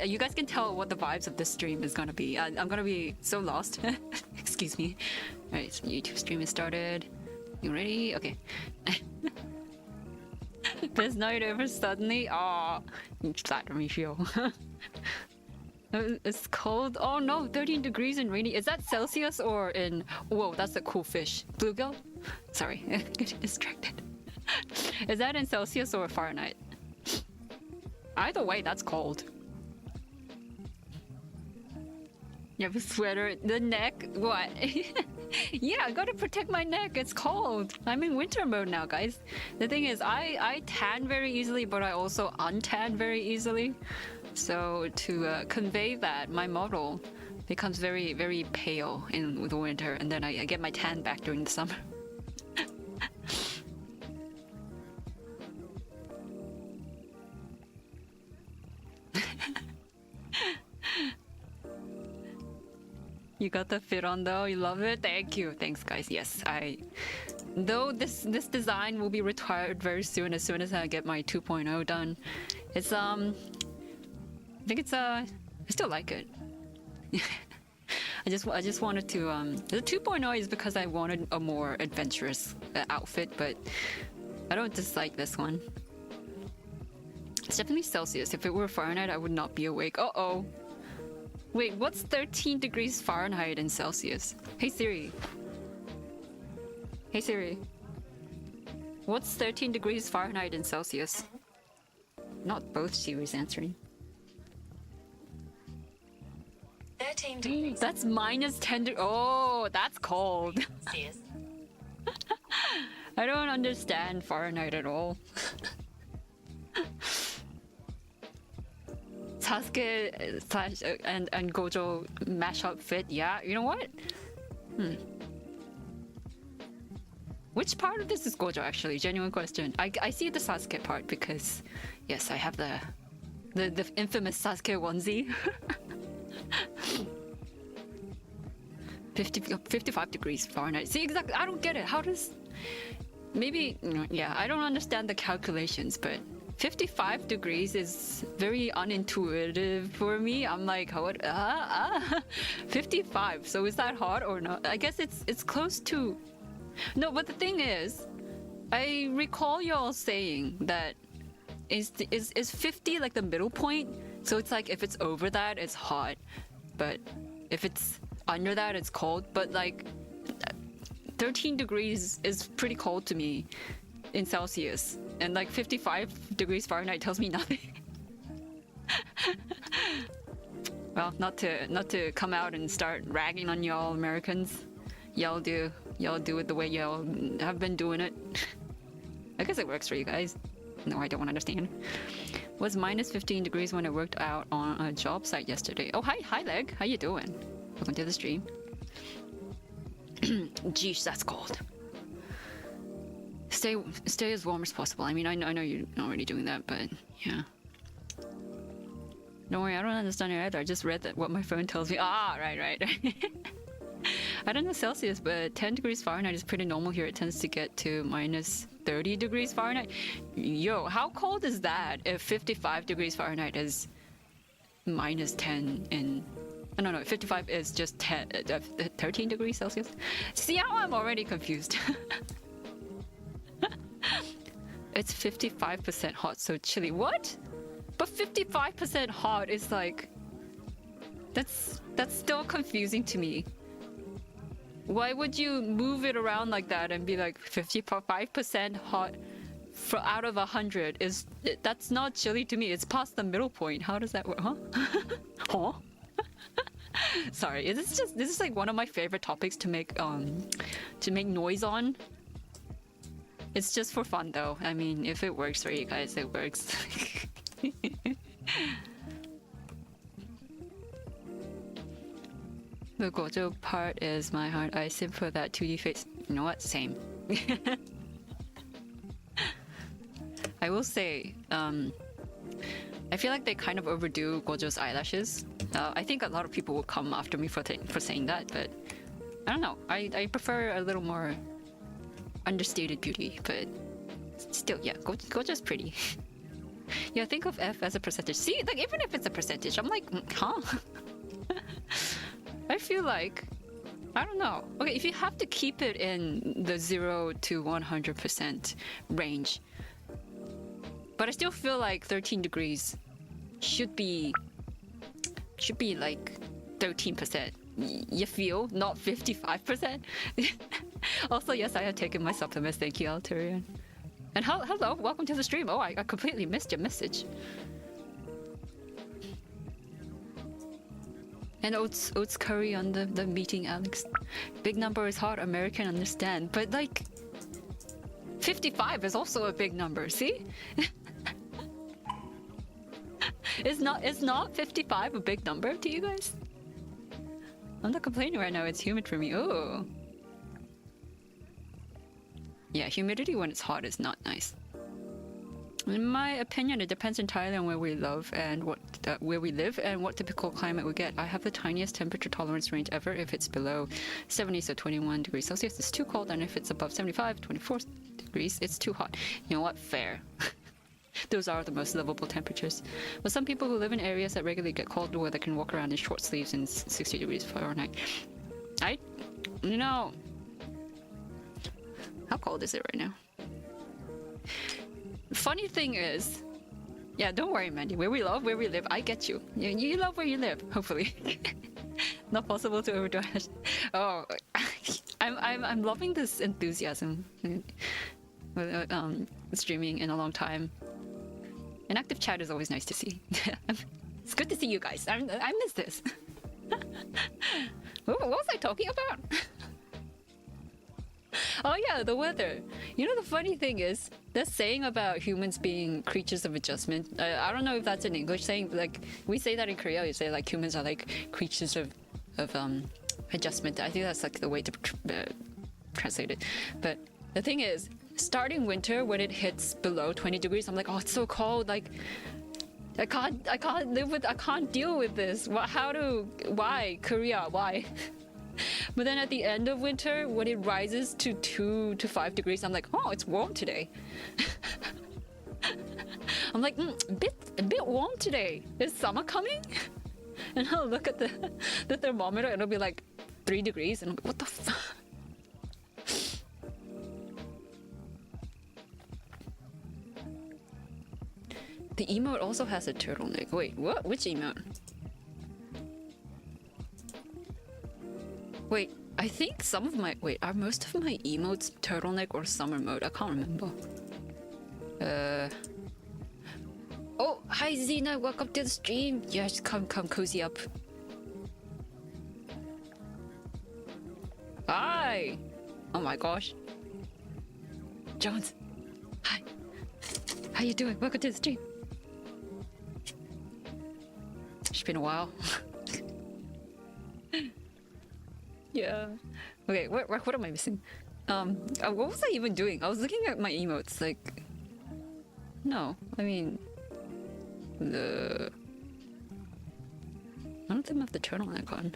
You guys can tell what the vibes of this stream is gonna be. I'm gonna be so lost. Excuse me. Alright, so YouTube stream is started. You ready? Okay. This night ever suddenly? Aw, flatter me, feel. It's cold. Oh no, 13 degrees and rainy. Is that Celsius or in... Whoa, that's a cool fish. Bluegill? Sorry, getting distracted. Is that in Celsius or Fahrenheit? Either way, that's cold. You have a sweater. The neck? What? Yeah, I gotta protect my neck. It's cold. I'm in winter mode now, guys. The thing is, I tan very easily, but I also untan very easily. So to convey that, my model becomes very, very pale in the winter, and then I get my tan back during the summer. You got the fit on though, you love it? Thank you. Thanks guys. Yes, though this design will be retired very soon as I get my 2.0 done. It's I think it's I still like it. I just wanted to the 2.0 is because I wanted a more adventurous outfit, but I don't dislike this one. It's definitely Celsius. If it were Fahrenheit, I would not be awake. Uh-oh. Wait, what's 13 degrees Fahrenheit in Celsius? Hey Siri. Hey Siri. What's 13 degrees Fahrenheit in Celsius? Not both Siri's answering. 13 degrees. That's minus 10 Oh, that's cold. Celsius. I don't understand Fahrenheit at all. Sasuke slash and Gojo mashup fit. Yeah, you know what? Which part of this is Gojo actually? Genuine question. I see the Sasuke part because yes, I have the infamous Sasuke onesie. 55 degrees Fahrenheit. See, exactly. I don't get it. How does... Maybe... Yeah, I don't understand the calculations, but 55 degrees is very unintuitive for me. I'm like, what? 55. So is that hot or not? I guess it's close to... No, but the thing is, I recall y'all saying that is 50 like the middle point? So it's like if it's over that, it's hot. But if it's under that, it's cold. But like 13 degrees is pretty cold to me in Celsius. And like 55 degrees Fahrenheit tells me nothing. Well, not to come out and start ragging on y'all Americans. Y'all do it the way y'all have been doing it. I guess it works for you guys. No, I don't understand. Was minus 15 degrees when I worked out on a job site yesterday. Oh, hi Leg. How you doing? Welcome to the stream. Geesh, that's cold. Stay as warm as possible. I mean, I know you're not already doing that, but yeah. Don't worry, I don't understand it either. I just read that what my phone tells me. Ah, right. I don't know Celsius, but 10 degrees Fahrenheit is pretty normal here. It tends to get to minus 30 degrees Fahrenheit. Yo, how cold is that if 55 degrees Fahrenheit is minus 10 in... No, 55 is just 13 degrees Celsius? See how I'm already confused. It's 55% hot, so chilly. What? But 55% hot is like... That's still confusing to me. Why would you move it around like that and be like 55% hot out of 100? That's not chilly to me. It's past the middle point. How does that work? Huh? Huh? Sorry, this is like one of my favorite topics to make noise on. It's just for fun though. I mean, if it works for you guys, it works. The Gojo part is my heart. I sim for that 2D face. You know what? Same. I will say, I feel like they kind of overdo Gojo's eyelashes. I think a lot of people will come after me for saying that, but I don't know. I prefer a little more understated beauty, but still, yeah, Gojo's pretty. Yeah, think of F as a percentage. See, like even if it's a percentage, I'm like, huh? I feel like, I don't know. Okay, if you have to keep it in the 0 to 100% range, but I still feel like 13 degrees should be like 13%. You feel, not 55%. Also, yes, I have taken my supplements. Thank you, Alterian. And hello, welcome to the stream. Oh, I completely missed your message. And oats curry on the meeting, Alex. Big number is hard, American understand. But like, 55 is also a big number, see? It's not 55 a big number to you guys? I'm not complaining right now, it's humid for me. Oh. Yeah, humidity when it's hot is not nice. In my opinion, it depends entirely on where we live and where we live and what typical climate we get. I have the tiniest temperature tolerance range ever. If it's below 70, so 21 degrees Celsius, it's too cold, and if it's above 75, 24 degrees, it's too hot. You know what? Fair. Those are the most livable temperatures. But some people who live in areas that regularly get cold weather can walk around in short sleeves in 60 degrees Fahrenheit. You know, how cold is it right now? Funny thing is, yeah, don't worry, Mandy. Where we live, I get you. You love where you live, hopefully. Not possible to overdo it. Oh, I'm loving this enthusiasm. Streaming in a long time. An active chat is always nice to see. It's good to see you guys. I miss this. What was I talking about? Oh yeah, the weather. You know, the funny thing is, that saying about humans being creatures of adjustment, I don't know if that's an English saying, but like, we say that in Korea, we say like humans are like creatures of adjustment. I think that's like the way to translate it. But the thing is, starting winter, when it hits below 20 degrees, I'm like, oh, it's so cold, like, I can't deal with this. Why? Korea, why? But then at the end of winter, when it rises to 2 to 5 degrees, I'm like, oh, it's warm today. I'm like, a bit warm today. Is summer coming? And I'll look at the thermometer and it'll be like 3 degrees, and I'm like, what the fuck? The emote also has a turtleneck. Wait, what? Which emote? Wait, I think some of my... Wait, are most of my emotes turtleneck or summer mode? I can't remember. Oh, hi Zena, welcome to the stream. Yes, come cozy up. Hi! Oh my gosh. Jones. Hi. How you doing? Welcome to the stream. It's been a while. Yeah. Okay, what am I missing? What was I even doing? I was looking at my emotes, like... No, I mean... None of them have the turtleneck on.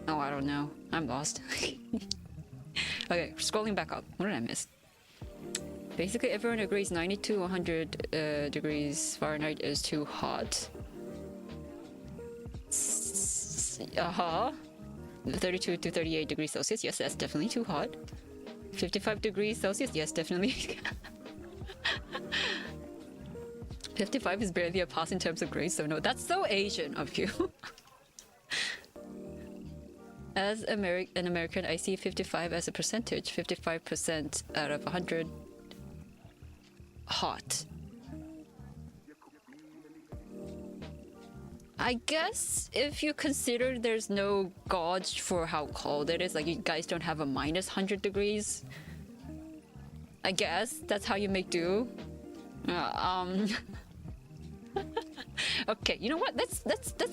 Oh, I don't know. I'm lost. Okay, scrolling back up. What did I miss? Basically, everyone agrees 90 to 100 degrees Fahrenheit is too hot. 32 to 38 degrees Celsius, yes, that's definitely too hot. 55 degrees Celsius, yes, definitely. 55 is barely a pass in terms of grades, so no, that's so Asian of you. As an American, I see 55 as a percentage. 55% out of 100 hot. I guess if you consider there's no gauge for how cold it is, like you guys don't have a minus 100 degrees, I guess that's how you make do. Okay, you know what? Let's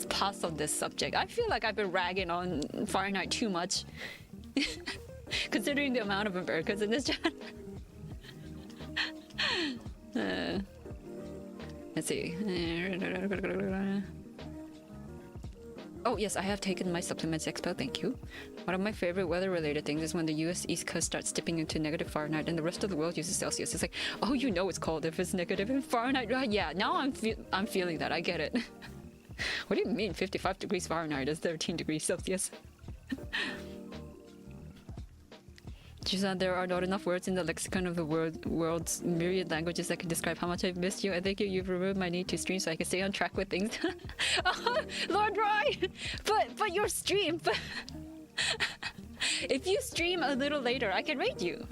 pass on this subject. I feel like I've been ragging on Fahrenheit too much, considering the amount of Americans in this chat. Let's see. Oh yes, I have taken my supplements expo, thank you. One of my favorite weather-related things is when the US East Coast starts dipping into negative Fahrenheit and the rest of the world uses Celsius. It's like, oh, you know it's cold if it's negative in Fahrenheit. Yeah, now I'm feeling that. I get it. What do you mean 55 degrees Fahrenheit is 13 degrees Celsius? Jisan, there are not enough words in the lexicon of the world's myriad languages that can describe how much I've missed you. I think you've removed my need to stream so I can stay on track with things. Oh, Lord Roy! But your stream... If you stream a little later, I can rate you.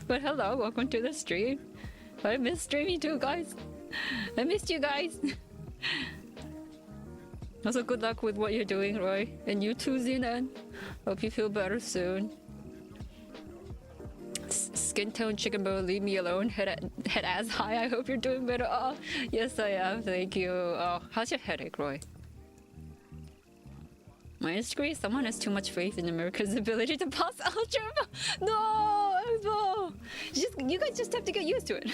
But hello, welcome to the stream. I miss streaming too, guys. I missed you guys. Also, good luck with what you're doing, Roy. And you too, Zinan. Hope you feel better soon. Skin tone chicken bow, leave me alone. Head as high. I hope you're doing better. Oh, yes, I am. Thank you. Oh, how's your headache, Roy? Minus degree. Someone has too much faith in America's ability to pass algebra. No. You guys just have to get used to it.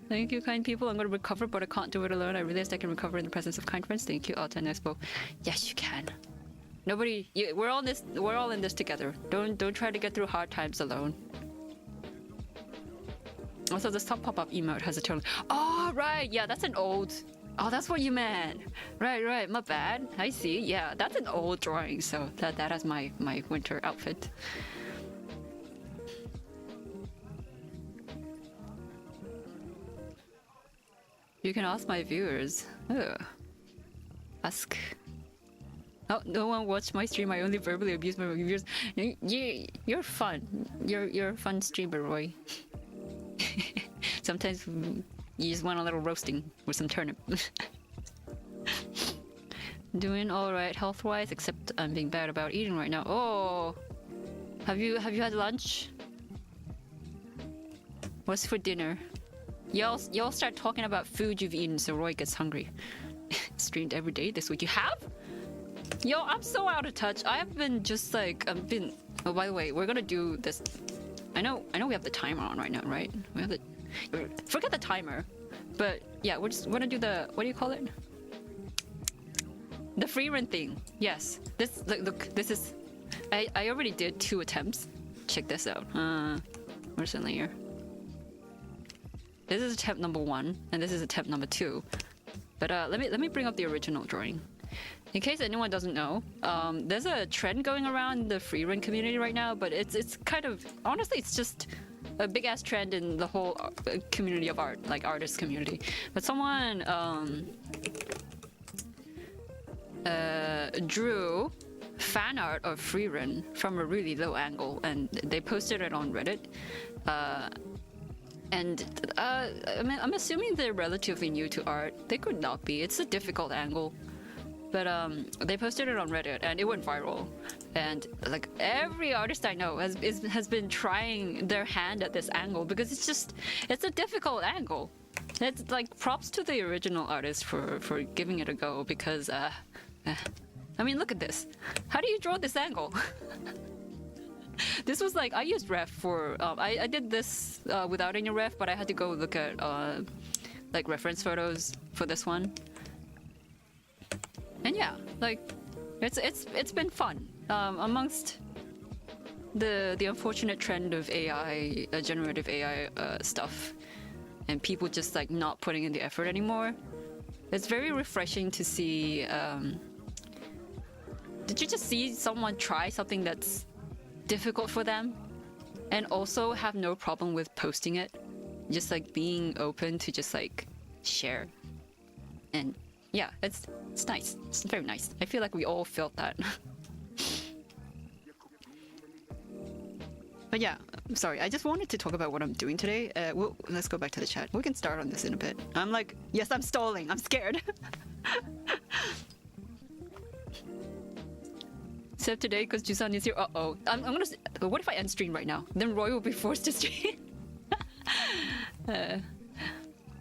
Thank you, kind people. I'm gonna recover, but I can't do it alone. I realized I can recover in the presence of kind friends. Thank you, Alta and Expo. Yes, you can. We're all in this together. Don't try to get through hard times alone. Also, the stop pop-up emote has a turn. Oh, right. Yeah, that's an old... Oh, that's what you meant. Right. My bad. I see. Yeah, that's an old drawing. So that has my winter outfit. You can ask my viewers. Ugh. Ask. Oh, no one watched my stream. I only verbally abuse my viewers. You're fun. You're a fun streamer, Roy. Sometimes you just want a little roasting with some turnip. Doing all right health-wise, except I'm being bad about eating right now. Oh, have you had lunch? What's for dinner? Y'all start talking about food you've eaten, so Roy gets hungry. Streamed every day this week. You have? Yo, I'm so out of touch. I have been just like Oh, by the way, we're gonna do this. I know we have the timer on right now, right? We have the. Forget the timer, but yeah, we're gonna do the. What do you call it? The frieren thing. Yes. This look. This is. I already did 2 attempts. Check this out. Where's the layer? This is attempt number 1, and this is attempt number 2. But let me bring up the original drawing. In case anyone doesn't know, there's a trend going around the frieren community right now, but it's kind of honestly it's just a big ass trend in the whole community of art, like artist community. But someone drew fan art of frieren from a really low angle, and they posted it on Reddit. I'm assuming they're relatively new to art. They could not be. It's a difficult angle. But they posted it on Reddit and it went viral. And like every artist I know has been trying their hand at this angle because it's a difficult angle. It's like props to the original artist for giving it a go because I mean, look at this. How do you draw this angle? This was like I used ref for I did this without any ref, but I had to go look at like reference photos for this one. And yeah, like it's been fun amongst the unfortunate trend of AI, generative AI stuff, and people just like not putting in the effort anymore. It's very refreshing to see. Did you just see someone try something that's difficult for them, and also have no problem with posting it, just like being open to just like share, and yeah, it's nice. It's very nice. I feel like we all felt that. But yeah, I'm sorry. I just wanted to talk about what I'm doing today. Let's go back to the chat. We can start on this in a bit. I'm like, yes, I'm stalling. I'm scared. Except today, because Jusan is here. Uh-oh. I'm gonna... What if I end stream right now? Then Roy will be forced to stream.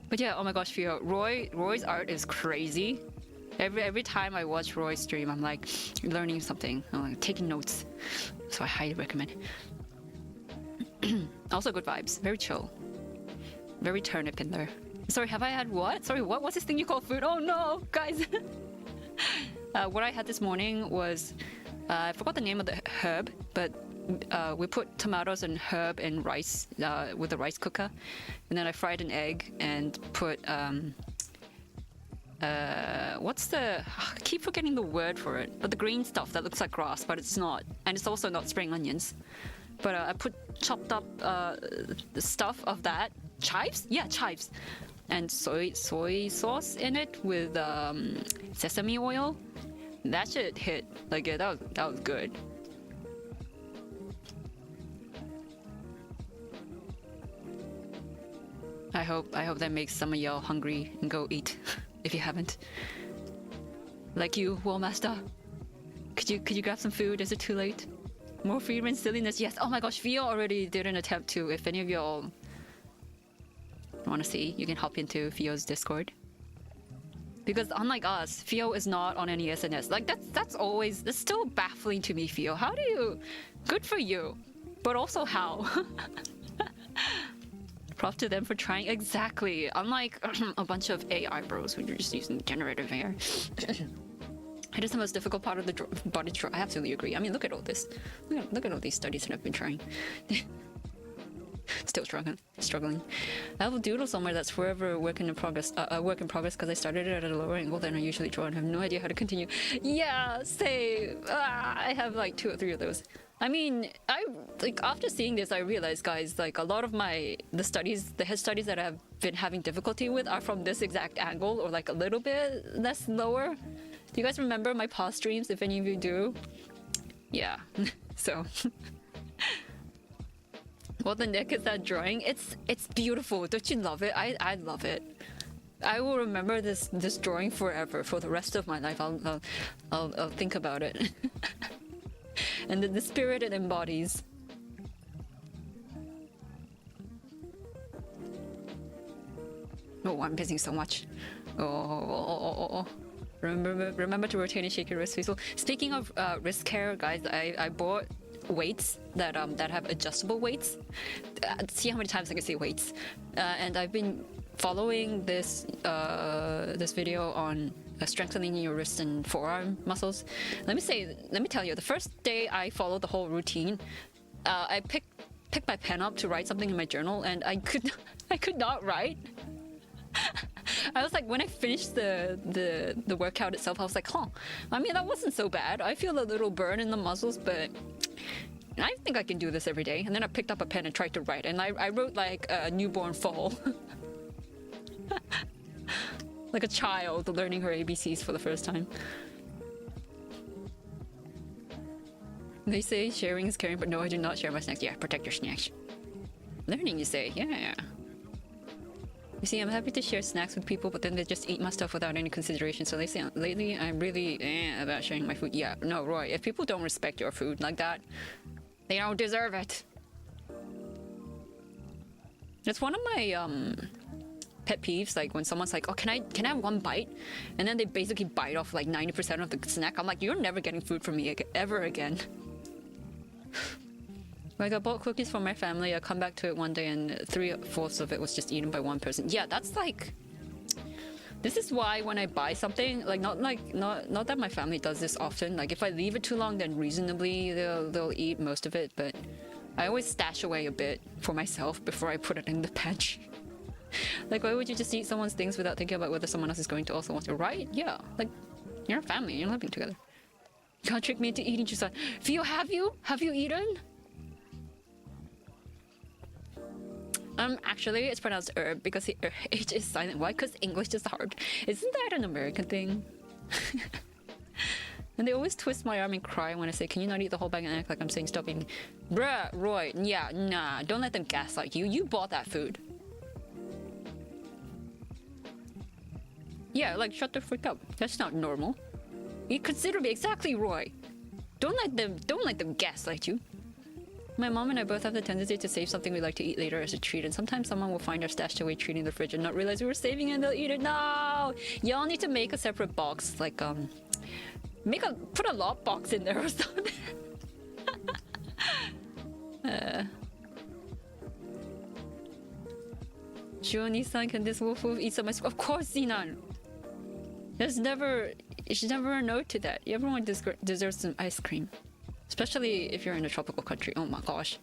But yeah, oh my gosh, Fio. Roy's art is crazy. Every time I watch Roy's stream, I'm like learning something. I'm like taking notes. So I highly recommend. Also good vibes. Very chill. Very turnip in there. Sorry, have I had what? Sorry, what? What's this thing you call food? Oh no, guys. What I had this morning was I forgot the name of the herb, but we put tomatoes and herb and rice with the rice cooker, and then I fried an egg and put what's the? I keep forgetting the word for it, but the green stuff that looks like grass, but it's not, and it's also not spring onions. But I put chopped up the stuff of that chives, yeah, chives, and soy sauce in it with sesame oil. That shit hit. Like, yeah, that was good. I hope that makes some of y'all hungry and go eat if you haven't. Like you, Wall Master. Could you grab some food? Is it too late? More frieren silliness. Yes. Oh my gosh, Theo already did an attempt to. If any of y'all want to see, you can hop into Theo's Discord. Because unlike us, Theo is not on any SNS. Like that's still baffling to me, Theo. How do you? Good for you, but also how? Props to them for trying. Exactly. Unlike a bunch of AI bros who are just using generative AI. It is the most difficult part of the body draw. I absolutely agree. I mean, look at all this. Look at all these studies that I've been trying. Still struggling. I have a doodle somewhere that's forever a work in progress because I started it at a lower angle than I usually draw and have no idea how to continue. Yeah, same. I have like 2 or 3 of those. I mean, after seeing this, I realized, guys, like a lot of the head studies that I've been having difficulty with are from this exact angle or like a little bit less lower. Do you guys remember my past streams? If any of you do, yeah. So. What the neck is that drawing? It's beautiful. Don't you love it? I love it. I will remember this drawing forever for the rest of my life. I'll think about it. And the spirit it embodies. Oh, I'm missing so much. Oh. Remember to rotate and shake your wrist. So speaking of wrist care, guys, I bought weights that have adjustable weights. See how many times I can say weights. And I've been following this video on strengthening your wrist and forearm muscles. Let me tell you, the first day I followed the whole routine, I picked my pen up to write something in my journal, and I could not write. I was like, when I finished the workout itself, I was like, I mean, that wasn't so bad. I feel a little burn in the muscles, but I think I can do this every day. And then I picked up a pen and tried to write, and I wrote like a newborn fall. Like a child learning her ABCs for the first time. They say sharing is caring, but no, I do not share my snacks. Yeah, protect your snacks. Learning, you say? Yeah. You see, I'm happy to share snacks with people, but then they just eat my stuff without any consideration. So they say, lately, I'm really about sharing my food. Yeah, no, Roy, if people don't respect your food like that, they don't deserve it. It's one of my pet peeves, like when someone's like, oh, can I have one bite? And then they basically bite off like 90% of the snack. I'm like, you're never getting food from me ever again. Like, I bought cookies for my family. I come back to it one day and 3/4 of it was just eaten by one person. Yeah, that's like, this is why when I buy something, like not that my family does this often. Like if I leave it too long, then reasonably they'll eat most of it. But I always stash away a bit for myself before I put it in the pantry. Like, why would you just eat someone's things without thinking about whether someone else is going to also want to? Right? Yeah. Like, you're a family. You're living together. You can't trick me into eating just like, Theo, have you eaten? Actually, it's pronounced herb because the H is silent. Why? Because English is hard. Isn't that an American thing? And they always twist my arm and cry when I say, can you not eat the whole bag and act like I'm saying stop eating? Bruh, Roy, yeah, nah. Don't let them gaslight you. You bought that food. Yeah, like, shut the frick up. That's not normal. You consider me exactly, Roy. Don't let them gaslight you. My mom and I both have the tendency to save something we like to eat later as a treat, and sometimes someone will find our stashed away treat in the fridge and not realize we were saving it and they'll eat it. No! Y'all need to make a separate box, like, put a lock box in there or something. Shuoni-san, can this wolf eat some ice cream? Of course, Sinan! There's never a no to that. Everyone deserves some ice cream, especially if you're in a tropical country. Oh my gosh,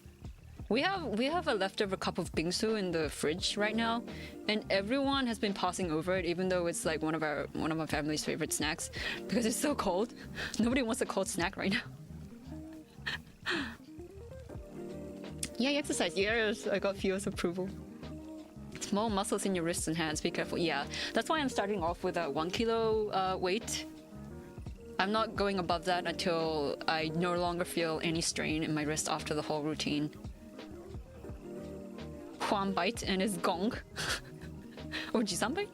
we have a leftover cup of bingsu in the fridge right now, and everyone has been passing over it, even though it's like one of my family's favorite snacks because it's so cold. Nobody wants a cold snack right now. Yeah, you exercise. Yes, I got Fio's approval. Small muscles in your wrists and hands, be careful. Yeah, that's why I'm starting off with a 1 kilo weight. I'm not going above that until I no longer feel any strain in my wrist after the whole routine. Juan bite and his gong. Or Jisan bite?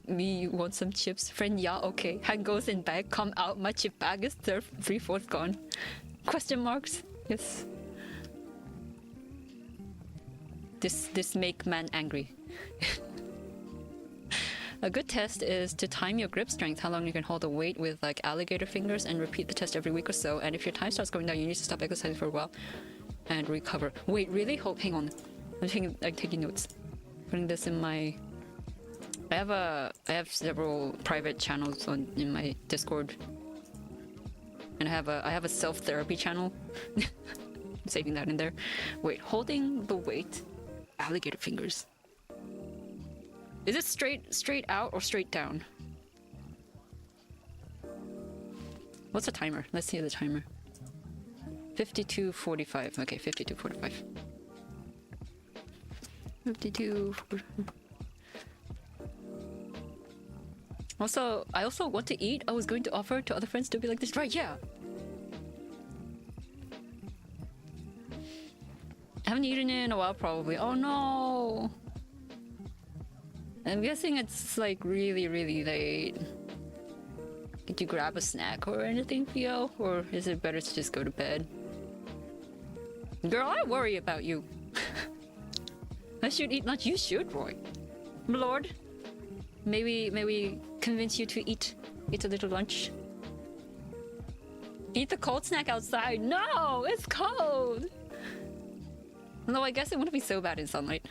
Me, you want some chips? Friend, yeah, okay. Hand goes in bag, come out, my chip bag is 3/4 gone. Question marks? Yes. This make man angry. A good test is to time your grip strength, how long you can hold the weight with like alligator fingers, and repeat the test every week or so. And if your time starts going down, you need to stop exercising for a while and recover. Wait, really? Hang on. I'm taking notes. Putting this in my. I have several private channels in my Discord, and I have a self-therapy channel. I'm saving that in there. Wait, holding the weight, alligator fingers. Is it straight out or straight down? What's the timer? Let's see the timer. 52:45. Okay, 52:45. 52:45. Also, I also want to eat. I was going to offer to other friends to be like this, right? Yeah. I haven't eaten in a while, probably. Oh no. I'm guessing it's like really, really late. Did you grab a snack or anything, Theo? Or is it better to just go to bed? Girl, I worry about you. I should eat lunch. You should, Roy. Lord. Maybe convince you to eat a little lunch. Eat the cold snack outside. No, it's cold. Although I guess it wouldn't be so bad in sunlight.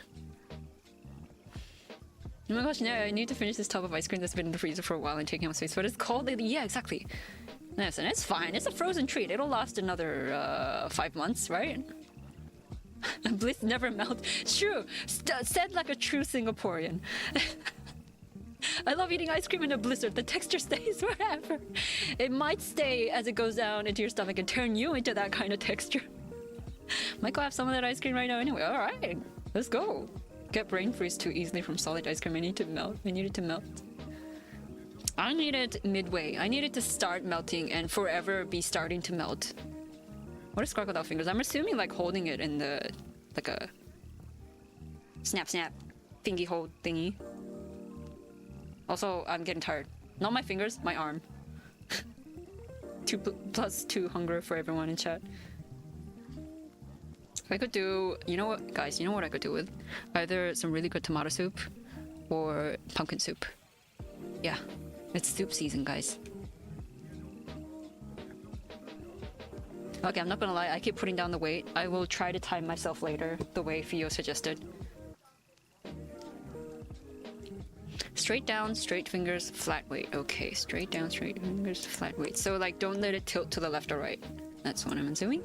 Oh my gosh, no, I need to finish this tub of ice cream that's been in the freezer for a while and taking up space, but it's cold. Yeah, exactly. Yes, and it's fine. It's a frozen treat. It'll last another 5 months, right? Bliss never melt. True. Said like a true Singaporean. I love eating ice cream in a blizzard. The texture stays forever. It might stay as it goes down into your stomach and turn you into that kind of texture. Might go have some of that ice cream right now anyway. Alright, let's go. Get brain freeze too easily from solid ice cream. I need it to melt. I need it midway. I need it to start melting and forever be starting to melt. What is crocodile fingers? I'm assuming like holding it in the like a snap thingy hold thingy. Also, I'm getting tired. Not my fingers, my arm. 2+2 hunger for everyone in chat. I could do, you know what, guys, you know what I could do with? Either some really good tomato soup or pumpkin soup. Yeah, it's soup season, guys. Okay, I'm not gonna lie, I keep putting down the weight. I will try to time myself later, the way Theo suggested. Straight down, straight fingers, flat weight. Okay, straight down, straight fingers, flat weight. So like, don't let it tilt to the left or right. That's what I'm assuming.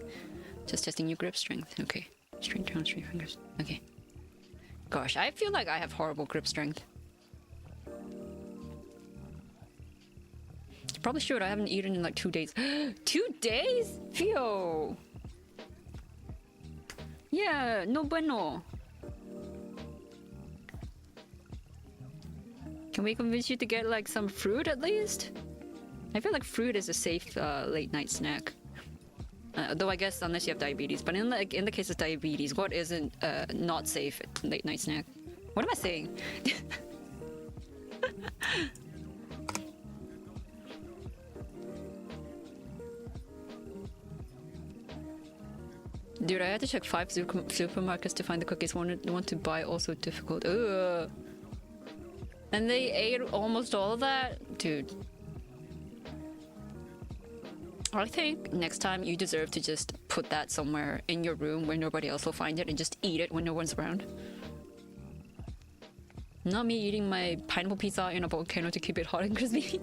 Just testing your grip strength. Okay. Straight down, straight fingers. Okay. Gosh, I feel like I have horrible grip strength. Probably should. I haven't eaten in like 2 days. 2 days? Fio! Yeah, no bueno. Can we convince you to get like some fruit at least? I feel like fruit is a safe late night snack. Though I guess unless you have diabetes. But in the case of diabetes, what isn't not safe late night snack? What am I saying? Dude, I had to check 5 supermarkets to find the cookies. Want to buy also difficult. Ugh. And they ate almost all of that? Dude. I think next time you deserve to just put that somewhere in your room where nobody else will find it and just eat it when no one's around. Not me eating my pineapple pizza in a volcano to keep it hot and crispy.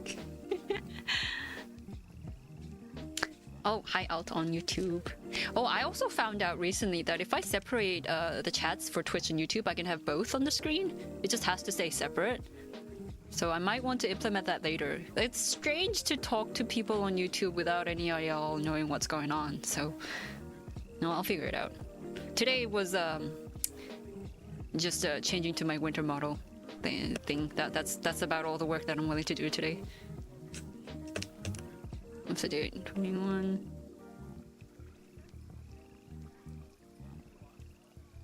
Oh, hi out on YouTube. Oh, I also found out recently that if I separate the chats for Twitch and YouTube, I can have both on the screen. It just has to stay separate. So I might want to implement that later. It's strange to talk to people on YouTube without any of y'all knowing what's going on. So, no, I'll figure it out. Today was just changing to my winter model thing. That's about all the work that I'm willing to do today. What's the date? 21.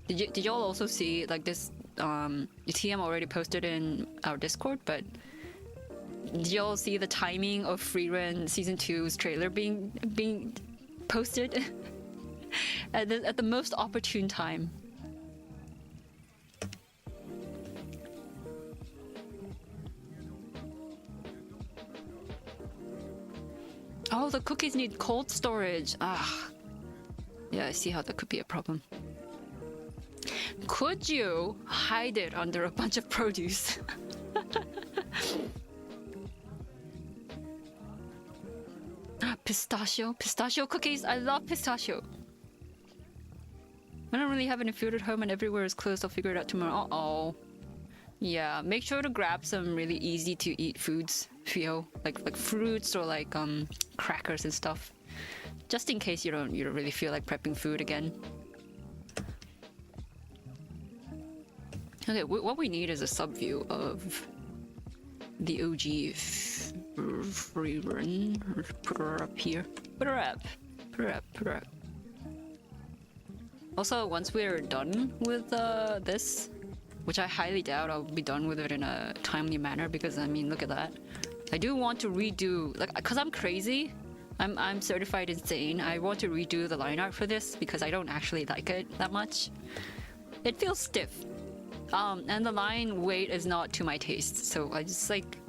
Did y'all also see like this? The TM already posted in our Discord, but did y'all see the timing of Frieren Season 2's trailer being posted at the most opportune time? Oh, the cookies need cold storage. Ah. Yeah, I see how that could be a problem. Could you hide it under a bunch of produce? Pistachio cookies. I love pistachio. I don't really have any food at home and everywhere is closed. I'll figure it out tomorrow. Uh-oh. Yeah, make sure to grab some really easy to eat foods, Fio. Like fruits or like crackers and stuff. Just in case you don't really feel like prepping food again. Okay, what we need is a sub view of the OG frieren. Put her up here. Put her up. Also, once we're done with this, which I highly doubt I'll be done with it in a timely manner, because I mean, look at that. I do want to redo, like, cause I'm crazy. I'm certified insane. I want to redo the line art for this because I don't actually like it that much. It feels stiff. And the line weight is not to my taste, so I just like,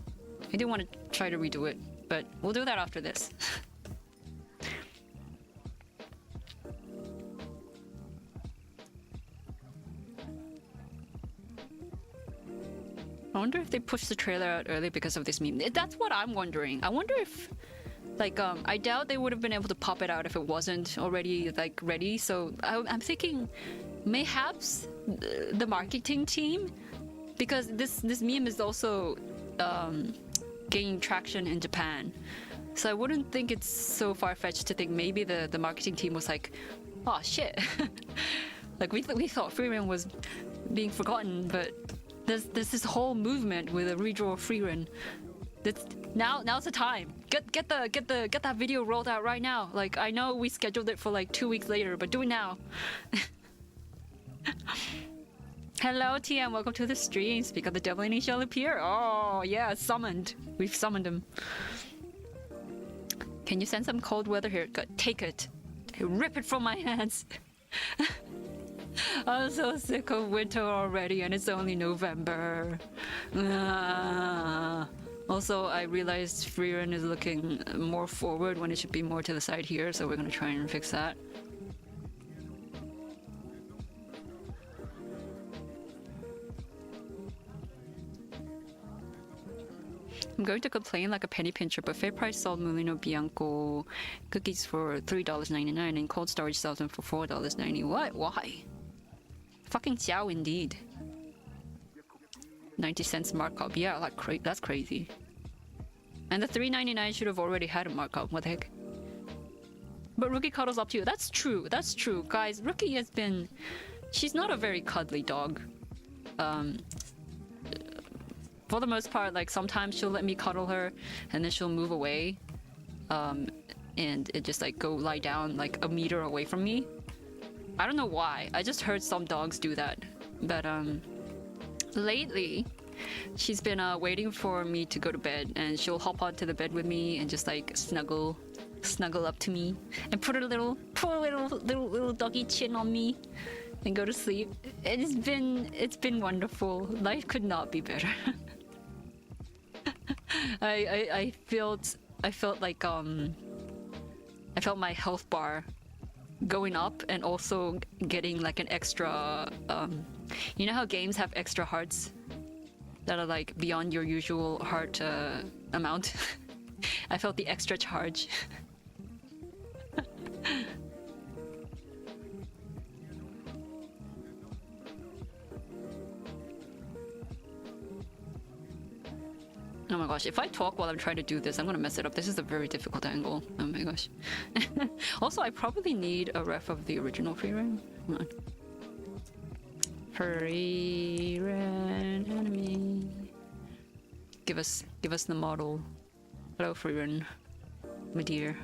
I do want to try to redo it, but we'll do that after this. I wonder if they pushed the trailer out early because of this meme. That's what I'm wondering. I wonder if, like, I doubt they would have been able to pop it out if it wasn't already, like, ready. So I'm thinking mayhaps the marketing team, because this meme is also gaining traction in Japan. So I wouldn't think it's so far-fetched to think maybe the marketing team was like, oh shit. Like we thought frieren was being forgotten, but there's this whole movement with a redraw frieren. Now's the time. Get that video rolled out right now. Like, I know we scheduled it for like 2 weeks later, but do it now. Hello TM, welcome to the stream. Speak of the devil and he shall appear. Oh yeah, summoned. We've summoned him. Can you send some cold weather here? Take it. Rip it from my hands. I'm so sick of winter already and it's only November. Also, I realized frieren is looking more forward when it should be more to the side here, so we're gonna try and fix that. I'm going to complain like a penny pincher. Buffet price sold Mulino Bianco cookies for $3.99 and cold storage sells them for $4.90. What? Why? Fucking xiao indeed. 90 cents markup. Yeah, like that's crazy. And the $3.99 should have already had a markup. What the heck? But Rookie cuddles up to you. That's true. That's true. Guys, Rookie has been... She's not a very cuddly dog. For the most part, like, sometimes she'll let me cuddle her and then she'll move away. And it just, like, go lie down, like, a meter away from me. I don't know why. I just heard some dogs do that. But, lately, she's been, waiting for me to go to bed. And she'll hop onto the bed with me and just, like, snuggle up to me. And put a little doggy chin on me. And go to sleep. It's been wonderful. Life could not be better. I felt like I felt my health bar going up and also getting like an extra you know how games have extra hearts? that are like beyond your usual heart amount. I felt the extra charge. Oh my gosh, if I talk while I'm trying to do this, I'm gonna mess it up. This is a very difficult angle. Oh my gosh. Also, I probably need a ref of the original frieren. Come on. Frieren enemy. Give us the model. Hello, frieren. My dear.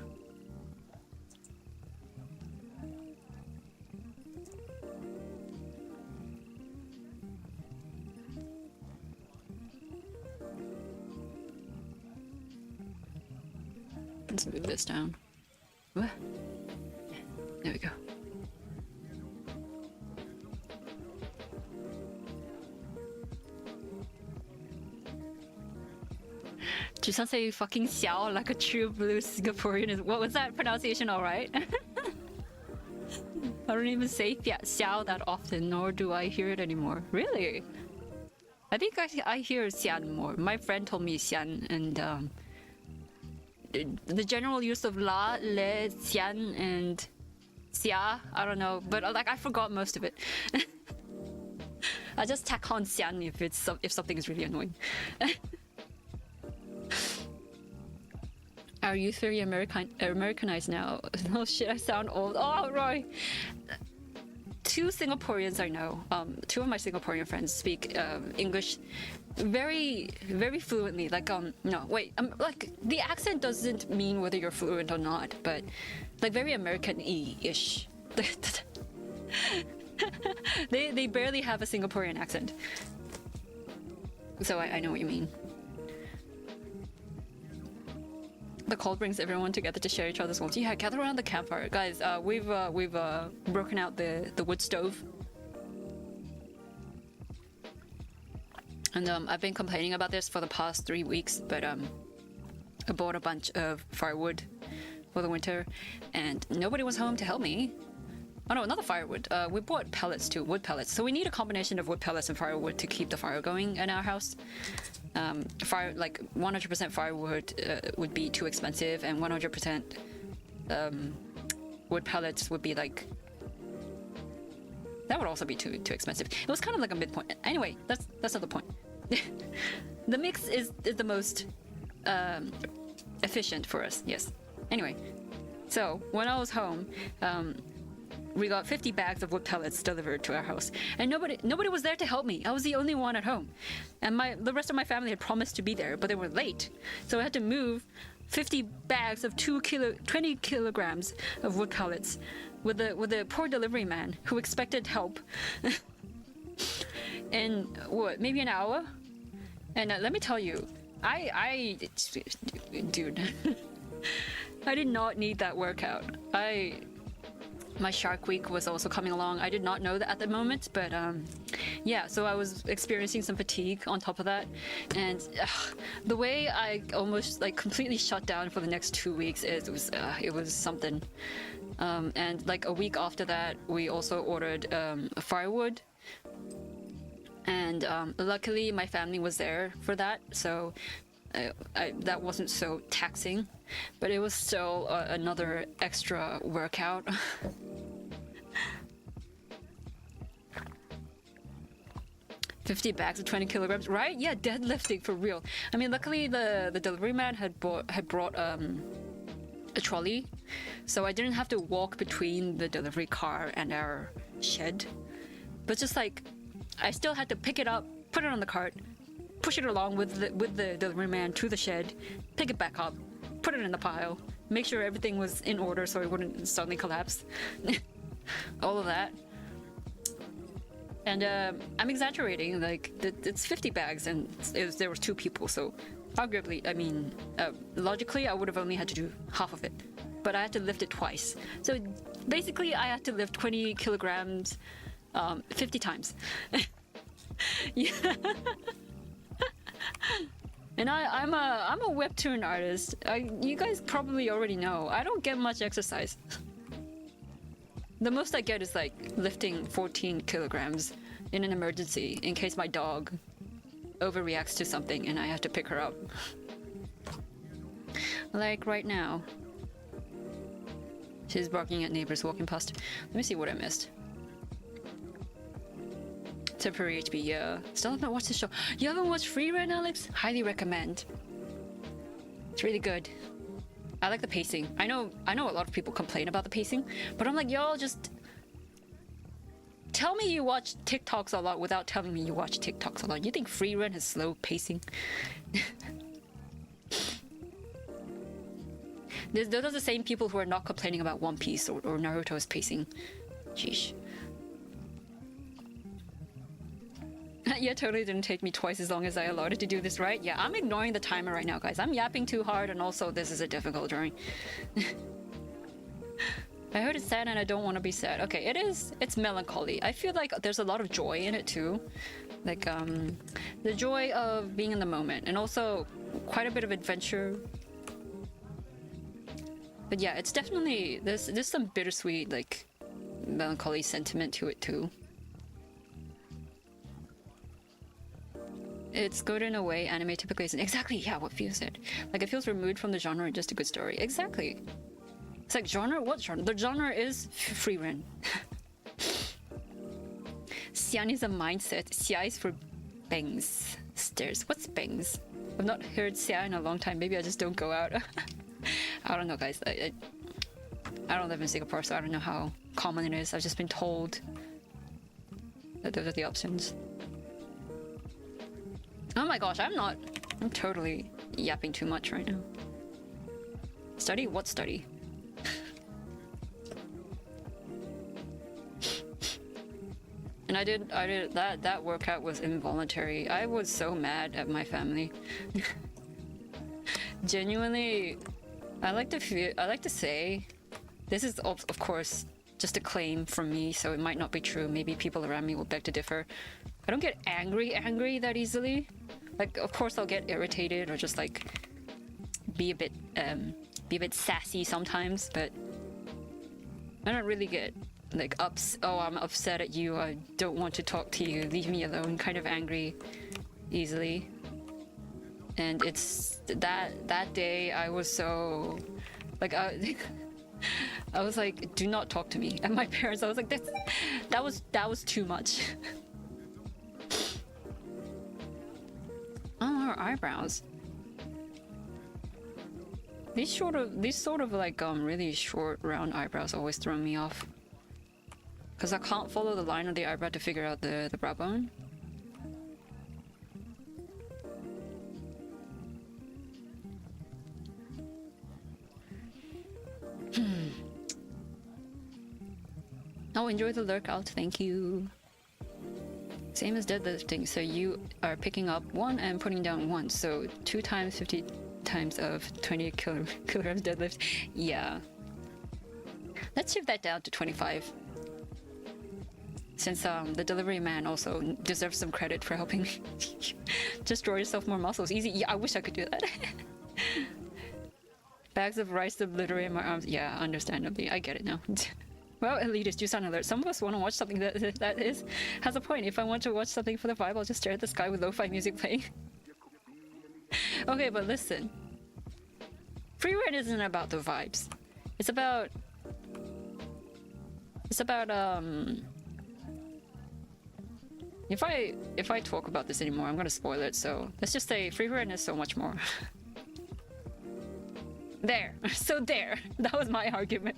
Let's move this down. What? There we go. Jusan say fucking xiao like a true blue Singaporean. What was that pronunciation alright? I don't even say xiao that often, nor do I hear it anymore. Really? I think I hear xian more. My friend told me xian, and the general use of la, le, xian, and xia, I don't know, but like I forgot most of it. I just tack on xian if something is really annoying. Are you very Americanized now? Oh shit, I sound old. Oh, Roy. Two Singaporeans I know, two of my Singaporean friends speak English very, very fluently. Like, no, wait, like the accent doesn't mean whether you're fluent or not, but like very American-y-ish. They barely have a Singaporean accent. So I know what you mean. The call brings everyone together to share each other's warmth. Yeah, gather around the campfire, guys. We've broken out the wood stove, and I've been complaining about this for the past 3 weeks. But I bought a bunch of firewood for the winter, and nobody was home to help me. Oh no, not the firewood. We bought pellets too, wood pellets. So we need a combination of wood pellets and firewood to keep the fire going in our house. Fire, like 100% firewood would be too expensive, and 100% wood pellets would be like, that would also be too expensive. It was kind of like a midpoint. Anyway, that's not the point. The mix is the most efficient for us. Yes. Anyway, so when I was home, we got 50 bags of wood pellets delivered to our house, and nobody was there to help me. I was the only one at home, and the rest of my family had promised to be there, but they were late, so I had to move 50 bags of 20 kilograms of wood pellets with a poor delivery man who expected help in what, maybe an hour. And let me tell you, dude, I did not need that workout. My Shark Week was also coming along. I did not know that at the moment, but yeah, so I was experiencing some fatigue on top of that, and the way I almost like completely shut down for the next 2 weeks, it was something. And like a week after that, we also ordered firewood, and luckily my family was there for that, so that wasn't so taxing, but it was still another extra workout. 50 bags of 20 kilograms, right? Yeah, deadlifting for real. I mean, luckily the delivery man had brought a trolley, so I didn't have to walk between the delivery car and our shed. But just like, I still had to pick it up, put it on the cart, push it along with the delivery man to the shed, pick it back up, put it in the pile, make sure everything was in order so it wouldn't suddenly collapse. All of that. And I'm exaggerating, like it's 50 bags, and there was 2 people, so arguably, I mean, logically I would have only had to do half of it, but I had to lift it twice. So basically I had to lift 20 kilograms 50 times. Yeah. And I'm a webtoon artist. You guys probably already know, I don't get much exercise. The most I get is like lifting 14 kilograms in an emergency in case my dog overreacts to something and I have to pick her up. Like right now. She's barking at neighbors walking past. Let me see what I missed. Temporary HB, yeah. Still have not watched the show. You haven't watched Frieren, Alex? Highly recommend. It's really good. I like the pacing. I know a lot of people complain about the pacing, but I'm like, y'all just tell me you watch TikToks a lot without telling me you watch TikToks a lot. You think Frieren has slow pacing? Those are the same people who are not complaining about One Piece or Naruto's pacing. Sheesh. Yeah, totally didn't take me twice as long as I allowed it to do this, right? Yeah, I'm ignoring the timer right now, guys. I'm yapping too hard, and also this is a difficult drawing. I heard it's sad and I don't want to be sad. Okay, it is. It's melancholy. I feel like there's a lot of joy in it too. Like, the joy of being in the moment, and also quite a bit of adventure. But yeah, it's definitely, there's some bittersweet, like, melancholy sentiment to it too. It's good in a way anime typically isn't. Exactly, yeah, what feels it. Like, it feels removed from the genre and just a good story. Exactly. It's like, genre? What genre? The genre is frieren. Xian is a mindset. Xia is for bangs. Stairs. What's bangs? I've not heard Xia in a long time. Maybe I just don't go out. I don't know, guys. I don't live in Singapore, so I don't know how common it is. I've just been told that those are the options. Oh my gosh, I'm totally yapping too much right now. Study? What study? And I did that workout was involuntary. I was so mad at my family. Genuinely, I like to say, this is of course just a claim from me, so it might not be true. Maybe people around me will beg to differ. I don't get angry that easily. Like, of course I'll get irritated or just like be a bit sassy sometimes, but I don't really get like oh, I'm upset at you, I don't want to talk to you, leave me alone, kind of angry easily. And it's that day I was so like I was like, do not talk to me. And my parents, I was like, that was too much. Oh, her eyebrows. These sort of like really short round eyebrows always throw me off. Cause I can't follow the line of the eyebrow to figure out the brow bone. Oh, enjoy the lurk out, thank you. Same as deadlifting, so you are picking up 1 and putting down 1, so 2 times 50 times of 20 kilograms deadlift. Yeah. Let's shift that down to 25. Since the delivery man also deserves some credit for helping me. Just draw yourself more muscles. Easy. Yeah, I wish I could do that. Bags of rice obliterate my arms. Yeah, understandably. I get it now. Well, elitist, you sound alert. Some of us want to watch something that has a point. If I want to watch something for the vibe, I'll just stare at the sky with lo-fi music playing. Okay, but listen. Frieren isn't about the vibes. It's about if I talk about this anymore, I'm gonna spoil it, so let's just say Frieren is so much more. There. So there. That was my argument.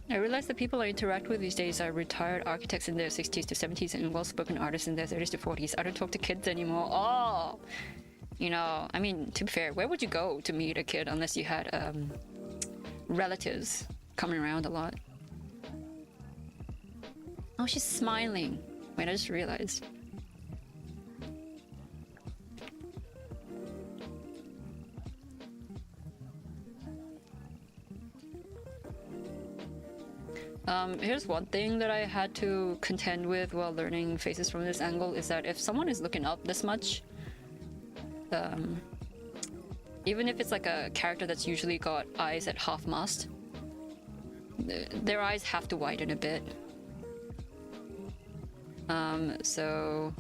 I realize the people I interact with these days are retired architects in their 60s to 70s and well-spoken artists in their 30s to 40s. I don't talk to kids anymore. Oh! You know, I mean, to be fair, where would you go to meet a kid unless you had relatives coming around a lot? Oh, she's smiling. Wait, I just realized. Here's one thing that I had to contend with while learning faces from this angle is that if someone is looking up this much, even if it's like a character that's usually got eyes at half mast, their eyes have to widen a bit. So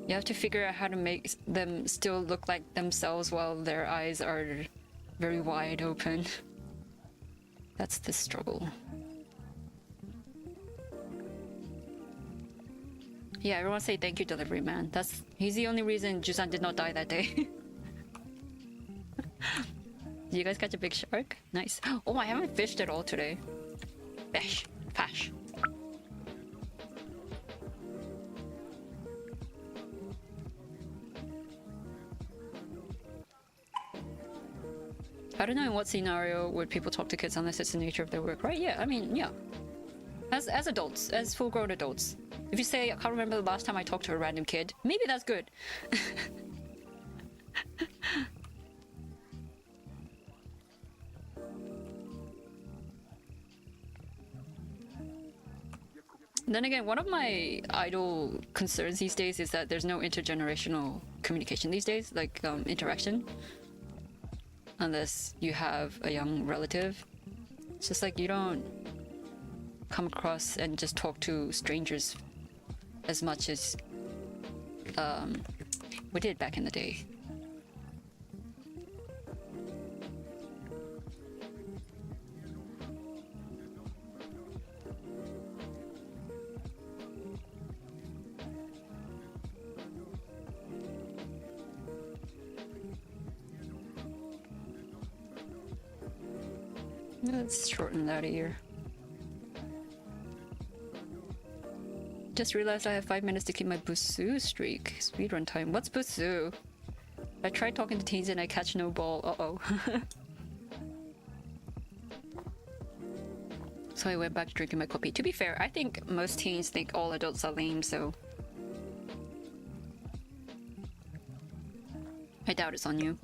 you have to figure out how to make them still look like themselves while their eyes are very wide open. That's the struggle. Yeah, everyone say thank you, delivery man. He's the only reason Jusan did not die that day. Did you guys catch a big shark? Nice. Oh, I haven't fished at all today. Fish. Fash. I don't know in what scenario would people talk to kids unless it's the nature of their work, right? Yeah, I mean, yeah. As adults, as full-grown adults. If you say, I can't remember the last time I talked to a random kid, maybe that's good. Then again, one of my idle concerns these days is that there's no intergenerational communication these days, like interaction. Unless you have a young relative. It's just like you don't come across and just talk to strangers as much as we did back in the day. Let's shorten that a year. Just realized I have 5 minutes to keep my Busu streak. Speedrun time. What's Busu? I tried talking to teens and I catch no ball. Uh-oh. So I went back to drinking my coffee. To be fair, I think most teens think all adults are lame, so... I doubt it's on you.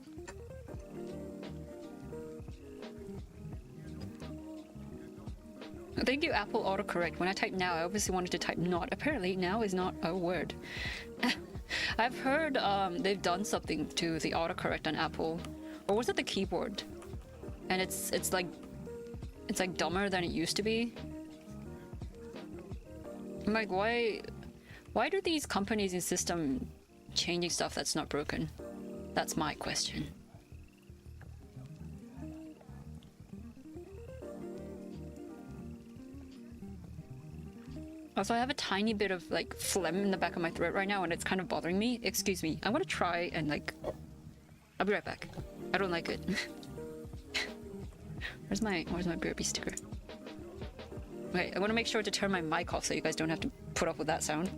Thank you, Apple autocorrect. When I type now, I obviously wanted to type not. Apparently, now is not a word. I've heard they've done something to the autocorrect on Apple, or was it the keyboard? And it's like dumber than it used to be. I'm like, why do these companies insist on changing stuff that's not broken? That's my question. Also, I have a tiny bit of like phlegm in the back of my throat right now and it's kind of bothering me. Excuse me. I'm gonna try and like... I'll be right back. I don't like it. Where's my BRB sticker? Wait, I want to make sure to turn my mic off so you guys don't have to put up with that sound.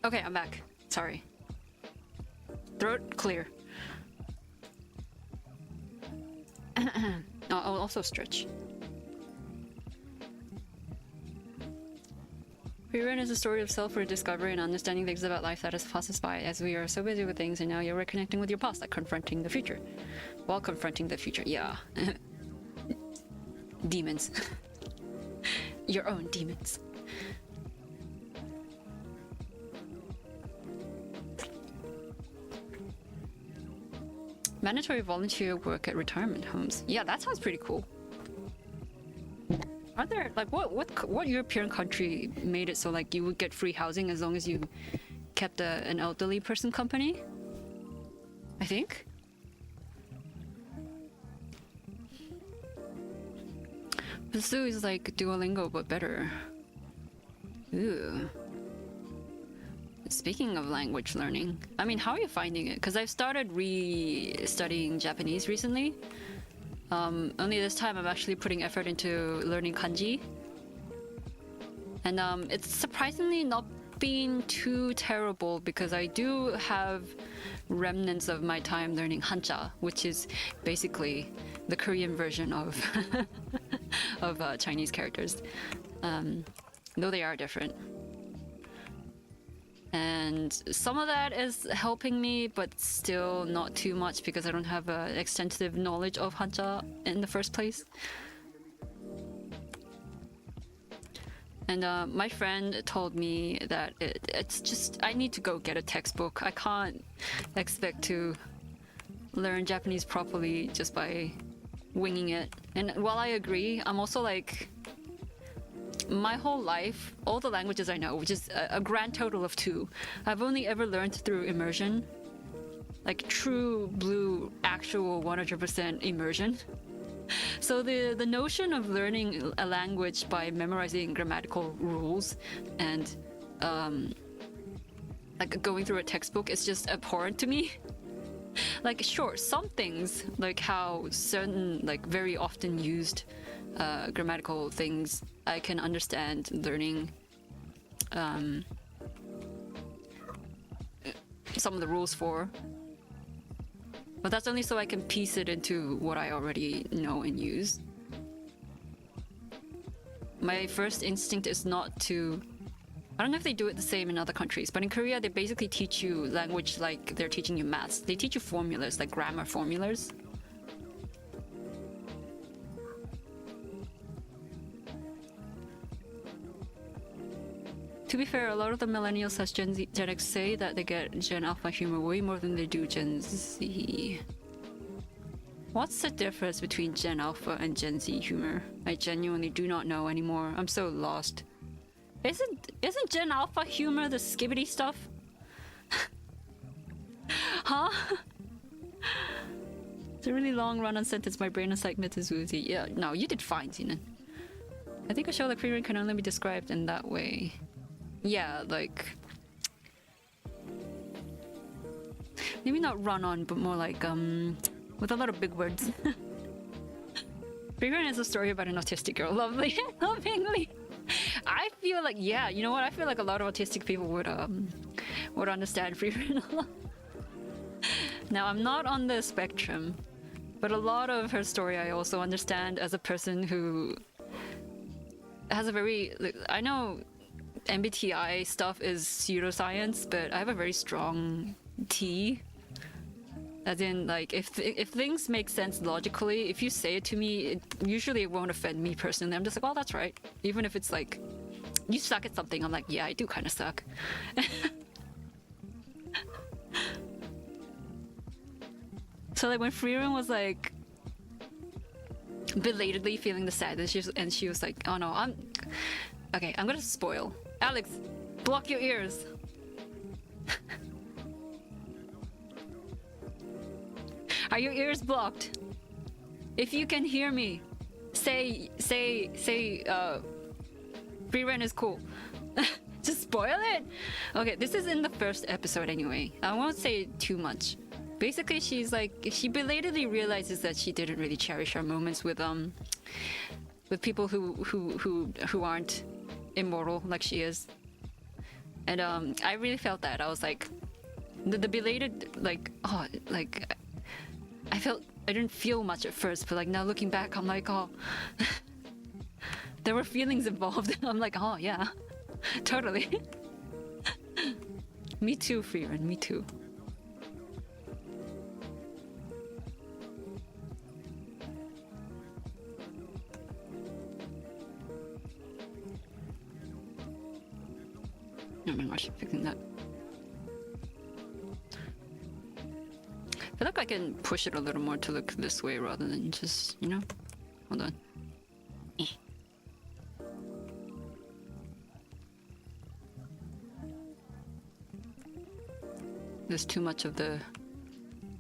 Okay, I'm back. Sorry. Throat clear. I'll also stretch. Frieren is a story of self-rediscovery and understanding things about life that has passed us by, as we are so busy with things and now you're reconnecting with your past, like confronting the future. While confronting the future, yeah. Demons. Your own demons. Mandatory volunteer work at retirement homes. Yeah, that sounds pretty cool. Are there like what European country made it so like you would get free housing as long as you kept an elderly person company? I think. The zoo is like Duolingo but better. Ooh. Speaking of language learning, I mean, how are you finding it? Because I've started studying Japanese recently. Only this time I'm actually putting effort into learning kanji. And it's surprisingly not been too terrible because I do have remnants of my time learning Hanja, which is basically the Korean version of of Chinese characters, though they are different. And some of that is helping me, but still not too much because I don't have extensive knowledge of Hanja in the first place. And my friend told me that it's just, I need to go get a textbook. I can't expect to learn Japanese properly just by winging it. And while I agree, I'm also like, my whole life, all the languages I know, which is a grand total of 2, I've only ever learned through immersion. Like true blue, actual 100% immersion. So the notion of learning a language by memorizing grammatical rules and like going through a textbook is just abhorrent to me. Like sure, some things, like how certain like very often used grammatical things I can understand learning some of the rules for. But that's only so I can piece it into what I already know and use. My first instinct is not to... I don't know if they do it the same in other countries, but in Korea they basically teach you language like they're teaching you maths. They teach you formulas, like grammar formulas. To be fair, a lot of the millennials slash Gen X say that they get Gen Alpha humor way more than they do Gen Z. What's the difference between Gen Alpha and Gen Z humor? I genuinely do not know anymore. I'm so lost. Isn't Gen Alpha humor the skibbity stuff? Huh? It's a really long run-on sentence. My brain is like Mitazuzi. Yeah, no, you did fine, Zenon. I think a show like Frieren can only be described in that way. Yeah, like... maybe not run-on, but more like, with a lot of big words. Frieren is a story about an autistic girl. Lovely, lovingly. I feel like, yeah, you know what? I feel like a lot of autistic people would understand Frieren a lot. Now, I'm not on the spectrum, but a lot of her story I also understand as a person who has a very... like, I know MBTI stuff is pseudoscience, but I have a very strong T. As in, like, if things make sense logically, if you say it to me, usually it won't offend me personally. I'm just like, well, that's right. Even if it's like, you suck at something, I'm like, yeah, I do kind of suck. So like when Frieren was like belatedly feeling the sadness, and she was like, oh no, I'm gonna spoil. Alex, block your ears. Are your ears blocked? If you can hear me, say Frieren is cool. Just spoil it? Okay, this is in the first episode anyway. I won't say too much. Basically, she's like, she belatedly realizes that she didn't really cherish her moments with people who aren't immortal like she is. And I really felt that. I was like, the belated, like, oh, like, I didn't feel much at first, but like now looking back, I'm like, oh, there were feelings involved. I'm like, oh yeah, totally. Me too, Frieren, me too. Oh my gosh, fixing that. I feel like I I can push it a little more to look this way rather than just, you know? Hold on. Eh. There's too much of the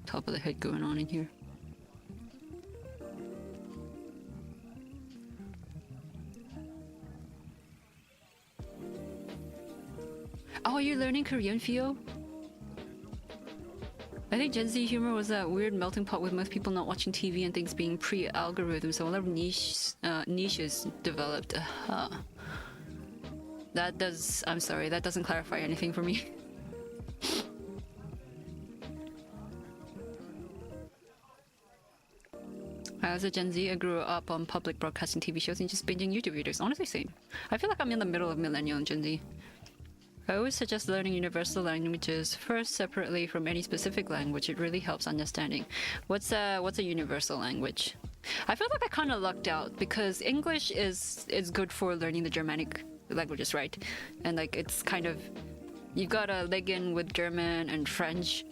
top of the head going on in here. Oh, are you learning Korean, Fio? I think Gen Z humor was that weird melting pot with most people not watching TV and things being pre-algorithm, so a lot of niches developed. That does... I'm sorry, that doesn't clarify anything for me. As a Gen Z, I grew up on public broadcasting TV shows and just binging YouTube videos. Honestly, same. I feel like I'm in the middle of millennial and Gen Z. I always suggest learning universal languages first separately from any specific language. It really helps understanding. What's a universal language? I feel like I kind of lucked out because English is good for learning the Germanic languages, right? And like it's kind of you gotta leg in with German and French,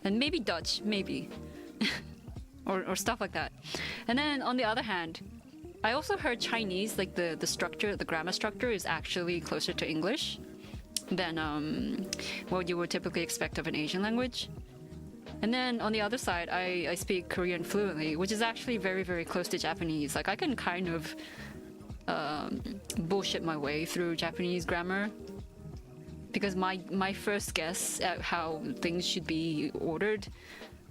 and maybe Dutch, maybe, or stuff like that. And then on the other hand, I also heard Chinese, like the structure, the grammar structure is actually closer to English than what you would typically expect of an Asian language. And then on the other side, I speak Korean fluently, which is actually very, very close to Japanese. Like I can kind of bullshit my way through Japanese grammar because my first guess at how things should be ordered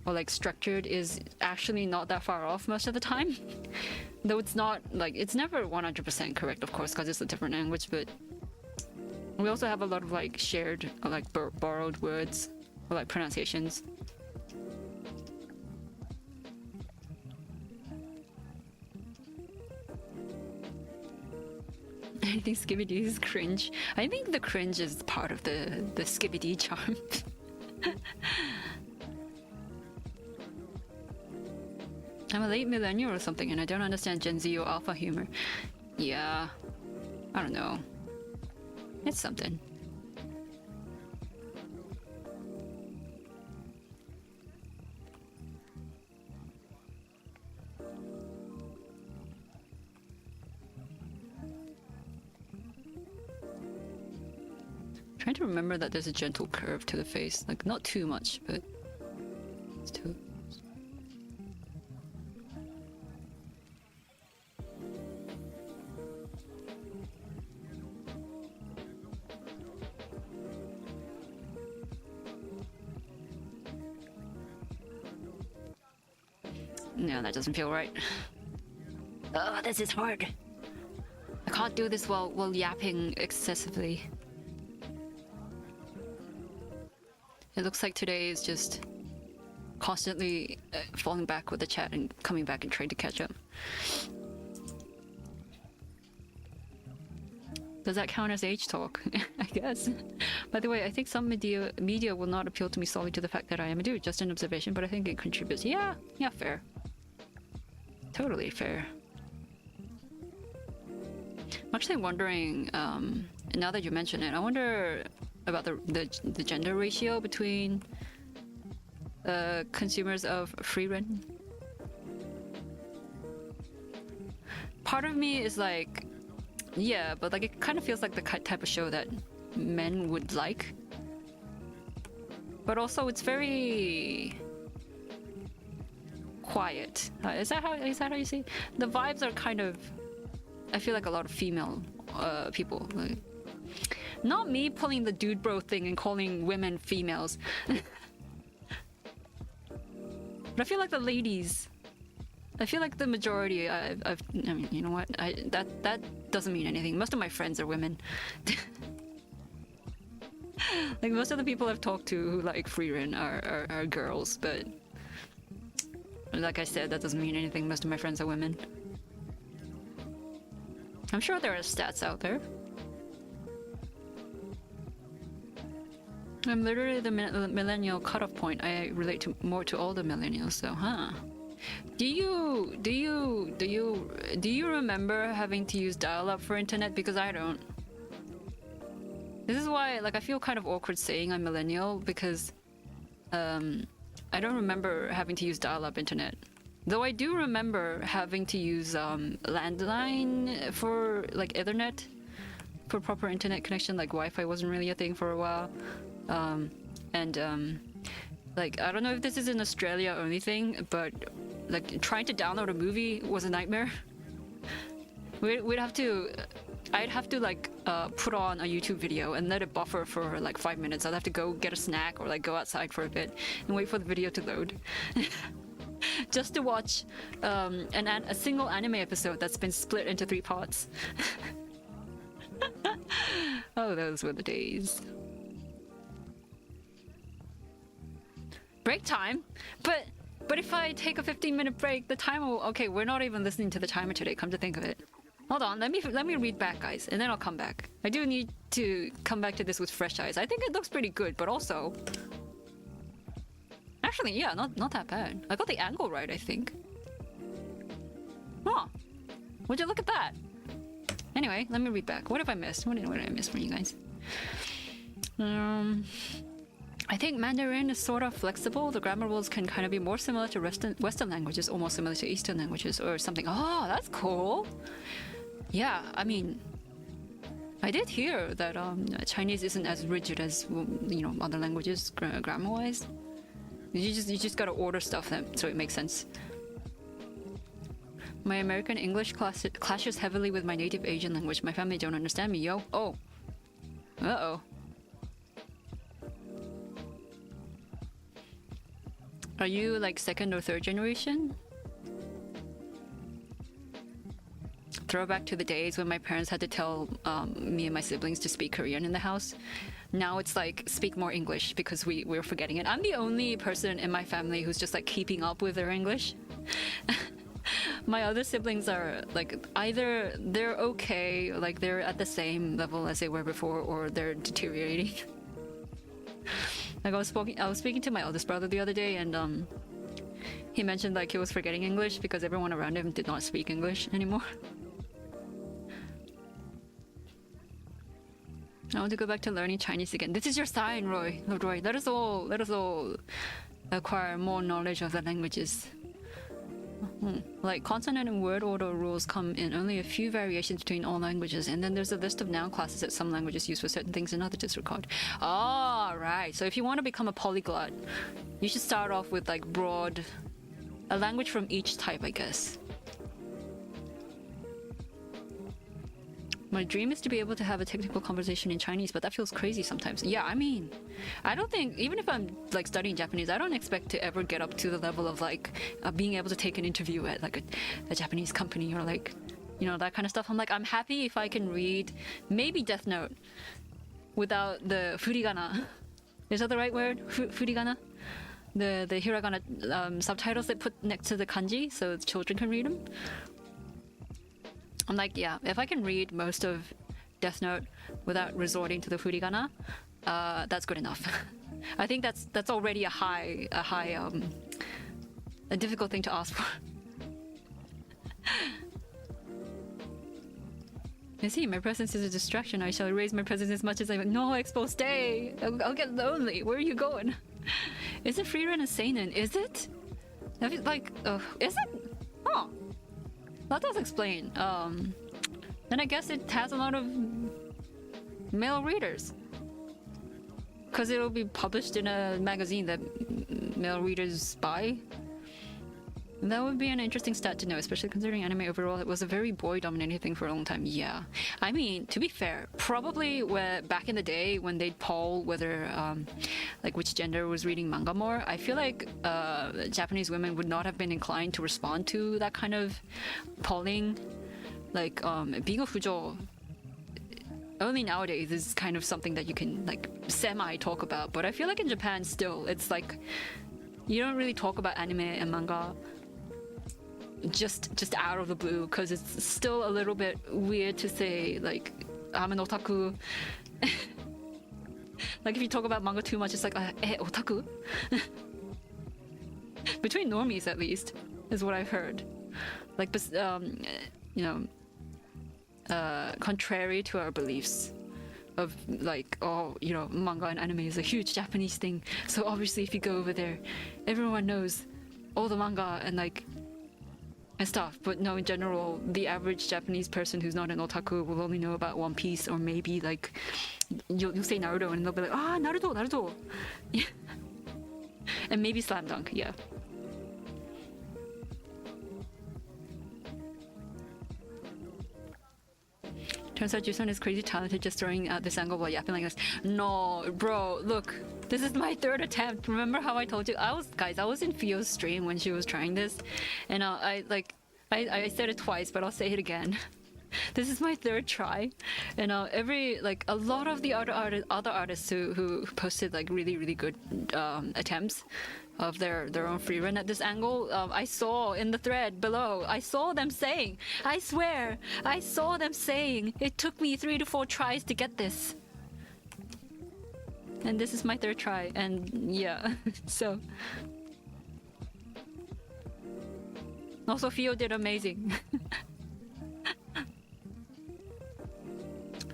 or like structured is actually not that far off most of the time. Though it's not like it's never 100% correct, of course, because it's a different language. But we also have a lot of like shared or like borrowed words or like pronunciations. I think Skibidi is cringe. I think the cringe is part of the Skibidi charm. I'm a late millennial or something and I don't understand Gen Z or alpha humor. Yeah, I don't know. It's something. Trying to remember that there's a gentle curve to the face. Like, not too much, but it's too... No, that doesn't feel right. Oh, this is hard. I can't do this while yapping excessively. It looks like today is just constantly falling back with the chat and coming back and trying to catch up. Does that count as age talk? I guess. By the way, I think some media will not appeal to me solely to the fact that I am a dude, just an observation, but I think it contributes. Yeah, fair. Totally fair. I'm actually wondering, now that you mention it, I wonder about the gender ratio between consumers of frieren. Part of me is like, yeah, but like it kind of feels like the type of show that men would like. But also it's very quiet. Is that how you say it? The vibes are kind of, I feel like a lot of female people. Like, not me pulling the dude bro thing and calling women females. But I feel like the ladies, I feel like the majority, I mean, you know what? That doesn't mean anything. Most of my friends are women. Like most of the people I've talked to who like frieren are girls, but like I said, that doesn't mean anything. Most of my friends are women. I'm sure there are stats out there. I'm literally the millennial cutoff point. I relate more to older millennials, so huh? Do you remember having to use dial-up for internet? Because I don't. This is why, like, I feel kind of awkward saying I'm millennial because, I don't remember having to use dial-up internet. Though I do remember having to use landline for like Ethernet for proper internet connection. Like Wi-Fi wasn't really a thing for a while. Like I don't know if this is an Australia only thing, but like trying to download a movie was a nightmare. We'd have to, I'd have to like put on a YouTube video and let it buffer for like 5 minutes. I'd have to go get a snack or like go outside for a bit and wait for the video to load. Just to watch a single anime episode that's been split into 3 parts. Oh, those were the days. Break time? But if I take a 15-minute break, the timer will... Okay, we're not even listening to the timer today, come to think of it. Hold on, let me read back, guys, and then I'll come back. I do need to come back to this with fresh eyes. I think it looks pretty good, but also... Actually, yeah, not that bad. I got the angle right, I think. Huh. Would you look at that? Anyway, let me read back. What have I missed? What did I miss from you guys? I think Mandarin is sort of flexible. The grammar rules can kind of be more similar to Western languages, almost similar to Eastern languages or something. Oh, that's cool. Yeah, I mean, I did hear that Chinese isn't as rigid as, you know, other languages grammar-wise. You just gotta order stuff so it makes sense. My American English clashes heavily with my native Asian language. My family don't understand me, yo. Oh. Uh-oh. Are you like 2nd or 3rd generation? Throwback to the days when my parents had to tell me and my siblings to speak Korean in the house. Now it's like, speak more English because we're forgetting it. I'm the only person in my family who's just like keeping up with their English. My other siblings are like, either they're okay, like they're at the same level as they were before, or they're deteriorating. Like I was speaking to my eldest brother the other day, and he mentioned like he was forgetting English because everyone around him did not speak English anymore. I want to go back to learning Chinese again. This is your sign, Roy. Let us all acquire more knowledge of the languages. Like consonant and word order rules come in only a few variations between all languages, and then there's a list of noun classes that some languages use for certain things and others disregard. Ah, right. So if you want to become a polyglot, you should start off with like a language from each type, I guess. My dream is to be able to have a technical conversation in Chinese, but that feels crazy sometimes. Yeah, I mean, I don't think, even if I'm like studying Japanese, I don't expect to ever get up to the level of like being able to take an interview at like a Japanese company or like, you know, that kind of stuff. I'm like, I'm happy if I can read maybe Death Note without the furigana. Is that the right word? Furigana? The hiragana subtitles they put next to the kanji so children can read them. I'm like, yeah, if I can read most of Death Note without resorting to the furigana, that's good enough. I think that's already a difficult thing to ask for. I see, my presence is a distraction. I shall raise my presence as much as I want. No, Expo, stay! I'll get lonely. Where are you going? Is it frieren a seinen? Is it? Like, is it? Oh. That does explain. Then I guess it has a lot of male readers. Because it'll be published in a magazine that male readers buy. And that would be an interesting stat to know, especially considering anime overall, it was a very boy-dominated thing for a long time. Yeah. I mean, to be fair, probably back in the day when they'd poll whether, like, which gender was reading manga more, I feel like Japanese women would not have been inclined to respond to that kind of polling. Like, being a fujo, only nowadays is kind of something that you can, like, semi-talk about. But I feel like in Japan still, it's like, you don't really talk about anime and manga just out of the blue, because it's still a little bit weird to say like I'm an otaku. Like if you talk about manga too much, it's like otaku. Between normies, at least, is what I've heard. Like you know, contrary to our beliefs, of like, oh, you know, manga and anime is a huge Japanese thing. So obviously, if you go over there, everyone knows all the manga and like and stuff. But no, in general, the average Japanese person who's not an otaku will only know about One Piece, or maybe like you'll say Naruto and they'll be like, ah, Naruto, Naruto. And maybe Slam Dunk, yeah. Turns out Juson is crazy talented just throwing out this angle while yapping like this. No, bro, look. This is my third attempt. Remember how I told you? I was in Fio's stream when she was trying this. And I said it twice, but I'll say it again. This is my third try. And a lot of the other artists who posted like really good attempts of their own frieren at this angle, I saw in the thread below, I saw them saying, I swear, I saw them saying, it took me 3 to 4 tries to get this. And this is my third try, and yeah, so. Also, Fio did amazing.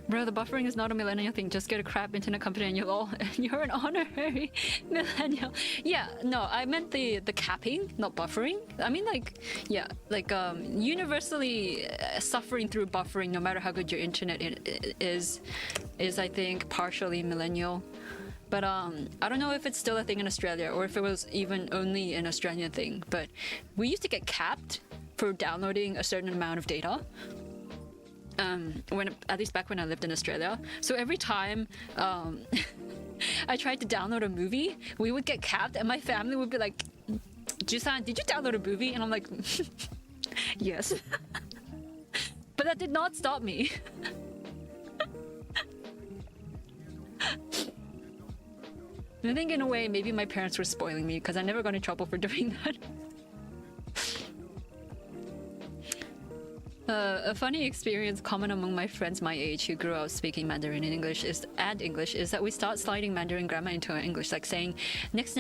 Bro, the buffering is not a millennial thing. Just get a crap internet company and you're an honorary millennial. Yeah, no, I meant the capping, not buffering. I mean universally suffering through buffering, no matter how good your internet is I think partially millennial. But I don't know if it's still a thing in Australia or if it was even only an Australian thing. But we used to get capped for downloading a certain amount of data. At least back when I lived in Australia. So every time I tried to download a movie, we would get capped and my family would be like, Jusan, did you download a movie? And I'm like, yes. But that did not stop me. I think in a way, maybe my parents were spoiling me because I never got in trouble for doing that. A funny experience common among my friends my age who grew up speaking Mandarin and English is that we start sliding Mandarin grammar into our English, like saying next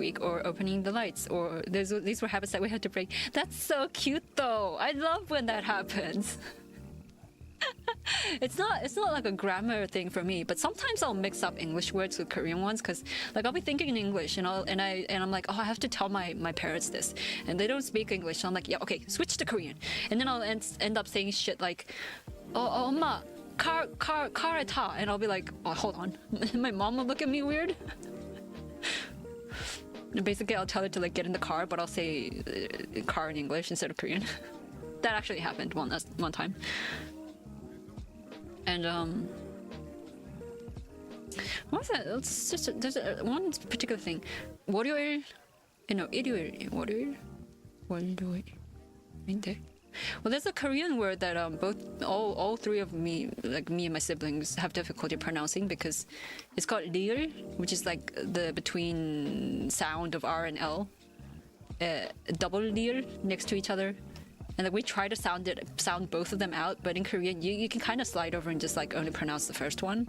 week, or opening the lights, or these were habits that we had to break. That's so cute though. I love when that happens. It's not like a grammar thing for me, but sometimes I'll mix up English words with Korean ones because like I'll be thinking in English and I'm like, oh, I have to tell my parents this, and they don't speak English, so I'm like, yeah, okay, switch to Korean, and then I'll end up saying shit like, oh, 엄마, car 타, and I'll be like, oh, hold on. My mom will look at me weird. And basically I'll tell her to like get in the car, but I'll say car in English instead of Korean. That actually happened one time. And what was that? It's just there's one particular thing. 월요일, 일요일, 월요일, 월요일. Well, there's a Korean word that all three of me, like me and my siblings, have difficulty pronouncing because it's called 리을, which is like the between sound of R and L, double 리을 next to each other. And like we try to sound both of them out, but in Korean you can kind of slide over and just like only pronounce the first one.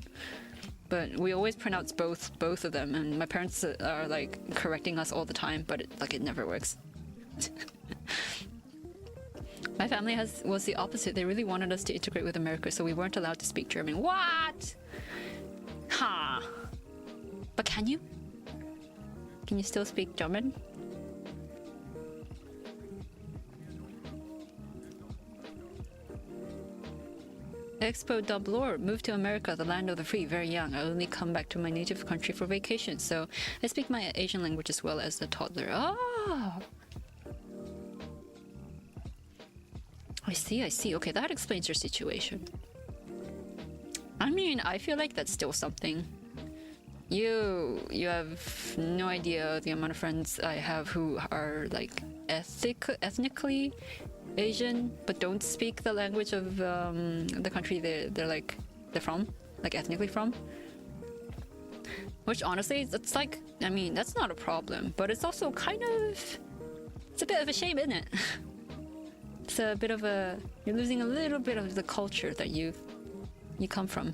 But we always pronounce both of them, and my parents are like correcting us all the time, but it never works. My family was the opposite. They really wanted us to integrate with America, so we weren't allowed to speak German. What? Ha! But can you? Can you still speak German? Expo.lore, moved to America, the land of the free, very young. I only come back to my native country for vacation, so I speak my Asian language as well as a toddler. Ah! I see. Okay, that explains your situation. I mean, I feel like that's still something. You have no idea the amount of friends I have who are like ethnically Asian, but don't speak the language of the country they're from, like ethnically from. Which honestly, it's like, I mean, that's not a problem, but it's also it's a bit of a shame, isn't it? It's a bit of you're losing a little bit of the culture that you come from.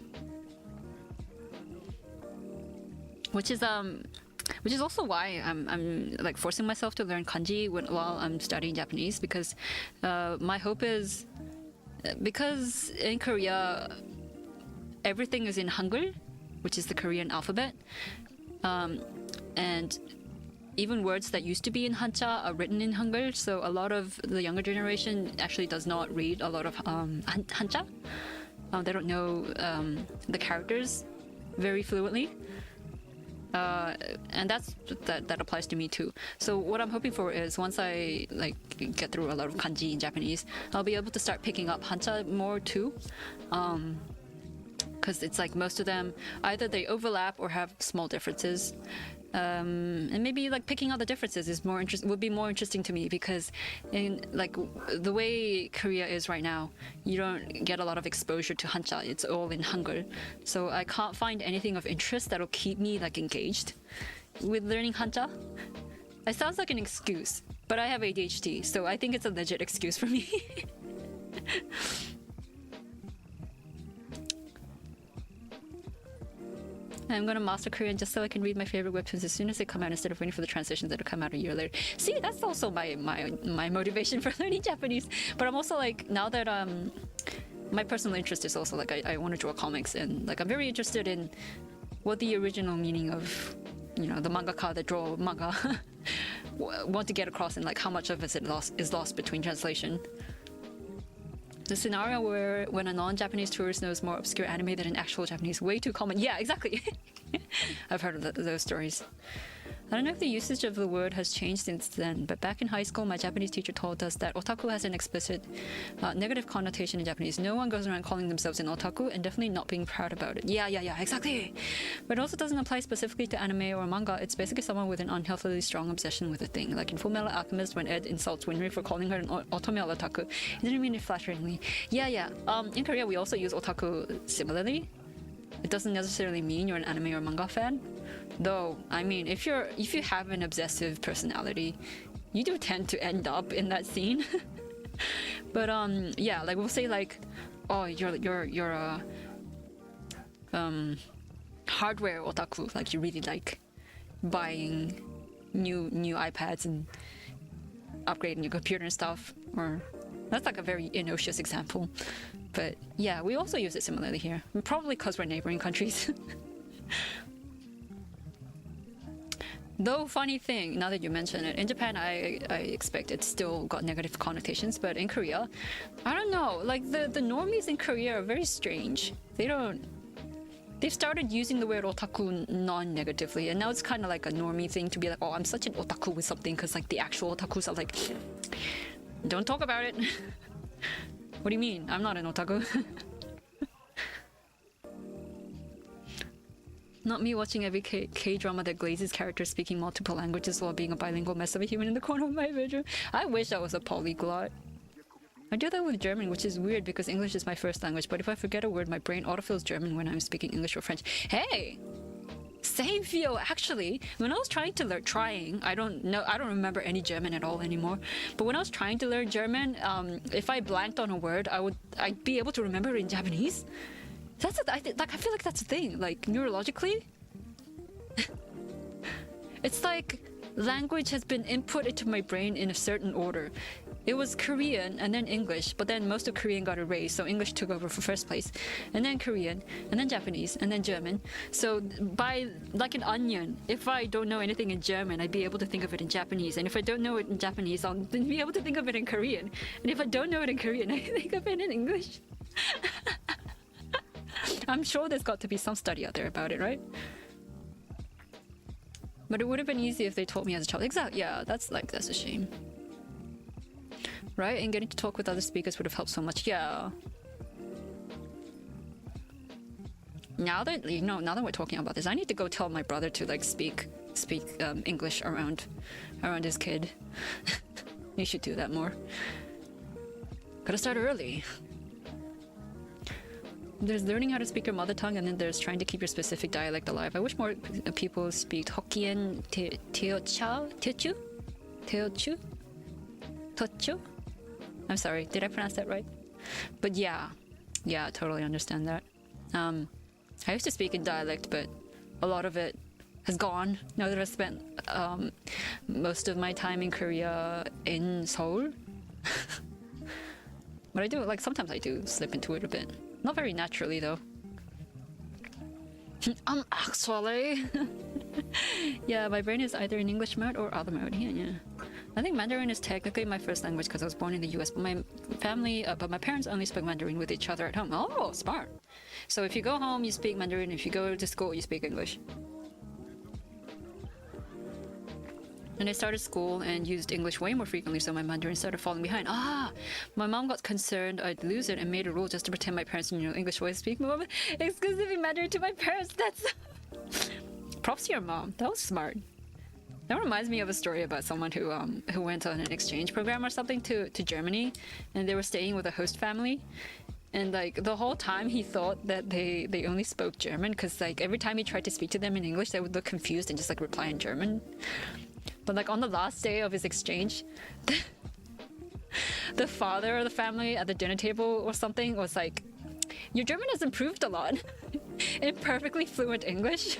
Which is also why I'm like forcing myself to learn kanji while I'm studying Japanese, because my hope is, because in Korea everything is in Hangul, which is the Korean alphabet. And even words that used to be in Hanja are written in Hangul, so a lot of the younger generation actually does not read a lot of Hanja. They don't know the characters very fluently. And that applies to me too. So what I'm hoping for is once I like get through a lot of kanji in Japanese, I'll be able to start picking up Hanja more too. Because it's like most of them either they overlap or have small differences. And maybe like picking out the differences is would be more interesting to me, because in like the way Korea is right now, you don't get a lot of exposure to Hanja. It's all in Hangul, so I can't find anything of interest that'll keep me like engaged with learning Hanja. It sounds like an excuse, but I have ADHD, so I think it's a legit excuse for me. I'm gonna master Korean just so I can read my favorite webtoons as soon as they come out instead of waiting for the translations that'll come out a year later. See, that's also my motivation for learning Japanese. But I'm also like, now that my personal interest is also like I want to draw comics, and like I'm very interested in what the original meaning of, you know, the mangaka that draw manga want to get across, and like how much of it is lost between translation. The scenario where when a non-Japanese tourist knows more obscure anime than an actual Japanese, way too common. Yeah, exactly. I've heard of those stories. I don't know if the usage of the word has changed since then, but back in high school, my Japanese teacher told us that otaku has an explicit negative connotation in Japanese. No one goes around calling themselves an otaku, and definitely not being proud about it. Yeah, exactly. But it also doesn't apply specifically to anime or manga. It's basically someone with an unhealthily strong obsession with a thing. Like in Fullmetal Alchemist, when Ed insults Winry for calling her an otome otaku, he didn't mean it flatteringly. Yeah. In Korea, we also use otaku similarly. It doesn't necessarily mean you're an anime or manga fan. Though, I mean, if you have an obsessive personality, you do tend to end up in that scene. But yeah, like we'll say like, oh, you're a hardware otaku, like you really like buying new iPads and upgrading your computer and stuff. Or that's like a very innocuous example. But yeah, we also use it similarly here. Probably because we're neighboring countries. Though, funny thing, now that you mention it, in Japan I expect it's still got negative connotations, but in Korea, I don't know, like the normies in Korea are very strange. They've started using the word otaku non-negatively, and now it's kind of like a normie thing to be like, oh, I'm such an otaku with something, because like the actual otakus are like, don't talk about it. What do you mean? I'm not an otaku. Not me watching every K-drama that glazes characters speaking multiple languages while being a bilingual mess of a human in the corner of my bedroom. I wish I was a polyglot. I do that with German, which is weird because English is my first language, but if I forget a word, my brain autofills German when I'm speaking English or French. Hey! Same feel, actually. When I was trying to learn, I don't remember any German at all anymore. But when I was trying to learn German, if I blanked on a word, I'd be able to remember it in Japanese. I feel like that's a thing, like neurologically. It's like language has been input into my brain in a certain order. It was Korean and then English, but then most of Korean got erased, so English took over for first place, and then Korean, and then Japanese, and then German. So by like an onion, if I don't know anything in German, I'd be able to think of it in Japanese, and if I don't know it in Japanese, I'll be able to think of it in Korean, and if I don't know it in Korean, I think of it in English. I'm sure there's got to be some study out there about it, right? But it would have been easy if they taught me as a child. Exactly, yeah, that's a shame. Right? And getting to talk with other speakers would have helped so much. Yeah. Now that we're talking about this, I need to go tell my brother to like speak English around his kid. You should do that more. Gotta start early. There's learning how to speak your mother tongue, and then there's trying to keep your specific dialect alive. I wish more people speak Hokkien, Teochew? I'm sorry, did I pronounce that right? But yeah, I totally understand that. I used to speak in dialect, but a lot of it has gone now that I've spent most of my time in Korea in Seoul. But I do, like, sometimes I do slip into it a bit. Not very naturally, though. Actually. Yeah, my brain is either in English mode or other mode. Yeah. I think Mandarin is technically my first language because I was born in the US, but my parents only spoke Mandarin with each other at home. Oh, smart. So if you go home, you speak Mandarin. If you go to school, you speak English. And I started school and used English way more frequently, so my Mandarin started falling behind. My mom got concerned I'd lose it and made a rule just to pretend my parents knew English way to speak exclusively Mandarin to my parents. That's props to your mom. That was smart. That reminds me of a story about someone who went on an exchange program or something to Germany, and they were staying with a host family. And like the whole time he thought that they only spoke German, because like every time he tried to speak to them in English, they would look confused and just like reply in German. But like on the last day of his exchange, the father of the family at the dinner table or something was like, "Your German has improved a lot," in perfectly fluent English.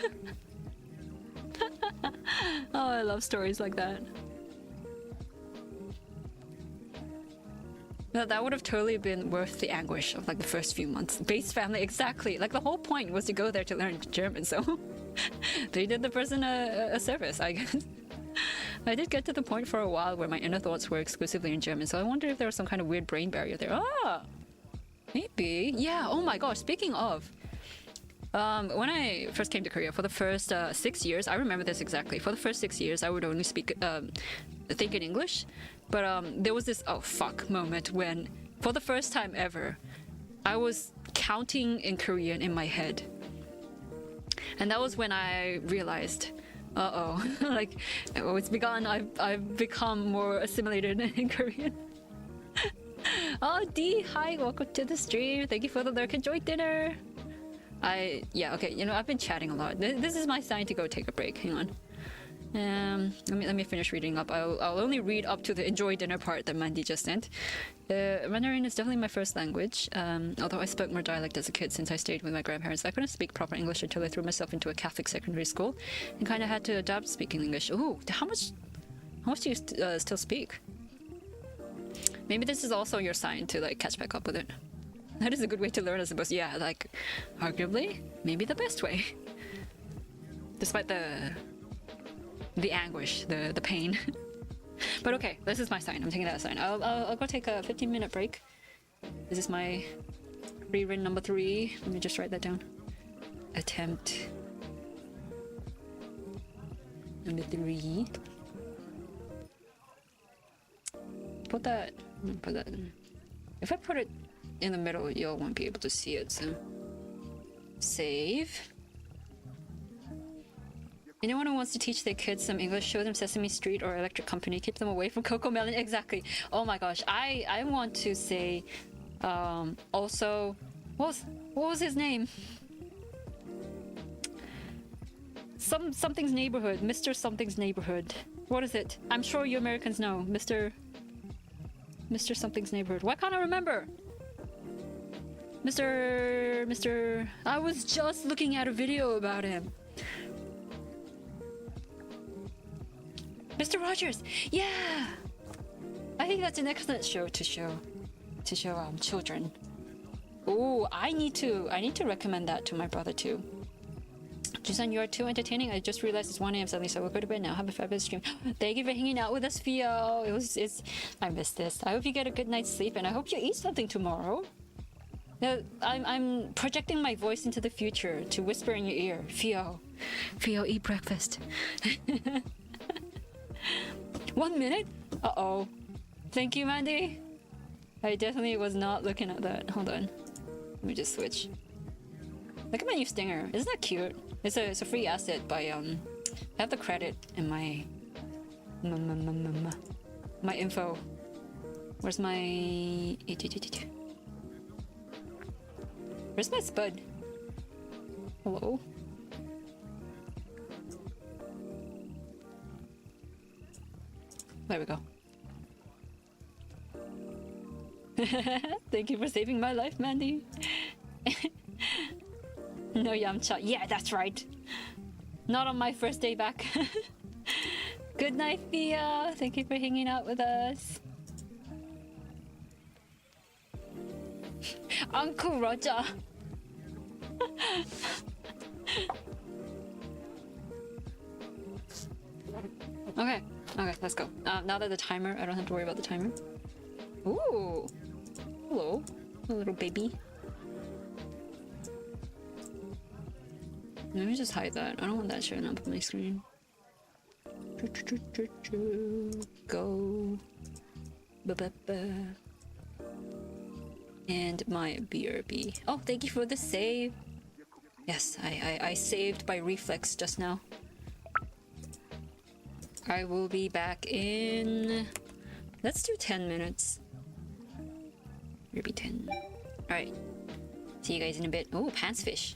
Oh, I love stories like that. No, that would have totally been worth the anguish of like the first few months. Base family, exactly. Like the whole point was to go there to learn German, so they did the person a service, I guess. I did get to the point for a while where my inner thoughts were exclusively in German, so I wonder if there was some kind of weird brain barrier there. Maybe. Yeah, oh my gosh, speaking of, when I first came to Korea, for the first 6 years, I remember this exactly. For the first 6 years, I would only think in English. But there was this oh fuck moment when, for the first time ever, I was counting in Korean in my head. And that was when I realized, like, oh, it's begun. I've become more assimilated in Korean. Oh, D, hi, welcome to the stream. Thank you for the lurk. Enjoy dinner. Yeah, okay, you know, I've been chatting a lot. This is my sign to go take a break. Hang on. Let me finish reading up. I'll only read up to the enjoy dinner part that Mandy just sent. Mandarin is definitely my first language, although I spoke more dialect as a kid since I stayed with my grandparents. I couldn't speak proper English until I threw myself into a Catholic secondary school and kind of had to adapt speaking English. Ooh, how much do you still speak? Maybe this is also your sign to like catch back up with it. That is a good way to learn, I suppose. Yeah, like, arguably, maybe the best way. Despite the anguish, the pain. But okay, this is my sign. I'm taking that as a sign. I'll go take a 15-minute break. This is my frieren number 3. Let me just write that down. Attempt number 3. Put that. If I put it in the middle, you won't be able to see it. So save. Anyone who wants to teach their kids some English, show them Sesame Street or Electric Company. Keep them away from Coco Melon. Exactly. Oh my gosh. I want to say, also, what was his name? Something's Neighborhood. Mr. Something's Neighborhood. What is it? I'm sure you Americans know. Mr. Something's Neighborhood. Why can't I remember? Mr. I was just looking at a video about him. Mr. Rogers, yeah. I think that's an excellent show to show children. Oh, I need to recommend that to my brother too. Jisun, you are too entertaining. I just realized it's 1 a.m. suddenly, so we'll go to bed now. Have a fabulous stream. Thank you for hanging out with us, Fio. I missed this. I hope you get a good night's sleep, and I hope you eat something tomorrow. I'm projecting my voice into the future to whisper in your ear. Fio, eat breakfast. 1 minute? Uh-oh. Thank you, Mandy. I definitely was not looking at that. Hold on. Let me just switch. Look at my new stinger. Isn't that cute? It's a free asset by I have the credit in my info. Where's my Where's my spud? Hello? There we go. Thank you for saving my life, Mandy. No Yamcha. Yeah, that's right. Not on my first day back. Good night, Thea. Thank you for hanging out with us. Uncle Roger. Okay, okay, let's go. Now that the timer, I don't have to worry about the timer. Ooh, hello, a little baby. Let me just hide that. I don't want that showing up on my screen. Go. Ba-ba-ba. And my BRB. Oh, thank you for the save. Yes, I saved by reflex just now. I will be back in... Let's do 10 minutes. Maybe 10. Alright. See you guys in a bit. Oh, pantsfish.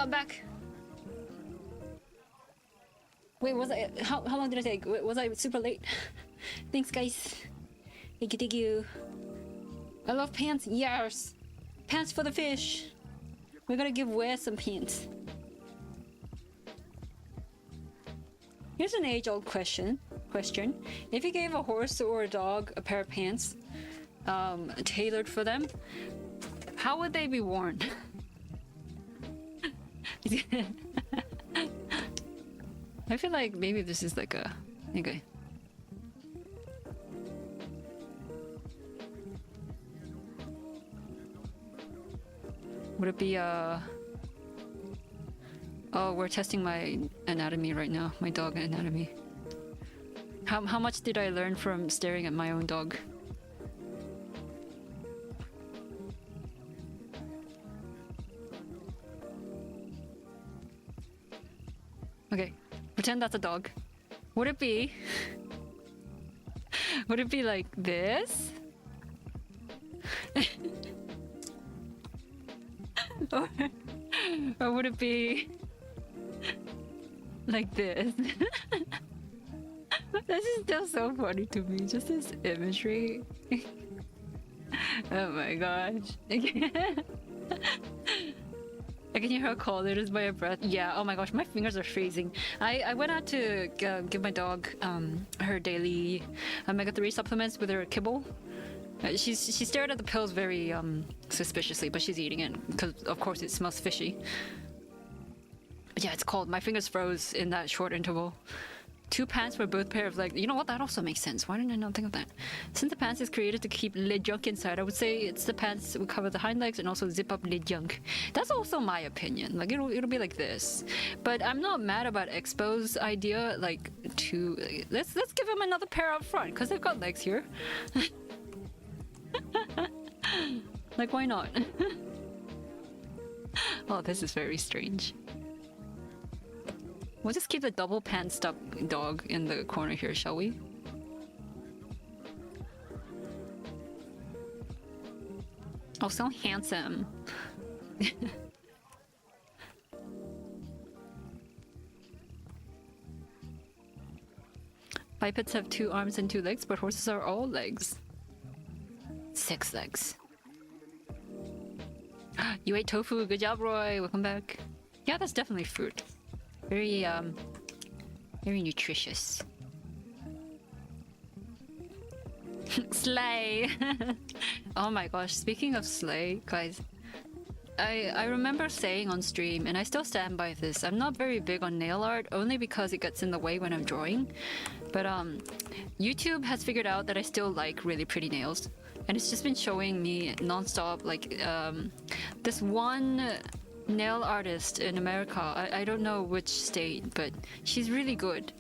I'm back. Wait, was I? How long did I take? Was I super late? Thanks, guys. Thank you, thank you. I love pants. Yes, pants for the fish. We gotta give Wes some pants. Here's an age-old question. If you gave a horse or a dog a pair of pants, tailored for them, how would they be worn? I feel like maybe this is like a... Okay. Would it be Oh, we're testing my anatomy right now. My dog anatomy. How much did I learn from staring at my own dog? Okay, pretend that's a dog. Would it be... Would it be like this? or would it be like this? This is still so funny to me, just this imagery. Oh my gosh. I can hear her call, it is by a breath. Yeah, oh my gosh, my fingers are freezing. I went out to give my dog her daily omega-3 supplements with her kibble. She stared at the pills very suspiciously, but she's eating it because of course it smells fishy. But yeah, it's cold. My fingers froze in that short interval. 2 pants for both pair of legs. You know what? That also makes sense. Why didn't I not think of that? Since the pants is created to keep lid junk inside, I would say it's the pants that would cover the hind legs and also zip up lid junk. That's also my opinion. Like it'll be like this. But I'm not mad about Expo's idea. Like let's give him another pair up front because they've got legs here. Like why not? Oh, this is very strange. We'll just keep the double pantsed up dog in the corner here, shall we? Oh, so handsome. Bipeds have 2 arms and 2 legs, but horses are all legs. 6 legs. You ate tofu. Good job, Roy. Welcome back. Yeah, that's definitely fruit. Very nutritious. Slay! Oh my gosh, speaking of slay, guys, I remember saying on stream, and I still stand by this, I'm not very big on nail art, only because it gets in the way when I'm drawing. But YouTube has figured out that I still like really pretty nails. And it's just been showing me non-stop, like, this one nail artist in America. I don't know which state, but she's really good.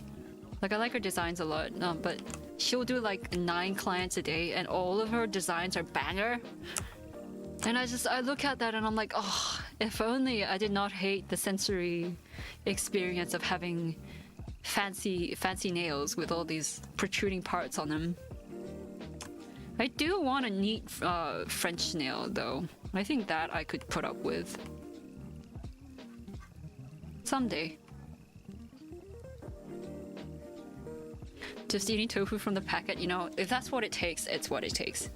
Like, I like her designs a lot, but she'll do like 9 clients a day and all of her designs are banger. And I look at that and I'm like, oh, if only I did not hate the sensory experience of having fancy nails with all these protruding parts on them. I do want a neat French nail though. I think that I could put up with. Someday. Just eating tofu from the packet, you know, if that's what it takes, it's what it takes.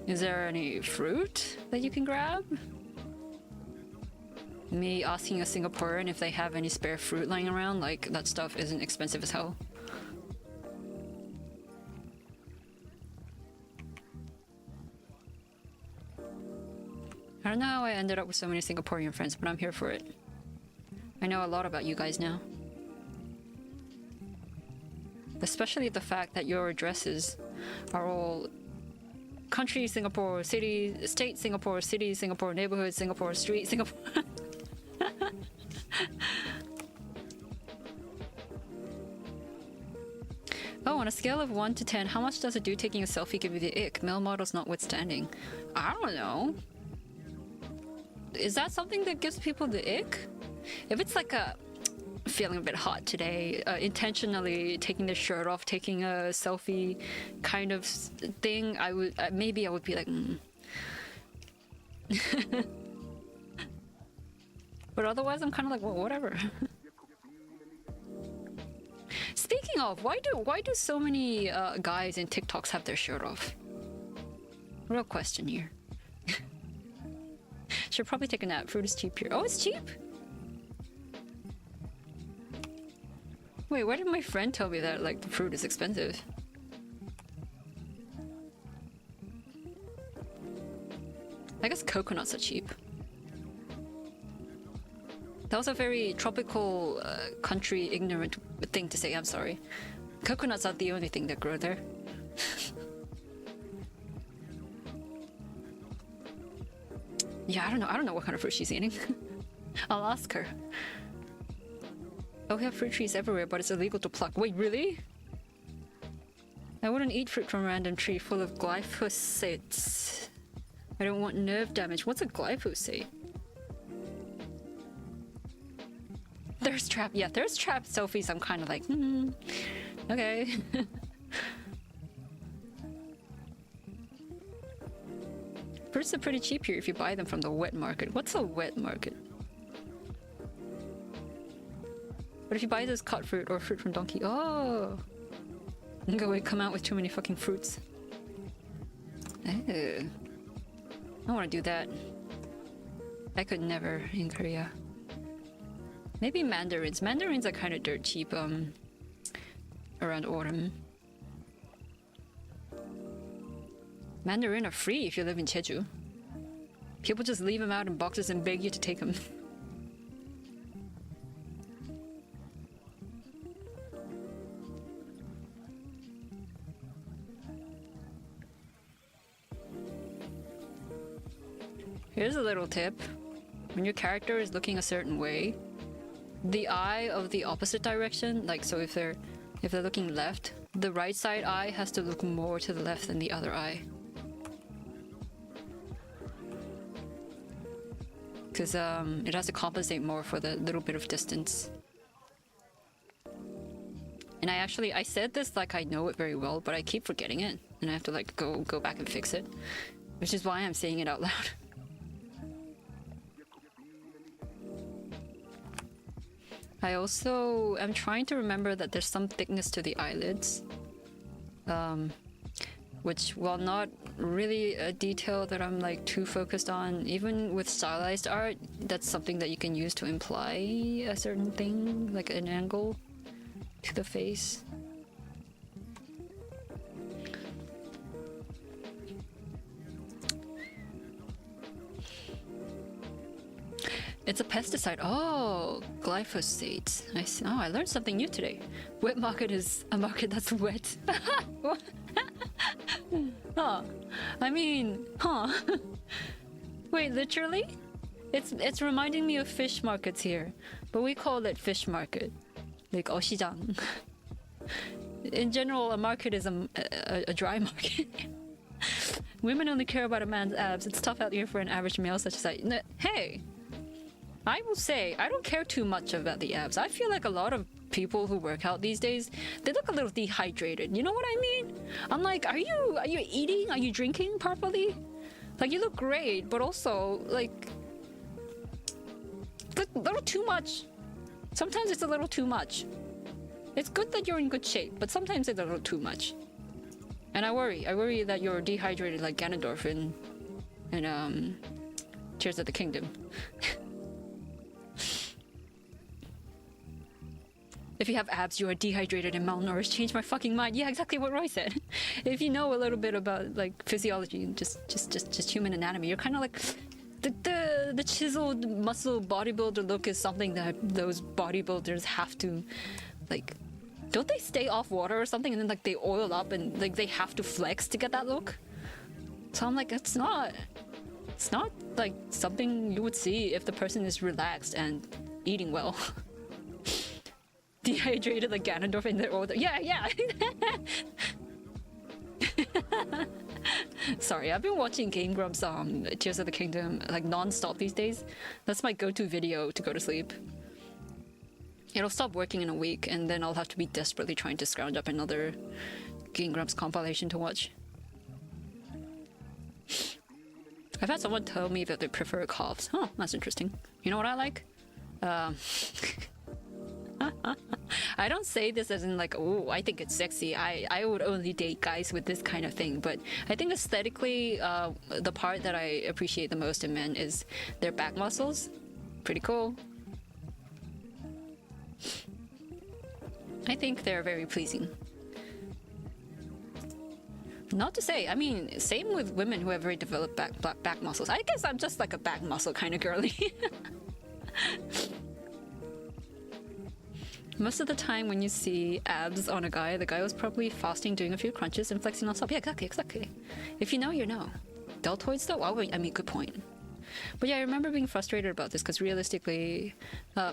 Is there any fruit that you can grab? Me asking a Singaporean if they have any spare fruit lying around, like that stuff isn't expensive as hell. I don't know how I ended up with so many Singaporean friends, but I'm here for it. I know a lot about you guys now. Especially the fact that your addresses are all country Singapore, city, state Singapore, city Singapore, neighborhood Singapore, street Singapore. Oh, on a scale of 1 to 10, how much does a dude taking a selfie give you the ick? Male models notwithstanding. I don't know. Is that something that gives people the ick? If it's like a feeling a bit hot today, intentionally taking the shirt off, taking a selfie kind of thing, I would maybe I would be like, But otherwise, I'm kind of like, well, whatever. Speaking of, why do so many guys in TikToks have their shirt off? Real question here. Should probably take a nap. Fruit is cheap here. Oh, it's cheap? Wait, why did my friend tell me that, like, the fruit is expensive? I guess coconuts are cheap. That was a very tropical, country ignorant thing to say, I'm sorry. Coconuts are the only thing that grow there. Yeah, I don't know what kind of fruit she's eating. I'll ask her. Oh, we have fruit trees everywhere, but it's illegal to pluck. Wait, really? I wouldn't eat fruit from a random tree full of glyphosates. I don't want nerve damage. What's a glyphosate? Thirst trap. Yeah, thirst trap selfies. I'm kind of like, okay. Fruits are pretty cheap here if you buy them from the wet market. What's a wet market? But if you buy this cut fruit or fruit from donkey, oh, go come out with too many fucking fruits. Ew. I don't want to do that. I could never in Korea. Maybe mandarins. Mandarins are kind of dirt cheap around autumn. Mandarin are free if you live in Jeju. People just leave them out in boxes and beg you to take them. Here's a little tip. When your character is looking a certain way, the eye of the opposite direction, like so if they're looking left, the right side eye has to look more to the left than the other eye. Because it has to compensate more for the little bit of distance. And I said this like I know it very well, but I keep forgetting it, and I have to like go back and fix it, which is why I'm saying it out loud. I also am trying to remember that there's some thickness to the eyelids, which, while not really a detail that I'm like too focused on, even with stylized art, that's something that you can use to imply a certain thing, like an angle to the face. It's a pesticide. Oh, glyphosate. I see. Oh, I learned something new today. Wet market is a market that's wet. Huh. I mean, huh. Wait, literally? It's reminding me of fish markets here, but we call it fish market. Like 어시장. In general, a market is a dry market. Women only care about a man's abs. It's tough out here for an average male such as I. Hey! I will say, I don't care too much about the abs. I feel like a lot of people who work out these days, they look a little dehydrated. You know what I mean? I'm like, are you eating? Are you drinking properly? Like, you look great, but also, like, a little too much. Sometimes it's a little too much. It's good that you're in good shape, but sometimes it's a little too much. And I worry that you're dehydrated like Ganondorf in Tears of the Kingdom. If you have abs, you are dehydrated and malnourished. Change my fucking mind. Yeah, exactly what Roy said. If you know a little bit about like physiology and just human anatomy, you're kind of like the chiseled muscle bodybuilder look is something that those bodybuilders have to like. Don't they stay off water or something and then like they oil up and like they have to flex to get that look? So I'm like, it's not like something you would see if the person is relaxed and eating well. Dehydrated like Ganondorf in their order. Yeah. Sorry, I've been watching Game Grumps Tears of the Kingdom like non-stop these days. That's my go-to video to go to sleep. It'll stop working in a week, and then I'll have to be desperately trying to scrounge up another Game Grumps compilation to watch. I've had someone tell me that they prefer calves. Oh, that's interesting. You know what I like? I don't say this as in like, oh, I think it's sexy. I would only date guys with this kind of thing. But I think aesthetically, the part that I appreciate the most in men is their back muscles. Pretty cool. I think they're very pleasing. Not to say, I mean, same with women who have very developed back muscles. I guess I'm just like a back muscle kind of girly. Most of the time when you see abs on a guy, the guy was probably fasting, doing a few crunches, and flexing on top. Yeah, exactly. If you know, you know. Deltoids though? Oh, I mean, good point. But yeah, I remember being frustrated about this because realistically,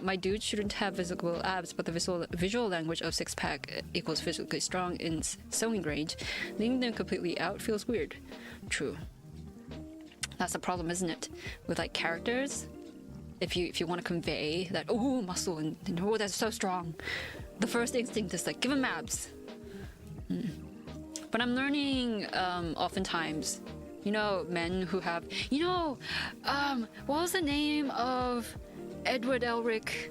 my dude shouldn't have visible abs, but the visual language of six-pack equals physically strong in sewing range. Leaving them completely out feels weird. True. That's the problem, isn't it? With like characters, if you want to convey that, oh, muscle and oh, that's so strong, the first instinct is like, give him abs. But I'm learning oftentimes, you know, men who have, you know, what was the name of Edward Elric's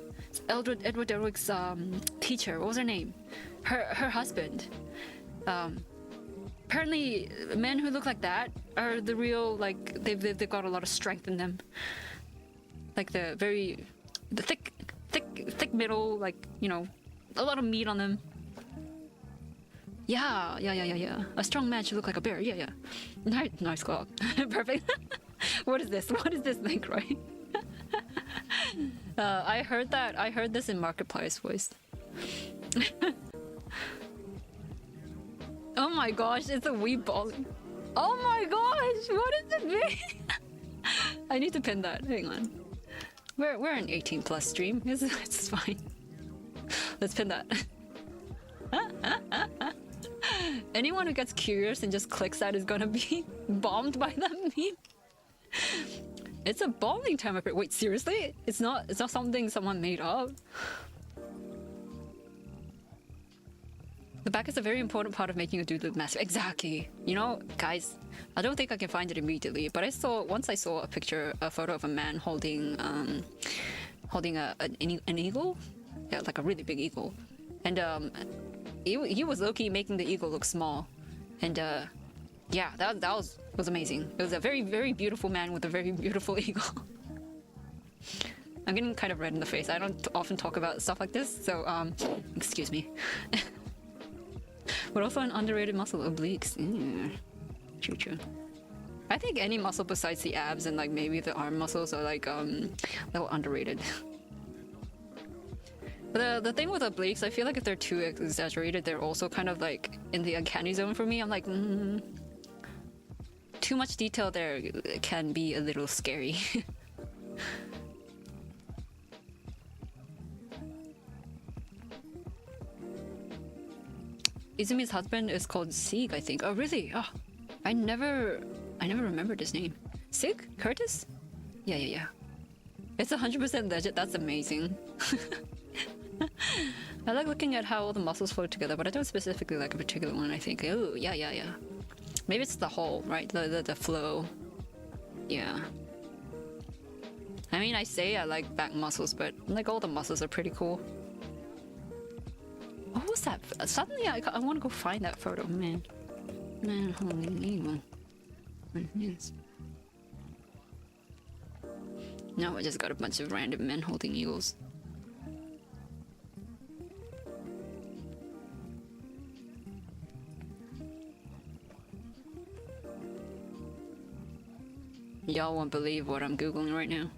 teacher? What was her name? Her husband. Apparently, men who look like that are the real, like, they've got a lot of strength in them. Like the thick middle, like, you know, a lot of meat on them. Yeah. A strong man should look like a bear. Yeah. Nice call. Perfect. What is this? What is this link, right? I heard this in Marketplace voice. Oh my gosh, it's a wee ball. Oh my gosh, what does it mean? I need to pin that. Hang on. We're an 18 plus stream. It's fine. Let's pin that. Anyone who gets curious and just clicks that is gonna be bombed by that meme. It's a bonding time. Wait, seriously? It's not something someone made up. The back is a very important part of making a dude look massive. Exactly. You know, guys, I don't think I can find it immediately, but once I saw a photo of a man holding an eagle, yeah, like a really big eagle, and he was low-key making the eagle look small, and yeah, that was amazing. It was a very, very beautiful man with a very beautiful eagle. I'm getting kind of red in the face. I don't often talk about stuff like this, so excuse me. But also an underrated muscle, obliques. True. I think any muscle besides the abs and like maybe the arm muscles are like a little underrated. But the thing with obliques, I feel like if they're too exaggerated, they're also kind of like in the uncanny zone for me. I'm like, too much detail there can be a little scary. Izumi's husband is called Sieg, I think. Oh, really? Oh, I never remembered his name. Sig? Curtis? Yeah. It's 100% legit. That's amazing. I like looking at how all the muscles flow together, but I don't specifically like a particular one, I think. Oh, yeah. Maybe it's the whole, right? The flow. Yeah. I mean, I say I like back muscles, but like all the muscles are pretty cool. What was that? Suddenly I want to go find that photo, man. Man holding eagle. Yes. No, I just got a bunch of random men holding eagles. Y'all won't believe what I'm googling right now.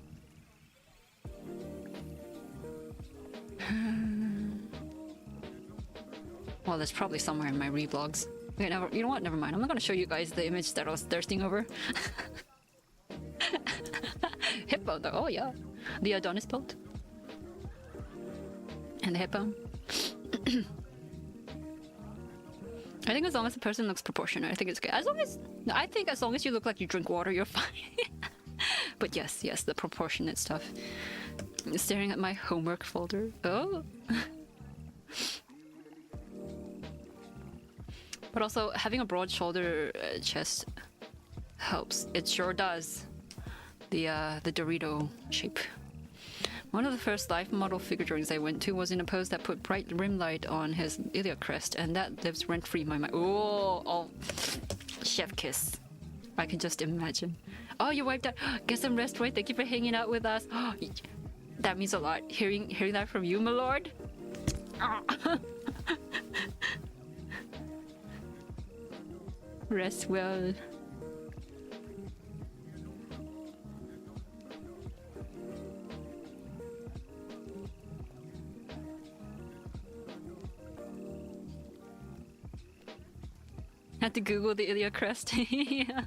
Well, that's probably somewhere in my reblogs. Okay, you know what? Never mind. I'm not gonna show you guys the image that I was thirsting over. Hippo, though. Oh yeah, the Adonis belt and the hippo. I think as long as the person looks proportionate, I think it's good. As long as you look like you drink water, you're fine. But yes, the proportionate stuff. Staring at my homework folder. Oh. But also, having a broad shoulder chest helps. It sure does. The Dorito shape. One of the first life model figure drawings I went to was in a pose that put bright rim light on his iliac crest, and that lives rent-free in my mind. Oh, chef kiss. I can just imagine. Oh, you wiped out. Get some rest, right? Thank you for hanging out with us. Oh, that means a lot. Hearing that from you, my lord. Rest well. Had to Google the iliac crest. Yeah.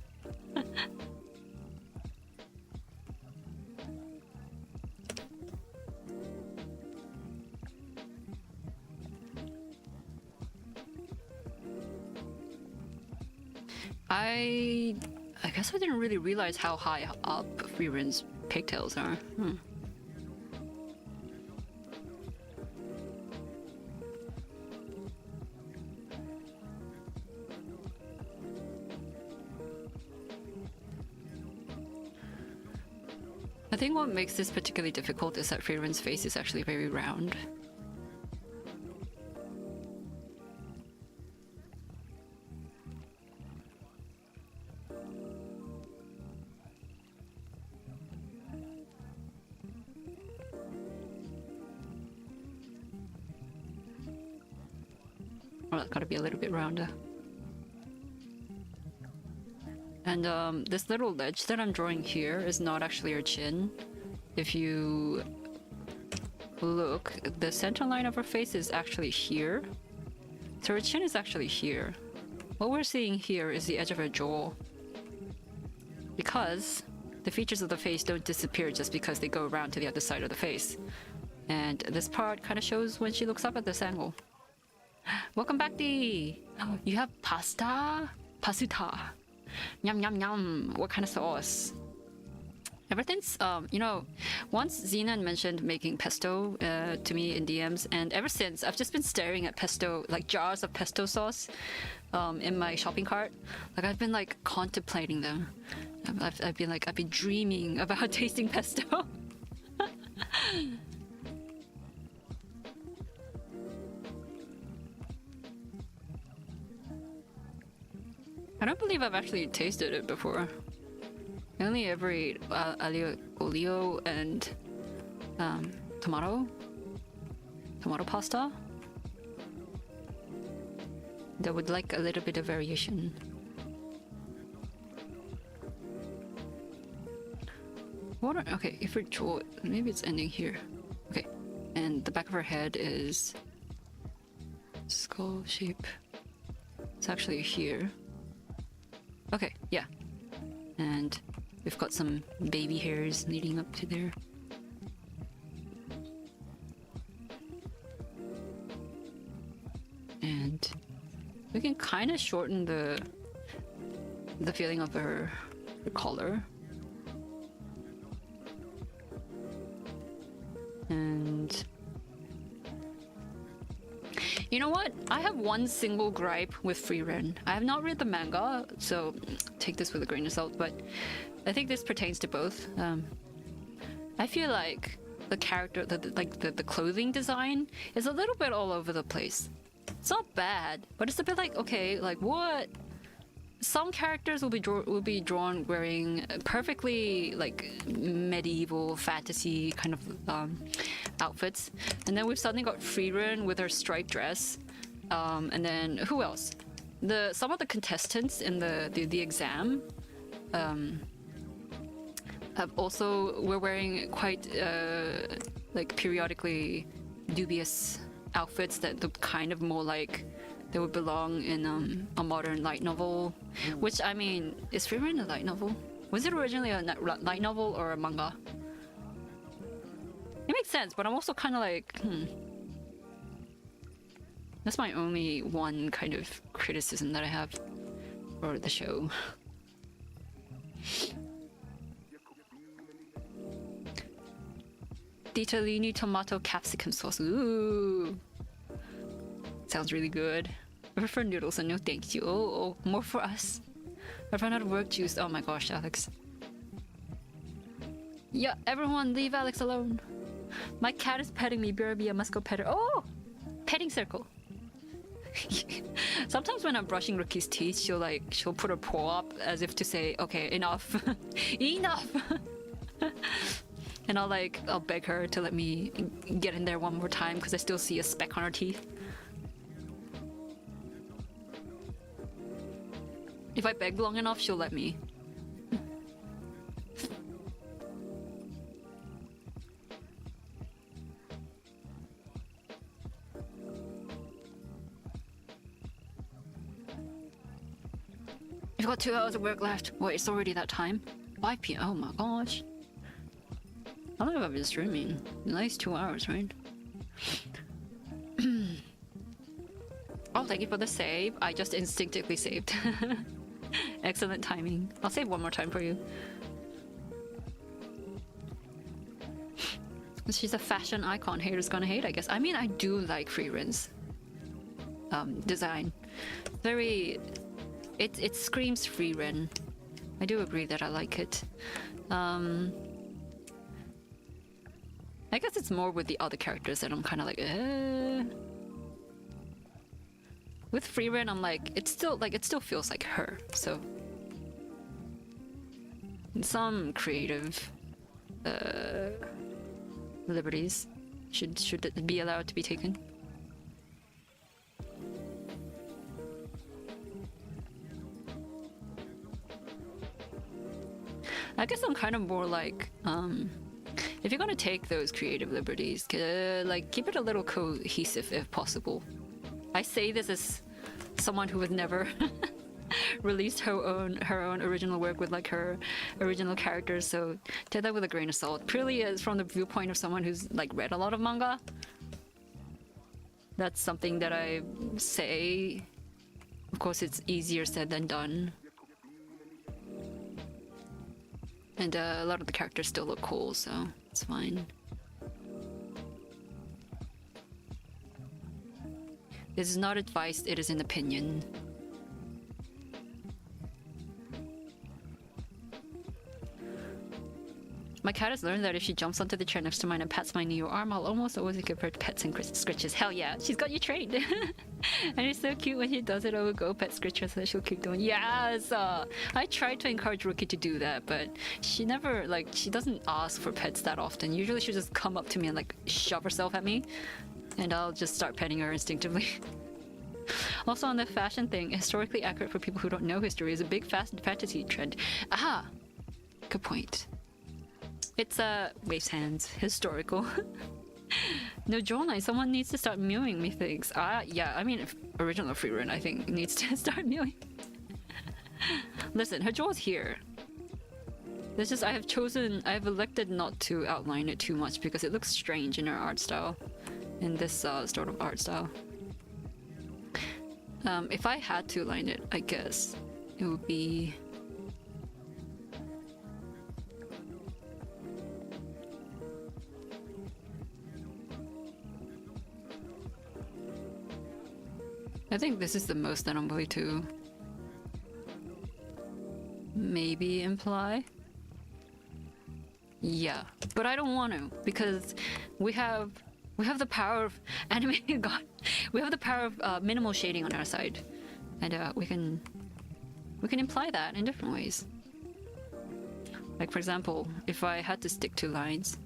I guess I didn't really realize how high up Frieren's pigtails are. I think what makes this particularly difficult is that Frieren's face is actually very round. Well, that's gotta be a little bit rounder. And this little ledge that I'm drawing here is not actually her chin. If you look, the center line of her face is actually here. So her chin is actually here. What we're seeing here is the edge of her jaw. Because the features of the face don't disappear just because they go around to the other side of the face. And this part kind of shows when she looks up at this angle. Welcome back, Dee! You have pasta? Pasuta. Yum yum yum. What kind of sauce? Ever since, you know, once Xenon mentioned making pesto to me in DMs, and ever since I've just been staring at pesto, like jars of pesto sauce, in my shopping cart. Like I've been like contemplating them. I've been dreaming about tasting pesto. I don't believe I've actually tasted it before. I only ever ate aglio olio and tomato pasta. That would like a little bit of variation. Okay, if we draw, maybe it's ending here. Okay, and the back of her head is skull shape. It's actually here. Okay, yeah. And we've got some baby hairs leading up to there. And we can kind of shorten the feeling of her collar. And you know what? I have one single gripe with frieren. I have not read the manga, so take this with a grain of salt, but I think this pertains to both. I feel like the character, the clothing design is a little bit all over the place. It's not bad, but it's a bit like, okay, like what? Some characters will be drawn wearing perfectly like medieval fantasy kind of outfits, and then we've suddenly got frieren with her striped dress, and then who else? Some of the contestants in the exam were wearing quite like periodically dubious outfits that look kind of more like they would belong in a modern light novel. Which, I mean, is frieren a light novel? Was it originally a light novel or a manga? It makes sense, but I'm also kind of like, That's my only one kind of criticism that I have for the show. ditalini tomato capsicum sauce. Ooh. Sounds really good. I prefer noodles and no thank you. Oh, more for us. I've run out of work juice. Oh my gosh, Alex. Yeah, everyone leave Alex alone. My cat is petting me. BRB, I must go pet her. Oh! Petting circle. Sometimes when I'm brushing Rookie's teeth, she'll put her paw up as if to say, okay, enough. Enough! And I'll beg her to let me get in there one more time because I still see a speck on her teeth. If I beg long enough, she'll let me. You've got 2 hours of work left. Wait, it's already that time? 5 p.m. Oh my gosh. How long have I been streaming? Nice 2 hours, right? Oh, thank you for the save. I just instinctively saved. Excellent timing. I'll save one more time for you. She's a fashion icon. Haters gonna hate, I guess. I mean, I do like Frieren's design. Very... It screams frieren. I do agree that I like it. I guess it's more with the other characters that I'm kind of like, With frieren, I'm like, it still feels like her. So, some creative liberties should be allowed to be taken. I guess I'm kind of more like, if you're gonna take those creative liberties, like keep it a little cohesive if possible. I say this as someone who has never released her own original work with like her original characters, so take that with a grain of salt. Purely as from the viewpoint of someone who's like read a lot of manga. That's something that I say. Of course, it's easier said than done. And a lot of the characters still look cool, so it's fine. This is not advice, it is an opinion. My cat has learned that if she jumps onto the chair next to mine and pats my knee or arm, I'll almost always give her pets and scritches. Hell yeah, she's got you trained. And it's so cute when she does it. I will go pet scritches so that she'll keep doing. Yes! I tried to encourage Rookie to do that, but she never, like, she doesn't ask for pets that often. Usually she'll just come up to me and, like, shove herself at me. And I'll just start petting her instinctively. Also on the fashion thing, historically accurate for people who don't know history is a big fantasy trend. Aha! Good point. It's waves hands, historical. No jawline, someone needs to start mewing me things. Yeah, I mean, if original frieren, I think, needs to start mewing. Listen, her jaw's here. There's just, I've elected not to outline it too much because it looks strange in her art style. In this sort of art style. If I had to line it, I guess it would be... I think this is the most that I'm willing to maybe imply. Yeah, but I don't want to because we have the power of animating God. We have the power of minimal shading on our side, and we can imply that in different ways. Like for example, if I had to stick to lines.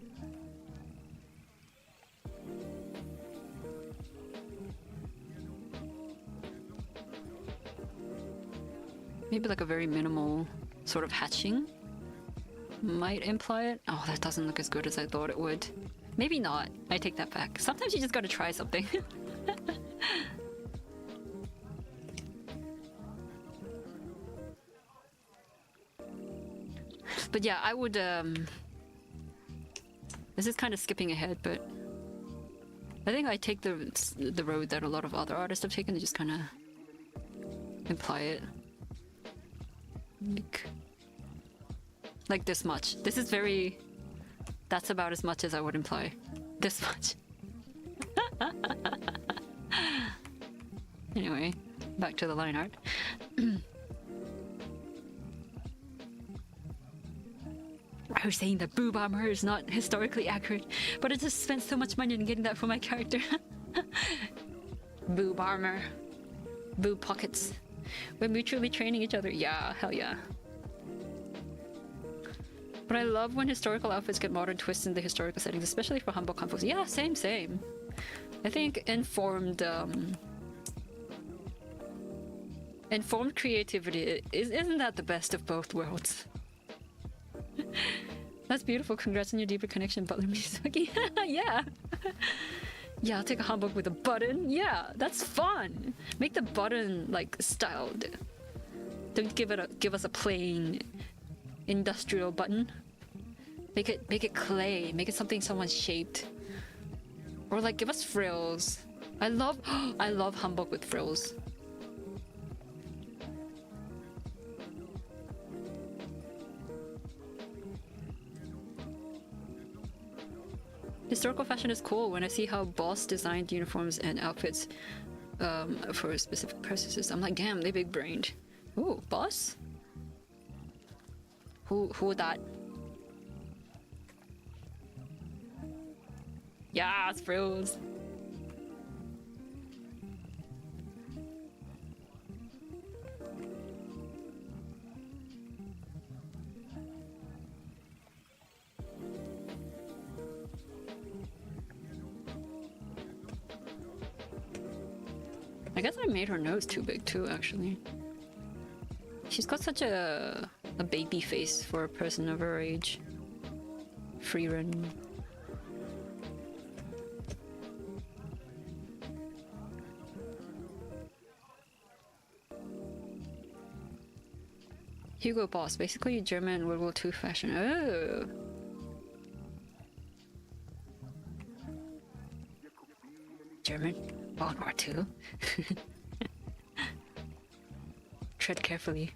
Maybe like a very minimal sort of hatching might imply it. Oh, that doesn't look as good as I thought it would. Maybe not. I take that back. Sometimes you just gotta try something. But yeah, I would this is kind of skipping ahead, but I think I take the road that a lot of other artists have taken to just kind of imply it. Like this much. This is very That's about as much as I would imply. This much. Anyway, back to the line art. I was saying that boob armor is not historically accurate, but I just spent so much money on getting that for my character. Boob armor. Boob pockets. We're mutually training each other. Yeah, hell yeah. But I love when historical outfits get modern twists in the historical settings, especially for humble conflicts. Yeah, same. I think informed creativity isn't that the best of both worlds? That's beautiful. Congrats on your deeper connection, Butler Miyazaki. Yeah. Yeah, I'll take a hanbok with a button. Yeah, that's fun. Make the button like styled. Don't give us a plain industrial button. Make it clay. Make it something someone shaped. Or like give us frills. I love hanbok with frills. Historical fashion is cool when I see how boss designed uniforms and outfits for specific purposes. I'm like, damn, they big brained. Ooh, boss? Who that? Yeah, it's frills. I guess I made her nose too big too, actually. She's got such a baby face for a person of her age. Frieren. Hugo Boss, basically German World War II fashion. Oh. German World War II. Tread carefully.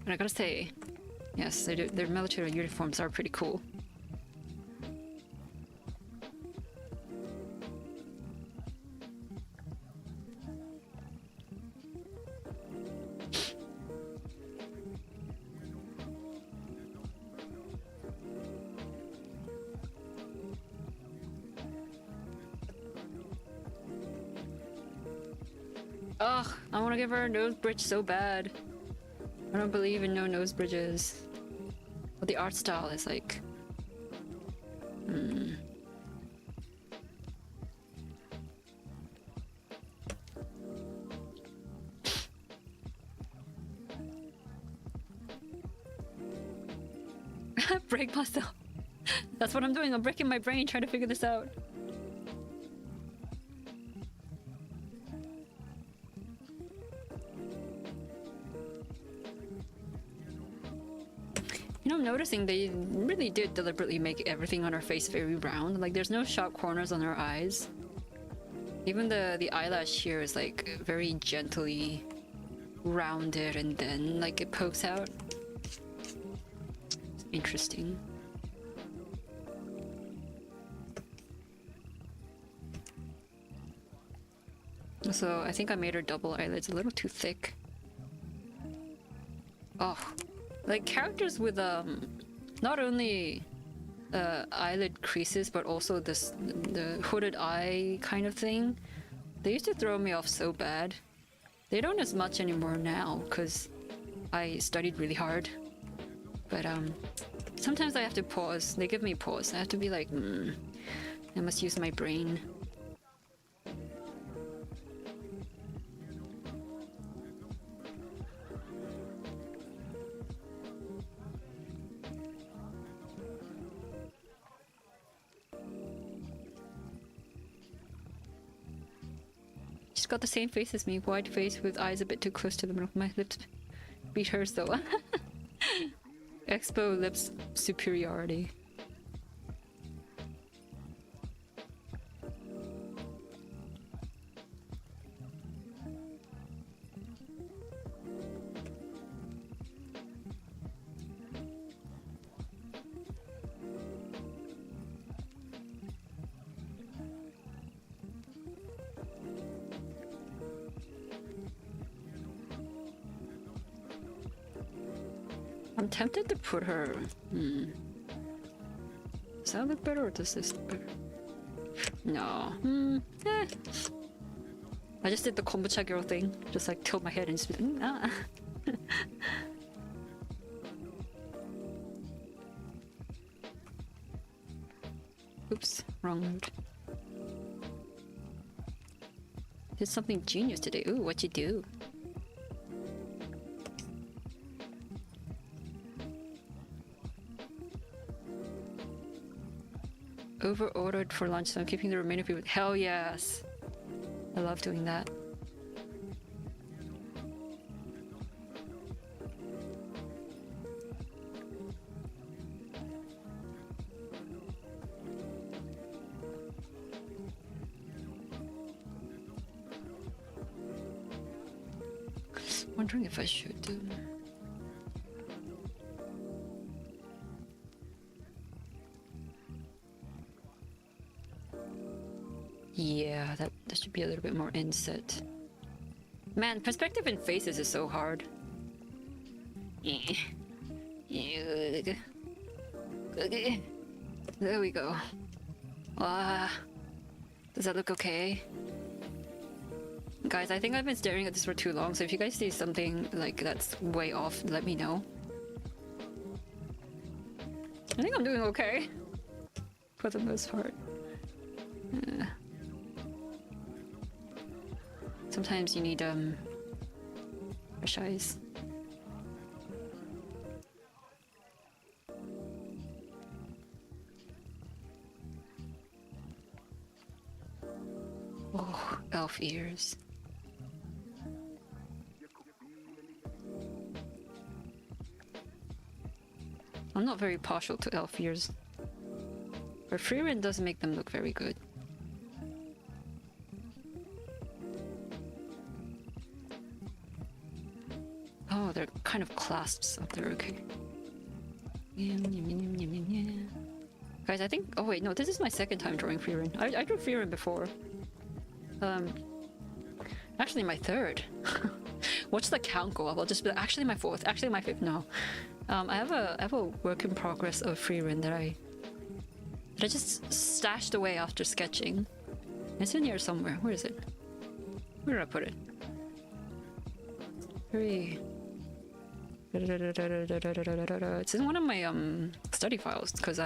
But I gotta say, yes, their military uniforms are pretty cool. Ugh, I want to give her a nose bridge so bad. I don't believe in no nose bridges. But the art style is like... Break myself. That's what I'm doing. I'm breaking my brain trying to figure this out. You know, I'm noticing they really did deliberately make everything on her face very round. Like, there's no sharp corners on her eyes. Even the eyelash here is like very gently rounded and then like it pokes out. It's interesting. So I think I made her double eyelids a little too thick. Oh. Like characters with not only eyelid creases but also the hooded eye kind of thing, they used to throw me off so bad. They don't as much anymore now because I studied really hard. But sometimes I have to pause. They give me pause. I have to be like, I must use my brain. She's got the same face as me, wide face with eyes a bit too close to the middle. My lips beat hers though. Expo lips superiority. I'm tempted to put her. Does that look better or does this look better? No. I just did the kombucha girl thing. Just like tilt my head and just. Oops, wrong mood. Did something genius today. Ooh, what'd you do? Over ordered for lunch, so I'm keeping the remaining people. Hell yes! I love doing that. Wondering if I should do. Yeah, that should be a little bit more inset. Man, perspective in faces is so hard. There we go. Does that look okay? Guys, I think I've been staring at this for too long, so if you guys see something like that's way off, let me know. I think I'm doing okay. For the most part. Sometimes you need fresh eyes. Oh, elf ears. I'm not very partial to elf ears. But frieren does make them look very good. Oh, they're kind of clasps up there, okay. Guys, I think... Oh wait, no, this is my second time drawing frieren. I drew frieren before. Actually my third. What's the count go up? I'll just be like, actually my fourth, actually my fifth, no. I have a work in progress of frieren that I just stashed away after sketching. It's in here somewhere. Where is it? Where did I put it? Very... It's in one of my study files because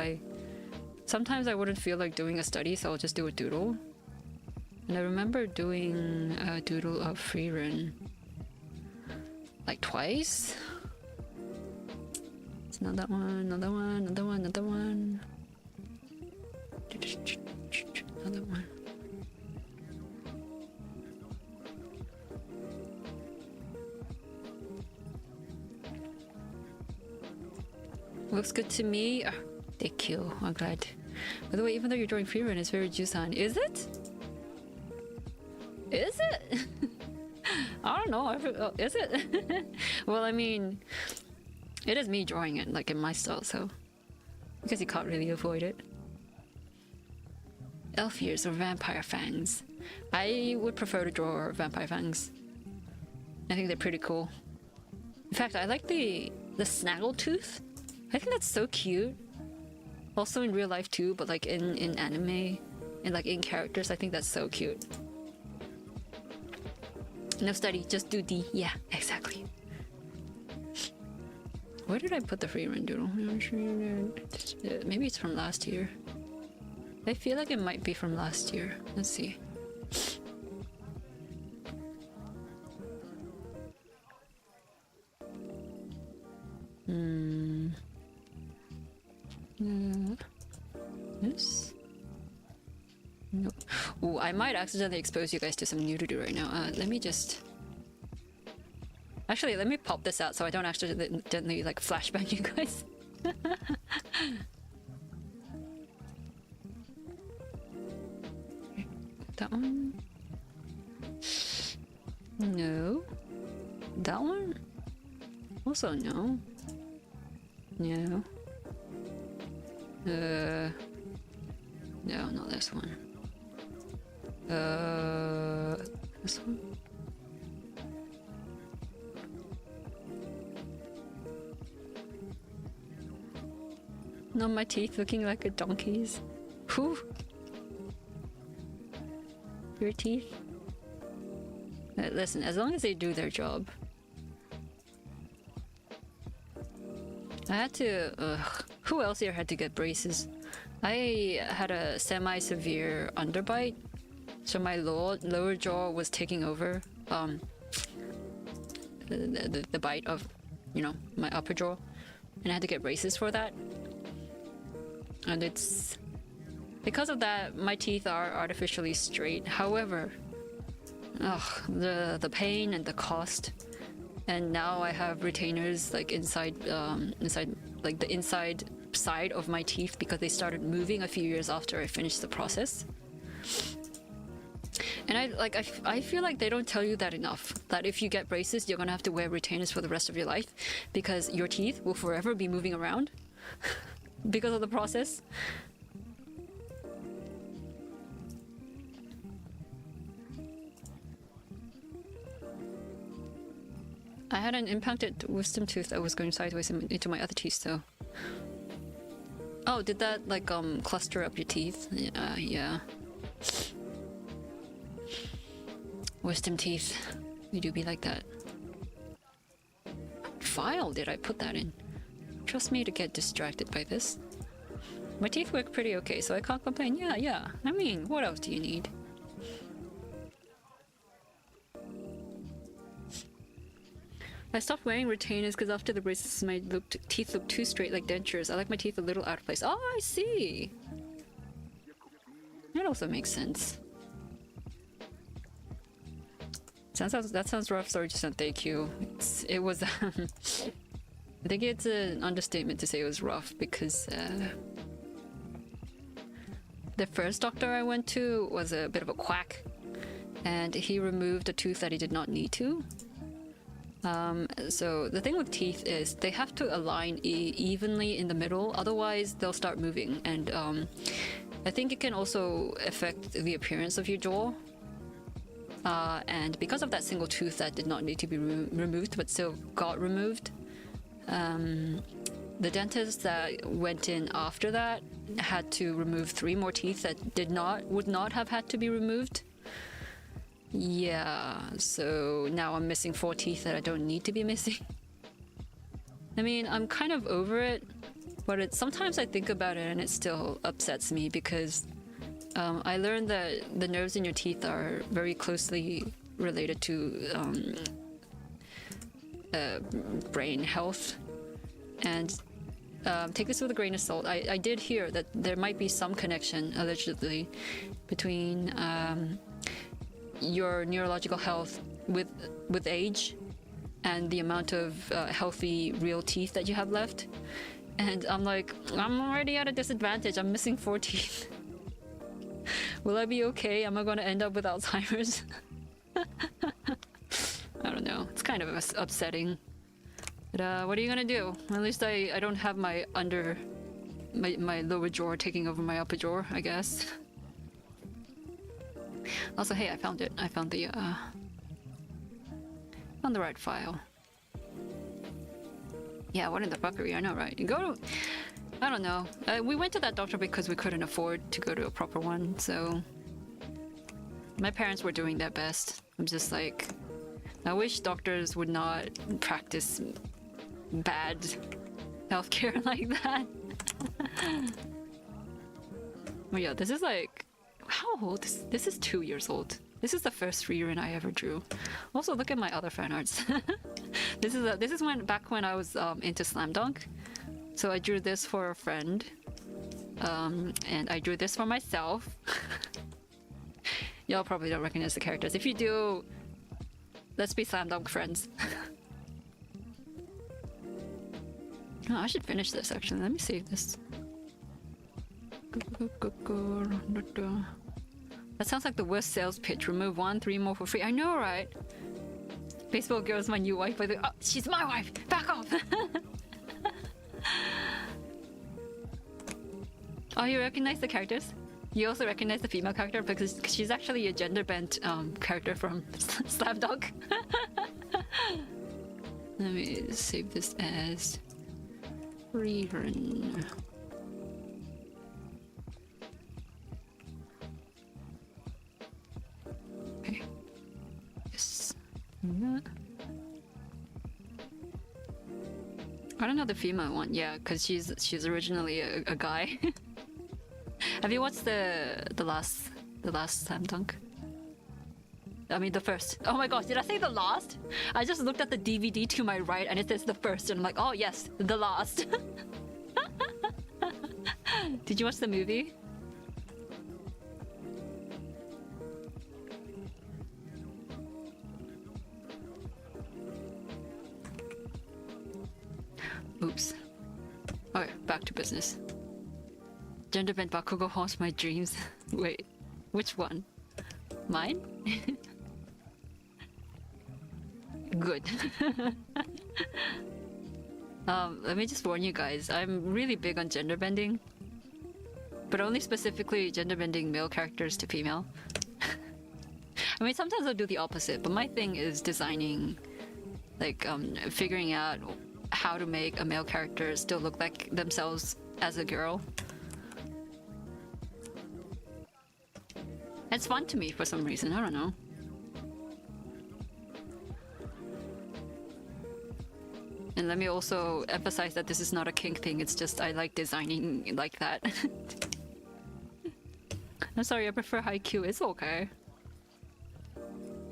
sometimes I wouldn't feel like doing a study, so I'll just do a doodle. And I remember doing a doodle of frieren like twice. It's another one, another one, another one, another one. Another one. Looks good to me. Oh, thank you. I'm glad. By the way, even though you're drawing frieren, it's very Jusan. Is it? Is it? I don't know. Is it? Well, I mean, it is me drawing it, like in my style, so I guess you can't really avoid it. Elf ears or vampire fangs? I would prefer to draw vampire fangs. I think they're pretty cool. In fact, I like the snaggle tooth. I think that's so cute. Also in real life too, but like in anime and like in characters, I think that's so cute. No study, just do D. Yeah, exactly. Where did I put the frieren doodle? Maybe it's from last year. I feel like it might be from last year. Let's see. This? No. Ooh, I might accidentally expose you guys to some nudity right now. Let me just... Actually, let me pop this out so I don't accidentally like flashbang you guys. That one? No. That one? Also no. No. No, not this one. This one? on my teeth looking like a donkey's. Whew. Your teeth? Listen, as long as they do their job. I had to... who else here had to get braces? I had a semi-severe underbite, so my lower jaw was taking over the bite of, you know, my upper jaw, and I had to get braces for that. And it's... because of that, my teeth are artificially straight. However, the pain and the cost, and now I have retainers like inside like the inside side of my teeth because they started moving a few years after I finished the process. And I feel like they don't tell you that enough, that if you get braces, you're gonna have to wear retainers for the rest of your life because your teeth will forever be moving around because of the process. I had an implanted wisdom tooth that was going sideways into my other teeth, so... Oh, did that, like, cluster up your teeth? Yeah. Wisdom teeth. We do be like that. What file did I put that in? Trust me to get distracted by this. My teeth work pretty okay, so I can't complain. Yeah. I mean, what else do you need? I stopped wearing retainers because after the braces my teeth looked too straight like dentures. I like my teeth a little out of place. Oh, I see! That also makes sense. That sounds rough, sorry, just not thank you. It was... I think it's an understatement to say it was rough because... the first doctor I went to was a bit of a quack. And he removed a tooth that he did not need to. So the thing with teeth is they have to align evenly in the middle, otherwise they'll start moving, and I think it can also affect the appearance of your jaw. And because of that single tooth that did not need to be removed but still got removed, the dentist that went in after that had to remove 3 more teeth that would not have had to be removed. Yeah, so now I'm missing 4 teeth that I don't need to be missing. I mean, I'm kind of over it, but sometimes I think about it and it still upsets me because I learned that the nerves in your teeth are very closely related to brain health. And take this with a grain of salt. I did hear that there might be some connection, allegedly, between your neurological health with age and the amount of healthy real teeth that you have left. And I'm like, I'm already at a disadvantage. I'm missing 4 teeth. Will I be okay? Am I going to end up with Alzheimer's? I don't know. It's kind of upsetting. But what are you gonna do? At least I don't have my lower jaw taking over my upper jaw, I guess. Also, hey, I found it. I found the right file. Yeah, what in the fuckery? I know, right? I don't know. We went to that doctor because we couldn't afford to go to a proper one, so... My parents were doing their best. I'm just like... I wish doctors would not practice bad healthcare like that. Oh yeah, this is like... How old? This is 2 years old. This is the first frieren I ever drew. Also, look at my other fan arts. This is back when I was into slam dunk. So I drew this for a friend. And I drew this for myself. Y'all probably don't recognize the characters. If you do, let's be slam dunk friends. Oh, I should finish this actually. Let me save this. That sounds like the worst sales pitch. Remove 1, 3 more for free. I know, right? Baseball girl is my new wife, by the way. Oh, she's my wife! Back off! Oh, you recognize the characters? You also recognize the female character because she's actually a gender bent character from Slam Dunk. Let me save this as frieren. of the female one, yeah, because she's originally a guy. Have you watched the last slam dunk? I mean the first. Oh my gosh, did I say the last? I just looked at the DVD to my right and it says the first, and I'm like, oh yes, the last. Did you watch the movie? Oops. Okay, back to business. Gender bent bakugo haunts my dreams. Wait, which one? Mine? Good. Let me just warn you guys, I'm really big on gender bending. But only specifically gender bending male characters to female. I mean, sometimes I'll do the opposite, but my thing is designing, like, figuring out how to make a male character still look like themselves as a girl. It's fun to me for some reason, I don't know. And let me also emphasize that this is not a kink thing, it's just I like designing like that. I'm sorry, I prefer Haikyuu, it's okay.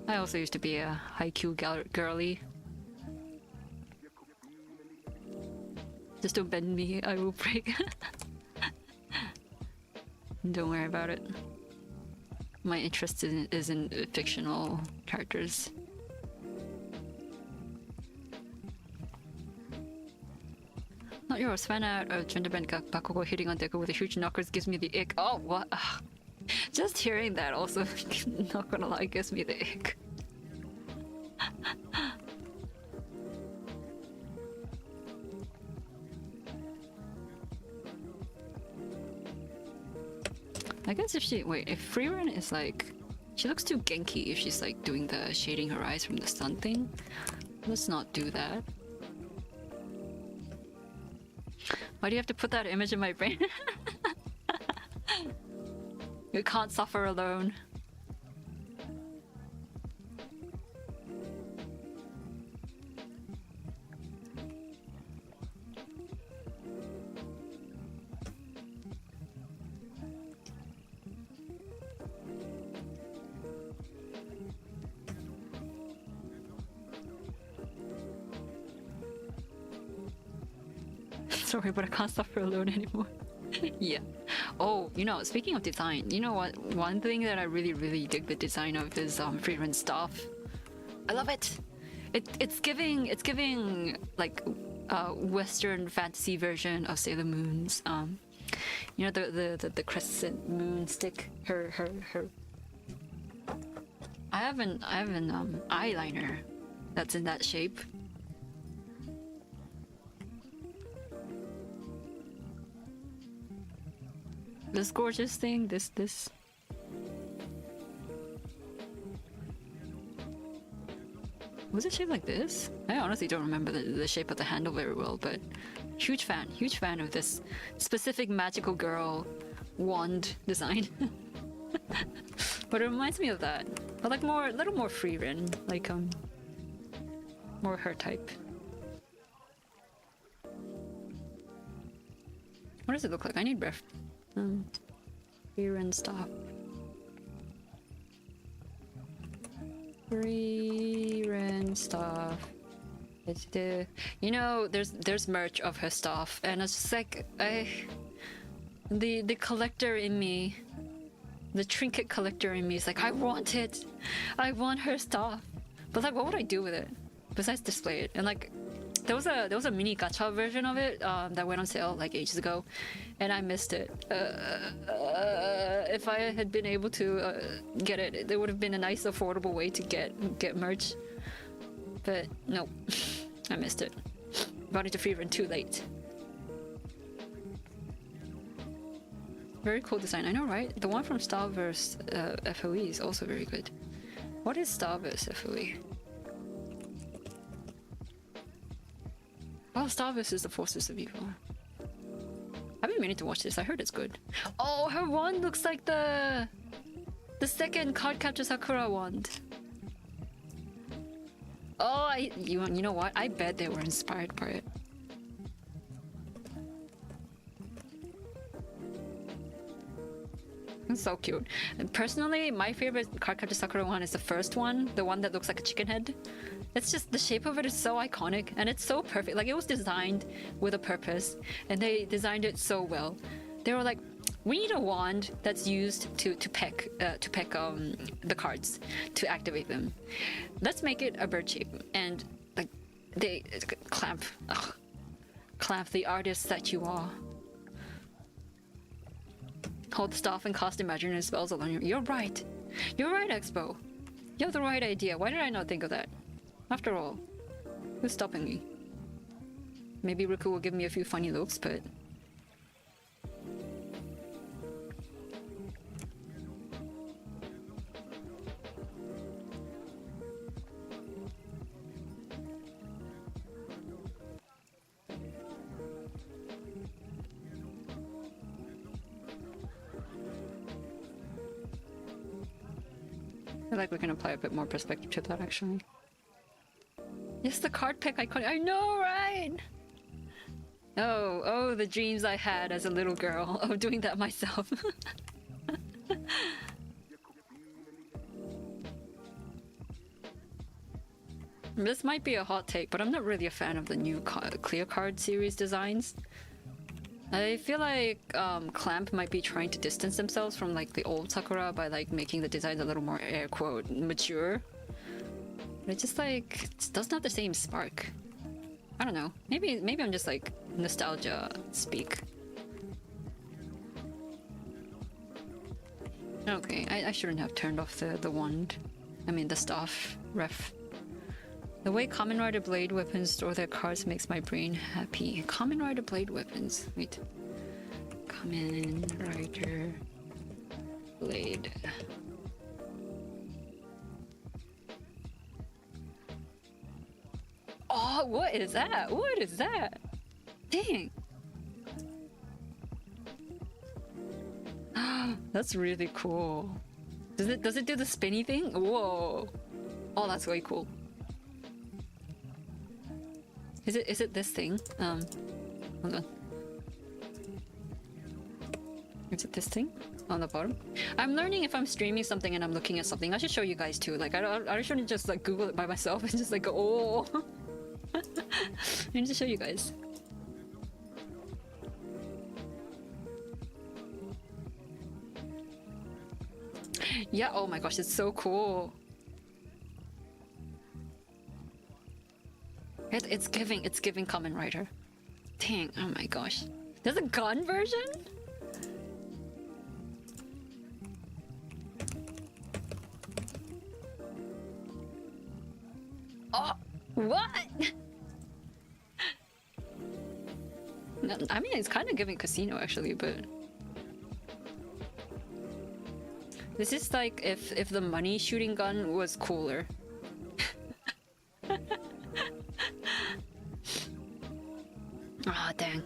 I also used to be a Haikyuu girly. Just don't bend me, I will break. Don't worry about it. My interest is in fictional characters. Not yours. Fan out of gender bent bakugo hitting on Deku with the huge knockers gives me the ick. Oh, what? Ugh. Just hearing that also, not gonna lie, gives me the ick. I guess if frieren is like, she looks too Genki if she's like doing the shading her eyes from the sun thing. Let's not do that. Why do you have to put that image in my brain? You can't suffer alone. Sorry, but I can't suffer alone anymore. Yeah. Oh, you know, speaking of design, you know what? One thing that I really dig the design of is frieren staff. I love it. It's giving like Western fantasy version of Sailor Moon's. You know, the crescent moon stick. Her. I have an eyeliner that's in that shape. This gorgeous thing, this. Was it shaped like this? I honestly don't remember the shape of the handle very well, but huge fan of this specific magical girl wand design. But it reminds me of that, but like a little more frieren, like more her type. What does it look like? I need ref. Frieren stop. Frieren stuff. It's the, you know, there's merch of her stuff, and it's just like the collector in me, the trinket collector in me is like, I want it, I want her stuff, but like, what would I do with it besides display it? And like, there was a mini gacha version of it that went on sale like ages ago, and I missed it. If I had been able to get it, there would have been a nice, affordable way to get merch. But no, I missed it. Brought it to frieren too late. Very cool design, I know, right? The one from Starverse FOE is also very good. What is Starverse FOE? Oh, Starverse is the Forces of Evil. I've been meaning to watch this. I heard it's good. Oh, her wand looks like the second Card Capture Sakura wand. Oh, you know what? I bet they were inspired by it. It's so cute. And personally, my favorite Cardcaptor Sakura one is the first one, the one that looks like a chicken head. It's just the shape of it is so iconic and it's so perfect. Like it was designed with a purpose, and they designed it so well. They were like, we need a wand that's used to peck the cards to activate them. Let's make it a bird shape, and like they clamp, clamp the artist that you are. Hold stuff and cast imaginary spells along you. You're right. You're right, Expo. You have the right idea. Why did I not think of that? After all, who's stopping me? Maybe Riku will give me a few funny looks, but... I feel like we can apply a bit more perspective to that, actually. Yes, the card pick icon. I know, right? Oh, the dreams I had as a little girl of doing that myself. This might be a hot take, but I'm not really a fan of the new clear card series designs. I feel like Clamp might be trying to distance themselves from like the old Sakura by like making the designs a little more air quote mature. But it just like it doesn't have the same spark. I don't know. Maybe I'm just like nostalgia speak. Okay, I shouldn't have turned off the wand. I mean the staff ref. The way Kamen Rider Blade weapons store their cards makes my brain happy. Kamen Rider Blade weapons. Wait. Kamen Rider Blade. Oh, what is that? What is that? Dang. That's really cool. Does it do the spinny thing? Whoa. Oh, that's way cool. Is it this thing? Hold on. Is it this thing on the bottom? I'm learning if I'm streaming something and I'm looking at something. I should show you guys too. Like I shouldn't just like Google it by myself and just like go, oh. I need to show you guys. Yeah. Oh my gosh, it's so cool. It's giving Kamen Rider. Dang, oh my gosh. There's a gun version? Oh, what? I mean, it's kind of giving Casino actually, but... This is like if the money shooting gun was cooler. Ah, oh, dang.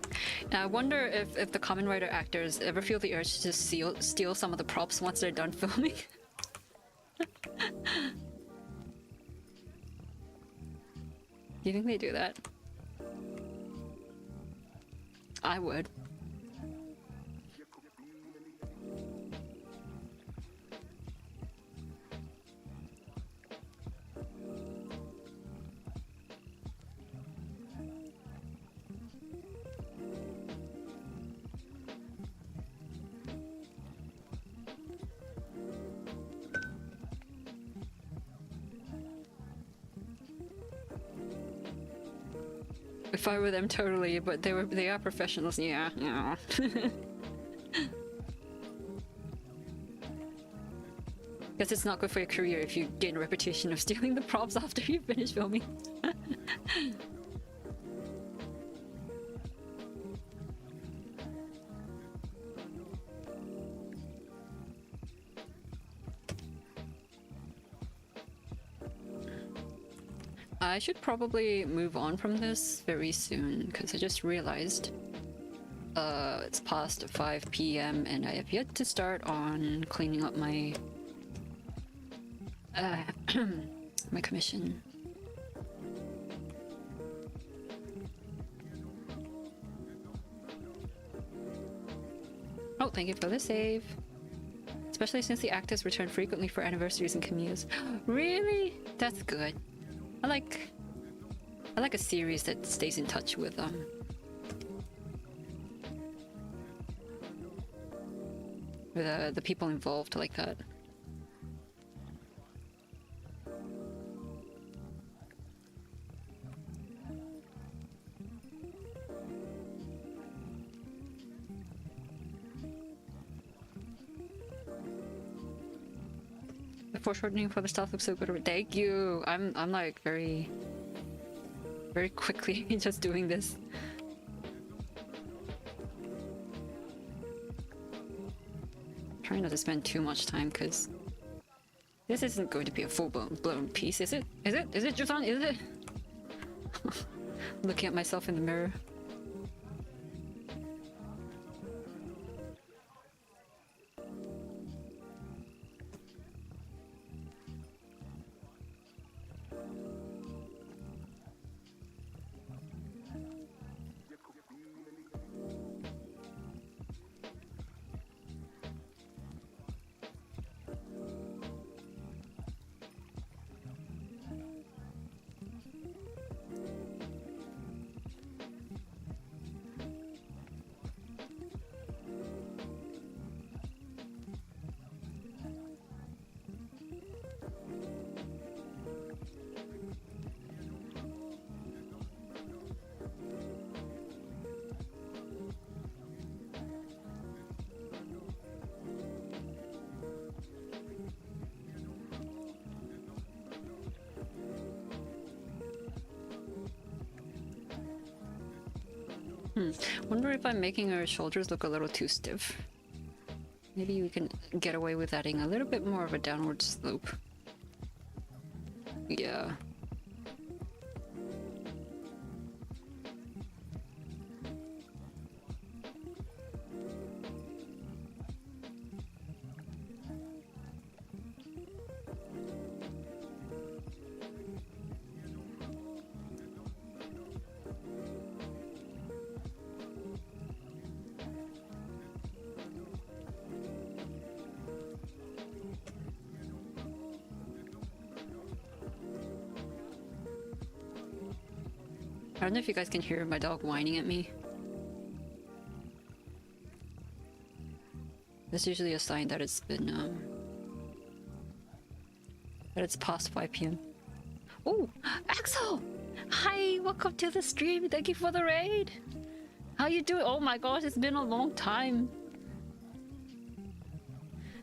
I wonder if the Kamen Rider actors ever feel the urge to steal some of the props once they're done filming. Do you think they do that? I would. If I were them, totally, but they are professionals. Yeah. Guess it's not good for your career if you gain a reputation of stealing the props after you finish filming. I should probably move on from this very soon, because I just realized it's past 5 p.m. and I have yet to start on cleaning up my my commission. Oh, thank you for the save. especially since the actors return frequently for anniversaries and cameos. Really? That's good. I like a series that stays in touch with the people involved like that. The foreshortening for the stuff looks so good. Thank you. I'm like very quickly just doing this. Trying not to spend too much time because this isn't going to be a full-blown piece, is it? Is it? Is it, Jusan? Is it? Looking at myself in the mirror. Wonder if I'm making her shoulders look a little too stiff. Maybe we can get away with adding a little bit more of a downward slope. Yeah. I don't know if you guys can hear my dog whining at me. That's usually a sign that it's been, that it's past 5 p.m. Oh, Axel! Hi, welcome to the stream. Thank you for the raid. How you doing? Oh my gosh, it's been a long time.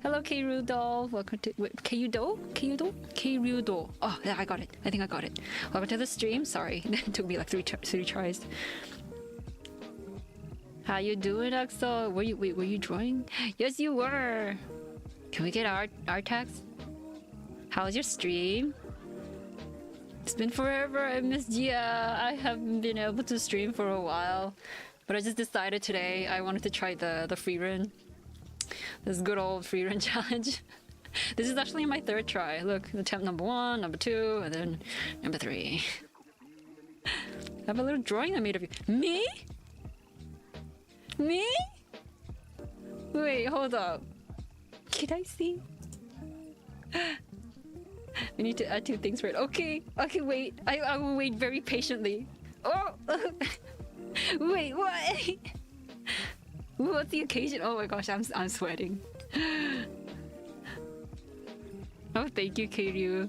Hello, K-Rudo. Welcome to... Wait, K-Udo? K-Udo? K-Rudo. Oh, yeah, I got it. I think I got it. Welcome to the stream. Sorry, it took me like three tries. How you doing, Axel? Were you drawing? Yes, you were. Can we get art tags? How's your stream? It's been forever. I missed you. I haven't been able to stream for a while, but I just decided today I wanted to try the frieren. This good old frieren challenge. This is actually my 3rd try. Look, attempt number 1, number 2, and then number 3. I have a little drawing I made of you. Me? Me? Wait, hold up. Can I see? We need to add 2 things for it. Okay, okay, wait. I will wait very patiently. Oh! Wait, what? What's the occasion? Oh my gosh, I'm sweating. Oh, thank you, Kiryu.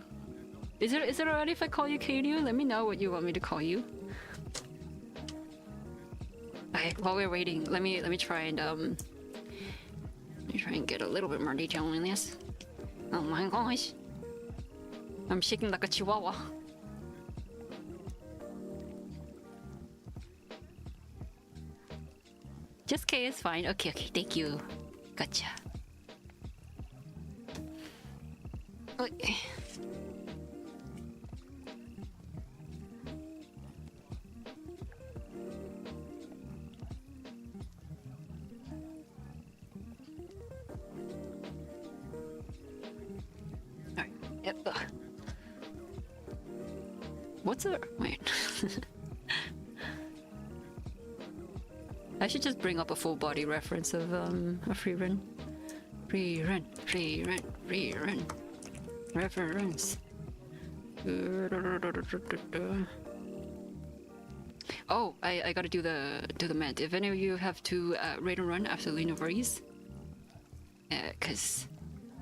Is it alright if I call you Kiryu? Let me know what you want me to call you. Okay, while we're waiting, let me try and get a little bit more detail in this. Oh my gosh. I'm shaking like a chihuahua. Just K is fine. Okay, thank you. Gotcha. Okay. Alright, yep. What's the... wait. I should just bring up a full body reference of a frieren. Frieren, frieren, frieren. Reference. Oh, I gotta do the math. If any of you have to raid and run, absolutely no worries. Cause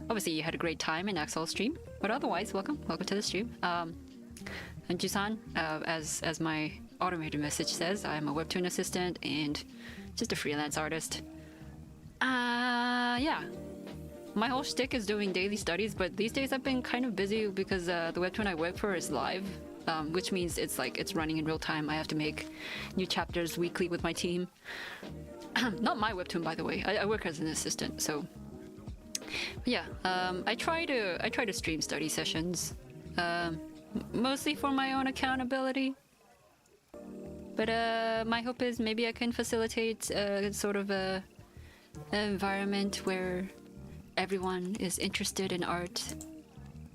obviously you had a great time in Axel's stream, but otherwise, welcome to the stream. And Jusan, as my automated message says, I'm a webtoon assistant and just a freelance artist. Yeah. My whole shtick is doing daily studies, but these days I've been kind of busy because the webtoon I work for is live, which means it's running in real time. I have to make new chapters weekly with my team. Not my webtoon, by the way. I work as an assistant, so yeah. I try to stream study sessions, mostly for my own accountability. But my hope is maybe I can facilitate sort of an environment where everyone is interested in art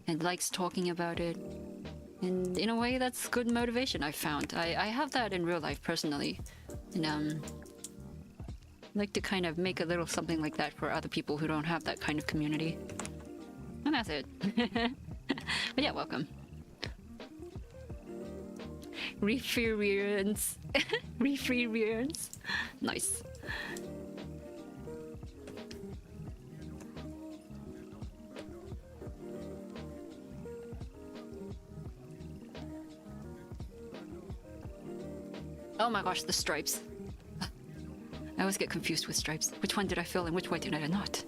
and likes talking about it. And in a way, that's good motivation, I've found. I have that in real life personally. And like to kind of make a little something like that for other people who don't have that kind of community. And that's it. But yeah, welcome. Reference. Reference. Nice. Oh my gosh, the stripes. I always get confused with stripes. Which one did I fill and which one did I not?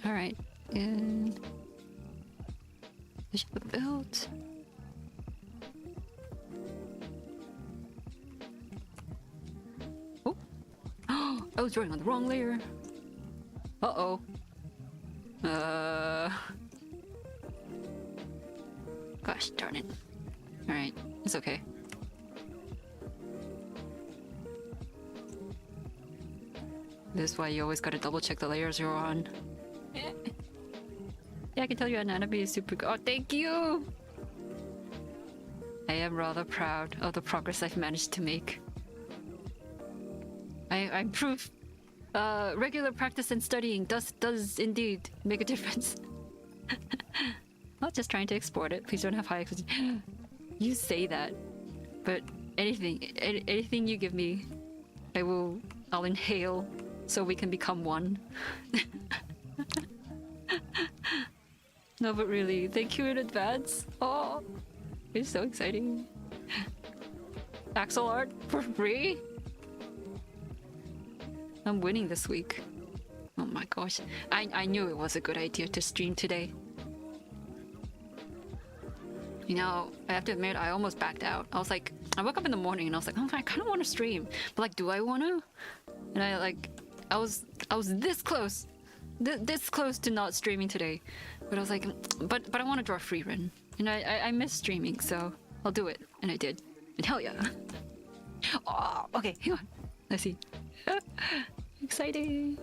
Alright, and finish the build. Oh! I was drawing on the wrong layer. Uh-oh. Gosh darn it. Alright, it's okay. This is why you always gotta double check the layers you're on. Yeah, I can tell your anatomy is super good. Oh, thank you! I am rather proud of the progress I've managed to make. I'm proof. Regular practice and studying does indeed make a difference. Not just trying to export it. Please don't have high expectations. You say that, but anything you give me, I'll inhale so we can become one. No, but really, thank you in advance. Oh, it's so exciting. Axel art for free? I'm winning this week. Oh my gosh. I knew it was a good idea to stream today. You know, I have to admit, I almost backed out. I was like, I woke up in the morning and I was like, oh, I kind of want to stream. But like, do I want to? And I was this close. This close to not streaming today. But I was like, but I want to draw frieren. And I miss streaming, so I'll do it. And I did. And hell yeah. Oh, okay, hang on. Let's see. Exciting.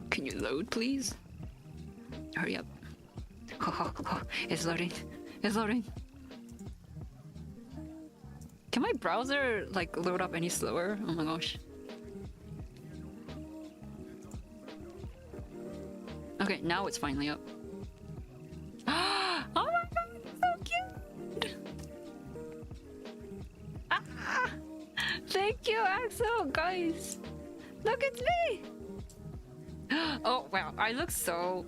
Can you load, please? Hurry up. It's loading. It's loading. Can my browser, like, load up any slower? Oh my gosh. Okay, now it's finally up. Oh my god, it's so cute! Ah! Thank you, Axel, guys! Look, it's me! Oh wow, I look so...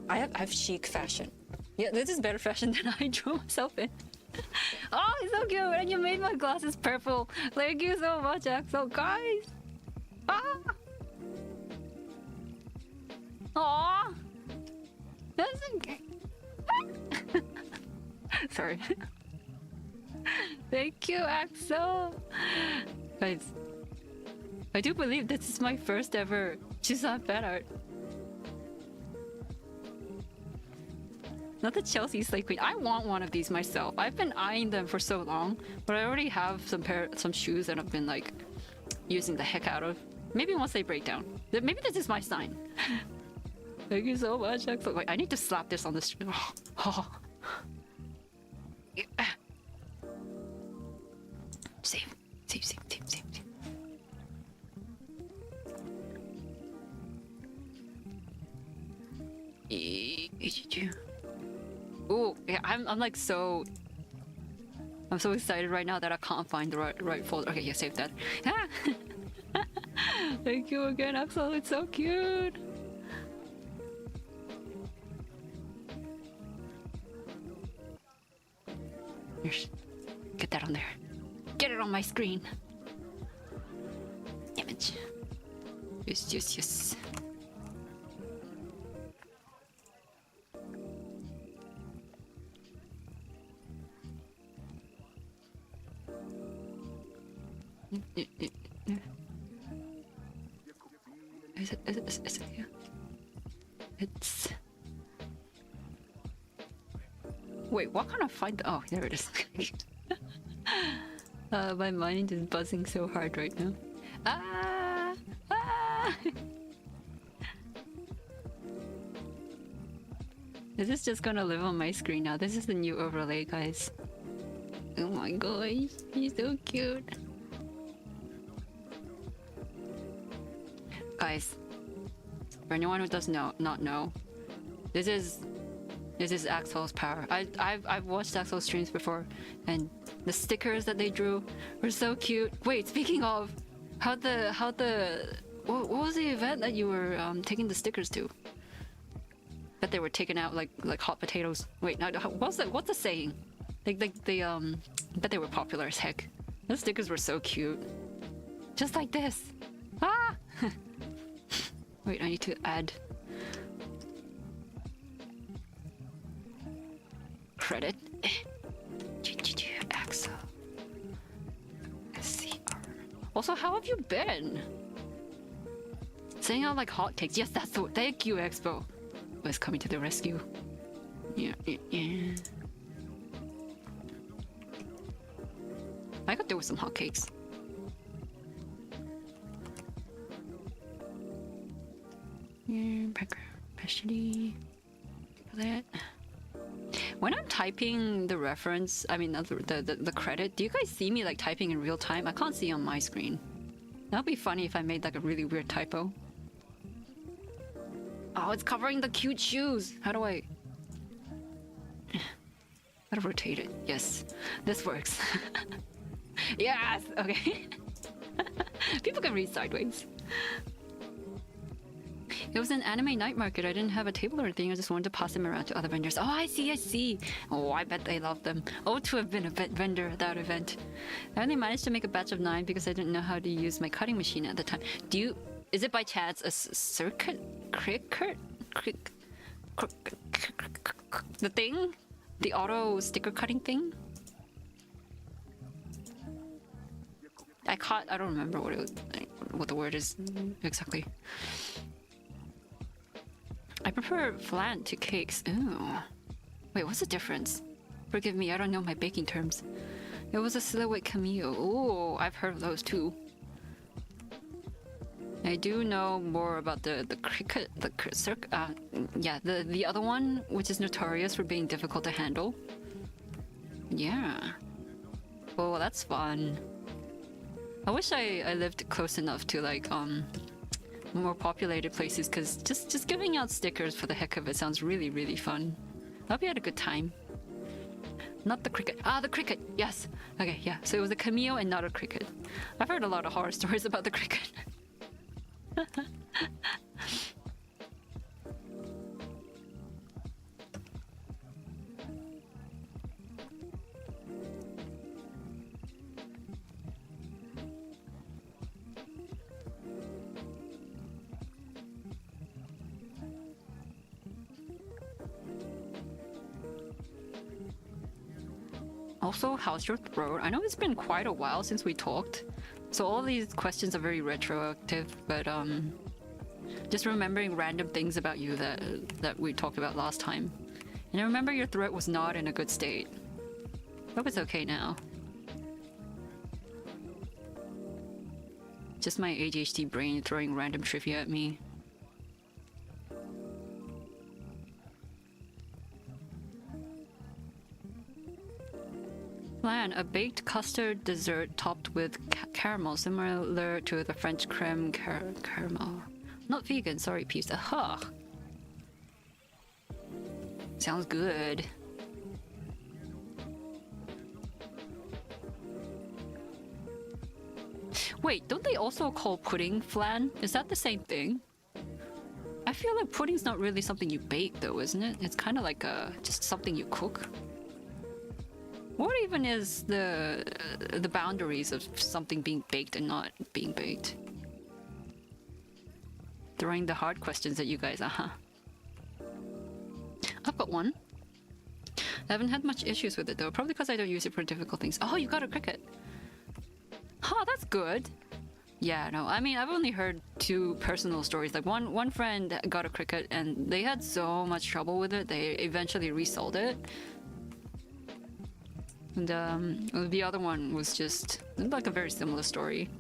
I have chic fashion. Yeah, this is better fashion than I drew myself in. Oh, it's so cute! And you made my glasses purple! Thank you so much, Axel, guys! Ah! Aww! That's okay. Sorry. Thank you, Axel! Guys, I do believe this is my first ever Chusan fan art. Not the Chelsea Slay Queen. I want one of these myself. I've been eyeing them for so long, but I already have some shoes that I've been like using the heck out of. Maybe once they break down. Maybe this is my sign. Thank you so much, Axel. Wait, I need to slap this on the street. Oh. Yeah. Save. Oh, yeah, I'm like so... I'm so excited right now that I can't find the right folder. Okay, yeah, save that. Ah! Thank you again, Axel. It's so cute. Here's, get that on there. Get it on my screen. Image. Yes. Is it here? It's... Wait, what kind of find? Oh, there it is. My mind is buzzing so hard right now. Ah! This is just gonna live on my screen now. This is the new overlay, guys. Oh my gosh, he's so cute. Guys, for anyone who does not know, this is Axel's power. I've watched Axel's streams before, and the stickers that they drew were so cute. Wait, speaking of, what was the event that you were taking the stickers to? Bet they were taken out like hot potatoes. Wait, no, what's the saying? Like they bet they were popular as heck. Those stickers were so cute. Just like this. Ah! Wait, I need to add credit. Axel. SCR. Also, how have you been? Saying out like hotcakes. Yes, that's the word. Thank you, Expo. Was coming to the rescue. Yeah. I could do with some hotcakes. Background, opacity. That. When I'm typing the reference, I mean the credit, do you guys see me like typing in real time? I can't see on my screen. That'd be funny if I made like a really weird typo. Oh, it's covering the cute shoes. How do I rotate it? Yes, this works. Yes, okay. People can read sideways. It was an anime night market. I didn't have a table or anything. I just wanted to pass them around to other vendors. Oh, I see. Oh, I bet they love them. Oh, to have been a vendor at that event. I only managed to make a batch of 9 because I didn't know how to use my cutting machine at the time. Is it by chance a circuit? The thing? The auto sticker cutting thing? I don't remember what the word is exactly. I prefer flan to cakes. Ooh. Wait, what's the difference? Forgive me, I don't know my baking terms. It was a silhouette cameo. Ooh, I've heard of those too. I do know more about the cricket, the other one, which is notorious for being difficult to handle. Yeah. Oh, that's fun. I wish I lived close enough to like more populated places, because just giving out stickers for the heck of it sounds really fun. I hope you had a good time. Not the cricket. Ah, the cricket! Yes! Okay, yeah. So it was a cameo and not a cricket. I've heard a lot of horror stories about the cricket. Also, how's your throat? I know it's been quite a while since we talked, so all these questions are very retroactive, but just remembering random things about you that we talked about last time. And I remember your throat was not in a good state. Hope it's okay now. Just my ADHD brain throwing random trivia at me. Flan, a baked custard dessert topped with caramel, similar to the French creme caramel. Not vegan, sorry, peeps. Aha! Sounds good. Wait, don't they also call pudding flan? Is that the same thing? I feel like pudding's not really something you bake though, isn't it? It's kind of like just something you cook. What even is the boundaries of something being baked and not being baked? Throwing the hard questions at you guys, uh-huh. I've got one. I haven't had much issues with it though, probably because I don't use it for difficult things. Oh, you got a cricket. Huh, that's good. Yeah, no, I mean, I've only heard two personal stories. Like one friend got a cricket and they had so much trouble with it, they eventually resold it. And the other one was just like a very similar story.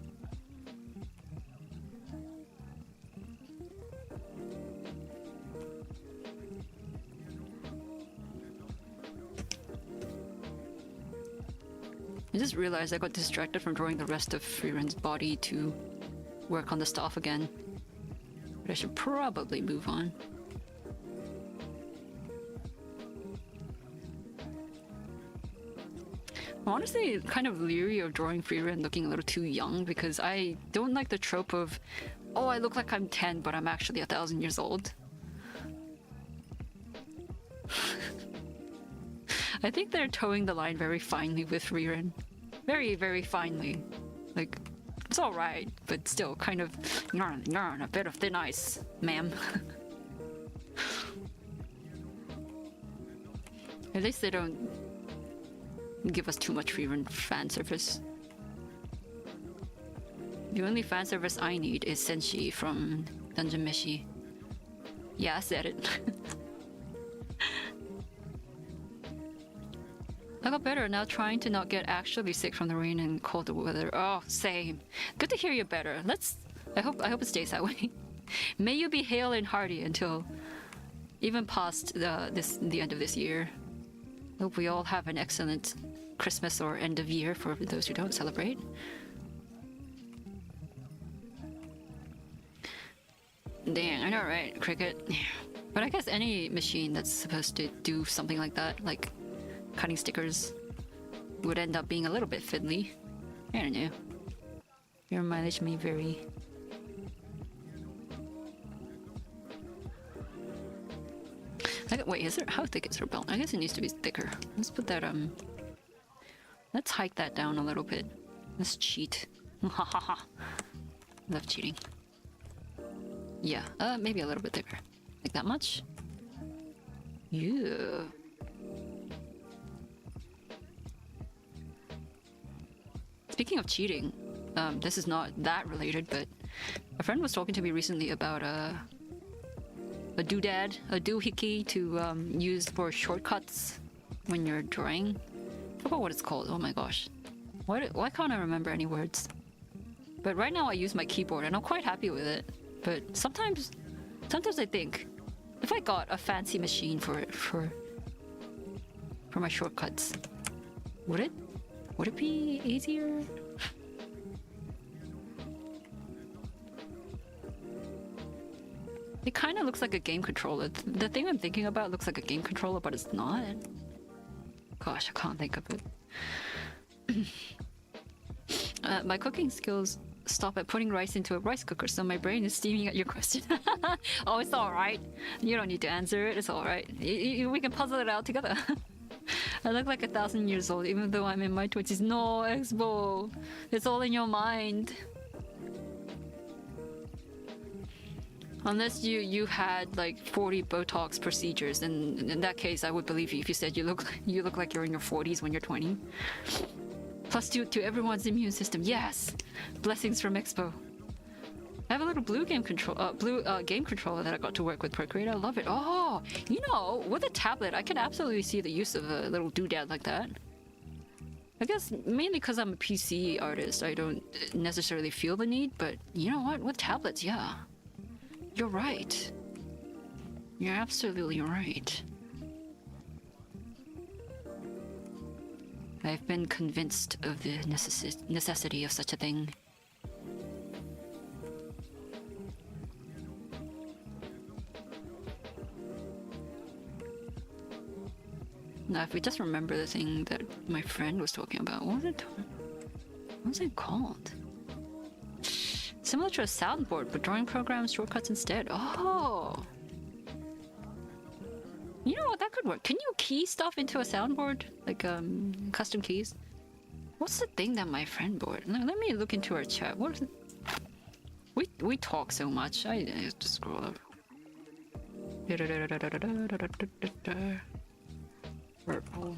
I just realized I got distracted from drawing the rest of Frieren's body to work on the staff again. But I should probably move on. I'm honestly kind of leery of drawing Frieren looking a little too young because I don't like the trope of, oh, I look like I'm 10 but I'm actually 1,000 years old. I think they're towing the line very finely with Frieren. Very, very finely. Like, it's alright, but still kind of yarn, a bit of thin ice, ma'am. At least they don't give us too much Frieren fan service. The only fan service I need is Senshi from Dungeon Meshi. Yeah, I said it. I got better now, trying to not get actually sick from the rain and cold weather. Oh, same. Good to hear you're better. I hope it stays that way. May you be hale and hearty until even past the end of this year. Hope we all have an excellent Christmas or end of year for those who don't celebrate. Dang, I know, right? Cricket. But I guess any machine that's supposed to do something like that, like cutting stickers, would end up being a little bit fiddly. I don't know. Your mileage may vary. Wait, is it how thick is her belt? I guess it needs to be thicker. Let's put that let's hike that down a little bit. Let's cheat. Love cheating. Yeah, maybe a little bit thicker. Like that much? Yeah. Speaking of cheating, this is not that related, but a friend was talking to me recently about a doodad, a doohickey to use for shortcuts when you're drawing. I forgot what it's called. Oh my gosh. Why can't I remember any words? But right now I use my keyboard and I'm quite happy with it. But sometimes I think, if I got a fancy machine for my shortcuts, would it be easier? It kind of looks like a game controller. The thing I'm thinking about looks like a game controller, but it's not. Gosh, I can't think of it. My cooking skills stop at putting rice into a rice cooker, so my brain is steaming at your question. Oh, it's alright. You don't need to answer it. It's alright. We can puzzle it out together. I look like 1,000 years old, even though I'm in my 20s. No, Expo. It's all in your mind. Unless you had like 40 Botox procedures, and in that case, I would believe you if you said you look like you're in your 40s when you're 20. Plus to everyone's immune system. Yes, blessings from Expo. I have a little blue game controller that I got to work with Procreate. I love it. Oh, you know, with a tablet, I can absolutely see the use of a little doodad like that. I guess mainly because I'm a PC artist, I don't necessarily feel the need, but you know what? With tablets, yeah. You're right. You're absolutely right. I've been convinced of the necessity of such a thing. Now, if we just remember the thing that my friend was talking about, what was it called? Similar to a soundboard, but drawing programs, shortcuts instead. Oh! You know what? That could work. Can you key stuff into a soundboard? Like, custom keys? What's the thing that my friend bought? Now, let me look into our chat. What is it? We talk so much. I have to scroll up. Purple.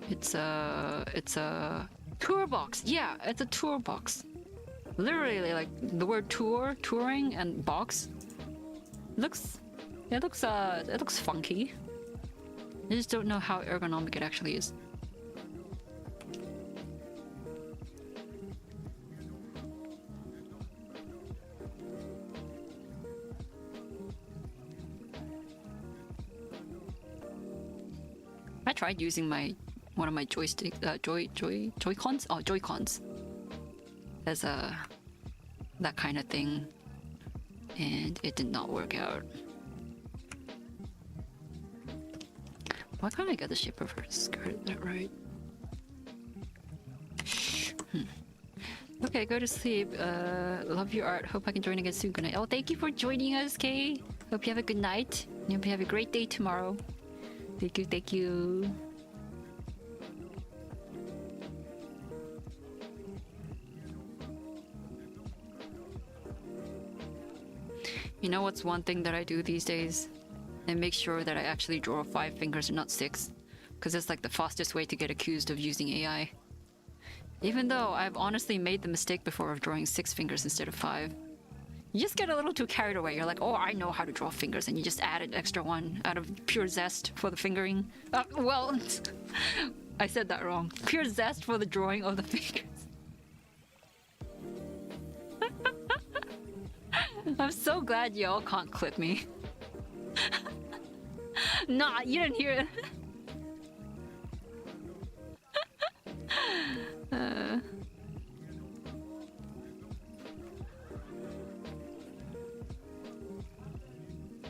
It's a tour box. Yeah, it's a tour box. Literally, like the word tour, touring, and box. It looks funky. I just don't know how ergonomic it actually is. I tried using one of my joystick Joy-Cons? Oh, Joy-Cons as that kind of thing, and it did not work out. Why can't I get the shape of her skirt that right? Okay, go to sleep. Love your art. Hope I can join again soon. Good night. Oh, thank you for joining us, Kay. Hope you have a good night. Hope you have a great day tomorrow. Thank you, thank you. You know what's one thing that I do these days? And make sure that I actually draw 5 fingers and not 6. Because it's like the fastest way to get accused of using AI. Even though I've honestly made the mistake before of drawing 6 fingers instead of 5. You just get a little too carried away. You're like, oh, I know how to draw fingers. And you just add an extra one out of pure zest for the fingering. Well, I said that wrong. Pure zest for the drawing of the fingers. I'm so glad y'all can't clip me. Nah, you didn't hear it.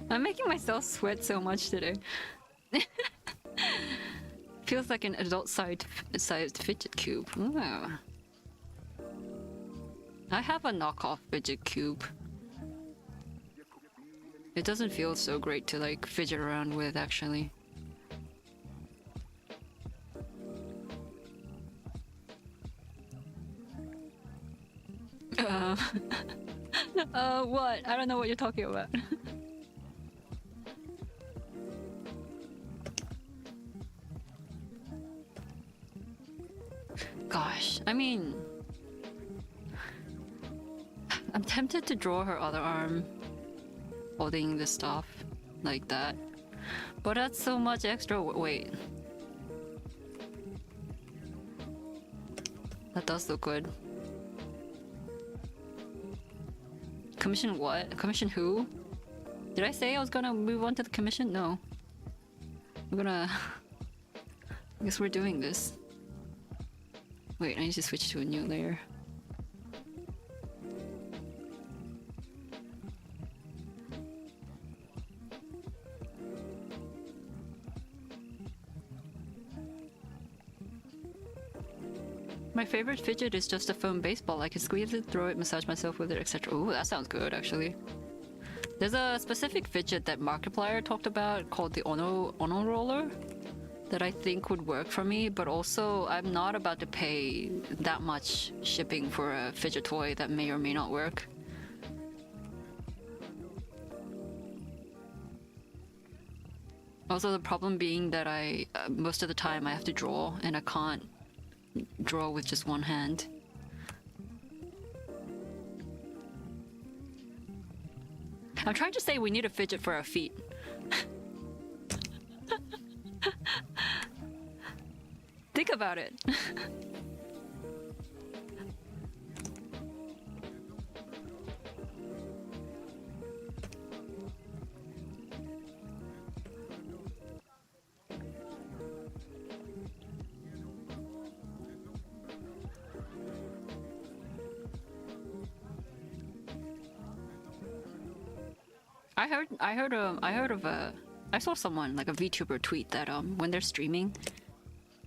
I'm making myself sweat so much today. Feels like an adult-sized fidget cube. Ooh. I have a knockoff fidget cube. It doesn't feel so great to like fidget around with, actually. What? I don't know what you're talking about. Gosh, I mean... I'm tempted to draw her other arm holding the staff like that. But that's so much extra weight. That does look good. Commission what? Commission who? Did I say I was gonna move on to the commission? No. I'm gonna... I guess we're doing this. Wait, I need to switch to a new layer. My favorite fidget is just a foam baseball. I can squeeze it, throw it, massage myself with it, etc. Ooh, that sounds good, actually. There's a specific fidget that Markiplier talked about called the Ono roller that I think would work for me, but also I'm not about to pay that much shipping for a fidget toy that may or may not work. Also, the problem being that most of the time I have to draw, and I can't draw with just one hand. I'm trying to say we need a fidget for our feet. Think about it. I saw someone, like a VTuber, tweet that when they're streaming,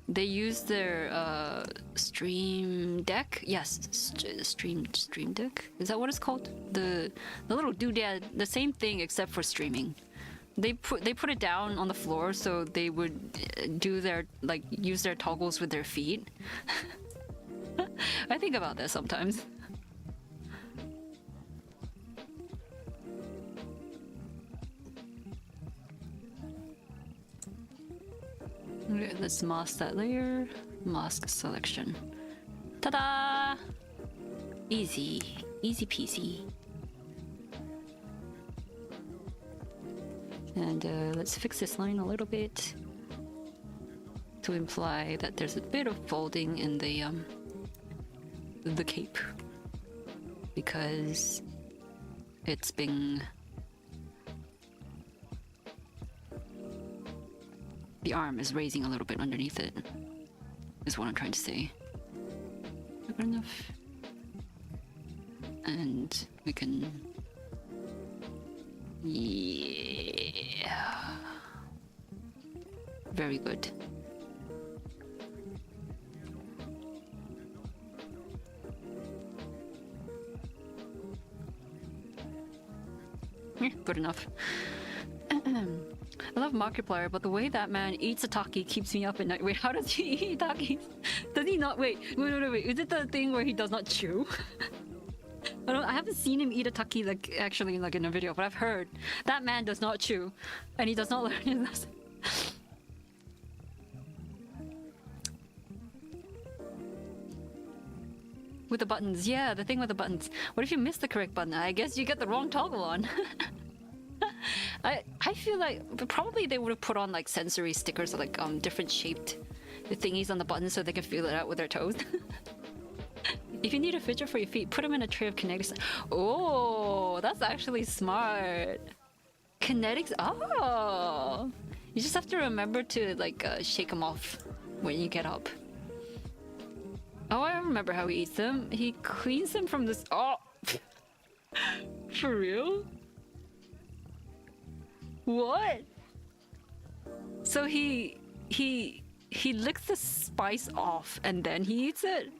they use their stream deck. Yes, stream deck. Is that what it's called? The little doodad, the same thing except for streaming. They put it down on the floor so they would do their use their toggles with their feet. I think about that sometimes. Okay, let's mask that layer. Mask selection. Ta-da! Easy peasy. And let's fix this line a little bit to imply that there's a bit of folding in the cape, because it's been, the arm is raising a little bit underneath it, is what I'm trying to say. Good enough. And we can, yeah, very good. Good enough. I love Markiplier, but the way that man eats a taki keeps me up at night. Wait, how does he eat takis? Does he not? Wait. Is it the thing where he does not chew? I haven't seen him eat a taki actually in a video, but I've heard that man does not chew, and he does not learn his lesson. With the buttons, yeah, the thing with the buttons. What if you miss the correct button? I guess you get the wrong toggle on. I feel like probably they would have put on sensory stickers or different shaped thingies on the buttons so they can feel it out with their toes. If you need a fidget for your feet, put them in a tray of kinetics. Oh, that's actually smart. Kinetics. Oh, you just have to remember to shake them off when you get up. Oh, I remember how he eats them. He cleans them from this. Oh, for real? What? So he licks the spice off and then he eats it?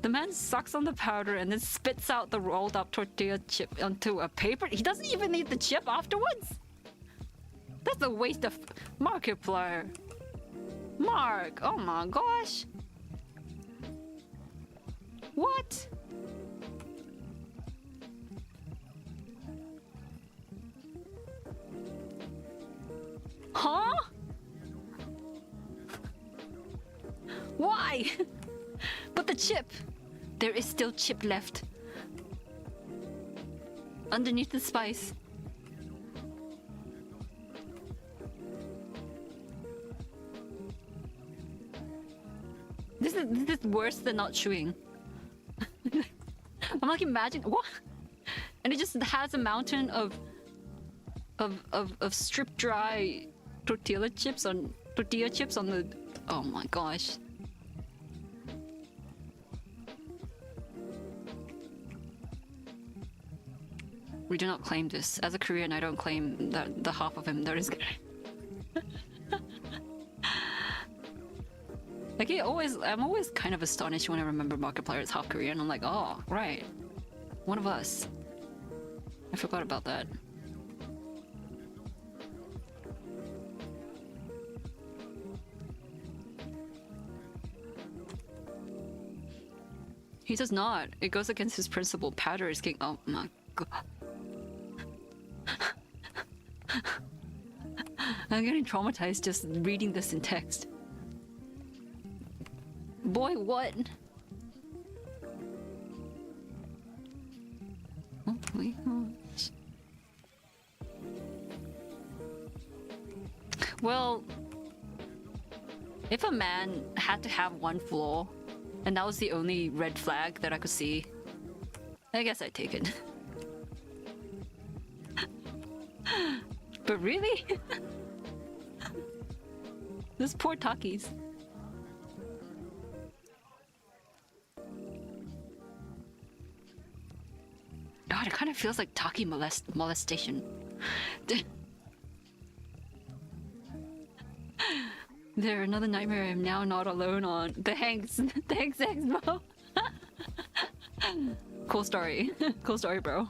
The man sucks on the powder and then spits out the rolled up tortilla chip onto a paper. He doesn't even eat the chip afterwards? That's a waste of Markiplier. Mark, oh my gosh. What? Huh? Why? But the chip. There is still chip left. Underneath the spice. This is worse than not chewing. I'm imagine what? And it just has a mountain of strip dry tortilla chips on the. Oh my gosh. We do not claim this. As a Korean, I don't claim that the half of him that is good. I'm always kind of astonished when I remember Markiplier is half Korean. I'm like, oh, right. One of us. I forgot about that. He does not. It goes against his principle. Powder is king. Oh my god. I'm getting traumatized just reading this in text. Boy, what? Oh my gosh. Well, if a man had to have one flaw, and that was the only red flag that I could see, I guess I'd take it. But really? Those poor Takis. God, it kind kind of feels like Taki molestation. There, another nightmare I'm now not alone on. Thanks, thanks, bro. Cool story, cool story, bro.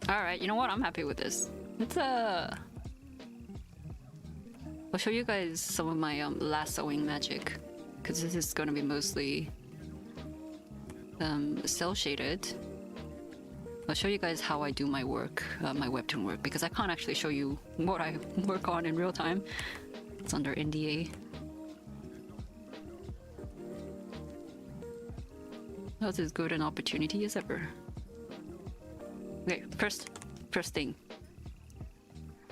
All right, you know what? I'm happy with this. It's I'll show you guys some of my lassoing magic, because this is going to be mostly cell shaded. I'll show you guys how I do my work, my webtoon work, because I can't actually show you what I work on in real time. It's under NDA. That's as good an opportunity as ever. Okay, first thing.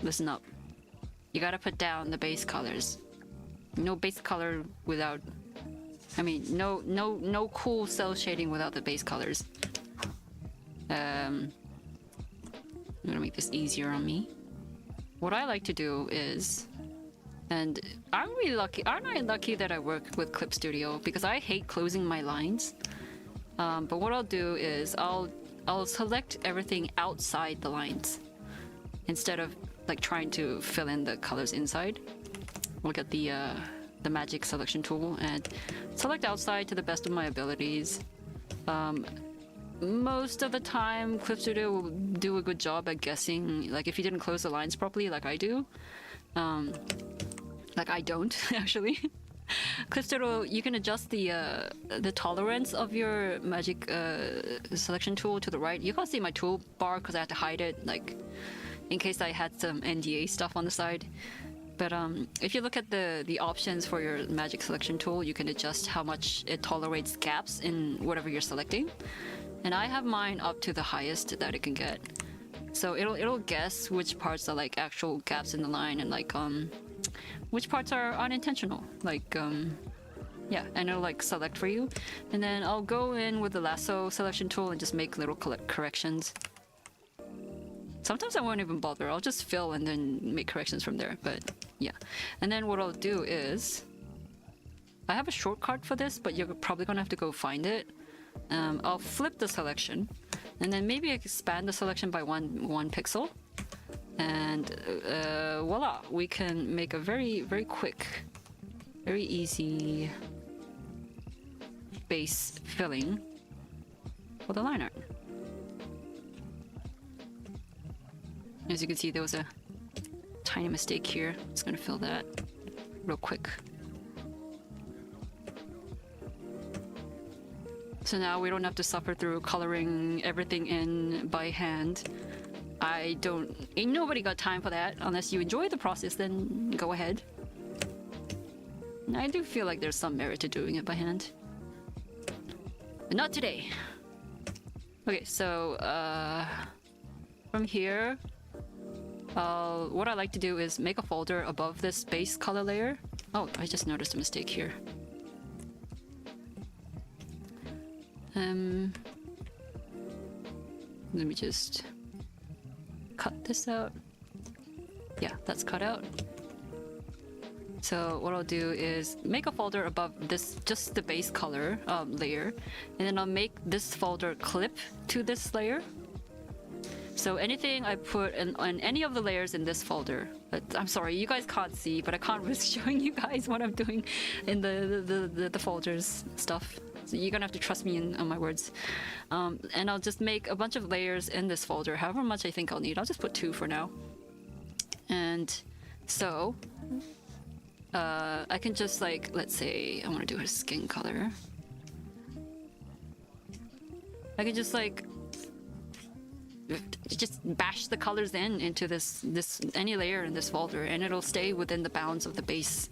Listen up. You gotta put down the base colors. No base color without... I mean, no cool cell shading without the base colors. I'm gonna make this easier on me. What I like to do is... And I'm really lucky. Aren't I lucky that I work with Clip Studio? Because I hate closing my lines. But what I'll do is I'll select everything outside the lines instead of like trying to fill in the colors inside. We'll get the magic selection tool and select outside to the best of my abilities. Most of the time, Clip Studio will do a good job at guessing, like if you didn't close the lines properly, like I do. Like I don't actually. Clip Studio, you can adjust the tolerance of your magic selection tool to the right. You can't see my toolbar because I had to hide it, like in case I had some NDA stuff on the side. But if you look at the options for your magic selection tool, you can adjust how much it tolerates gaps in whatever you're selecting. And I have mine up to the highest that it can get. So it'll guess which parts are like actual gaps in the line and like which parts are unintentional. Like yeah, and it'll like select for you. And then I'll go in with the lasso selection tool and just make little corrections. Sometimes I won't even bother. I'll just fill and then make corrections from there. But yeah. And then what I'll do is I have a shortcut for this, but you're probably gonna have to go find it. I'll flip the selection and then maybe expand the selection by one pixel, and voila, we can make a very quick, very easy base filling for the line art. As you can see, there was a tiny mistake here. I'm just gonna fill that real quick. So now we don't have to suffer through coloring everything in by hand. Ain't nobody got time for that. Unless you enjoy the process, then go ahead. And I do feel like there's some merit to doing it by hand. But not today. Okay, so from here, what I like to do is make a folder above this base color layer. Oh, I just noticed a mistake here. Let me just cut this out. Yeah, that's cut out. So what I'll do is make a folder above this, just the base color layer, and then I'll make this folder clip to this layer. So anything I put on any of the layers in this folder, I'm sorry, you guys can't see, but I can't risk showing you guys what I'm doing in the folders stuff. So you're gonna have to trust me on my words. And I'll just make a bunch of layers in this folder, however much I think I'll need. I'll just put 2 for now. And so I can just like, let's say I want to do a skin color. I can just like just bash the colors into this any layer in this folder, and it'll stay within the bounds of the base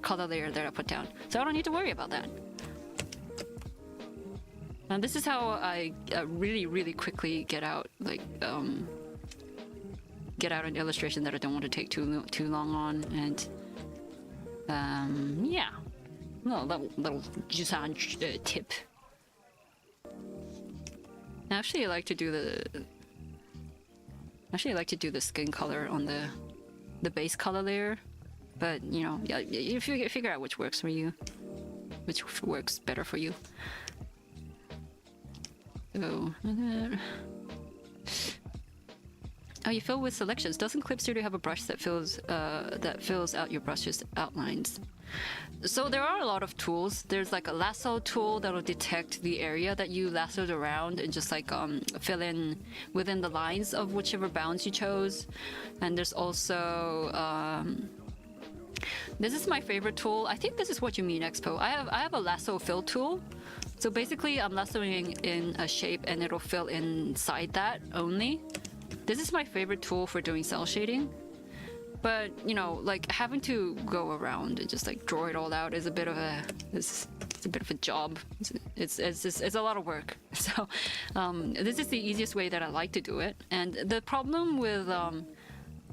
color layer that I put down. So I don't need to worry about that. And this is how I really quickly get out like an illustration that I don't want to take too long on, and yeah, little Jusan tip. Actually, I like to do the skin color on the base color layer, but you know, yeah, you figure out which works for you, which works better for you. So, oh, you fill with selections. Doesn't Clip Studio have a brush that fills out your brush's outlines? So there are a lot of tools. There's like a lasso tool that'll detect the area that you lassoed around and just like fill in within the lines of whichever bounds you chose. And there's also this is my favorite tool. I think this is what you mean, Expo. I have a lasso fill tool. So basically I'm lassoing in a shape and it'll fill inside that only. This is my favorite tool for doing cell shading. But, you know, like having to go around and just like draw it all out is a bit of it's a bit of a job. It's a lot of work. So this is the easiest way that I like to do it. And the problem with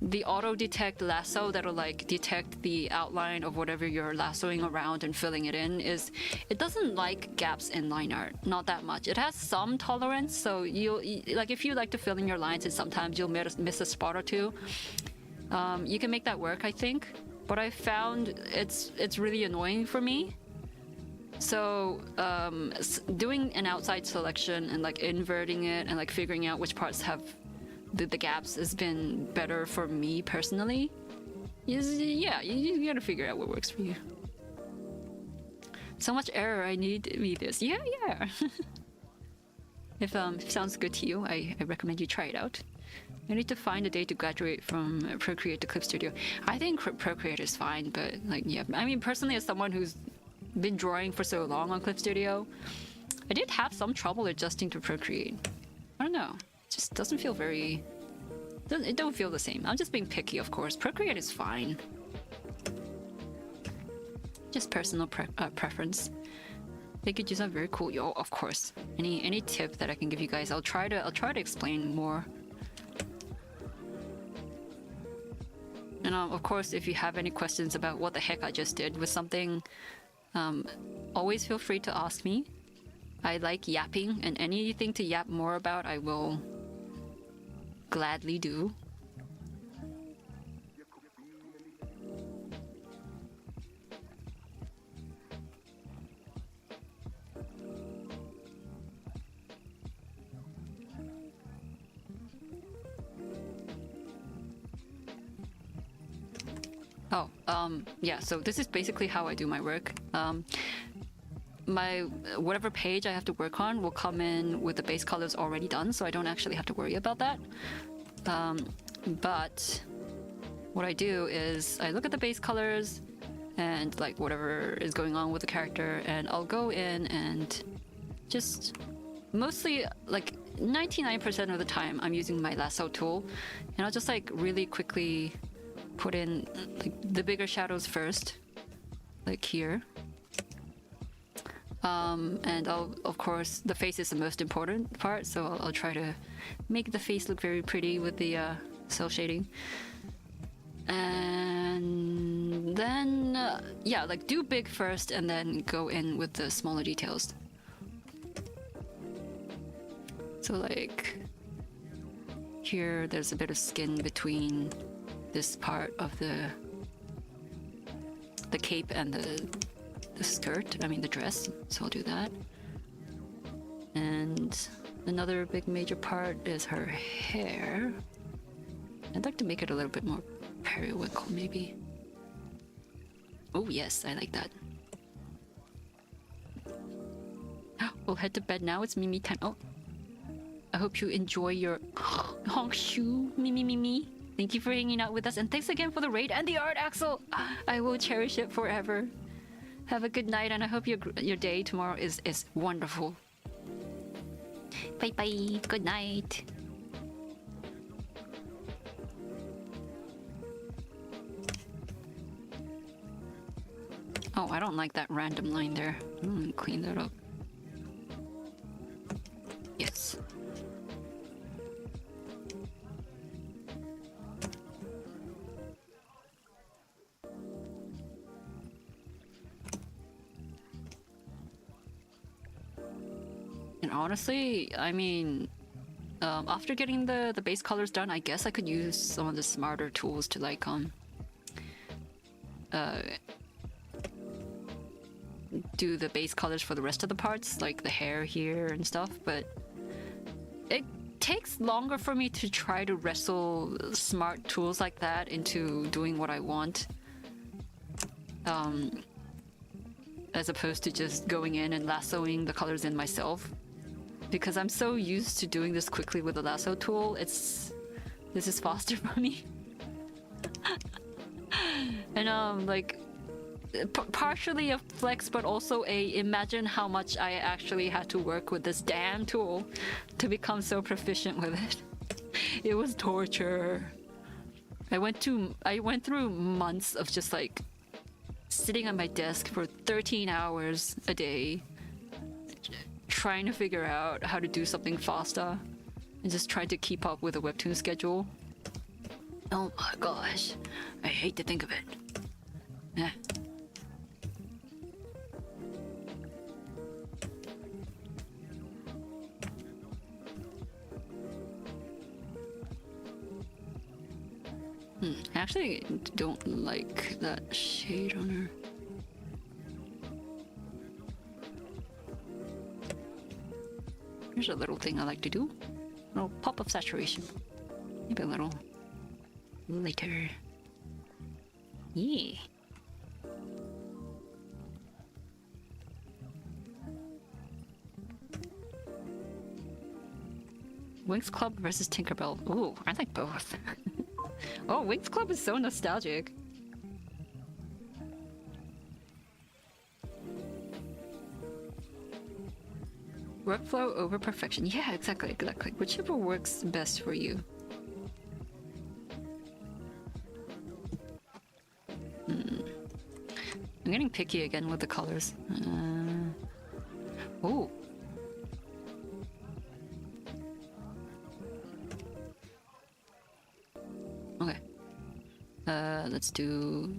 the auto detect lasso that'll like detect the outline of whatever you're lassoing around and filling it in is it doesn't like gaps in line art, not that much. It has some tolerance, so you'll like if you like to fill in your lines and sometimes you'll miss a spot or two, you can make that work, I think. But I found it's really annoying for me. So doing an outside selection and like inverting it and like figuring out which parts have the gaps has been better for me personally. Yeah, you gotta figure out what works for you. So much error, I need to be this. Yeah. If sounds good to you, I recommend you try it out. I need to find a day to graduate from Procreate to Clip Studio. I think Procreate is fine, but like, yeah. I mean, personally, as someone who's been drawing for so long on Clip Studio, I did have some trouble adjusting to Procreate. I don't know. It just doesn't feel very... It don't feel the same. I'm just being picky, of course. Procreate is fine. Just personal preference. They could use that very cool. Yo, of course. Any tip that I can give you guys, I'll try to explain more. And of course, if you have any questions about what the heck I just did with something, always feel free to ask me. I like yapping, and anything to yap more about, I will gladly do. Yeah, so this is basically how I do my work. My whatever page I have to work on will come in with the base colors already done, so I don't actually have to worry about that. But what I do is I look at the base colors and like whatever is going on with the character, and I'll go in and just mostly like 99% of the time I'm using my lasso tool, and I'll just like really quickly put in like the bigger shadows first, like here. And I'll, of course, the face is the most important part, so I'll try to make the face look very pretty with the cell shading. And then, yeah, like do big first and then go in with the smaller details. So like here, there's a bit of skin between this part of the cape and the skirt, I mean the dress, so I'll do that. And another big major part is her hair. I'd like to make it a little bit more periwinkle, maybe. Oh yes, I like that. We'll head to bed now, it's Mimi time. Oh, I hope you enjoy your honk shoe, Mimi. Thank you for hanging out with us, and thanks again for the raid and the art, Axel. I will cherish it forever. Have a good night, and I hope your day tomorrow is wonderful. Bye bye. Good night. Oh, I don't like that random line there. Clean that up. Yes. And honestly, I mean, after getting the base colors done, I guess I could use some of the smarter tools to like do the base colors for the rest of the parts, like the hair here and stuff, but it takes longer for me to try to wrestle smart tools like that into doing what I want, as opposed to just going in and lassoing the colors in myself, because I'm so used to doing this quickly with the lasso tool. This is faster for me. And like partially a flex, but also a imagine how much I actually had to work with this damn tool to become so proficient with it. It was torture. I went through months of just like sitting at my desk for 13 hours a day trying to figure out how to do something faster and just trying to keep up with the webtoon schedule. Oh my gosh, I hate to think of it. Eh. I actually don't like that shade on her. Here's a little thing I like to do. A little pop of saturation. Maybe a little later. Yeah. Winx Club versus Tinkerbell. Ooh, I like both. Oh, Winx Club is so nostalgic. Workflow over perfection. Yeah, exactly. Whichever works best for you. I'm getting picky again with the colors. Oh. Okay. Let's do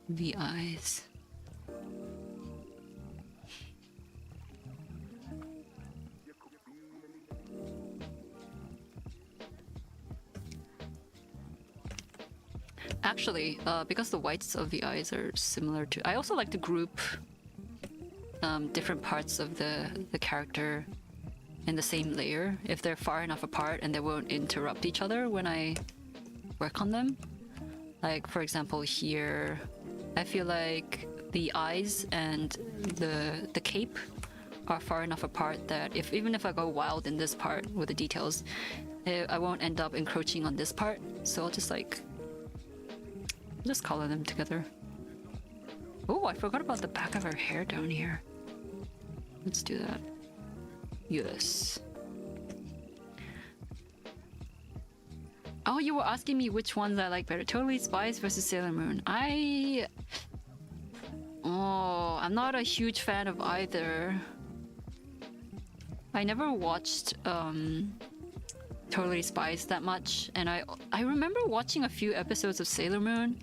the eyes. Actually, because the whites of the eyes are similar to... I also like to group different parts of the character in the same layer if they're far enough apart and they won't interrupt each other when I work on them. Like, for example, here, I feel like the eyes and the cape are far enough apart that even if I go wild in this part with the details, I won't end up encroaching on this part. So I'll just like... just color them together. Oh, I forgot about the back of her hair down here. Let's do that. Yes. Oh, you were asking me which ones I like better. Totally Spies versus Sailor Moon. I'm not a huge fan of either. I never watched Totally Spies that much, and I remember watching a few episodes of Sailor Moon,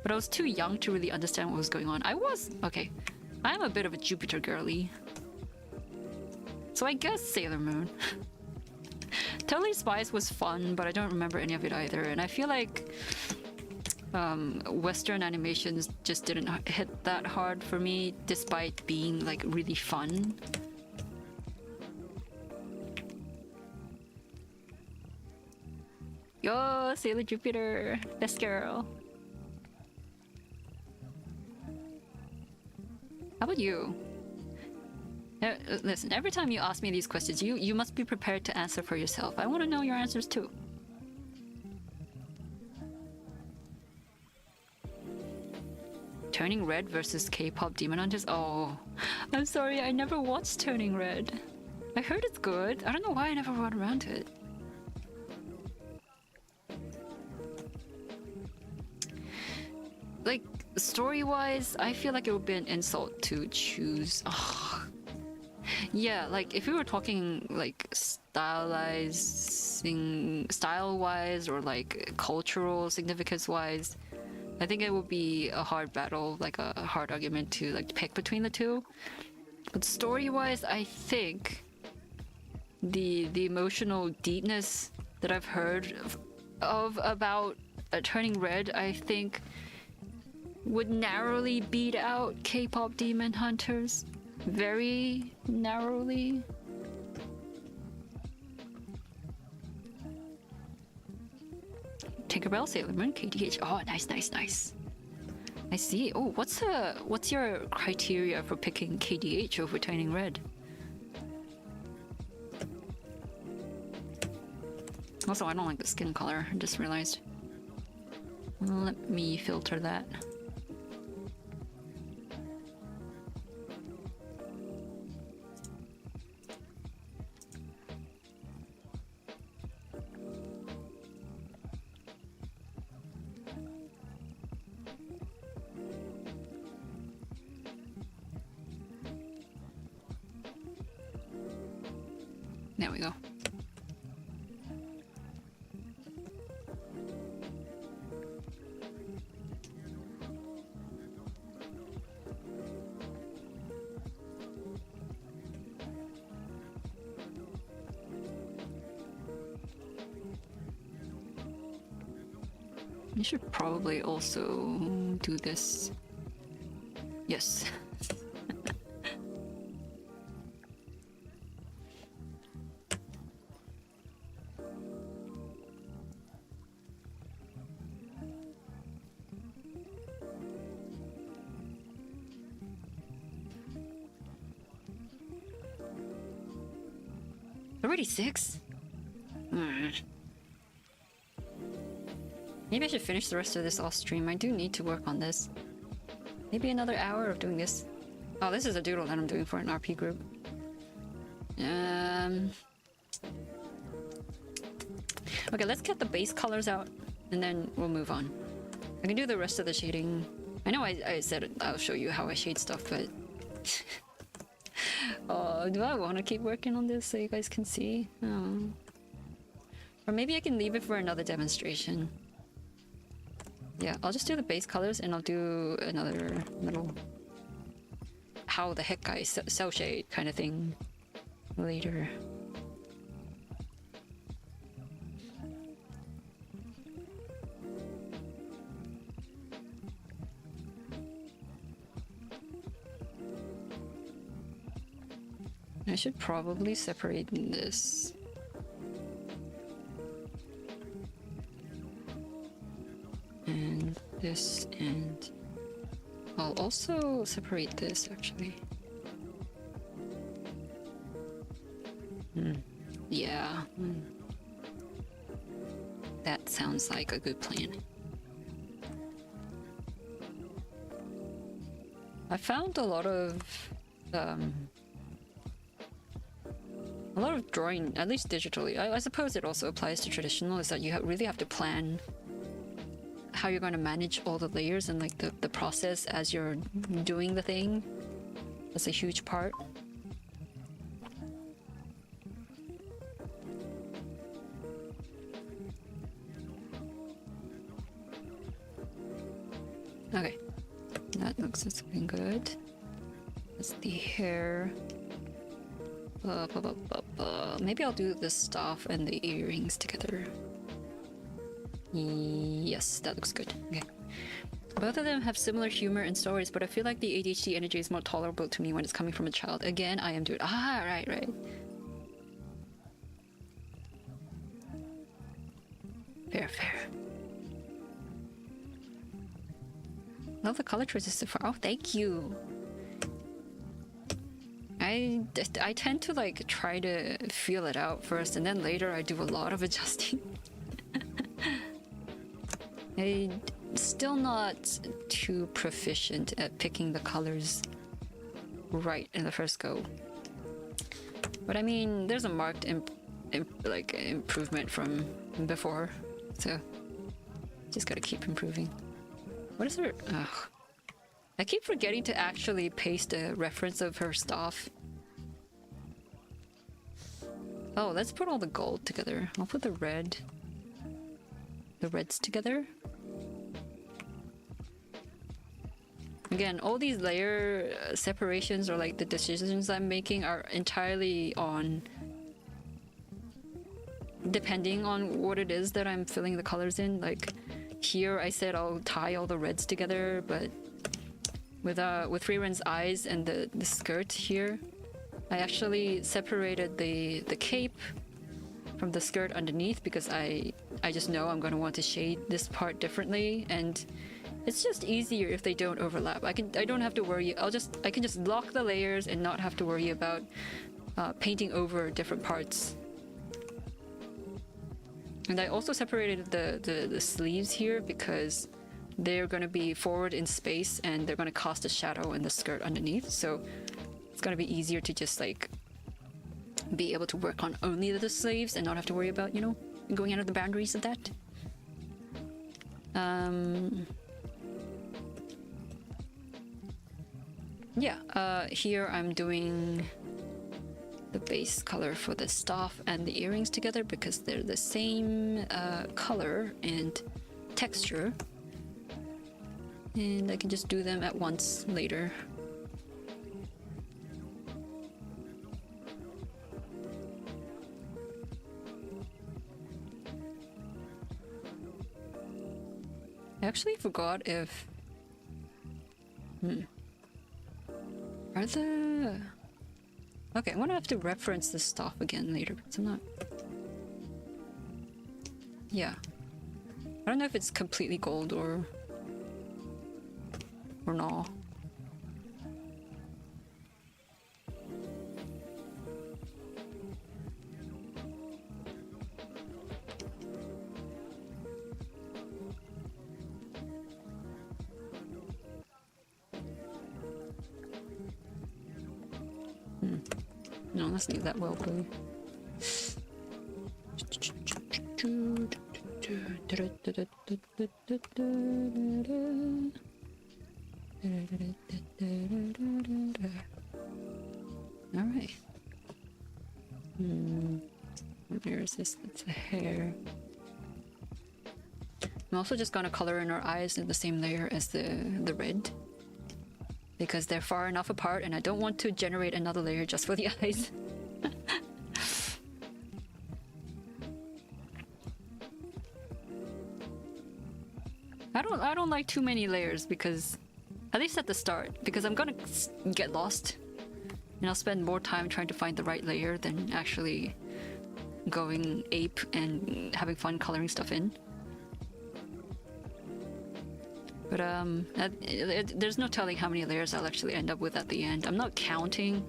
but I was too young to really understand what was going on. I'm a bit of a Jupiter girly, so I guess Sailor Moon. Totally Spies was fun, but I don't remember any of it either, and I feel like Western animations just didn't hit that hard for me, despite being like really fun. Yo, Sailor Jupiter, best girl. How about you? Listen, every time you ask me these questions, you must be prepared to answer for yourself. I want to know your answers too. Turning Red versus K-pop Demon Hunters? Oh, I'm sorry, I never watched Turning Red. I heard it's good. I don't know why I never got around to it. Like, story-wise, I feel like it would be an insult to choose... Oh. Yeah, like, if we were talking, like, style-wise, or, like, cultural significance-wise, I think it would be a hard battle, like, a hard argument to, like, pick between the two. But story-wise, I think the emotional deepness that I've heard of about Turning Red, I think would narrowly beat out K-pop Demon Hunters. Very narrowly. Tinkerbell, Sailor Moon, KDH. Oh, nice, nice, nice. I see. Oh, what's your criteria for picking KDH over Turning Red? Also, I don't like the skin color. I just realized. Let me filter that. There we go. You should probably also do this. Yes. Already 6? Maybe I should finish the rest of this off stream. I do need to work on this. Maybe another hour of doing this. Oh, this is a doodle that I'm doing for an RP group. Okay, let's get the base colors out and then we'll move on. I can do the rest of the shading. I know I said I'll show you how I shade stuff, but do I want to keep working on this so you guys can see? Oh. Or maybe I can leave it for another demonstration. Yeah, I'll just do the base colors and I'll do another little how the heck I cell shade kind of thing later. I should probably separate this. And this, and I'll also separate this actually. Yeah. That sounds like a good plan. I found a lot of drawing, at least digitally. I suppose it also applies to traditional, is that you really have to plan how you're going to manage all the layers and like the process as you're doing the thing. That's a huge part. Okay, that looks looking good. That's the hair. Maybe I'll do the stuff and the earrings together. Yes, that looks good. Okay. Both of them have similar humor and stories, but I feel like the ADHD energy is more tolerable to me when it's coming from a child. Again, I am doing. Ah, right. Fair. Love the color choices so far. Oh, thank you. I tend to like try to feel it out first, and then later I do a lot of adjusting. I'm still not too proficient at picking the colors right in the first go. But I mean, there's a marked improvement from before, so just gotta keep improving. What is her? Ugh. I keep forgetting to actually paste a reference of her stuff. Oh, let's put all the gold together. I'll put the reds together. Again, all these layer separations or like the decisions I'm making are entirely on depending on what it is that I'm filling the colors in. Like here I said I'll tie all the reds together, but with Frieren's eyes and the skirt here, I actually separated the cape from the skirt underneath because I just know I'm going to want to shade this part differently, and it's just easier if they don't overlap. I don't have to worry. I can just lock the layers and not have to worry about painting over different parts. And I also separated the sleeves here because they're going to be forward in space and they're going to cast a shadow in the skirt underneath, so it's going to be easier to just like be able to work on only the sleeves and not have to worry about, you know, going out of the boundaries of that. Yeah, here I'm doing the base color for the staff and the earrings together because they're the same color and texture, and I can just do them at once later. I actually forgot if... Are the... Okay, I'm gonna have to reference this stuff again later because I'm not... Yeah. I don't know if it's completely gold or not. No, let's leave that well blue. Alright. Where is this? It's the hair. I'm also just gonna color in our eyes in the same layer as the red, because they're far enough apart and I don't want to generate another layer just for the eyes. I don't like too many layers because, at least at the start, because I'm gonna get lost and I'll spend more time trying to find the right layer than actually going ape and having fun coloring stuff in. But there's no telling how many layers I'll actually end up with at the end. I'm not counting.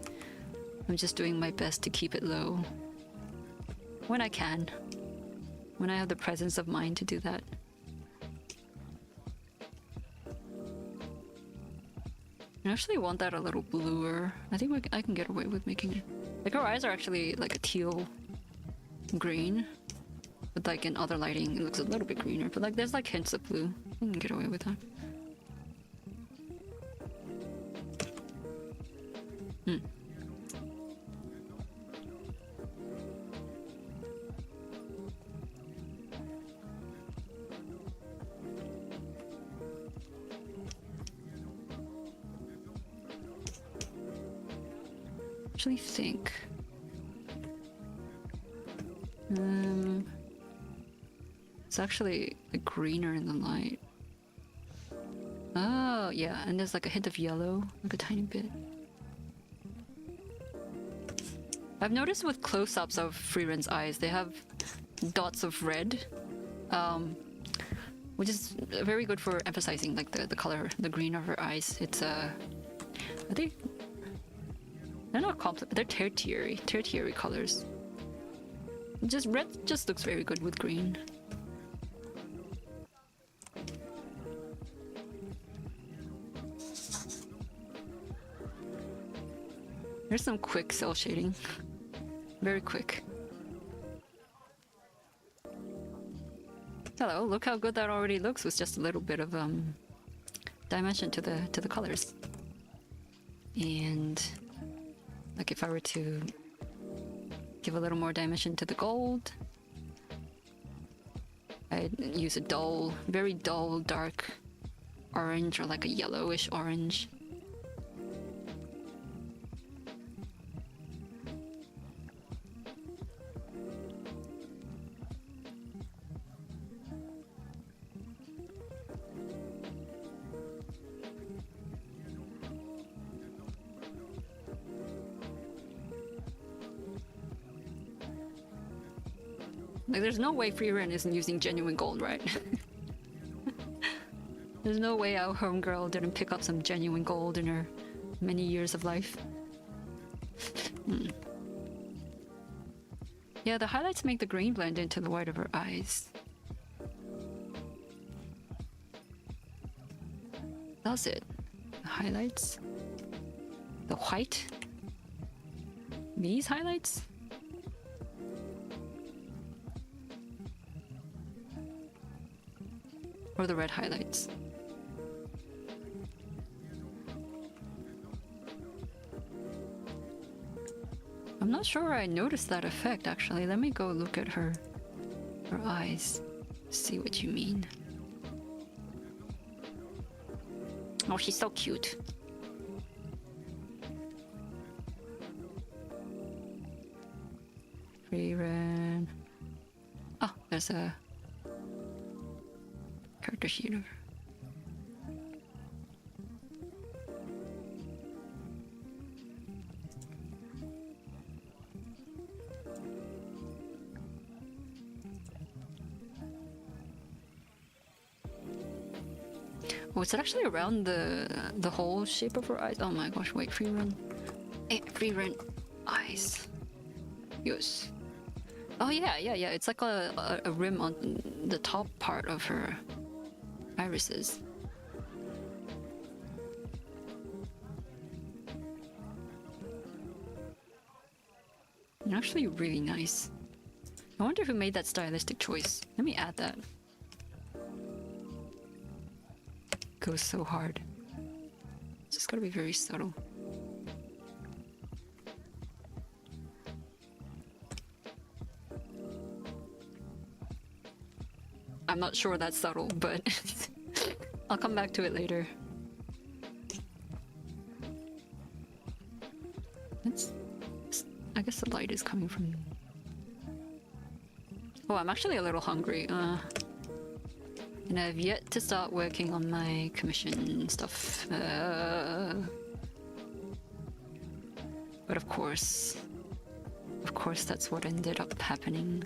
I'm just doing my best to keep it low. When I can. When I have the presence of mind to do that. I actually want that a little bluer. I think I can get away with making it... Like, our eyes are actually like a teal green. But like in other lighting, it looks a little bit greener. But like, there's like hints of blue. I can get away with that. Actually think... It's actually greener in the light. Oh, yeah, and there's like a hint of yellow, like a tiny bit. I've noticed with close-ups of Frieren's eyes, they have dots of red, which is very good for emphasizing like the color, the green of her eyes. It's are they? They're not complex. They're tertiary colors. Just red just looks very good with green. There's some quick cell shading. Very quick. Hello, look how good that already looks with just a little bit of dimension to the colors. And like if I were to give a little more dimension to the gold, I'd use a dull, very dull, dark orange or like a yellowish orange. Like, there's no way frieren isn't using genuine gold, right? There's no way our homegirl didn't pick up some genuine gold in her many years of life. Yeah, the highlights make the green blend into the white of her eyes. Does it? The highlights? The white? These highlights? Or the red highlights? I'm not sure I noticed that effect actually. Let me go look at her eyes. See what you mean. Oh, she's so cute. Frieren. Oh, there's a character sheet of her. Oh, is it actually around the whole shape of her eyes? Oh my gosh, wait, frieren. Frieren eyes. Yes. Oh yeah, it's like a rim on the top part of her irises. And actually really nice. I wonder who made that stylistic choice. Let me add that. Goes so hard. It's just gotta be very subtle. I'm not sure that's subtle, but I'll come back to it later. I guess the light is coming from... Oh, I'm actually a little hungry. And I've yet to start working on my commission stuff. But of course that's what ended up happening.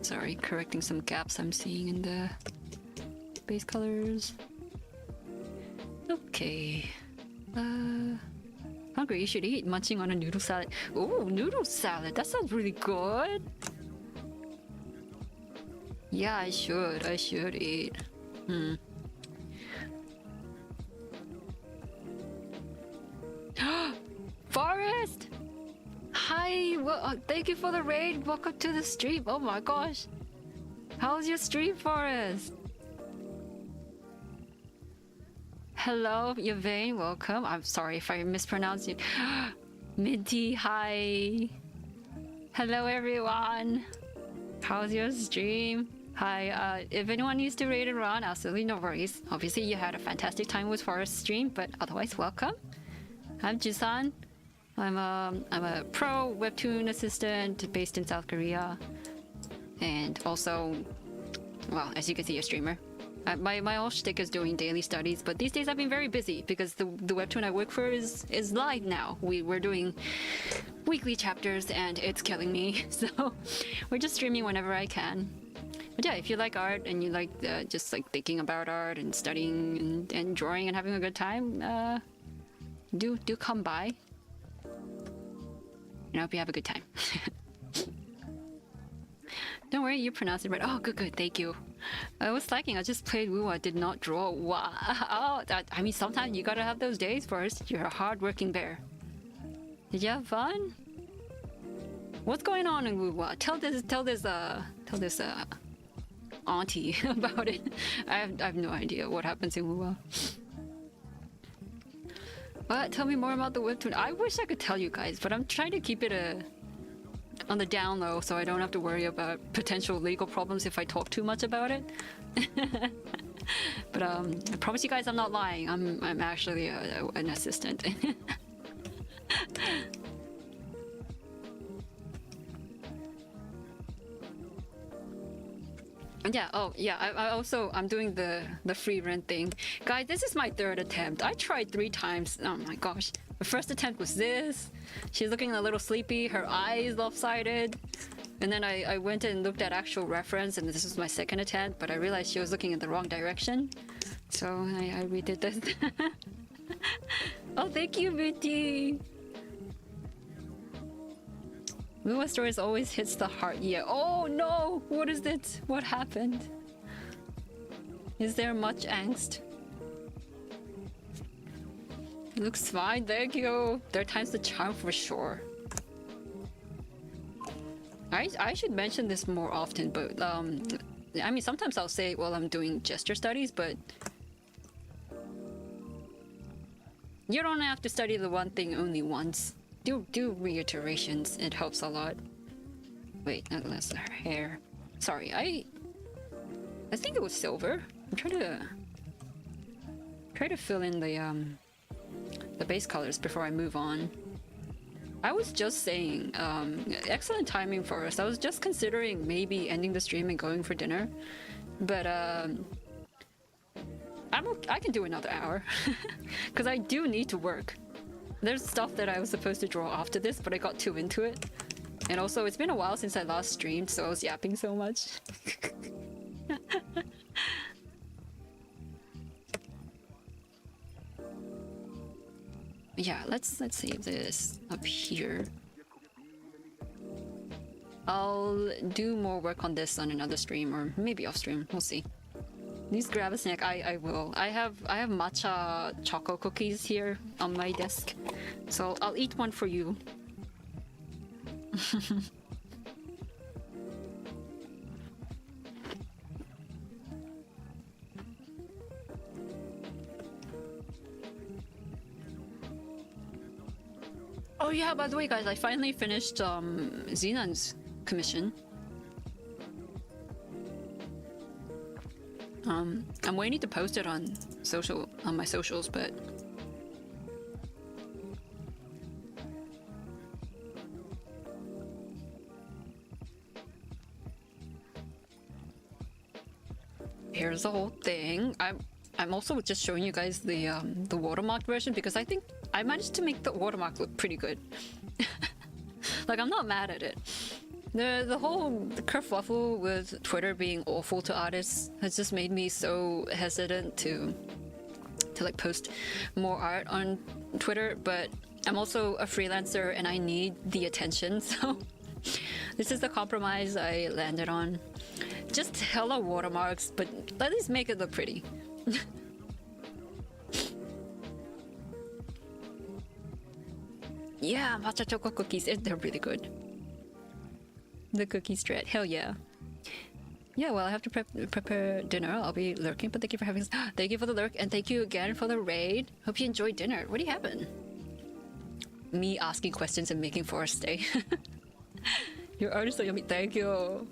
Sorry, correcting some gaps I'm seeing in the base colors. Okay. Hungry, you should eat. Munching on a noodle salad. Ooh, noodle salad. That sounds really good. Yeah, I should eat. Forest! Hi! Well, thank you for the raid. Welcome to the stream. Oh my gosh. How's your stream, Forest? Hello, Yvain. Welcome. I'm sorry if I mispronounced you. Minty, hi. Hello, everyone. How's your stream? Hi. If anyone needs to raid and run, absolutely no worries. Obviously, you had a fantastic time with Forest stream, but otherwise, welcome. I'm Jusan. I'm a pro webtoon assistant based in South Korea, and also, well, as you can see, a streamer. My whole shtick is doing daily studies, but these days I've been very busy because the webtoon I work for is live now. We're doing weekly chapters, and it's killing me. So we're just streaming whenever I can. But yeah, if you like art and you like just like thinking about art and studying and drawing and having a good time, do come by. And I hope you have a good time. Don't worry, you pronounced it right. Oh, good, thank you. I was slacking. I just played Woo. I did not draw. Wow. I mean, sometimes you gotta have those days first. You're a hard-working bear. Did you have fun? What's going on in Woo? Tell this auntie about it. I have no idea what happens in Woo. But tell me more about the webtoon. I wish I could tell you guys, but I'm trying to keep it on the down low so I don't have to worry about potential legal problems if I talk too much about it. But I promise you guys I'm not lying. I'm actually an assistant. Yeah, oh yeah, I'm doing the free rent thing. Guys, this is my third attempt. I tried 3 times. Oh my gosh. The first attempt was this. She's looking a little sleepy, her eyes lopsided. And then I went and looked at actual reference, and this was my second attempt, but I realized she was looking in the wrong direction. So I redid this. Oh, thank you, Vicky! Lua Stories always hits the heart. Yeah. Oh no! What is it? What happened? Is there much angst? Looks fine, thank you. Third time's the charm for sure. I should mention this more often, but I mean sometimes I'll say, well, I'm doing gesture studies, but you don't have to study the one thing only once. Do reiterations, it helps a lot. Wait, that's her hair. Sorry, I think it was silver. I'm try to fill in the base colors before I move on. I was just saying, excellent timing for us. I was just considering maybe ending the stream and going for dinner, but I can do another hour because I do need to work. There's stuff that I was supposed to draw after this, but I got too into it. And also, it's been a while since I last streamed, so I was yapping so much. Yeah, let's save this up here. I'll do more work on this on another stream, or maybe off stream. We'll see. Please grab a snack. I will. I have matcha choco cookies here on my desk, so I'll eat one for you. Oh yeah, by the way, guys, I finally finished Xenon's commission. I'm waiting to post it on my socials, but here's the whole thing. I'm also just showing you guys the watermark version because I think I managed to make the watermark look pretty good. Like, I'm not mad at it. The whole kerfuffle with Twitter being awful to artists has just made me so hesitant to like post more art on Twitter, but I'm also a freelancer and I need the attention, so this is the compromise I landed on. Just hella watermarks, but at least make it look pretty. Yeah, matcha choco cookies, they're really good. The cookie strat, hell yeah. Yeah, well, I have to prepare dinner. I'll be lurking, but thank you for having us. Thank you for the lurk, and thank you again for the raid. Hope you enjoyed dinner. What do you happen? Me asking questions and making for a stay. Your art is so yummy. Thank you.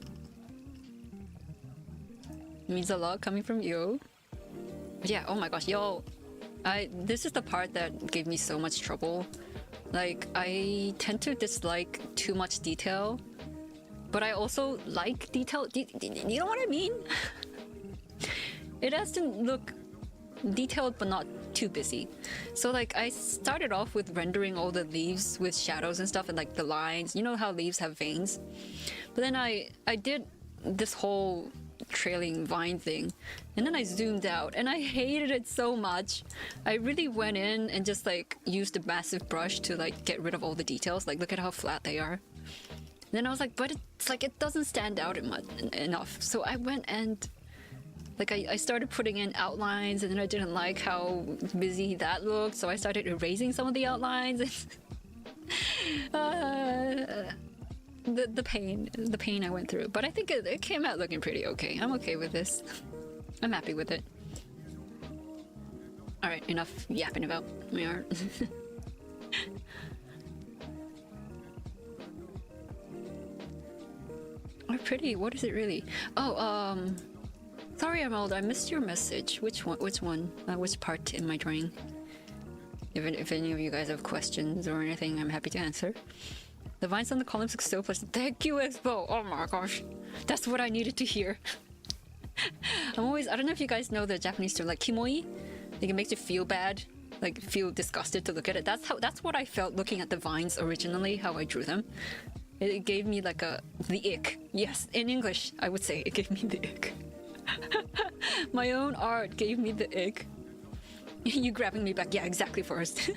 It means a lot coming from you. But yeah, oh my gosh, yo. This is the part that gave me so much trouble. Like, I tend to dislike too much detail, but I also like detail. You know what I mean? It has to look detailed but not too busy. So like, I started off with rendering all the leaves with shadows and stuff and like the lines. You know how leaves have veins? But then I did this whole trailing vine thing, and then I zoomed out and I hated it so much. I really went in and just like used a massive brush to like get rid of all the details. Like, look at how flat they are. Then I was like, but it's like it doesn't stand out enough. So I went and like I started putting in outlines, and then I didn't like how busy that looked, so I started erasing some of the outlines. The pain I went through, but I think it came out looking pretty okay. I'm okay with this. I'm happy with it. All right, enough yapping about my art. Oh, pretty. What is it really? Oh, sorry, Emerald. I missed your message. Which one? Which part in my drawing? If any of you guys have questions or anything, I'm happy to answer. The vines on the columns look so pleasant. Thank you, Expo. Oh my gosh, that's what I needed to hear. I'm always, I don't know if you guys know the Japanese term like kimoi. Like it makes you feel bad, like feel disgusted to look at it. That's what I felt looking at the vines originally, how I drew them. It gave me like the ick. Yes, in English, I would say it gave me the ick. My own art gave me the ick. You grabbing me back? Yeah, exactly, Forrest.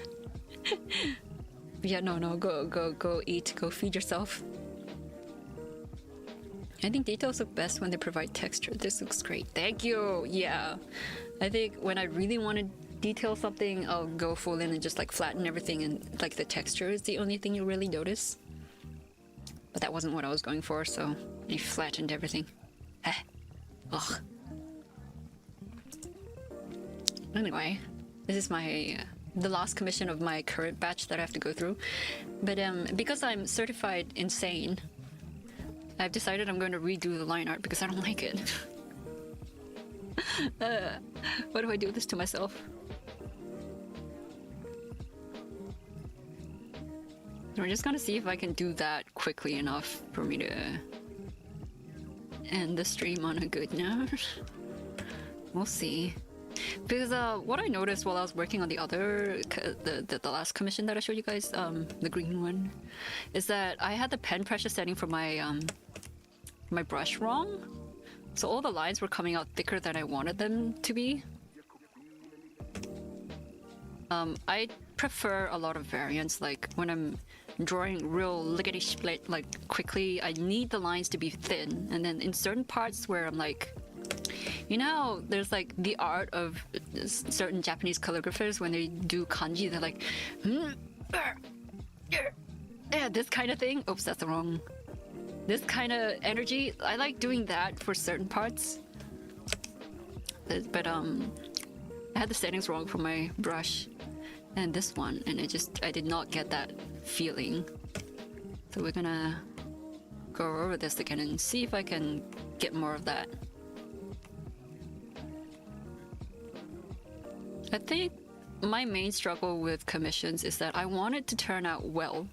Yeah, no, go eat, go feed yourself. I think details look best when they provide texture. This looks great. Thank you. Yeah, I think when I really want to detail something, I'll go full in and just like flatten everything, and like the texture is the only thing you really notice. But that wasn't what I was going for, so I flattened everything. Ugh. Anyway, this is the last commission of my current batch that I have to go through. But because I'm certified insane, I've decided I'm going to redo the line art because I don't like it. Why do I do this to myself? We're just gonna see if I can do that quickly enough for me to end the stream on a good note. We'll see. Because what I noticed while I was working on the other, the last commission that I showed you guys, the green one, is that I had the pen pressure setting for my my brush wrong. So all the lines were coming out thicker than I wanted them to be. I prefer a lot of variance, like when I'm drawing real lickety split like quickly, I need the lines to be thin, and then in certain parts where I'm like, you know, there's like the art of certain Japanese calligraphers when they do kanji, they're like yeah, this kind of thing. Oops, that's the wrong. This kind of energy, I like doing that for certain parts. But I had the settings wrong for my brush and this one, and I did not get that feeling. So we're gonna go over this again and see if I can get more of that. I think my main struggle with commissions is that I want it to turn out well,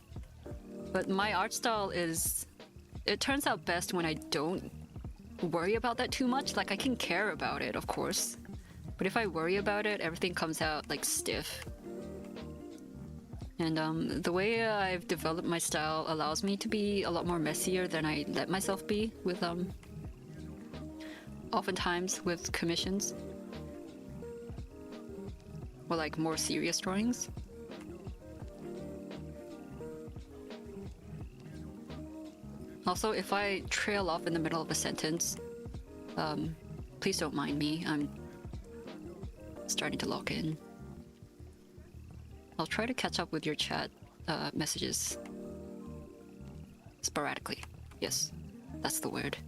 but my art style is, it turns out best when I don't worry about that too much. Like I can care about it, of course, but if I worry about it, everything comes out like stiff. And the way I've developed my style allows me to be a lot more messier than I let myself be with oftentimes with commissions. Or like more serious drawings. Also, if I trail off in the middle of a sentence, please don't mind me. I'm starting to lock in. I'll try to catch up with your chat messages sporadically. Yes, that's the word.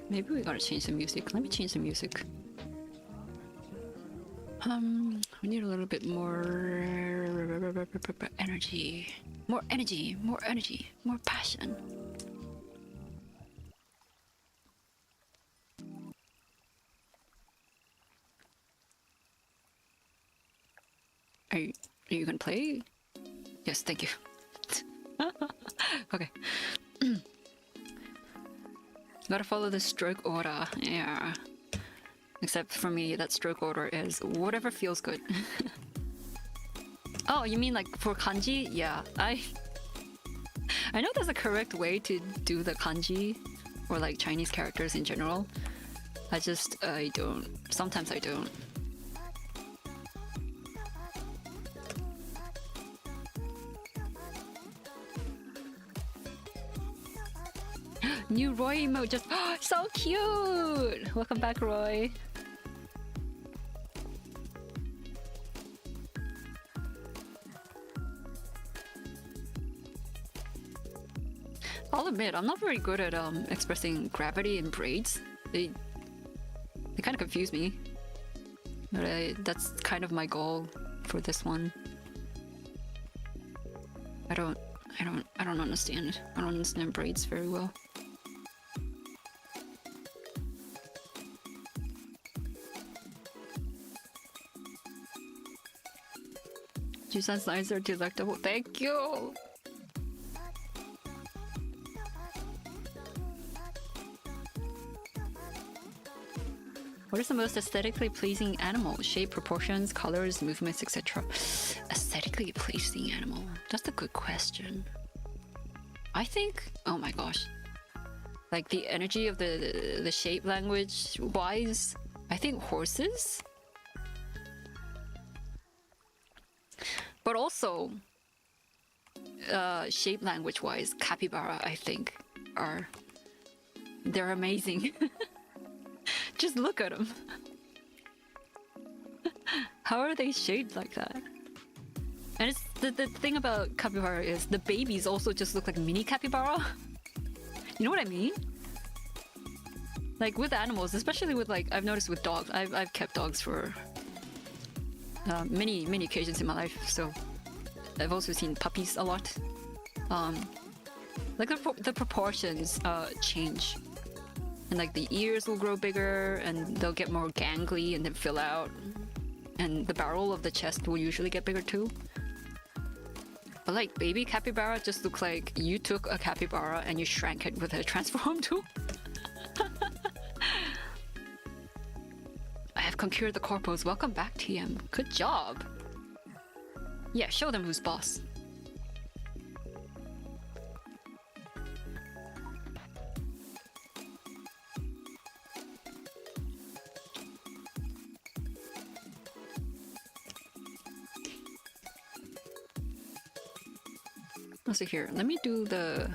Maybe we gotta change the music. Let me change the music. We need a little bit more energy. More energy, more energy, more passion. Are you gonna play? Yes, thank you. Okay. Gotta follow the stroke order, yeah. Except for me, that stroke order is whatever feels good. Oh, you mean like for kanji? Yeah, I know there's a correct way to do the kanji, or like Chinese characters in general. I don't. Sometimes I don't. New Roy emote just so cute! Welcome back, Roy. I'll admit, I'm not very good at expressing gravity in braids. They kind kind of confused me. But that's kind of my goal for this one. I don't understand. I don't understand braids very well. Jusan's lines are delectable. Thank you! What is the most aesthetically pleasing animal? Shape, proportions, colors, movements, etc. Aesthetically pleasing animal? That's a good question. I think, oh my gosh. Like the energy of the shape language wise, I think horses? But also, shape language wise, capybara, I think, they're amazing. Just look at them. How are they shaped like that? And it's the thing about capybara is the babies also just look like mini capybara. You know what I mean? Like with animals, especially with like, I've noticed with dogs. I've kept dogs for many occasions in my life, so I've also seen puppies a lot. Like the proportions change. And like the ears will grow bigger and they'll get more gangly and then fill out. And the barrel of the chest will usually get bigger too. But like baby capybara just looks like you took a capybara and you shrank it with a transform tool. I have conquered the corpos. Welcome back, TM. Good job. Yeah, show them who's boss. Also here, let me do the...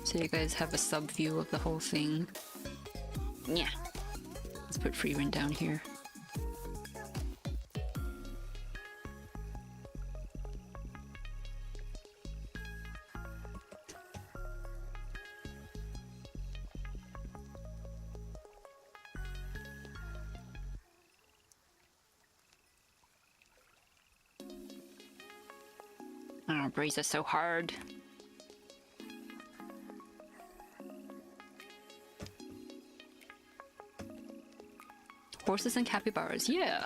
So you guys have a sub view of the whole thing. Yeah. Let's put frieren down here. Oh, braids are so hard. Horses and capybaras, yeah.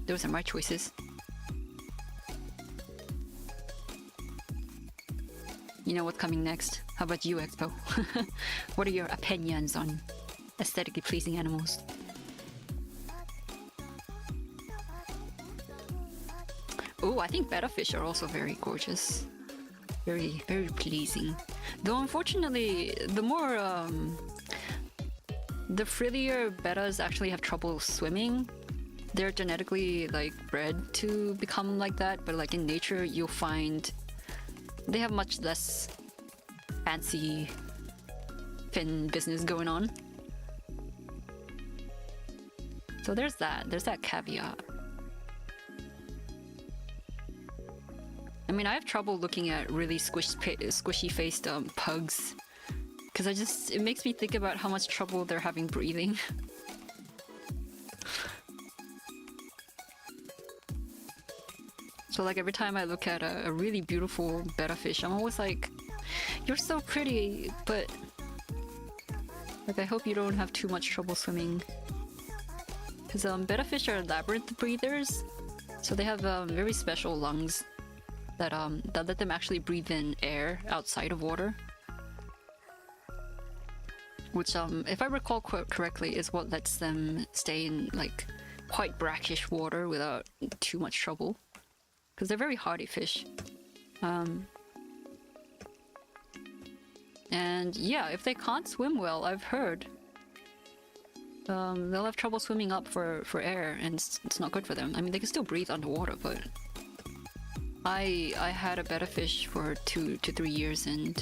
Those are my choices. You know what's coming next? How about you, Expo? What are your opinions on aesthetically pleasing animals? Oh, I think betta fish are also very gorgeous. Very pleasing. Though unfortunately, the more the frillier bettas actually have trouble swimming. They're genetically like bred to become like that, but like in nature you'll find they have much less fancy fin business going on. So there's that caveat. I mean, I have trouble looking at really squishy-faced pugs, because it makes me think about how much trouble they're having breathing. So like every time I look at a really beautiful betta fish, I'm always like, you're so pretty, but like I hope you don't have too much trouble swimming. Because betta fish are labyrinth breathers, so they have very special lungs that let them actually breathe in air outside of water. Which, if I recall correctly, is what lets them stay in like quite brackish water without too much trouble. Because they're very hardy fish. And yeah, if they can't swim well, I've heard, they'll have trouble swimming up for air, and it's not good for them. I mean, they can still breathe underwater, but I had a betta fish for 2 to 3 years, and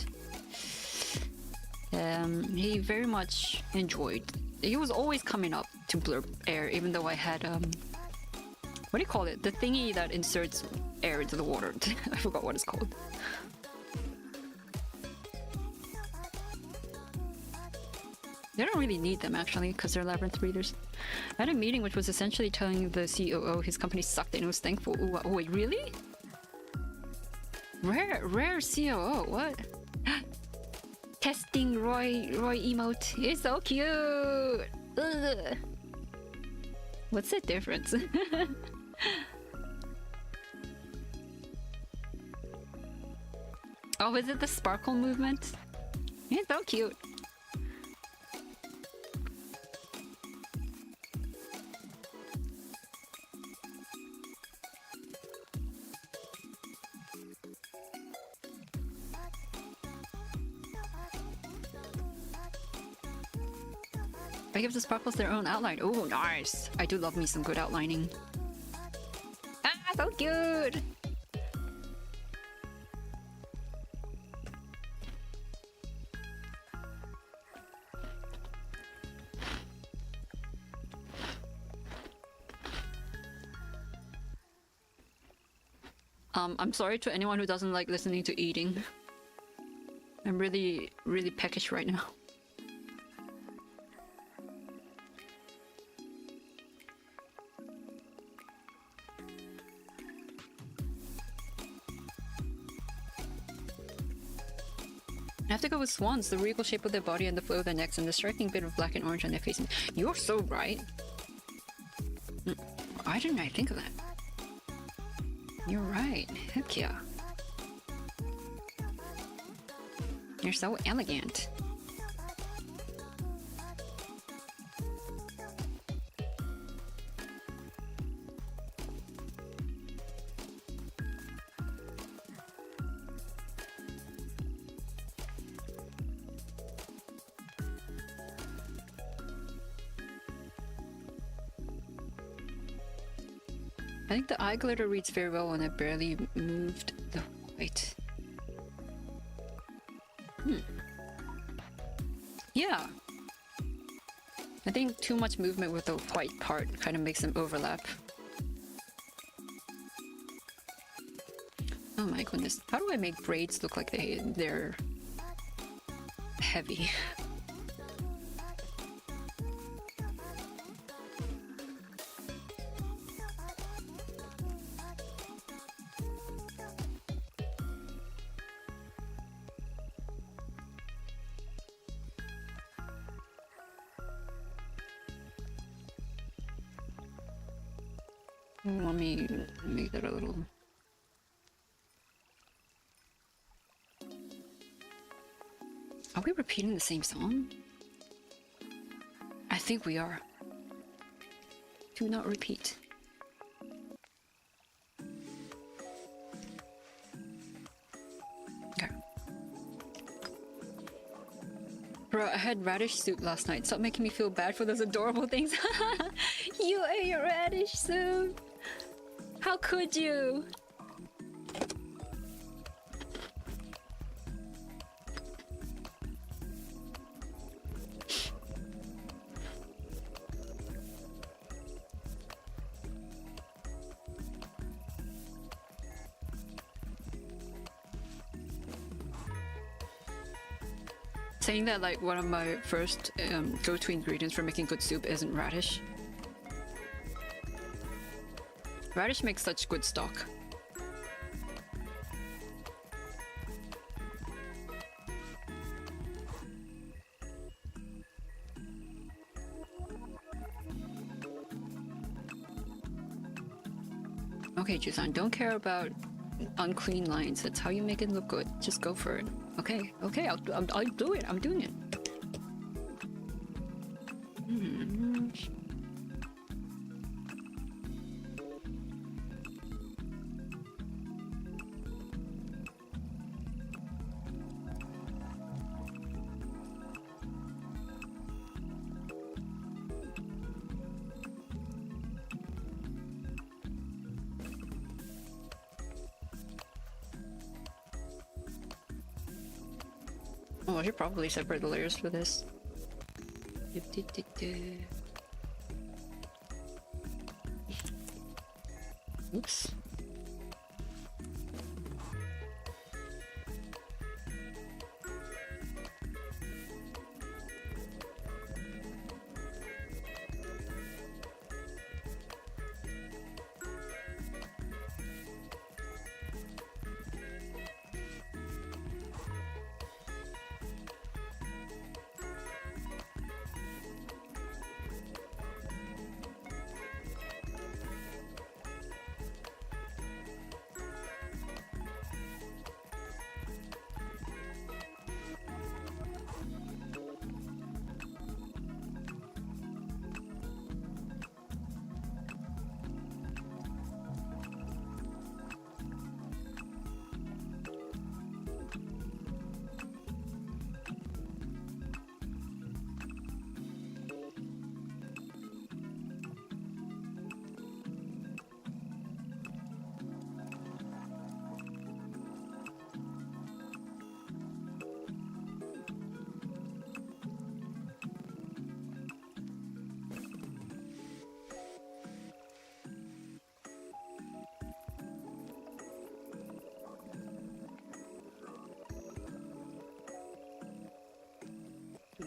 he very much enjoyed. He was always coming up to blurp air, even though I had what do you call it? The thingy that inserts air into the water. I forgot what it's called. They don't really need them actually, because they're labyrinth readers. I had a meeting which was essentially telling the COO his company sucked and he was thankful. Ooh, oh wait, really? Rare COO, what? Testing Roy emote. It's so cute! Ugh. What's the difference? Oh, is it the sparkle movement? It's so cute. I give the sparkles their own outline. Oh, nice. I do love me some good outlining. Ah, so cute. I'm sorry to anyone who doesn't like listening to eating. I'm really peckish right now. I have to go with swans, the regal shape of their body and the flow of their necks and the striking bit of black and orange on their faces. You're so right. Why didn't I think of that? You're right. Heck yeah. You're so elegant. I think the eye glitter reads very well when I barely moved the white. Yeah. I think too much movement with the white part kind of makes them overlap. Oh my goodness. How do I make braids look like they're heavy? Let me make that a little... Are we repeating the same song? I think we are. Do not repeat. Okay. Bro, I had radish soup last night. Stop making me feel bad for those adorable things. You ate radish soup! How could you? Saying that like one of my first go-to ingredients for making good soup isn't radish. Radish makes such good stock. Okay, Jusan, don't care about unclean lines. That's how you make it look good. Just go for it. Okay, okay, I'll do it. I'm doing it. Oh, I should probably separate the layers for this. Oops.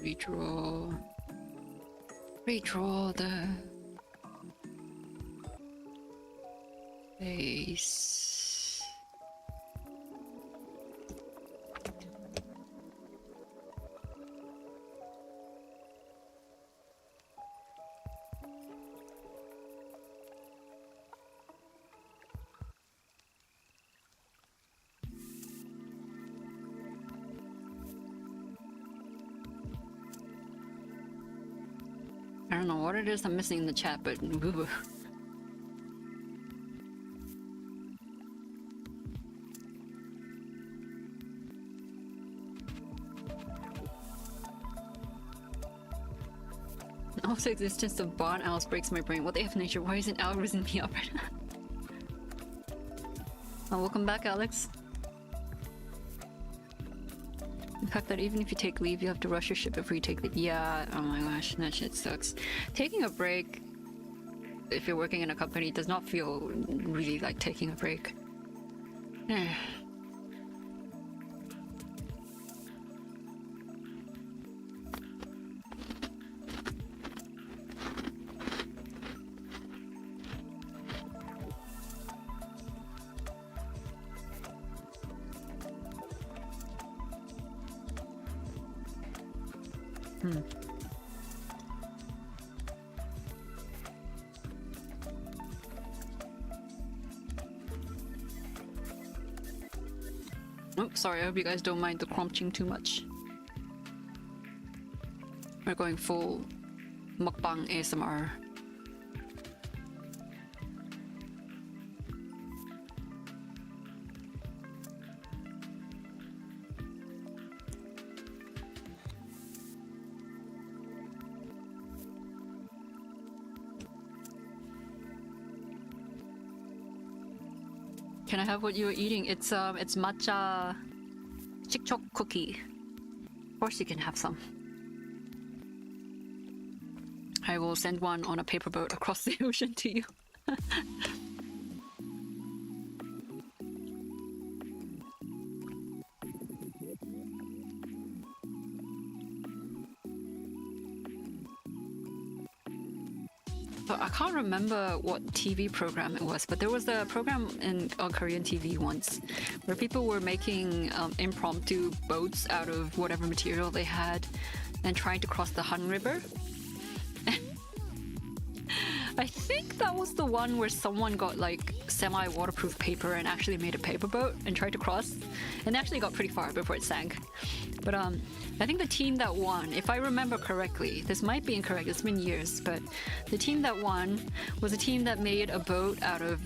Redraw. Redraw the face. I don't know what it is I'm missing in the chat, but ooh. Also, existence of barn owls breaks my brain. What the F nature? Why isn't Al risen me up right now? Oh, welcome back, Alex. The fact that even if you take leave, you have to rush your ship before you take leave. Yeah, oh my gosh, that shit sucks. Taking a break, if you're working in a company, does not feel really like taking a break. Oh, sorry, I hope you guys don't mind the crunching too much. We're going full mukbang ASMR. Can I have what you were eating? It's matcha chick-choc cookie. Of course you can have some. I will send one on a paper boat across the ocean to you. But I can't remember what TV program it was, but there was a program on Korean TV once where people were making impromptu boats out of whatever material they had and trying to cross the Han River. I think that was the one where someone got like semi-waterproof paper and actually made a paper boat and tried to cross, and actually got pretty far before it sank. But I think the team that won, if I remember correctly, this might be incorrect, it's been years, but the team that won was a team that made a boat out of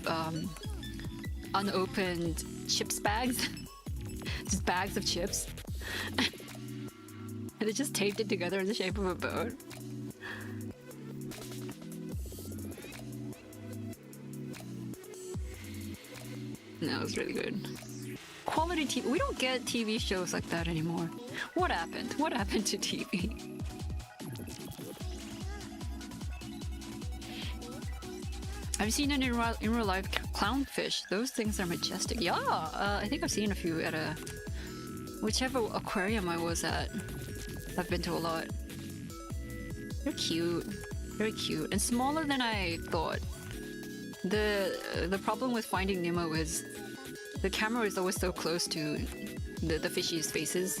unopened chips bags. Just bags of chips. And they just taped it together in the shape of a boat. That was really good. Quality TV. We don't get TV shows like that anymore. What happened? What happened to TV? I've seen it in real life. Clownfish. Those things are majestic. Yeah, I think I've seen a few at whichever aquarium I was at. I've been to a lot. They're cute. Very cute. And smaller than I thought. The problem with Finding Nemo is the camera is always so close to the fishies' faces.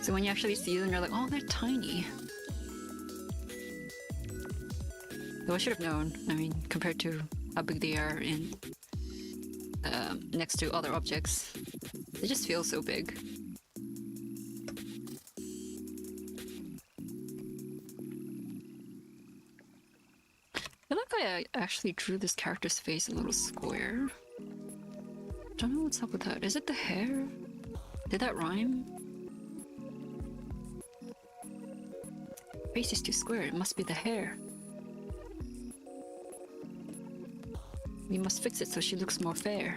So when you actually see them, you're like, oh, they're tiny. Though I should have known. I mean, compared to how big they are in next to other objects, they just feel so big. I feel like I actually drew this character's face a little square. Don't know what's up with that. Is it the hair? Did that rhyme? Face is too square. It must be the hair. We must fix it so she looks more fair.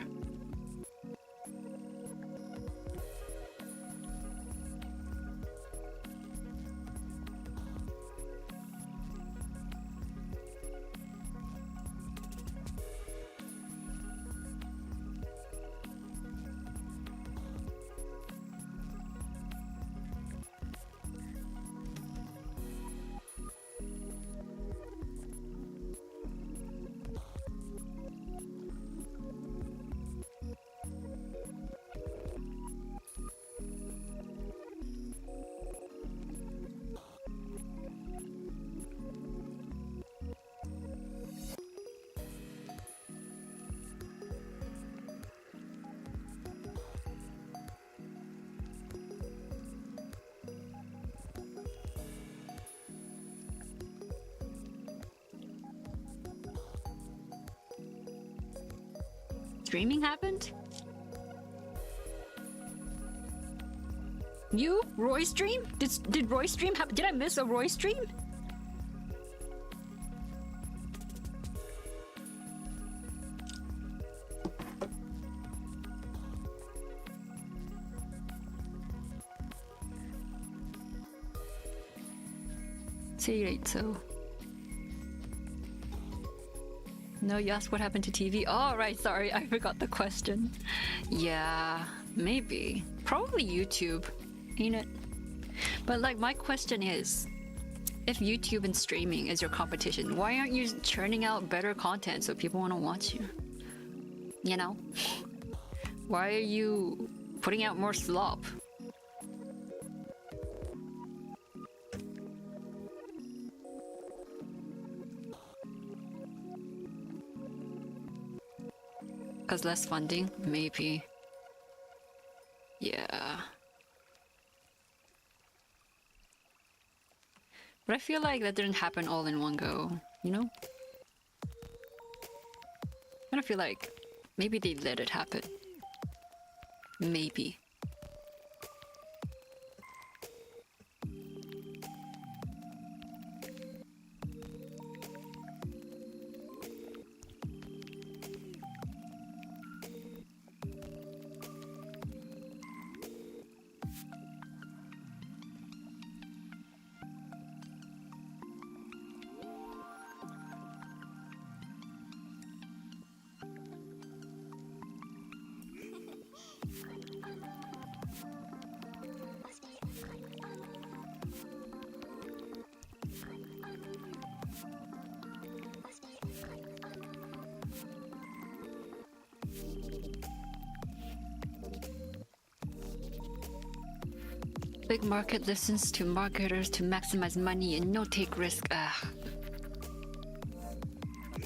streaming happened? You? Roy stream? Did Roy stream happen? Did I miss a Roy stream? See right, so. No, you asked what happened to TV. Oh, right, sorry, I forgot the question. Yeah, maybe. Probably YouTube, ain't it? But like, my question is, if YouTube and streaming is your competition, why aren't you churning out better content so people want to watch you? You know? Why are you putting out more slop? Because less funding? Maybe. Yeah. But I feel like that didn't happen all in one go, you know? I don't feel like maybe they let it happen. Maybe. Big market listens to marketers to maximize money and no take risk. Ugh.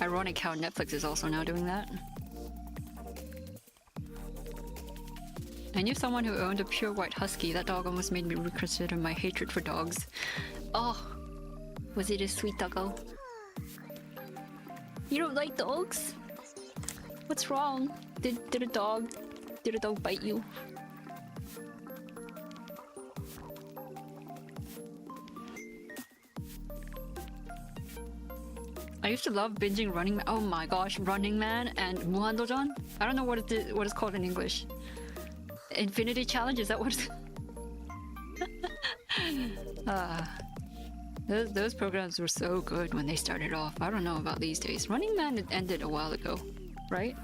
Ironic how Netflix is also now doing that. I knew someone who owned a pure white husky. That dog almost made me reconsider my hatred for dogs. Oh, was it a sweet doggo? You don't like dogs? What's wrong? Did a dog bite you? I used to love binging Running Man. Oh my gosh, Running Man and Muhandojan? I don't know what it's called in English. Infinity Challenge, is that what it's... those programs were so good when they started off. I don't know about these days. Running Man ended a while ago, right?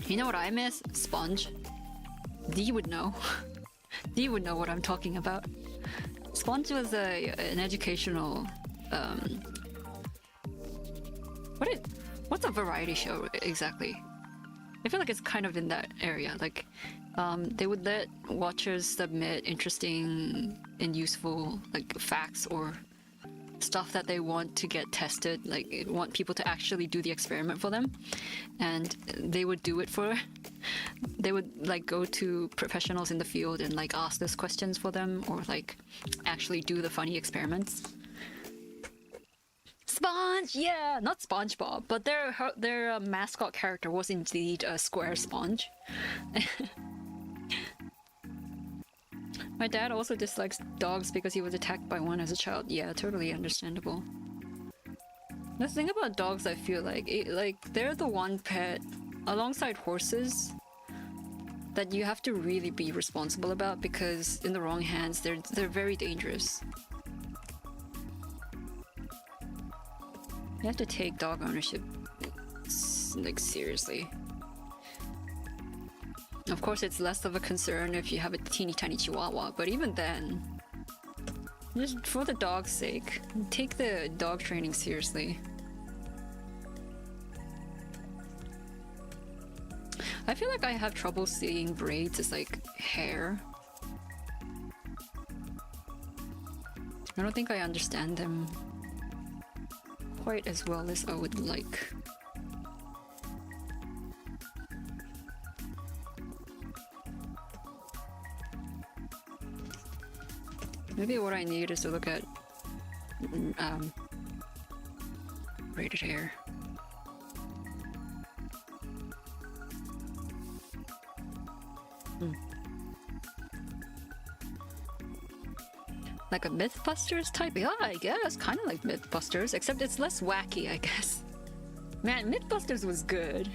You know what I miss? Sponge. Dee would know. Dee would know what I'm talking about. Sponge was an educational what's a variety show exactly? I feel like it's kind of in that area. Like they would let watchers submit interesting and useful like facts or stuff that they want to get tested, like want people to actually do the experiment for them, and they would do it for they would like go to professionals in the field and like ask those questions for them, or like actually do the funny experiments. Sponge, yeah, not SpongeBob, but their mascot character was indeed a square sponge. My dad also dislikes dogs because he was attacked by one as a child. Yeah, totally understandable. The thing about dogs, I feel like they're the one pet alongside horses that you have to really be responsible about, because in the wrong hands they're very dangerous. You have to take dog ownership like seriously. Of course, it's less of a concern if you have a teeny tiny chihuahua, but even then, just for the dog's sake, take the dog training seriously. I feel like I have trouble seeing braids as like hair. I don't think I understand them quite as well as I would like. Maybe what I need is to look at braided hair. Like a Mythbusters type? Yeah, I guess. Kind of like Mythbusters, except it's less wacky, I guess. Man, Mythbusters was good.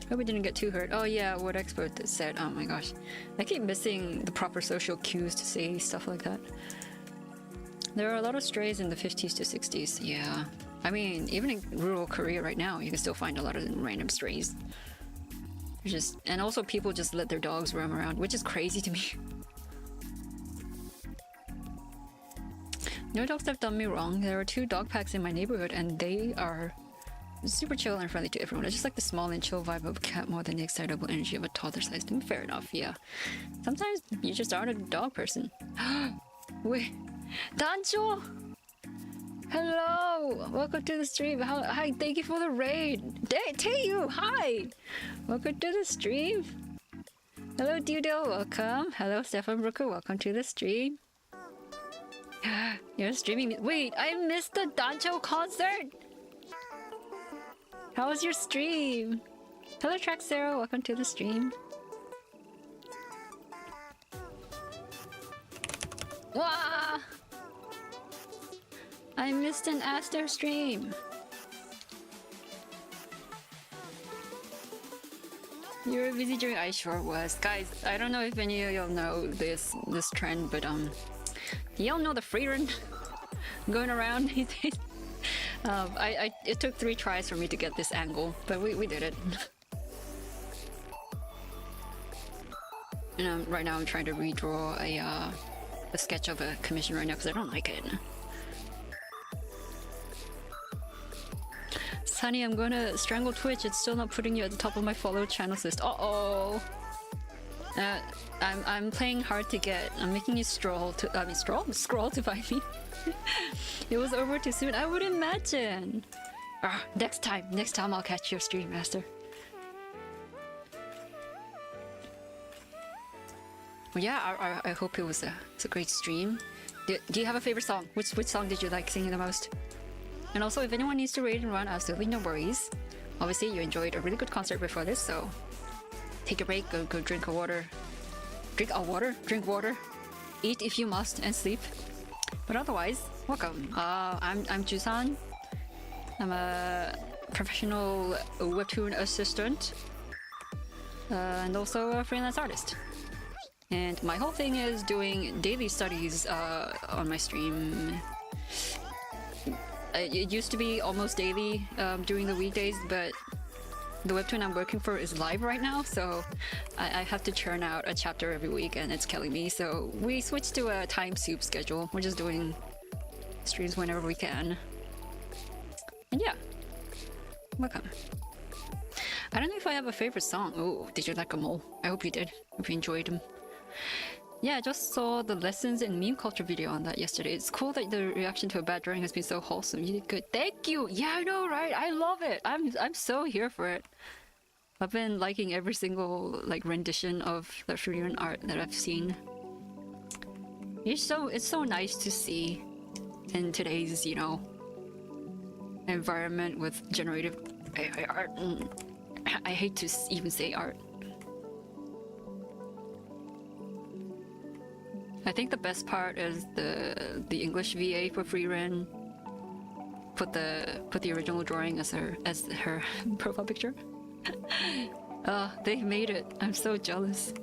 Hope we didn't get too hurt. Oh yeah, what expert said. Oh my gosh. I keep missing the proper social cues to say stuff like that. There are a lot of strays in the 50s to 60s. Yeah. I mean, even in rural Korea right now, you can still find a lot of random strays. And also people just let their dogs roam around, which is crazy to me. No dogs have done me wrong. There are 2 dog packs in my neighborhood and they are super chill and friendly to everyone. I just like the small and chill vibe of a cat more than the excitable energy of a toddler-sized thing. Fair enough, yeah. Sometimes you just aren't a dog person. Wait, Dancho! Hello! Welcome to the stream. Hi, thank you for the raid. Taeyu, hi! Welcome to the stream. Hello, Dudo, welcome. Hello, Stefan Brooker, welcome to the stream. You're streaming. Wait, I missed the Dancho concert? How was your stream? Hello, Traxero, welcome to the stream. Wah! I missed an Aster stream. You were busy during. I sure was. Guys, I don't know if any of y'all know this trend, but y'all know the frieren going around these days. It took 3 tries for me to get this angle, but we did it. And right now I'm trying to redraw a sketch of a commission right now because I don't like it. Sunny, I'm gonna strangle Twitch. It's still not putting you at the top of my followed channels list. Uh-oh. I'm playing hard to get. I'm making you scroll to find me. It was over too soon. I would imagine. Next time I'll catch your stream, master. Well, yeah, I hope it was a great stream. Do you have a favorite song? Which song did you like singing the most? And also, if anyone needs to raid and run, absolutely no worries. Obviously, you enjoyed a really good concert before this, so take a break, go drink a water. Drink water. Eat if you must, and sleep. But otherwise, welcome. I'm Jusan. I'm a professional webtoon assistant. And also a freelance artist. And my whole thing is doing daily studies on my stream. It used to be almost daily during the weekdays, but the webtoon I'm working for is live right now, so I have to churn out a chapter every week and it's killing me. So we switched to a time soup schedule. We're just doing streams whenever we can. And yeah, welcome. I don't know if I have a favorite song. Oh, did you like them all? I hope you did. Hope you enjoyed them. Yeah, I just saw the lessons in meme culture video on that yesterday. It's cool that the reaction to a bad drawing has been so wholesome. You did good. Thank you! Yeah, I know, right? I love it! I'm so here for it. I've been liking every single rendition of the frieren art that I've seen. It's so nice to see in today's, environment with generative AI art. I hate to even say art. I think the best part is the English VA for frieren put the original drawing as her profile picture. They made it. I'm so jealous.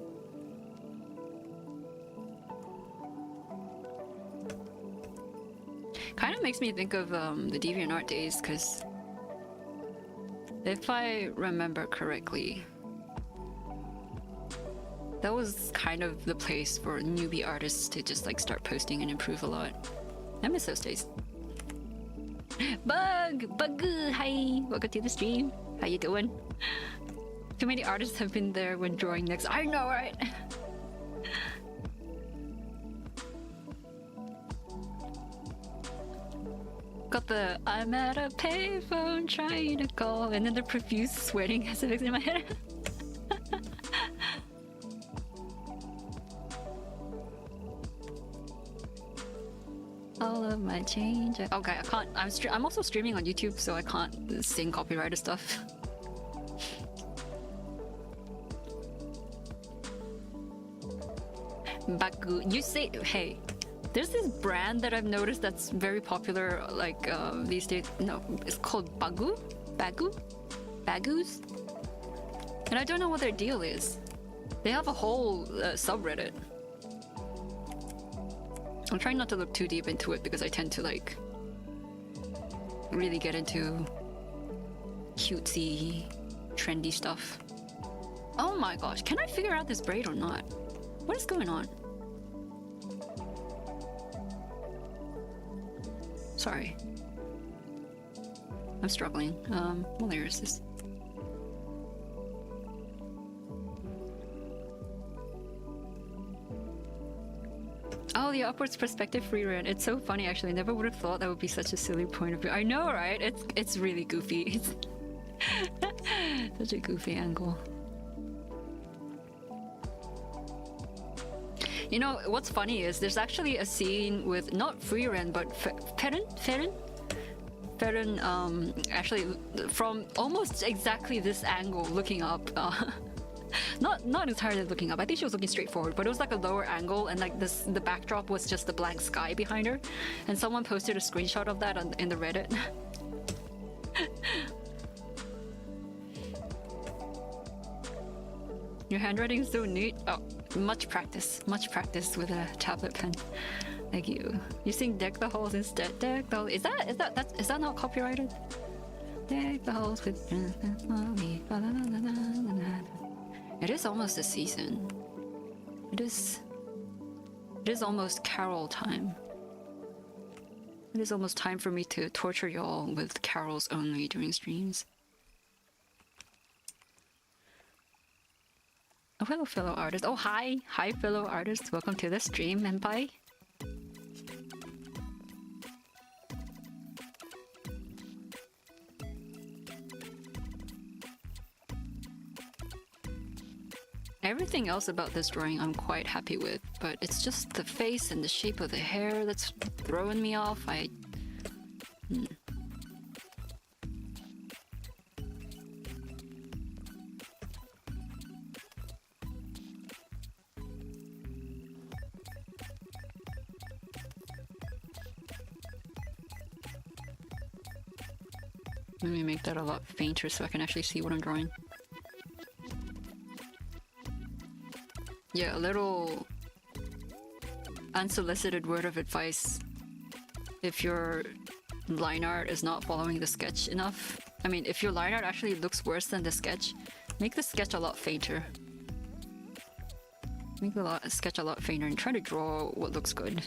Kind of makes me think of the DeviantArt days, because if I remember correctly, that was kind of the place for newbie artists to just start posting and improve a lot. I miss those days. Bug, hi, welcome to the stream. How you doing? Too many artists have been there when drawing next. I know, right? Got the I'm at a payphone trying to call, and then the profuse sweating as it in my head. All of my change. Okay, I can't. I'm also streaming on YouTube, so I can't sing copyrighted stuff. Bagu. You say, hey, there's this brand that I've noticed that's very popular, like these days. No, it's called Bagu, Bagus, and I don't know what their deal is. They have a whole subreddit. I'm trying not to look too deep into it because I tend to like really get into cutesy, trendy stuff. Oh my gosh, can I figure out this braid or not? What is going on? Sorry. I'm struggling. What layer is this? Oh, the upwards perspective frieren. It's so funny actually. I never would have thought that would be such a silly point of view. I know, right? It's really goofy. It's such a goofy angle. You know, what's funny is there's actually a scene with not frieren but frieren, actually from almost exactly this angle looking up. Not entirely looking up. I think she was looking straight forward, but it was like a lower angle, and like the backdrop was just the blank sky behind her. And someone posted a screenshot of that in the Reddit. Your handwriting is so neat. Oh, much practice with a tablet pen. Thank you. Using deck the halls instead. Deck the halls. Is that not copyrighted? Deck the halls with. It is almost a season. It is almost carol time. It is almost time for me to torture y'all with carols only during streams. Oh, hello, fellow artist. Oh, hi. Hi, fellow artists. Welcome to the stream, Menpai. Everything else about this drawing I'm quite happy with, but it's just the face and the shape of the hair that's throwing me off. Let me make that a lot fainter so I can actually see what I'm drawing. Yeah, a little unsolicited word of advice. If your line art is not following the sketch enough, I mean, if your line art actually looks worse than the sketch, make the sketch a lot fainter. Make the sketch a lot fainter and try to draw what looks good.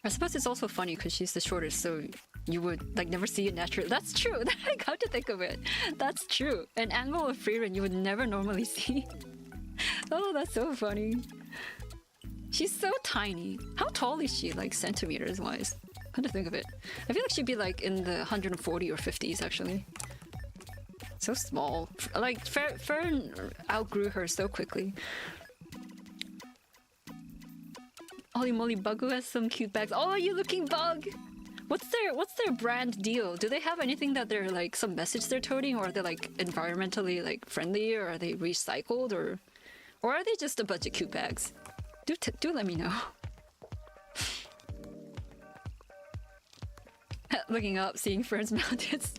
I suppose it's also funny because she's the shortest, so you would like never see it naturally. That's true. I got to think of it. That's true. An angle of frieren you would never normally see. Oh, that's so funny. She's so tiny. How tall is she, like centimeters wise? Come to think of it, I feel like she'd be like in the 140 or 50s actually. So small. Like Fern outgrew her so quickly. Holy moly, Bagu has some cute bags. Oh, you looking bug! What's their brand deal? Do they have anything that they're like some message they're toting, or are they like environmentally like friendly, or are they recycled, or are they just a bunch of cute bags? Do let me know. Looking up, seeing Fern's mountains.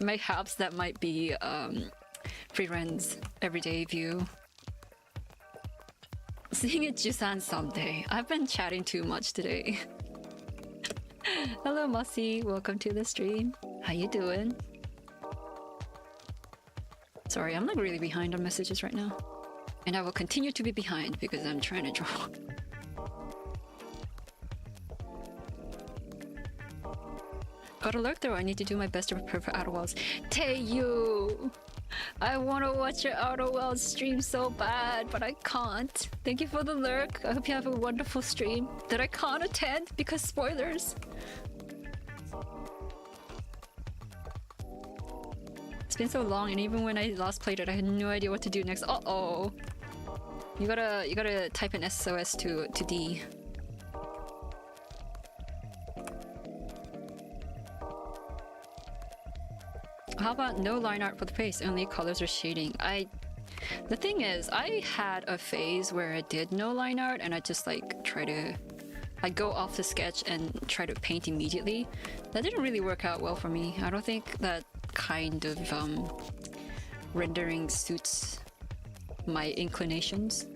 Mayhaps that might be Frieren's everyday view. Seeing it Jusan someday. I've been chatting too much today. Hello Mossy, welcome to the stream. How you doing? Sorry, I'm like really behind on messages right now. And I will continue to be behind because I'm trying to draw. Got alert though, I need to do my best to prepare for Outer Wilds. Taeyu! I want to watch your Outer Wilds stream so bad, but I can't. Thank you for the lurk. I hope you have a wonderful stream that I can't attend because spoilers. It's been so long, and even when I last played it, I had no idea what to do next. Uh-oh. You gotta type in SOS to D. How about no line art for the face, only colors or shading? The thing is, I had a phase where I did no line art and I just like I'd go off the sketch and try to paint immediately. That didn't really work out well for me. I don't think that kind of rendering suits my inclinations,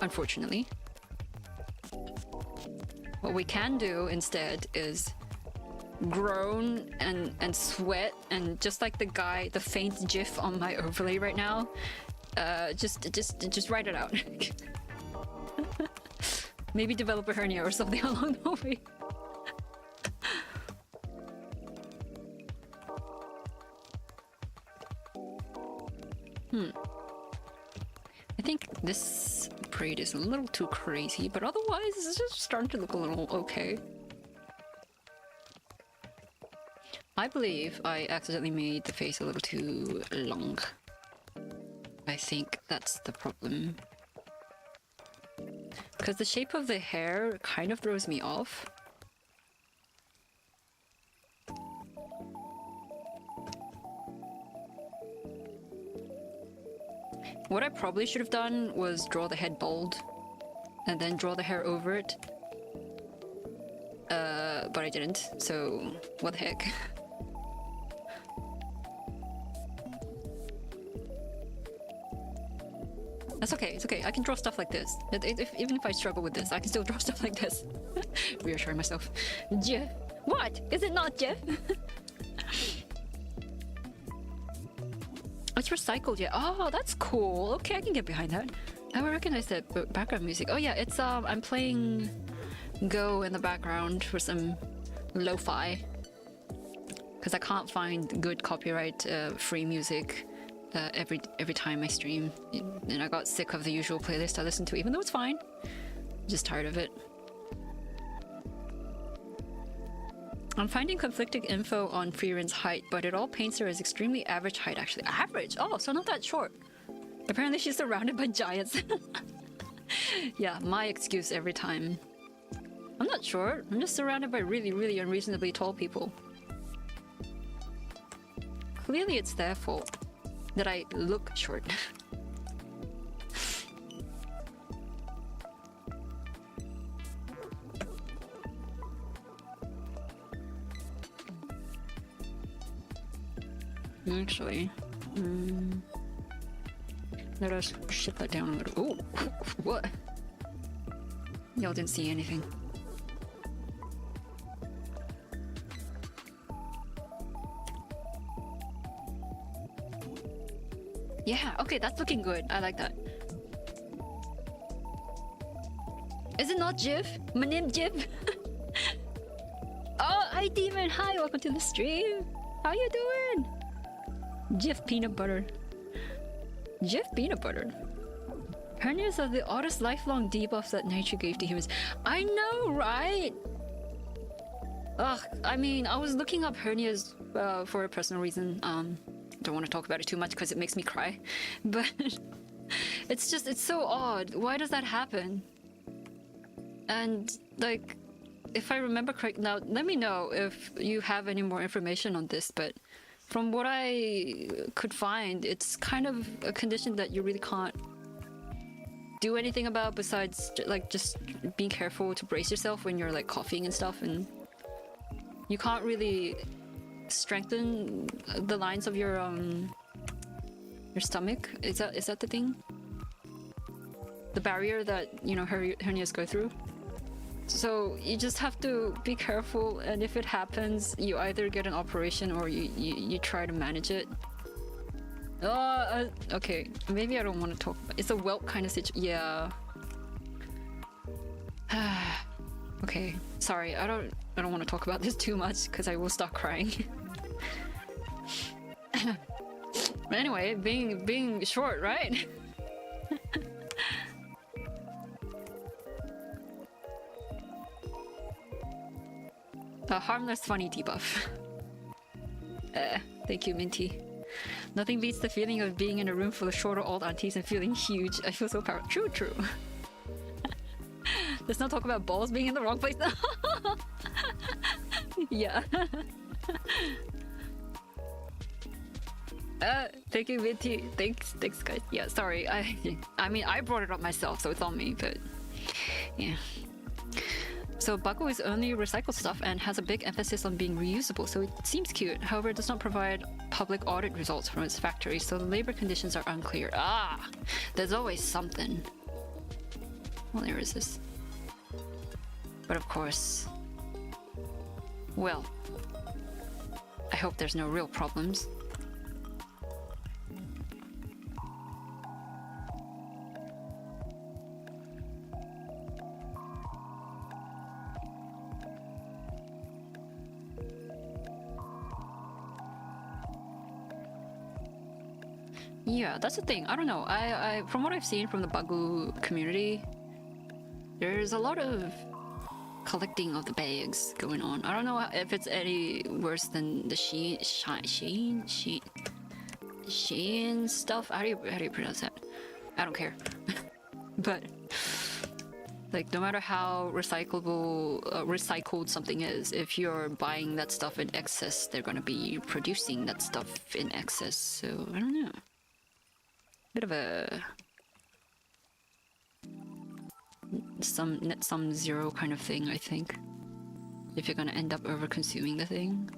unfortunately. What we can do instead is groan and sweat, and just like the faint gif on my overlay right now, just write it out. Maybe develop a hernia or something along the way. I think this braid is a little too crazy, but otherwise it's just starting to look a little okay. I believe I accidentally made the face a little too long. I think that's the problem. Because the shape of the hair kind of throws me off. What I probably should have done was draw the head bald and then draw the hair over it. But I didn't, so what the heck. That's okay, it's okay. I can draw stuff like this. Even if I struggle with this, I can still draw stuff like this. Reassuring myself. Jeff? What? Is it not Jeff? It's recycled, yeah. Oh, that's cool. Okay, I can get behind that. I recognize that background music. Oh yeah, it's I'm playing Go in the background for some lo-fi. Because I can't find good copyright free music every time I stream, and I got sick of the usual playlist I listen to, even though it's fine. I'm just tired of it. I'm finding conflicting info on Frieren's height, but it all paints her as extremely average height, actually. Average? Oh, so not that short. Apparently she's surrounded by giants. Yeah, my excuse every time. I'm not short. I'm just surrounded by really, really unreasonably tall people. Clearly it's their fault that I look short. Actually, let us shit that down a little. Oh, what? Y'all didn't see anything. Yeah, okay, that's looking good. I like that. Is it not Jiv? My name Jiv? Oh, hi Demon. Hi, welcome to the stream. How you doing? Jiff peanut butter. Jiff peanut butter. Hernias are the oddest lifelong debuffs that nature gave to humans. I know, right? Ugh, I mean, I was looking up hernias for a personal reason. Don't want to talk about it too much because it makes me cry. But it's so odd. Why does that happen? And like, if I remember correct, now let me know if you have any more information on this, but from what I could find, it's kind of a condition that you really can't do anything about besides like just being careful to brace yourself when you're like coughing and stuff, and you can't really strengthen the lines of your stomach. Is that the thing? The barrier that, you know, hernias go through. So you just have to be careful, and if it happens, you either get an operation or you try to manage it. Okay, maybe I don't want to talk about it. It's a welt kind of situation. Yeah. Okay, sorry. I don't want to talk about this too much because I will start crying. But anyway, being short, right? A harmless funny debuff. Thank you, Minty. Nothing beats the feeling of being in a room full of shorter old aunties and feeling huge. I feel so powerful. True, true. Let's not talk about balls being in the wrong place. Yeah. Thank you, Vinty. Thanks, guys. Yeah, sorry. I mean, I brought it up myself, so it's on me. But yeah. So Baku is only recycled stuff and has a big emphasis on being reusable, so it seems cute. However, it does not provide public audit results from its factory, so the labor conditions are unclear. Ah, there's always something. Well, there is this. But of course, well, I hope there's no real problems. Yeah, that's the thing. I don't know. I from what I've seen from the Bagu community, there's a lot of collecting of the bags going on. I don't know if it's any worse than the Shein stuff. How do you pronounce that? I don't care. But like, no matter how recycled something is, if you're buying that stuff in excess, they're gonna be producing that stuff in excess. So I don't know. Bit of a net sum zero kind of thing, I think. If you're gonna end up over consuming the thing.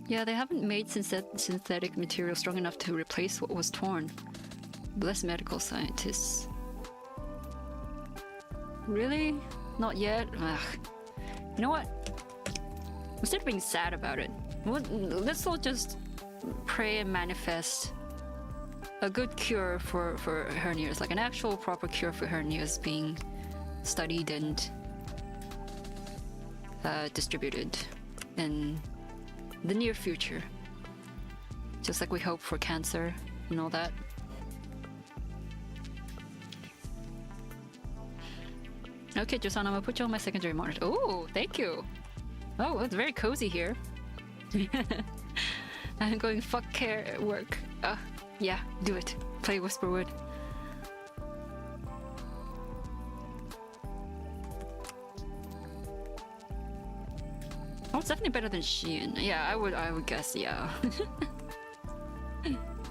Yeah, they haven't made synthetic material strong enough to replace what was torn. Bless medical scientists. Really? Not yet? Ugh. You know what? Instead of being sad about it, let's all just pray and manifest a good cure for hernias, like an actual proper cure for hernias being studied and distributed in the near future. Just like we hope for cancer and all that. Okay, Josan, I'm gonna put you on my secondary monitor. Oh, thank you. Oh, it's very cozy here. I'm going fuck care work. Yeah, do it. Play Whisperwood. Oh, it's definitely better than Shein. Yeah, I would guess, yeah.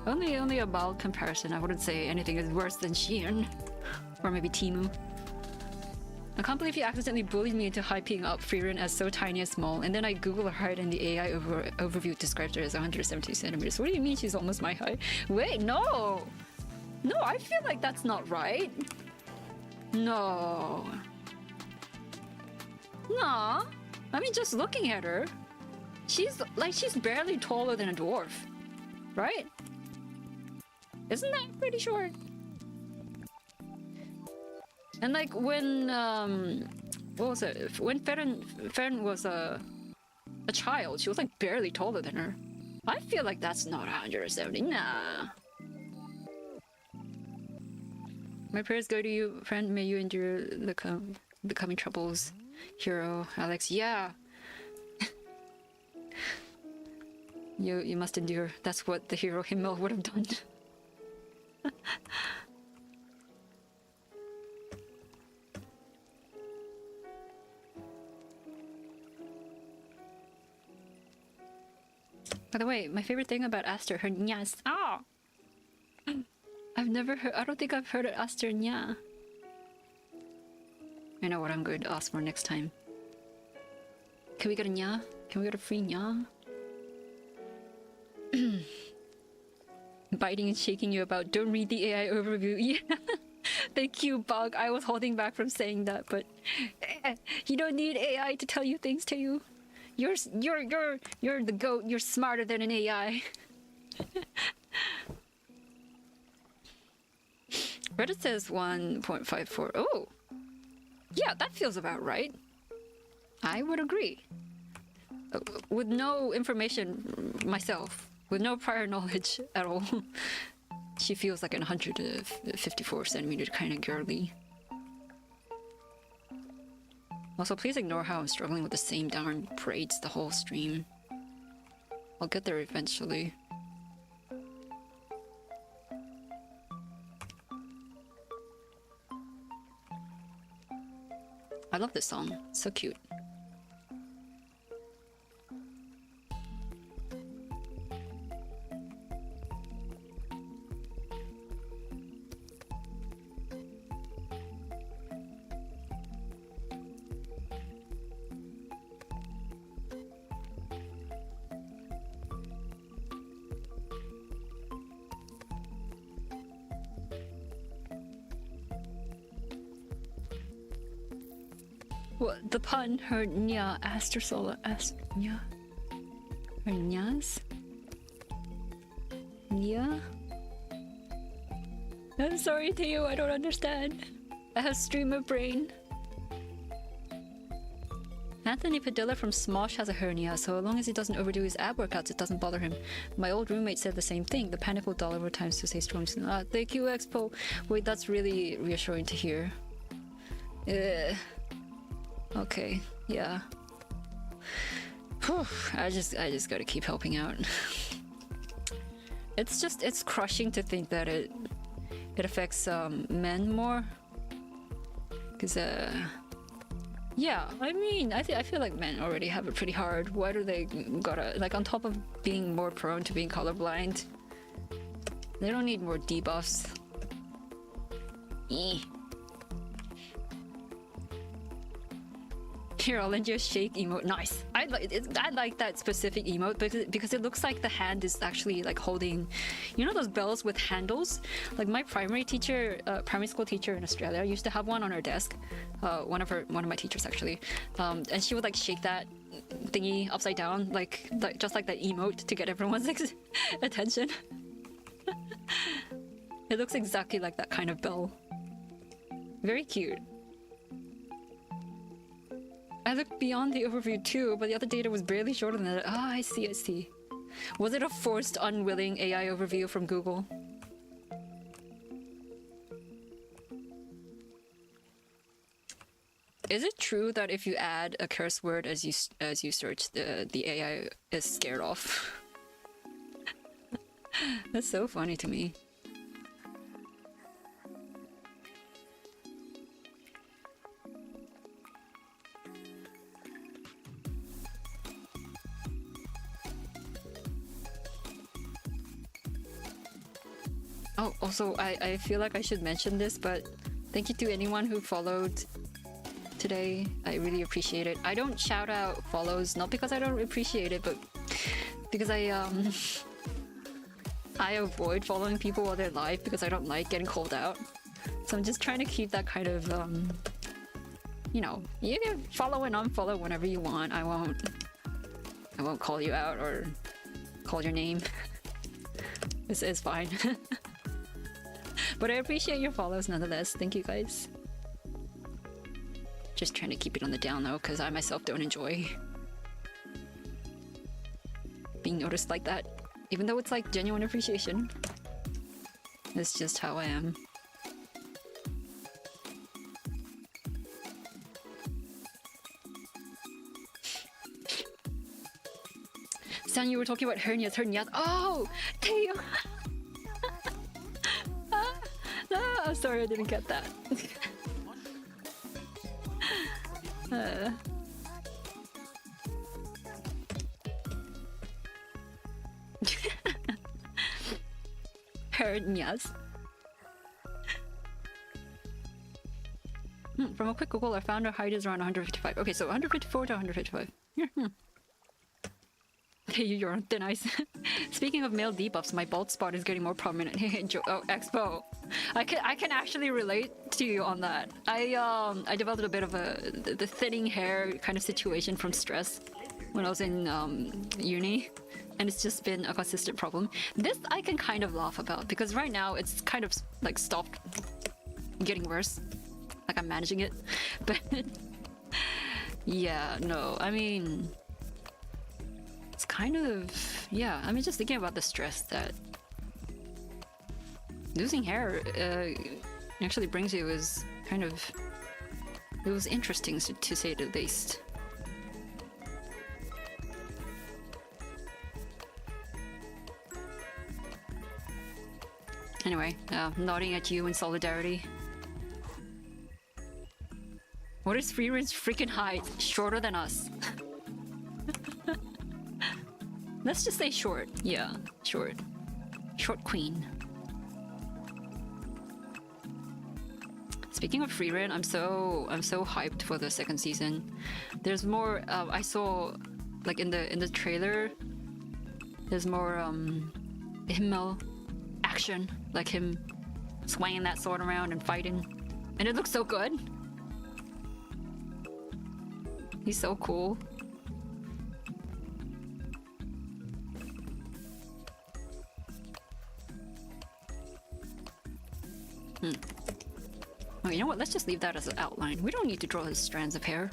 Only a mild comparison. I wouldn't say anything is worse than Shein. Or maybe Temu. I can't believe you accidentally bullied me into hyping up frieren as so tiny and small, and then I Google her height and the AI overview describes her as 170 centimeters. What do you mean she's almost my height? Wait, no! No, I feel like that's not right. No. No. I mean, just looking at her, she's barely taller than a dwarf. Right? Isn't that pretty short? And like when what was it? When Fern was a child, she was like barely taller than her. I feel like that's not 170. Nah. My prayers go to you, friend. May you endure the coming troubles, hero Alex. Yeah. You must endure. That's what the hero Himmel would have done. By the way, my favorite thing about Aster, her nyas. Ah! I've never heard. I don't think I've heard of Aster nya. I know what I'm going to ask for next time. Can we get a nya? Can we get a free nya? Biting and shaking you about. Don't read the AI overview. Yeah. Thank you, Bug. I was holding back from saying that, but you don't need AI to tell you things to you. You're the goat. You're smarter than an AI. Reddit says 1.54. Oh, yeah, that feels about right. I would agree. With no information myself, with no prior knowledge at all, she feels like an 154 centimeter kind of girly. Also, please ignore how I'm struggling with the same darn braids the whole stream. I'll get there eventually. I love this song. It's so cute. What the pun? Hernia, astrosola, nya, hernias, nya. I'm sorry to you. I don't understand. I have streamer brain. Anthony Padilla from Smosh has a hernia, so long as he doesn't overdo his ab workouts, it doesn't bother him. My old roommate said the same thing. The panic will dull over time to stay strong. Thank you, Expo. Wait, that's really reassuring to hear. Okay, yeah. Whew, I just gotta keep helping out. It's crushing to think that it affects men more. Cause yeah, I mean, I feel like men already have it pretty hard. Why do they gotta, like, on top of being more prone to being colorblind, they don't need more debuffs. Here, I'll lend you a shake emote. Nice. I like that specific emote because it looks like the hand is actually like holding, you know, those bells with handles. Like my primary school teacher in Australia used to have one on her desk. One of my teachers actually, and she would like shake that thingy upside down, like just like that emote to get everyone's attention. It looks exactly like that kind of bell. Very cute. I looked beyond the overview too, but the other data was barely shorter than that. Ah, I see, I see. Was it a forced, unwilling AI overview from Google? Is it true that if you add a curse word as you search, the AI is scared off? That's so funny to me. Oh, also, I feel like I should mention this, but thank you to anyone who followed today. I really appreciate it. I don't shout out follows, not because I don't appreciate it, but because I avoid following people while they're live because I don't like getting called out. So I'm just trying to keep that kind of, you know, you can follow and unfollow whenever you want. I won't call you out or call your name. This is fine. But I appreciate your follows nonetheless. Thank you guys. Just trying to keep it on the down though, because I myself don't enjoy being noticed like that. Even though it's like genuine appreciation. It's just how I am. Stan, you were talking about hernias. Oh! Damn! I'm sorry I didn't get that. Hernias. From a quick Google, I found her height is around 155. Okay, so 154 to 155. Hey, you're on thin ice. Speaking of male debuffs, my bald spot is getting more prominent. Oh, Expo. I can actually relate to you on that. I developed a bit of the thinning hair kind of situation from stress when I was in uni, and it's just been a consistent problem. This I can kind of laugh about because right now it's kind of like stopped getting worse. Like I'm managing it, but yeah, no, I mean. It's kind of, yeah, I mean, just thinking about the stress that losing hair actually brings you is kind of It was interesting to say the least. Anyway, nodding at you in solidarity. What is Frieren's freaking height? Shorter than us. Let's just say short. Yeah, short. Short queen. Speaking of frieren, I'm so hyped for the second season. There's more. I saw, like in the trailer. There's more him action, like him swinging that sword around and fighting, and it looks so good. He's so cool. Oh, you know what? Let's just leave that as an outline. We don't need to draw his strands of hair.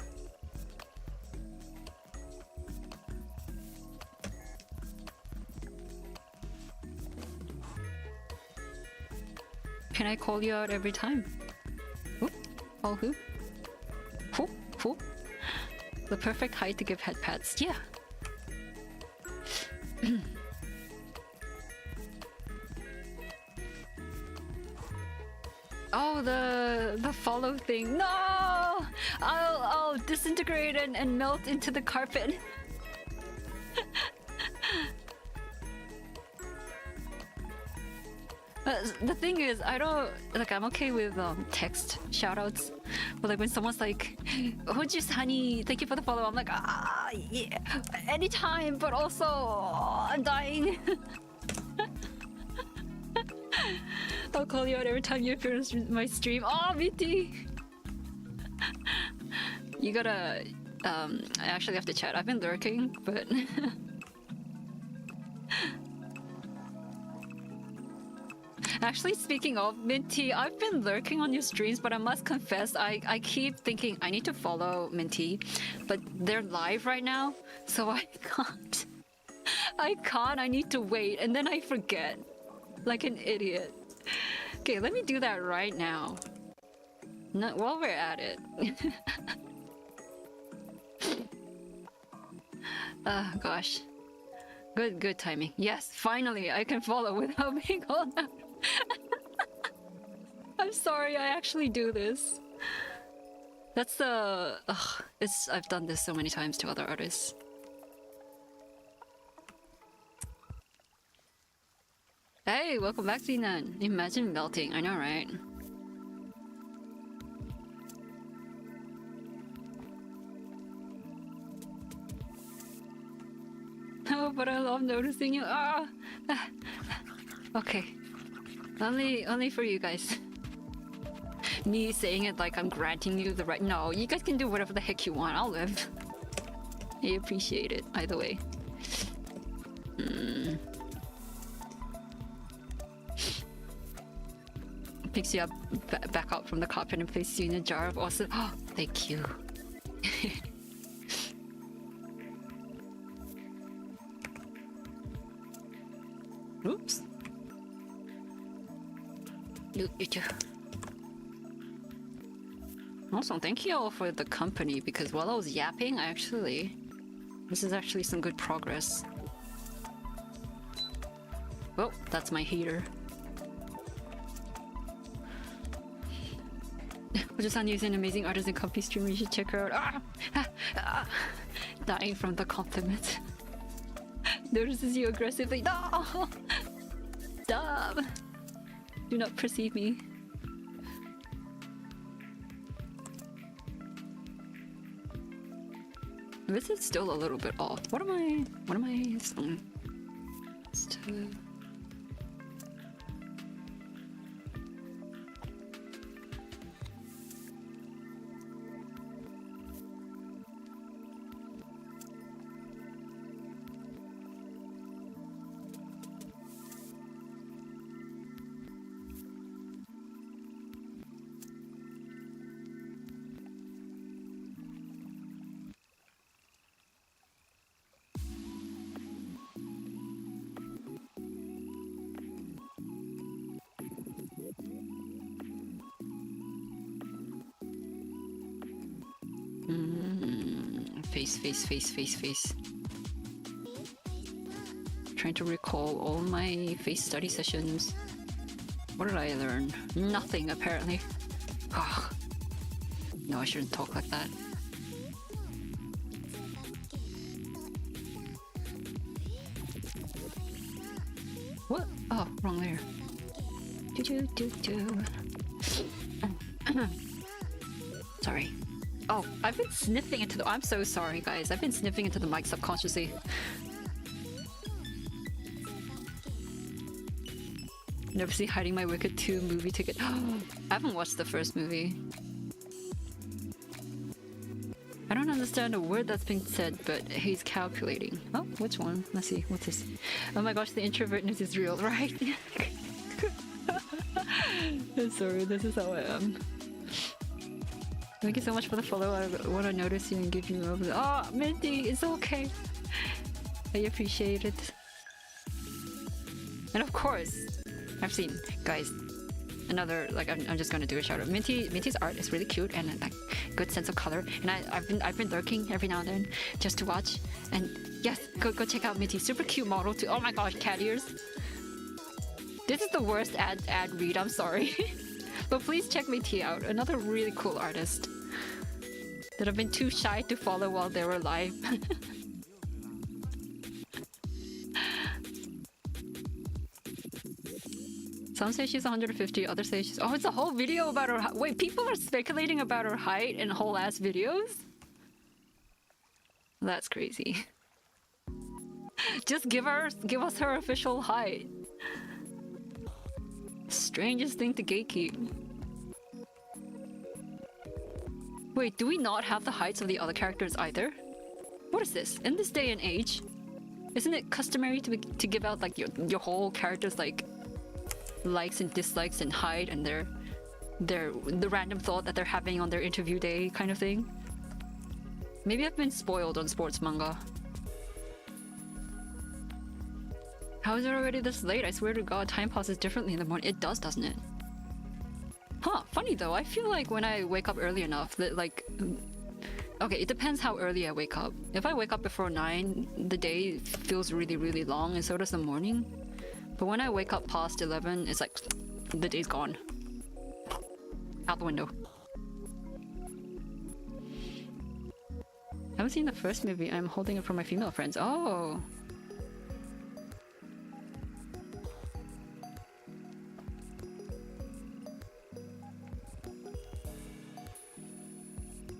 Can I call you out every time? Who? Oh, who? Who? Who? The perfect height to give head pats. Yeah. Oh, the follow thing. No! I'll disintegrate and melt into the carpet. The thing is, I don't like. I'm okay with text shoutouts, but like when someone's like, "Hoji honey, thank you for the follow," I'm like, ah, yeah, anytime. But also, I'm dying. I'll call you out every time you appear on my stream. Oh, Mitty! You gotta. I actually have to chat. I've been lurking, but. Actually, speaking of Minty, I've been lurking on your streams, but I must confess, I keep thinking I need to follow Minty, but they're live right now, so I can't. I need to wait, and then I forget. Like an idiot. Okay, let me do that right now. No, while we're at it. Gosh. Good timing. Yes, finally, I can follow without being called out. I'm sorry, I actually do this. That's the... I've done this so many times to other artists. Hey, welcome back, Zinan. Imagine melting, I know, right? Oh, but I love noticing you. Okay. Only for you guys. Me saying it like I'm granting you the right. No, you guys can do whatever the heck you want. I'll live. I appreciate it, either way. Picks you up back out from the carpet and places you in a jar of awesome. Oh, thank you. Oops. You too. Also, thank you all for the company, because while I was yapping, this is actually some good progress. Well, that's my heater. Ojo-san is an amazing artist and company streamer. You should check her out. Dying from the compliment. Notices you aggressively. No! Stop! Do not perceive me. This is still a little bit off. What am I saying? face. Trying to recall all my face study sessions. What did I learn? Nothing, apparently. Ugh. No, I shouldn't talk like that. What? Oh, wrong layer. Sorry. Oh, I've been sniffing into the— I'm so sorry, guys. I've been sniffing into the mic subconsciously. Nervously hiding my Wicked 2 movie ticket. I haven't watched the first movie. I don't understand a word that's being said, but he's calculating. Oh, which one? Let's see. What's this? Oh my gosh, the introvertness is real, right? I'm sorry, this is how I am. Thank you so much for the follow. I want to notice you and give you over. Oh, Minty, it's okay. I appreciate it. And of course, I've seen, guys, another, like, I'm just gonna do a shout out. Minty's art is really cute and like good sense of color. And I've been lurking every now and then just to watch. And yes, go check out Minty. Super cute model too. Oh my gosh, cat ears. This is the worst ad read. I'm sorry, but please check Minty out. Another really cool artist that I've been too shy to follow while they were live. Some say she's 150, others say she's— oh, it's a whole video about her— wait, people are speculating about her height in whole ass videos? That's crazy. Just give us her official height. Strangest thing to gatekeep. Wait, do we not have the heights of the other characters either? What is this? In this day and age, isn't it customary to give out like your whole character's like likes and dislikes and height and the random thought that they're having on their interview day kind of thing? Maybe I've been spoiled on sports manga. How is it already this late? I swear to God, time passes differently in the morning. It does, doesn't it? Huh, funny though. I feel like when I wake up early enough that like— okay, it depends how early I wake up. If I wake up before 9, the day feels really, really long, and so does the morning. But when I wake up past 11, it's like the day's gone. Out the window. I haven't seen the first movie. I'm holding it for my female friends. Oh!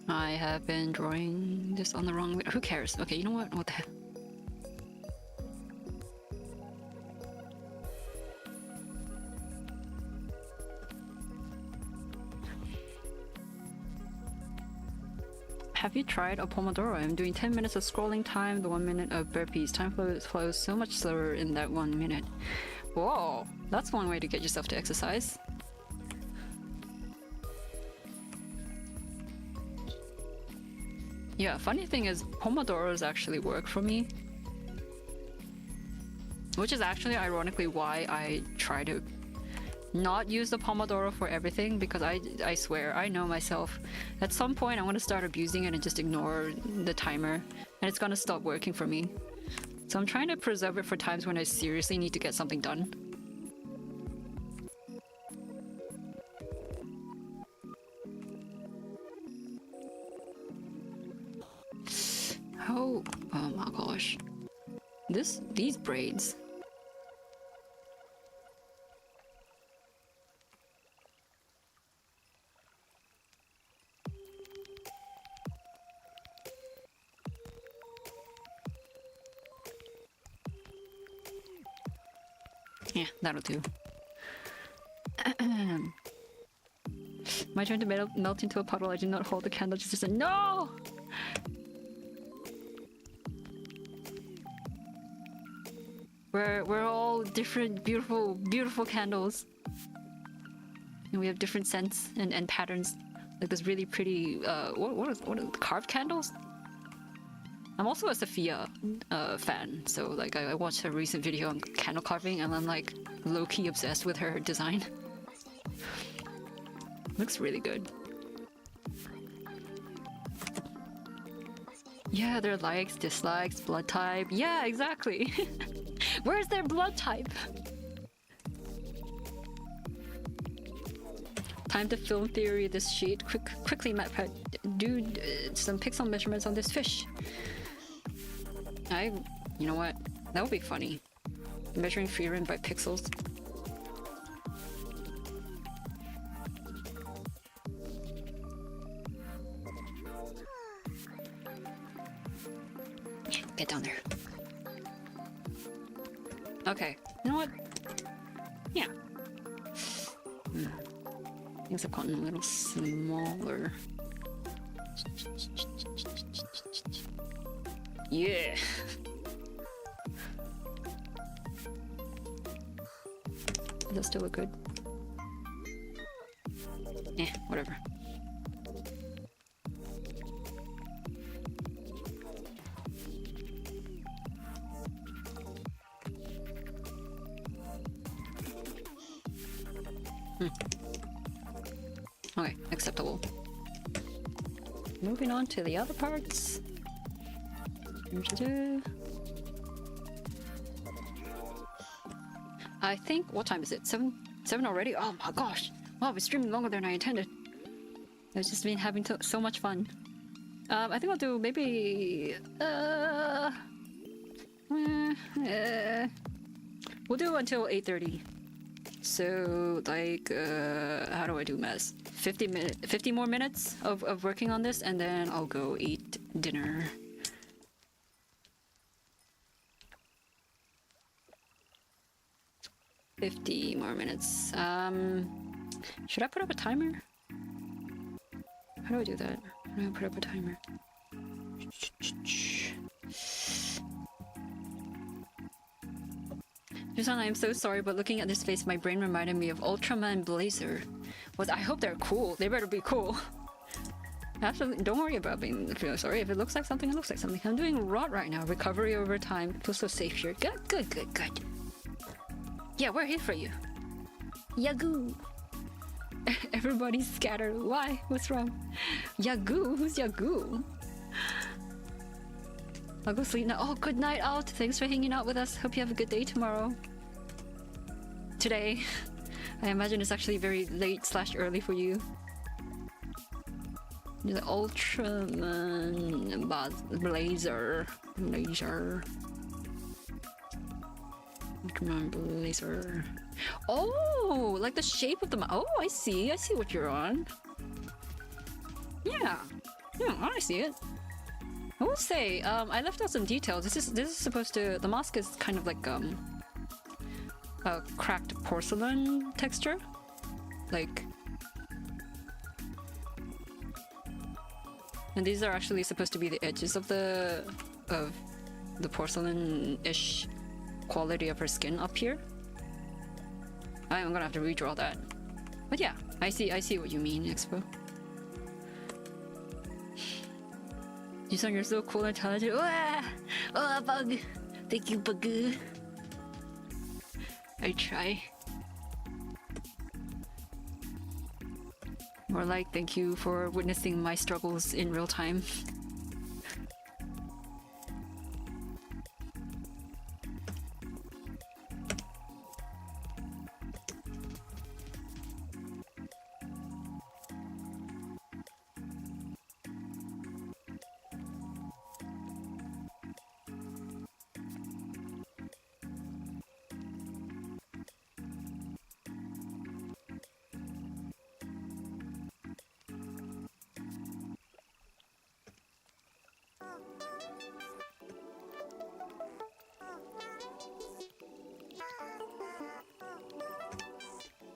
I have been drawing this on the wrong way. Who cares? Okay, you know what? What the heck? Have you tried a Pomodoro? I'm doing 10 minutes of scrolling time, the 1 minute of burpees. Time flows so much slower in that 1 minute. Whoa, that's one way to get yourself to exercise. Yeah, funny thing is, Pomodoros actually work for me. Which is actually ironically why I try to not use the Pomodoro for everything, because I swear, I know myself. At some point I'm gonna start abusing it and just ignore the timer, and it's gonna stop working for me. So I'm trying to preserve it for times when I seriously need to get something done. Oh my gosh. These braids. Yeah, that'll do. My turn to melt into a puddle. I did not hold the candle, just said no! We're all different, beautiful, beautiful candles. And we have different scents and patterns. Like this really pretty, what are carved candles? I'm also a Sophia fan, so like I watched her recent video on candle carving and I'm like low-key obsessed with her design. Looks really good. Yeah, their likes, dislikes, blood type. Yeah, exactly. Where's their blood type? Time to film theory this sheet. Quickly, MatPat. Do some pixel measurements on this fish. You know what? That would be funny. Measuring frieren by pixels. Get down there. Okay. You know what? Yeah. Things have gotten a little smaller. Yeah. Does that still look good? Eh, whatever. Okay, acceptable. Moving on to the other parts. I think, what time is it? 7 already? Oh my gosh! Wow, we're streaming longer than I intended. I've just been having so much fun. I think I'll do maybe... we'll do until 8:30. So, like, how do I do maths? 50 more minutes of working on this, and then I'll go eat dinner. $50 more minutes. Should I put up a timer? How do I do that? How do I put up a timer? Yusan, I am so sorry, but looking at this face, my brain reminded me of Ultraman Blazer. I hope they're cool. They better be cool. Absolutely. Don't worry about being sorry. If it looks like something, it looks like something. I'm doing rot right now. Recovery over time. Feel so safe here. Good. Yeah, we're here for you. Yagoo. Everybody's scattered. Why? What's wrong? Yagoo? Who's Yagoo? I'll go sleep now. Oh, good night out. Thanks for hanging out with us. Hope you have a good day tomorrow. Today. I imagine it's actually very late / early for you. The Ultraman Blazer. Ultraman Blazer. Oh, like the shape of the... Oh, I see what you're on. Yeah, I see it. I will say, I left out some details. This is supposed to... The mask is kind of like, a cracked porcelain texture. Like... And these are actually supposed to be the edges of the porcelain-ish quality of her skin up here. I'm gonna have to redraw that. But yeah, I see what you mean, Expo. Jisun, you're so cool and intelligent. Oh, Bug! Thank you, Bug. I try. More like, thank you for witnessing my struggles in real time.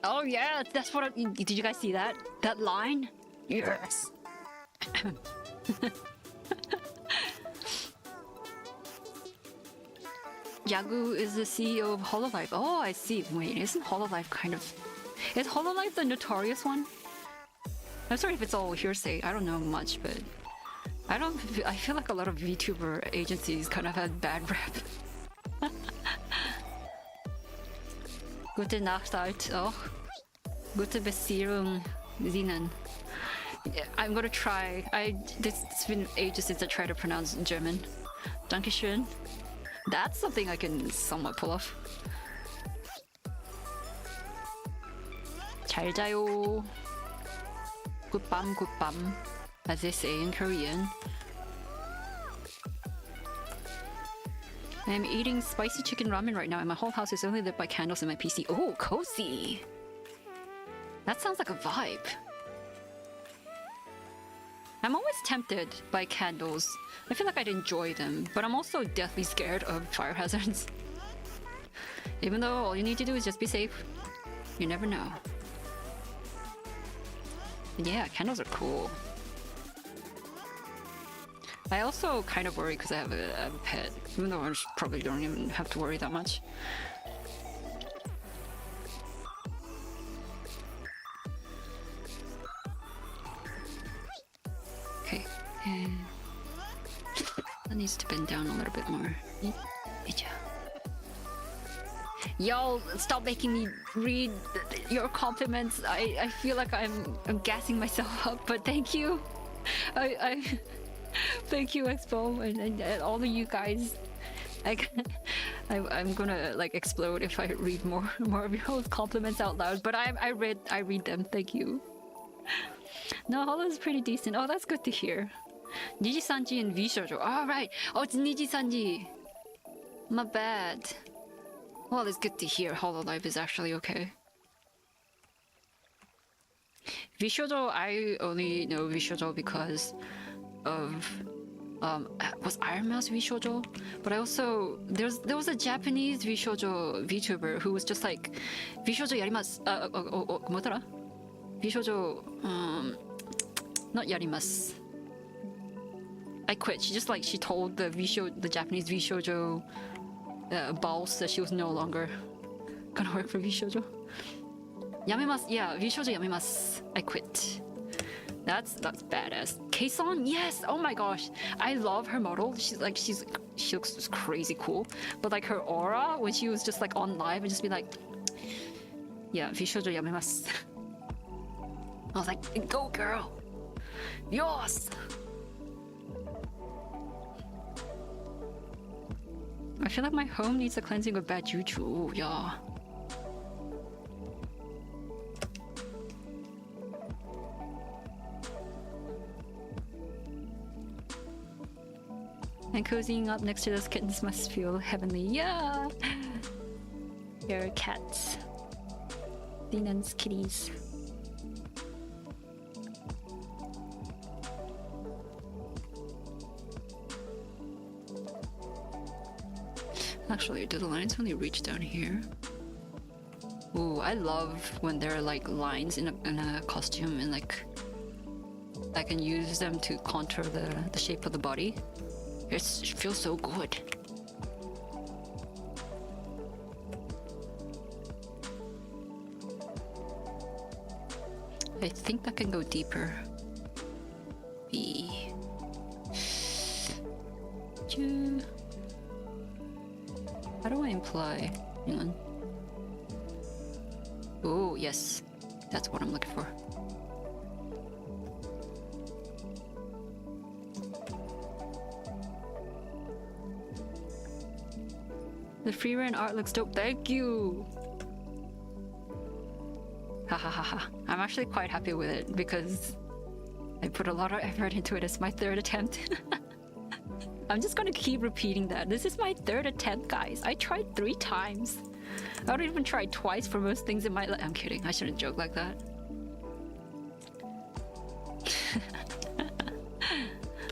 Oh yeah, that's what did you guys see that? That line? Yes! Yagu is the CEO of Hololive. Oh, I see. Wait, isn't Hololive kind of... Is Hololive the notorious one? I'm sorry if it's all hearsay. I don't know much, but... I feel like a lot of VTuber agencies kind of had bad rap. Gute Nacht out. Oh. Gute Besserung, Sinan. Yeah, I'm gonna try. It's been ages since I tried to pronounce German. Dankeschön. That's something I can somewhat pull off. 잘 자요. 굿밤 굿밤, as they say in Korean. I'm eating spicy chicken ramen right now, and my whole house is only lit by candles and my PC. Oh, cozy. That sounds like a vibe. I'm always tempted by candles. I feel like I'd enjoy them, but I'm also deathly scared of fire hazards. Even though all you need to do is just be safe. You never know. Yeah, candles are cool. I also kind of worry because I have a pet, even though I probably don't even have to worry that much. Okay, and that needs to bend down a little bit more. Y'all, stop making me read your compliments. I feel like I'm gassing myself up, but thank you. I thank you, Expo, and all of you guys. I'm gonna like explode if I read more of your compliments out loud. But I read them. Thank you. No, Hollow's pretty decent. Oh, that's good to hear. Niji-sanji and Vishojo. All right. Oh, it's Niji-sanji. My bad. Well, it's good to hear Hololive is actually okay. Vishojo, I only know Vishojo because of was Iron Mouse Vishojo? But I also there was a Japanese Vishojo VTuber who was just like Vishojo yarimasu. 뭐더라? Vishojo not yarimasu. I quit. She told the Japanese Vishojo boss that she was no longer gonna work for Vishojo. Yamemasu, yeah, Vishojo yamemasu. I quit. That's badass. Kason, yes. Oh my gosh, I love her model. She looks just crazy cool. But like her aura when she was just like on live and just be like, yeah, Vishojo yamemasu. I was like, go girl, yes. I feel like my home needs a cleansing of bad juju. Yeah. And cozying up next to those kittens must feel heavenly. Yeah. Your cats. Dinan's kitties. Actually, do the lines only reach down here? Ooh, I love when there are like lines in a costume and like I can use them to contour the shape of the body. It feels so good. I think that can go deeper. B. How do I imply? Hang on. Oh, yes. That's what I'm looking for. The frieren art looks dope. Thank you! Ha ha ha ha. I'm actually quite happy with it because I put a lot of effort into it. It's my third attempt. I'm just gonna keep repeating that. This is my third attempt, guys. I tried 3 times. I don't even try twice for most things in my life. I'm kidding. I shouldn't joke like that.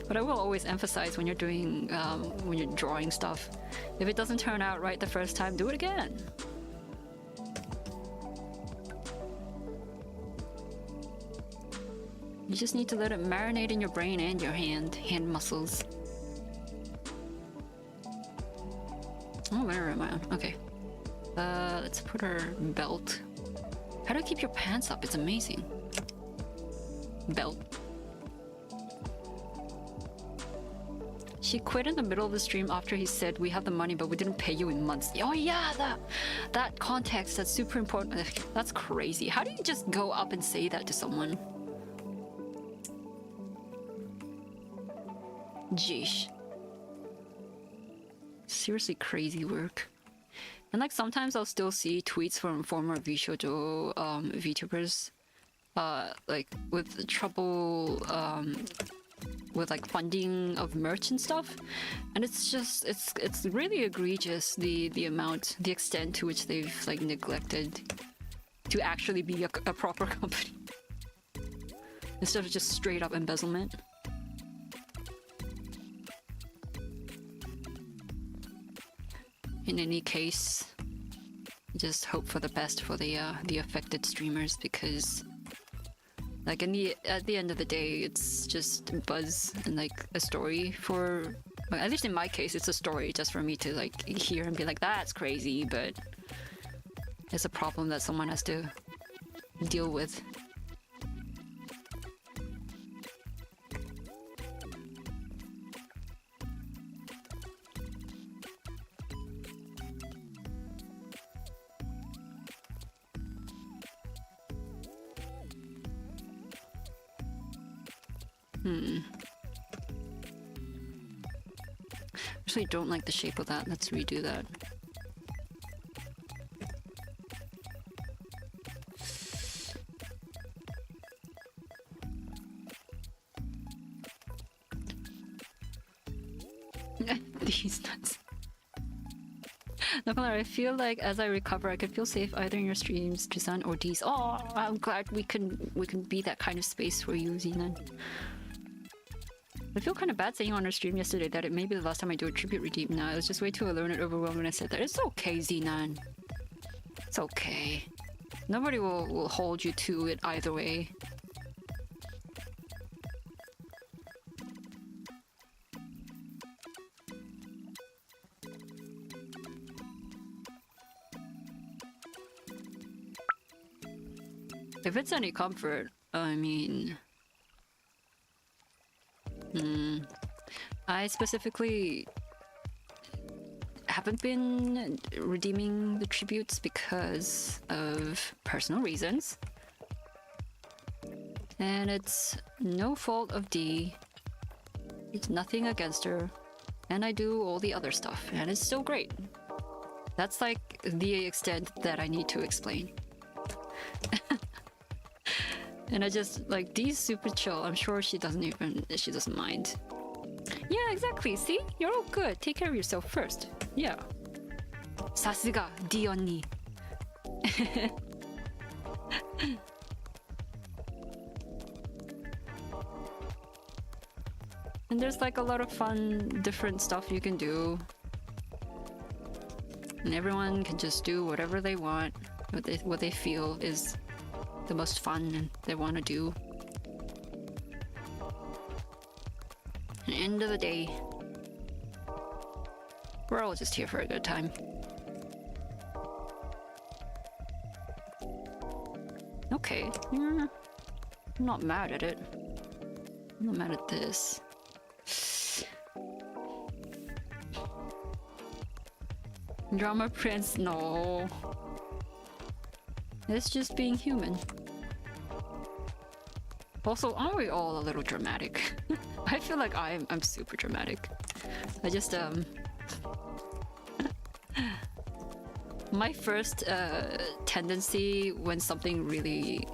But I will always emphasize when you're doing, when you're drawing stuff, if it doesn't turn out right the first time, do it again. You just need to let it marinate in your brain and your hand muscles. Oh, where am I on? Okay. Let's put her belt. How do you keep your pants up? It's amazing. Belt. She quit in the middle of the stream after he said, we have the money, but we didn't pay you in months. Oh yeah, that context, that's super important. That's crazy. How do you just go up and say that to someone? Jeesh. Seriously crazy work. And like sometimes I'll still see tweets from former VShojo VTubers like with trouble with like funding of merch and stuff, and it's just it's really egregious the amount, the extent to which they've like neglected to actually be a proper company instead of just straight up embezzlement. In any case, just hope for the best for the affected streamers, because like at the end of the day, it's just buzz and like a story for, well, at least in my case, it's a story just for me to like hear and be like, that's crazy, but it's a problem that someone has to deal with. Actually, don't like the shape of that. Let's redo that. These nuts. No, I feel like as I recover, I could feel safe either in your streams, Tristan, or D's. Oh, I'm glad we can be that kind of space for you, Zenan. I feel kind of bad saying on our stream yesterday that it may be the last time I do a tribute redeem now. I was just way too alone and overwhelmed when I said that. It's okay, Zenan. It's okay. Nobody will hold you to it either way. If it's any comfort, I mean... I specifically haven't been redeeming the tributes because of personal reasons. And it's no fault of D. It's nothing against her. And I do all the other stuff, and it's still great. That's like the extent that I need to explain. And I just, like, Dee's super chill. I'm sure she doesn't mind. Yeah, exactly. See? You're all good. Take care of yourself first. Yeah. Sasuga, D 언니. And there's like a lot of fun, different stuff you can do. And everyone can just do whatever they want, what they feel is the most fun and they want to do. At the end of the day, we're all just here for a good time. Okay, I'm not mad at it. I'm not mad at this. Drama Prince, no. It's just being human. Also, aren't we all a little dramatic? I feel like I'm super dramatic. I just my first tendency when something really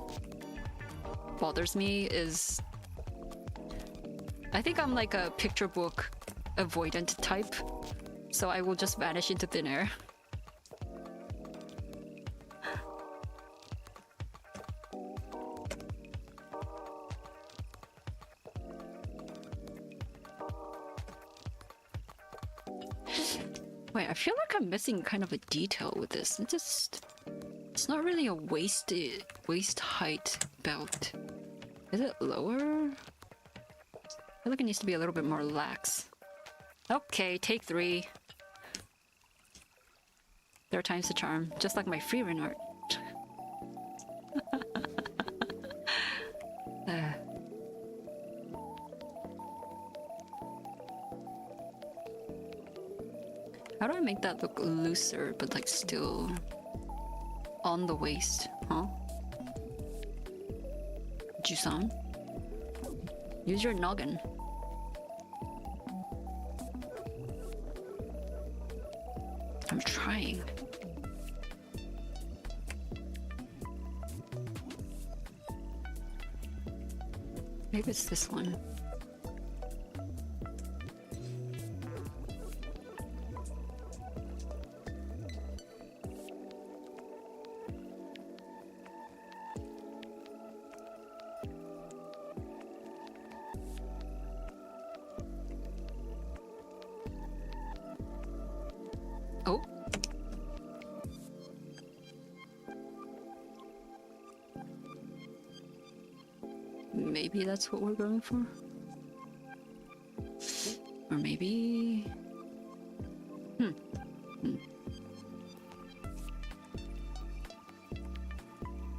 bothers me is, I think I'm like a picture book avoidant type, so I will just vanish into thin air. Wait, I feel like I'm missing kind of a detail with this. It's not really a waist height belt. Is it lower? I feel like it needs to be a little bit more lax. Okay, take 3. There are times to charm, just like my frieren art. How do I make that look looser, but like still on the waist, huh? Jusan? Use your noggin. Maybe it's this one. Oh. Maybe that's what we're going for. Or maybe...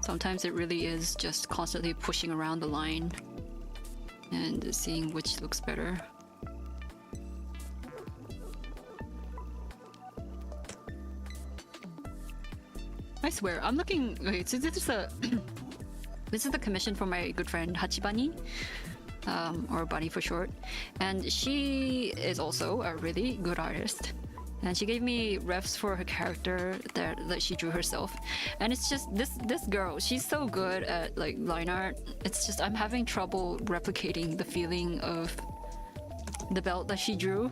Sometimes it really is just constantly pushing around the line and seeing which looks better. I swear, I'm looking... Okay, so this is a... This is the commission for my good friend Hachibani, or Bunny for short, and she is also a really good artist. And she gave me refs for her character that she drew herself, and it's just this girl. She's so good at like line art. It's just I'm having trouble replicating the feeling of the belt that she drew,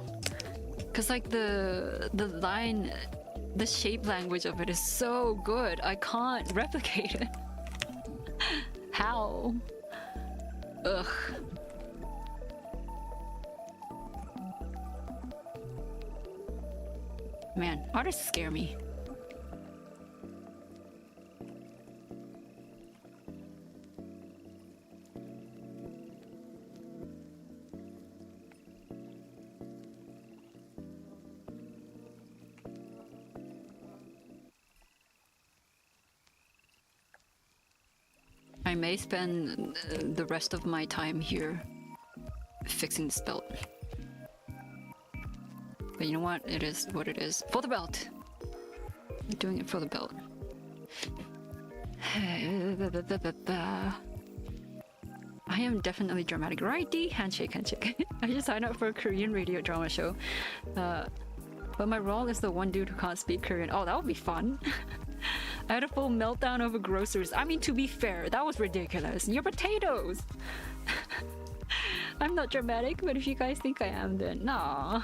cause like the line, the shape language of it is so good. I can't replicate it. How? Ugh. Man, artists scare me. I may spend the rest of my time here fixing this belt. But you know what? It is what it is. For the belt! I'm doing it for the belt. I am definitely dramatic. Right, D? Handshake, handshake. I just signed up for a Korean radio drama show. But my role is the one dude who can't speak Korean. Oh, that would be fun. I had a full meltdown over groceries. I mean, to be fair, that was ridiculous. Your potatoes! I'm not dramatic, but if you guys think I am, then nah.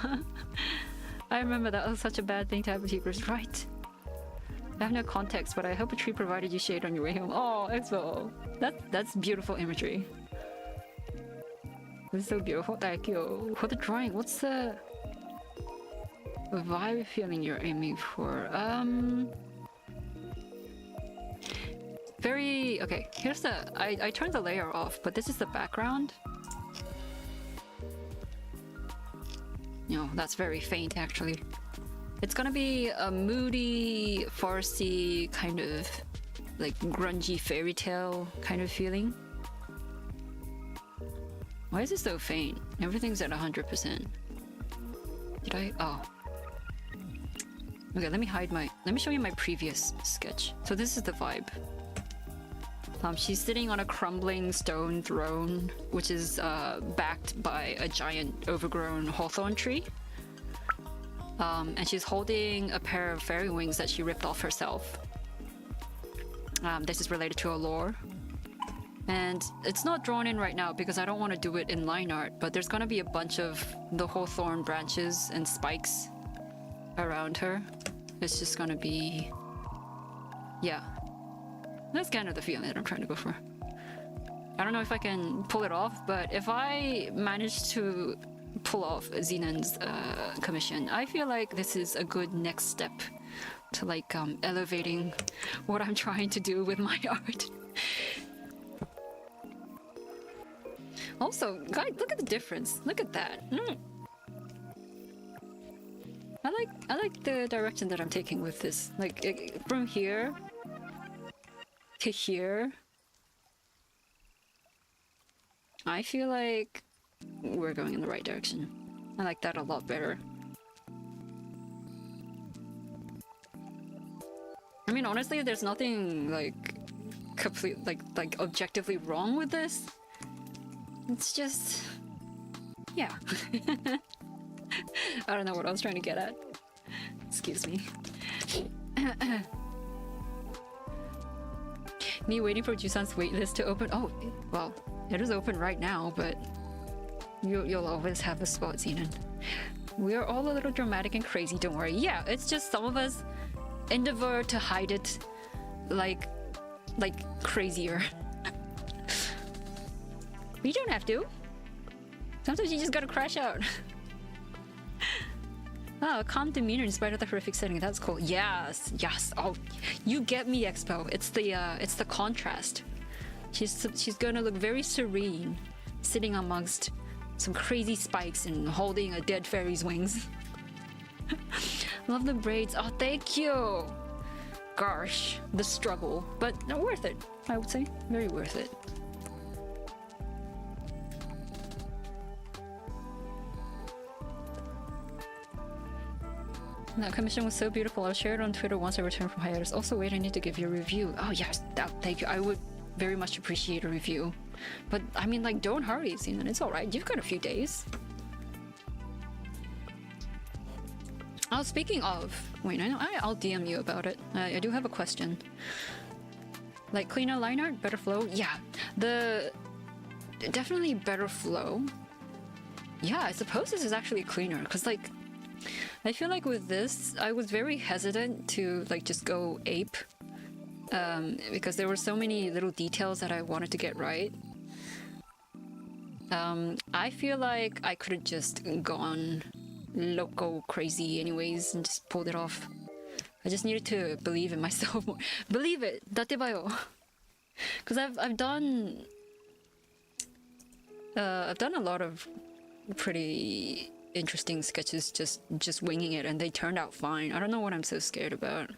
I remember that was such a bad thing to have with Hebrews, right? I have no context, but I hope a tree provided you shade on your way home. Oh, Exo! That's beautiful imagery. It's so beautiful. Thank you. For the drawing, what's the vibe feeling you're aiming for? Very... Okay, here's the... I turned the layer off, but this is the background. No, that's very faint, actually. It's gonna be a moody, Farsi, kind of... like, grungy fairy tale kind of feeling. Why is it so faint? Everything's at 100%. Did I... Oh. Okay, let me hide my... Let me show you my previous sketch. So this is the vibe. She's sitting on a crumbling stone throne, which is backed by a giant overgrown hawthorn tree. And she's holding a pair of fairy wings that she ripped off herself. This is related to a lore. And it's not drawn in right now because I don't want to do it in line art, but there's gonna be a bunch of the hawthorn branches and spikes around her. It's just gonna be... yeah. That's kind of the feeling that I'm trying to go for. I don't know if I can pull it off, but if I manage to pull off Zenon's commission, I feel like this is a good next step to like elevating what I'm trying to do with my art. Also, guys, look at the difference. Look at that. I like the direction that I'm taking with this. Like from here to here, I feel like we're going in the right direction. I like that a lot better. I mean, honestly, there's nothing like like objectively wrong with this. It's just, yeah. I don't know what I was trying to get at. Excuse me. Me waiting for Jusan's waitlist to open. Oh, well, it is open right now, but you'll always have a spot, Zenon. We are all a little dramatic and crazy, don't worry. Yeah, it's just some of us endeavor to hide it like crazier. But you don't have to. Sometimes you just gotta crash out. Oh, calm demeanor in spite of the horrific setting. That's cool. Yes, yes. Oh, you get me, Expo. It's the contrast. She's gonna look very serene, sitting amongst some crazy spikes and holding a dead fairy's wings. Love the braids. Oh, thank you. Gosh, the struggle, but worth it. I would say very worth it. That commission was so beautiful. I'll share it on Twitter once I return from hiatus. Also, wait, I need to give you a review. Oh yes, thank you. I would very much appreciate a review. But I mean, like, don't hurry, Zenon. It's alright. You've got a few days. Oh, speaking of... Wait, I'll DM you about it. I do have a question. Like, cleaner line art? Better flow? Yeah. Definitely better flow. Yeah, I suppose this is actually cleaner. Because, like... I feel like with this, I was very hesitant to like just go ape because there were so many little details that I wanted to get right. I feel like I could have just gone loco crazy anyways and just pulled it off. I just needed to believe in myself more. Believe it! Datebayo! Because I've done a lot of pretty interesting sketches just winging it, and they turned out fine. I don't know what I'm so scared about.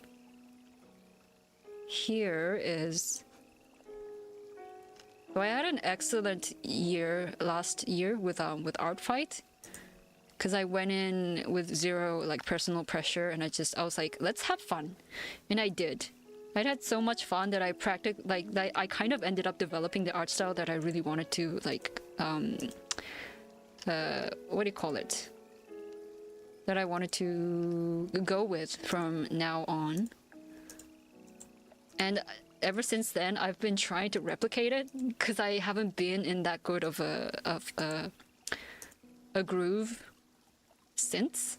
Here is... So I had an excellent year last year with Art Fight, because I went in with zero like personal pressure, and I was like, let's have fun, and I did. I had so much fun that I practiced I kind of ended up developing the art style that I really wanted to like what do you call it? That I wanted to go with from now on. And ever since then, I've been trying to replicate it because I haven't been in that good of a groove since.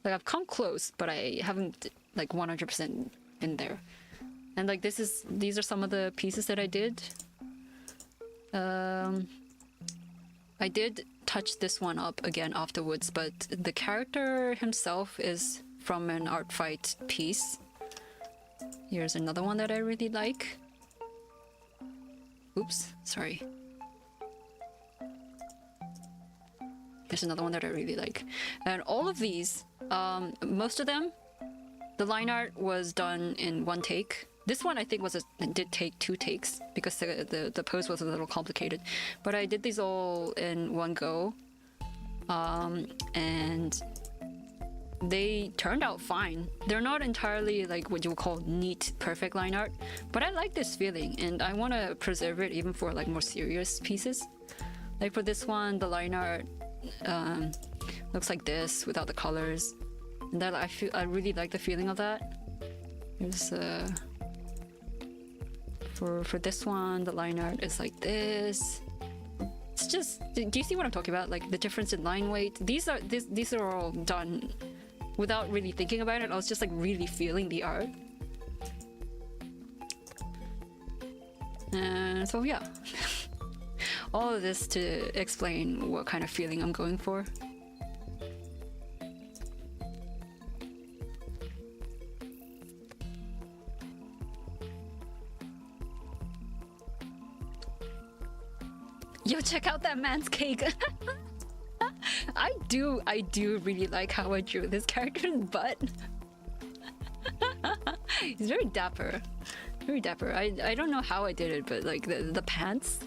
Like, I've come close, but I haven't like 100% in there. And like these are some of the pieces that I did. I did touch this one up again afterwards, but the character himself is from an Art Fight piece. Here's another one that I really like. Oops, sorry. There's another one that I really like. And all of these, most of them, the line art was done in one take. This one I think did take 2 takes because the pose was a little complicated. But I did these all in one go. And they turned out fine. They're not entirely like what you would call neat, perfect line art. But I like this feeling, and I want to preserve it even for like more serious pieces. Like for this one, the line art looks like this without the colors. And that I really like the feeling of that. There's for this one, the line art is like this. It's just, do you see what I'm talking about? Like the difference in line weight. These are all done without really thinking about it. I was just like really feeling the art. And so yeah, all of this to explain what kind of feeling I'm going for. Yo, check out that man's cake. I do really like how I drew this character's butt. He's very dapper. Very dapper. I don't know how I did it, but like the pants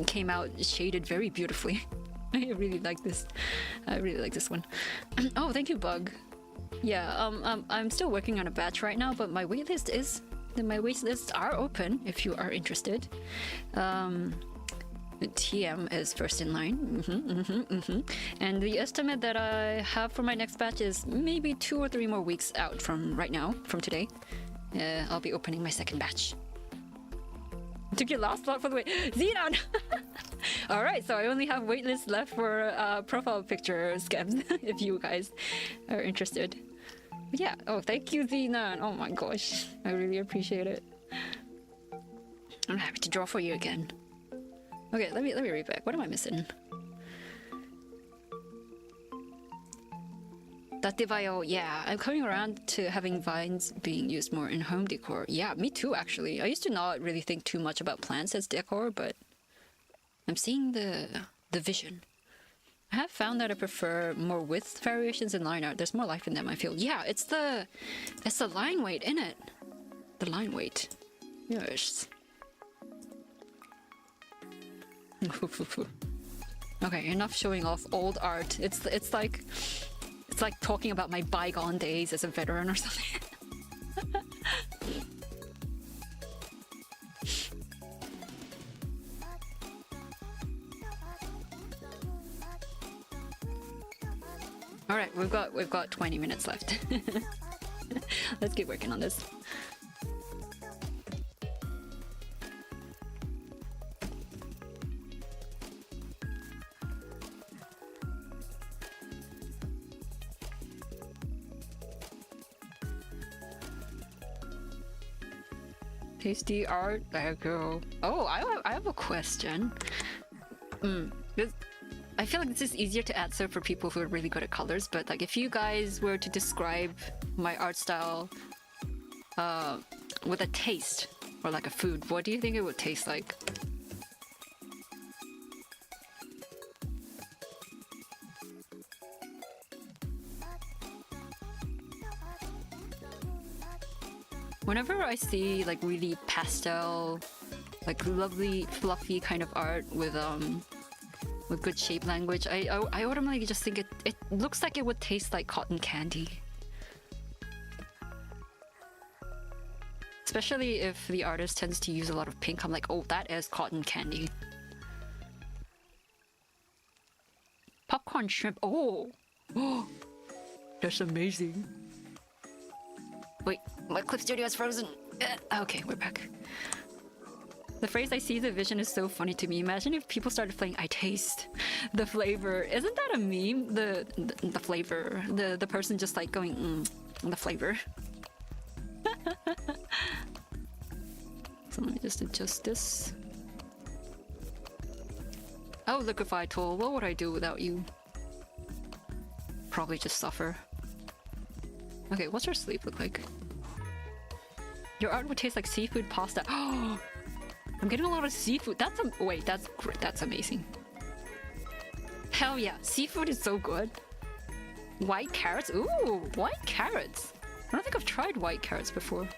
came out shaded very beautifully. I really like this. I really like this one. Oh, thank you, Bug. Yeah, I'm still working on a batch right now, but my waitlists are open if you are interested. TM is first in line. And the estimate that I have for my next batch is maybe 2 or 3 more weeks out from right now, from today. I'll be opening my second batch. Took your last slot for the way. Xenon! Alright, so I only have waitlist left for profile picture scams if you guys are interested. But yeah, oh, thank you, Xenon. Oh my gosh, I really appreciate it. I'm happy to draw for you again. Okay, let me read back. What am I missing? Datebayo, yeah, I'm coming around to having vines being used more in home decor. Yeah, me too, actually. I used to not really think too much about plants as decor, but I'm seeing the vision. I have found that I prefer more width variations in line art. There's more life in them, I feel. Yeah, it's the line weight, innit? The line weight. Yes. Okay, enough showing off old art. It's like talking about my bygone days as a veteran or something. All right, we've got 20 minutes left. Let's keep working on this. Tasty art, there you go. Oh, I have a question. I feel like this is easier to answer for people who are really good at colors, but like if you guys were to describe my art style with a taste or like a food, what do you think it would taste like? Whenever I see like really pastel, like lovely fluffy kind of art with good shape language, I automatically just think it looks like it would taste like cotton candy. Especially if the artist tends to use a lot of pink, I'm like, oh, that is cotton candy. Popcorn shrimp, oh! That's amazing. Wait, my Clip Studio is frozen. Okay, we're back. The phrase "I see the vision" is so funny to me. Imagine if people started playing "I taste the flavor." Isn't that a meme? The flavor. The person just like going the flavor. So let me just adjust this. Oh, liquefy tool. What would I do without you? Probably just suffer. Okay, what's your sleep look like? Your art would taste like seafood pasta. Oh, I'm getting a lot of seafood. Wait, that's amazing. Hell yeah, seafood is so good. White carrots? Ooh, white carrots. I don't think I've tried white carrots before.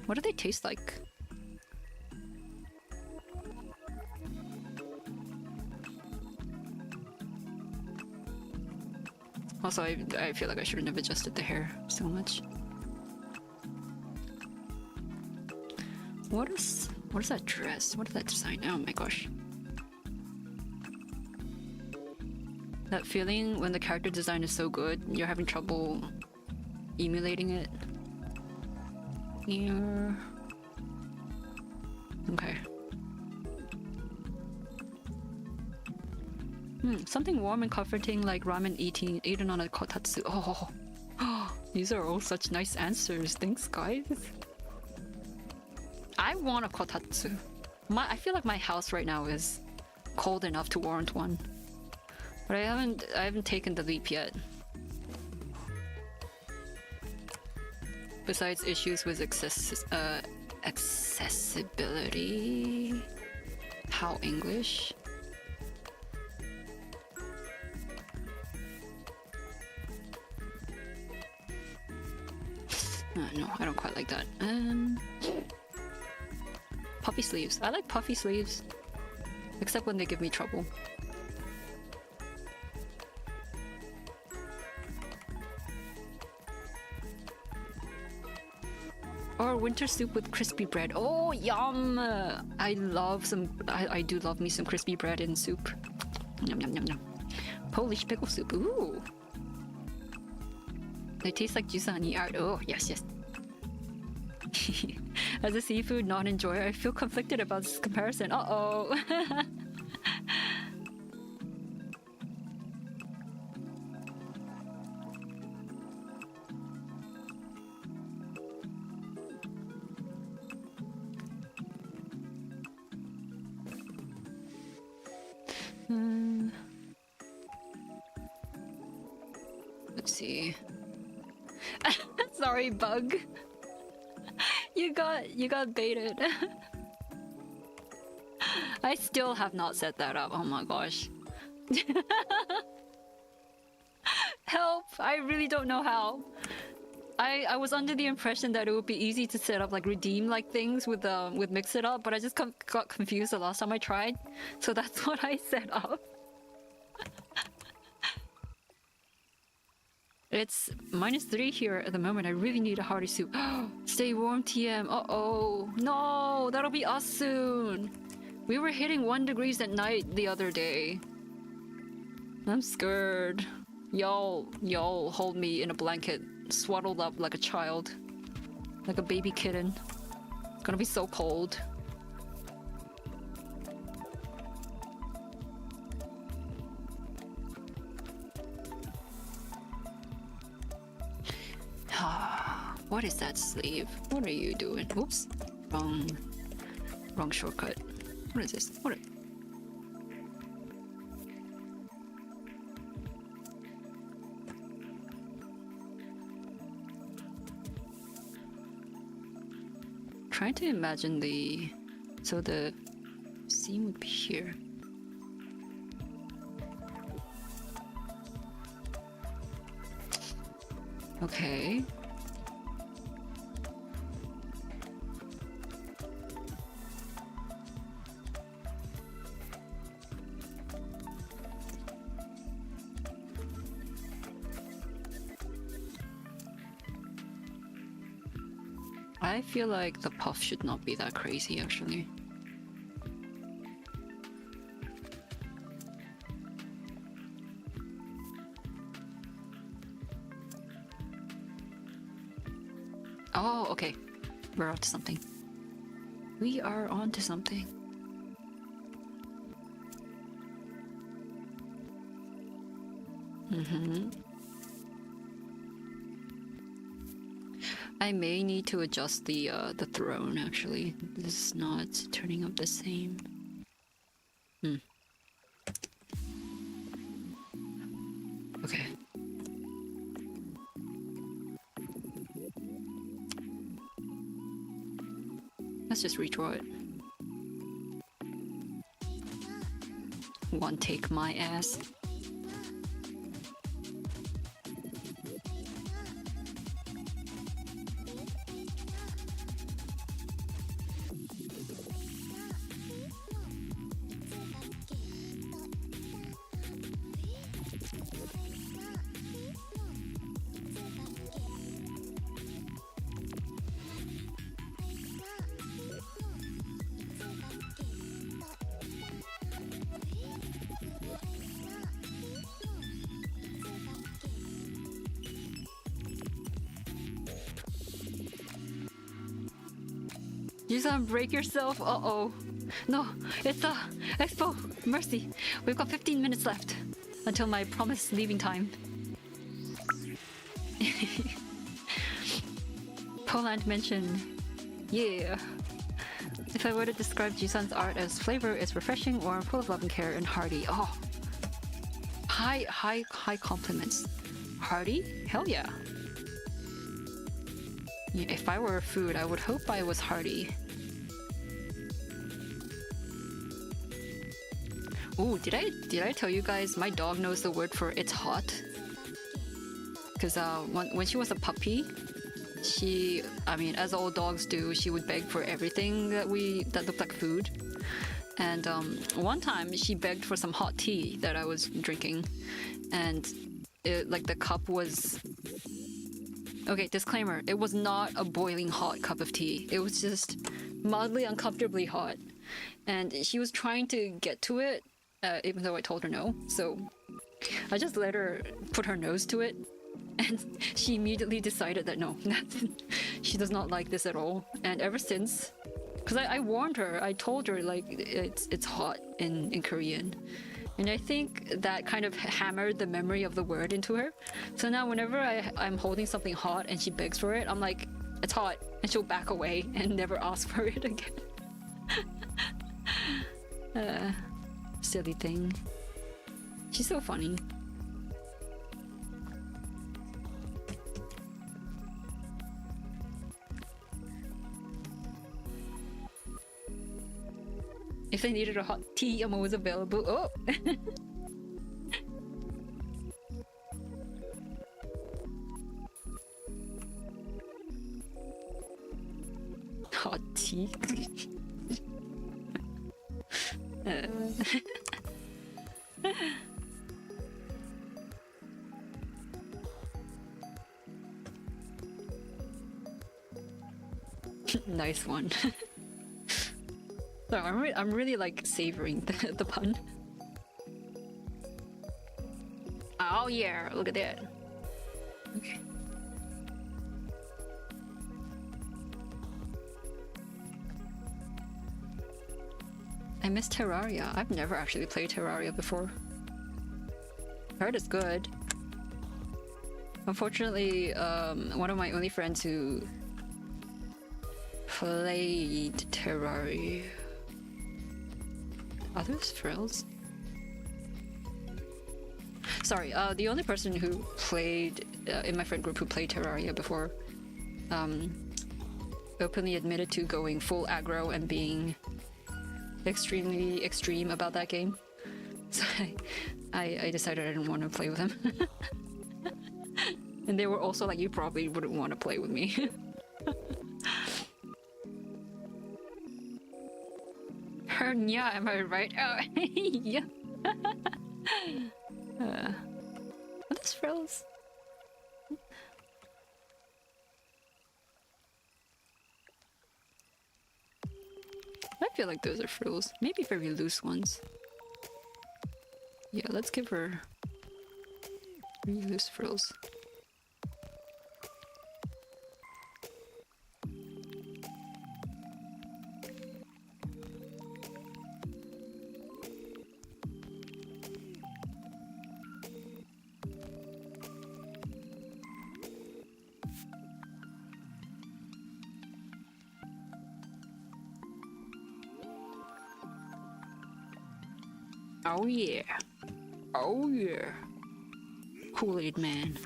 What do they taste like? Also, I feel like I shouldn't have adjusted the hair so much. What is that dress? What is that design? Oh my gosh. That feeling when the character design is so good, you're having trouble emulating it. Here. Okay. Something warm and comforting like ramen eaten on a kotatsu. Oh, these are all such nice answers. Thanks, guys. I want a kotatsu. I feel like my house right now is cold enough to warrant one, but I haven't taken the leap yet. Besides issues with accessibility, how English? No, I don't quite like that. Puffy sleeves. I like puffy sleeves, except when they give me trouble. Or winter soup with crispy bread. Oh, yum! I do love me some crispy bread in soup. Yum yum yum yum. Polish pickle soup. Ooh. They taste like Jusani art. Oh, yes, yes. As a seafood non-enjoyer, I feel conflicted about this comparison. Uh-oh. Let's see. Sorry, bug. You got baited. I still have not set that up. Oh my gosh. Help! I really don't know how. I was under the impression that it would be easy to set up like redeem like things with mix it up, but I just got confused the last time I tried. So that's what I set up. It's -3 here at the moment. I really need a hearty soup. Stay warm, TM. Uh-oh. No, that'll be us soon. We were hitting 1 degrees at night the other day. I'm scared. Y'all hold me in a blanket, swaddled up like a child. Like a baby kitten. It's gonna be so cold. What is that sleeve? What are you doing? Oops. Wrong shortcut. What is this? Trying to imagine so the seam would be here. Okay. I feel like the puff should not be that crazy, actually. Oh, okay. We're onto something. We are onto something. I may need to adjust the throne, actually. This is not turning up the same. Okay. Let's just redraw it. One take my ass. You sound break yourself. Uh-oh. No, it's Expo. Mercy. We've got 15 minutes left until my promised leaving time. Poland mentioned. Yeah. If I were to describe Jisun's art as flavor, it's refreshing, warm, full of love and care, and hearty. Oh. High compliments. Hearty? Hell yeah. If I were a food, I would hope I was hearty. Ooh, did I tell you guys my dog knows the word for it's hot? Because when she was a puppy, I mean, as all dogs do, she would beg for everything that looked like food. And one time she begged for some hot tea that I was drinking, and the cup was. Okay, disclaimer, it was not a boiling hot cup of tea. It was just mildly uncomfortably hot. And she was trying to get to it, even though I told her no. So I just let her put her nose to it. And she immediately decided that no, she does not like this at all. And ever since, because I warned her, I told her like it's hot in Korean. And I think that kind of hammered the memory of the word into her. So now whenever I'm holding something hot and she begs for it, I'm like, it's hot. And she'll back away and never ask for it again. Silly thing. She's so funny. If they needed a hot tea, I'm always available. Oh! Hot tea? Nice one. So I'm really like savoring the pun. Oh yeah, look at that. Okay. I miss Terraria. I've never actually played Terraria before. Heard it's good. Unfortunately, one of my only friends who played Terraria. Are those frills? Sorry, the only person who played in my friend group who played Terraria before openly admitted to going full aggro and being extremely extreme about that game. So I decided I didn't want to play with him. And they were also like, you probably wouldn't want to play with me. Yeah, am I right? Oh, yeah. Are those frills? I feel like those are frills. Maybe very loose ones. Yeah, let's give her very loose frills. Oh yeah. Oh yeah. Kool-Aid man.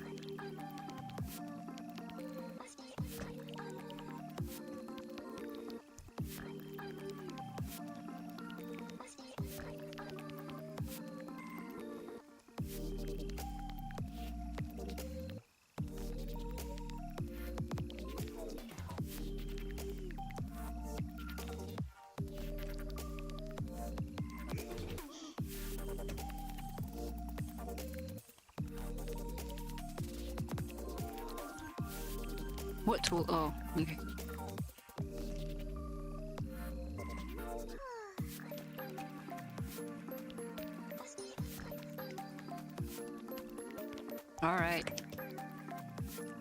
What tool? Oh, okay. All right.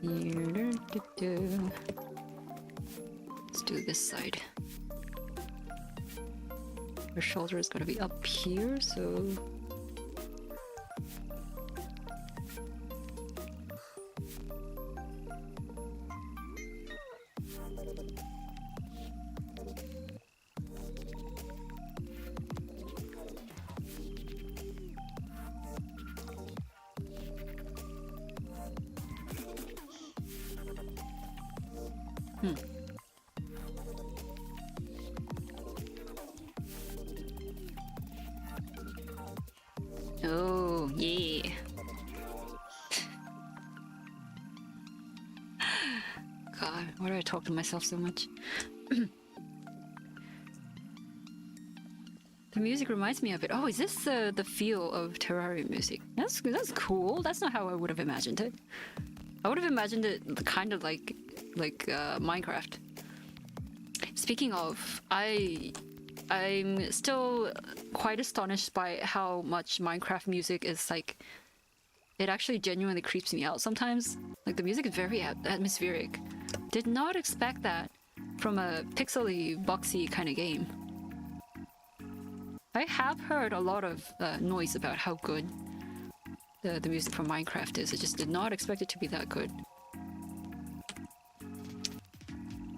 Let's do this side. Her shoulder is gonna be up here, so. Oh, yeah. God, why do I talk to myself so much? The music reminds me of it. Oh, is this the feel of Terraria music? That's cool. That's not how I would have imagined it. I would have imagined it kind of like Minecraft. Speaking of, I'm still quite astonished by how much Minecraft music is like it actually genuinely creeps me out sometimes. Like the music is very atmospheric. Did not expect that from a pixely, boxy kind of game. I have heard a lot of noise about how good the music from Minecraft is. I just did not expect it to be that good.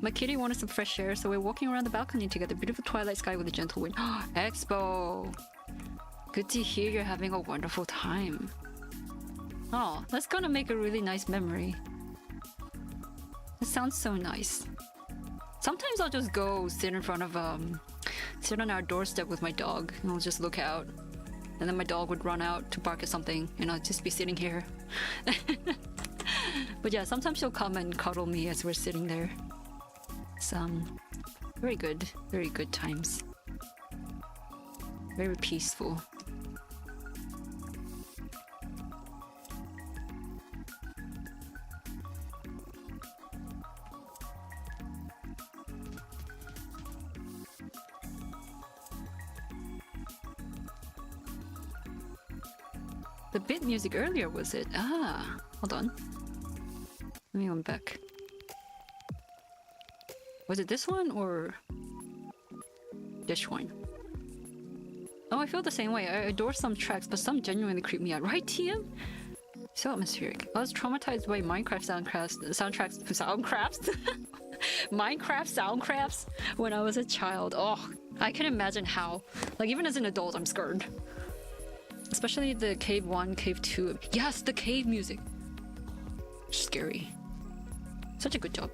My kitty wanted some fresh air, so we're walking around the balcony together. Beautiful twilight sky with a gentle wind. Expo! Good to hear you're having a wonderful time. Oh, that's gonna make a really nice memory. It sounds so nice. Sometimes I'll just go sit in front of sit on our doorstep with my dog and I'll just look out. And then my dog would run out to bark at something and I'll just be sitting here. But yeah, sometimes she'll come and cuddle me as we're sitting there. Some very good times. Very peaceful. The bit music earlier, was it? Ah, hold on. Let me go back. Was it this one or this one? Oh, I feel the same way. I adore some tracks, but some genuinely creep me out. Right, TM? So atmospheric. I was traumatized by Minecraft soundcrafts. Minecraft soundcrafts when I was a child. Oh, I can imagine how. Like, even as an adult, I'm scared. Especially the Cave 1, Cave 2. Yes, the cave music. Scary. Such a good job.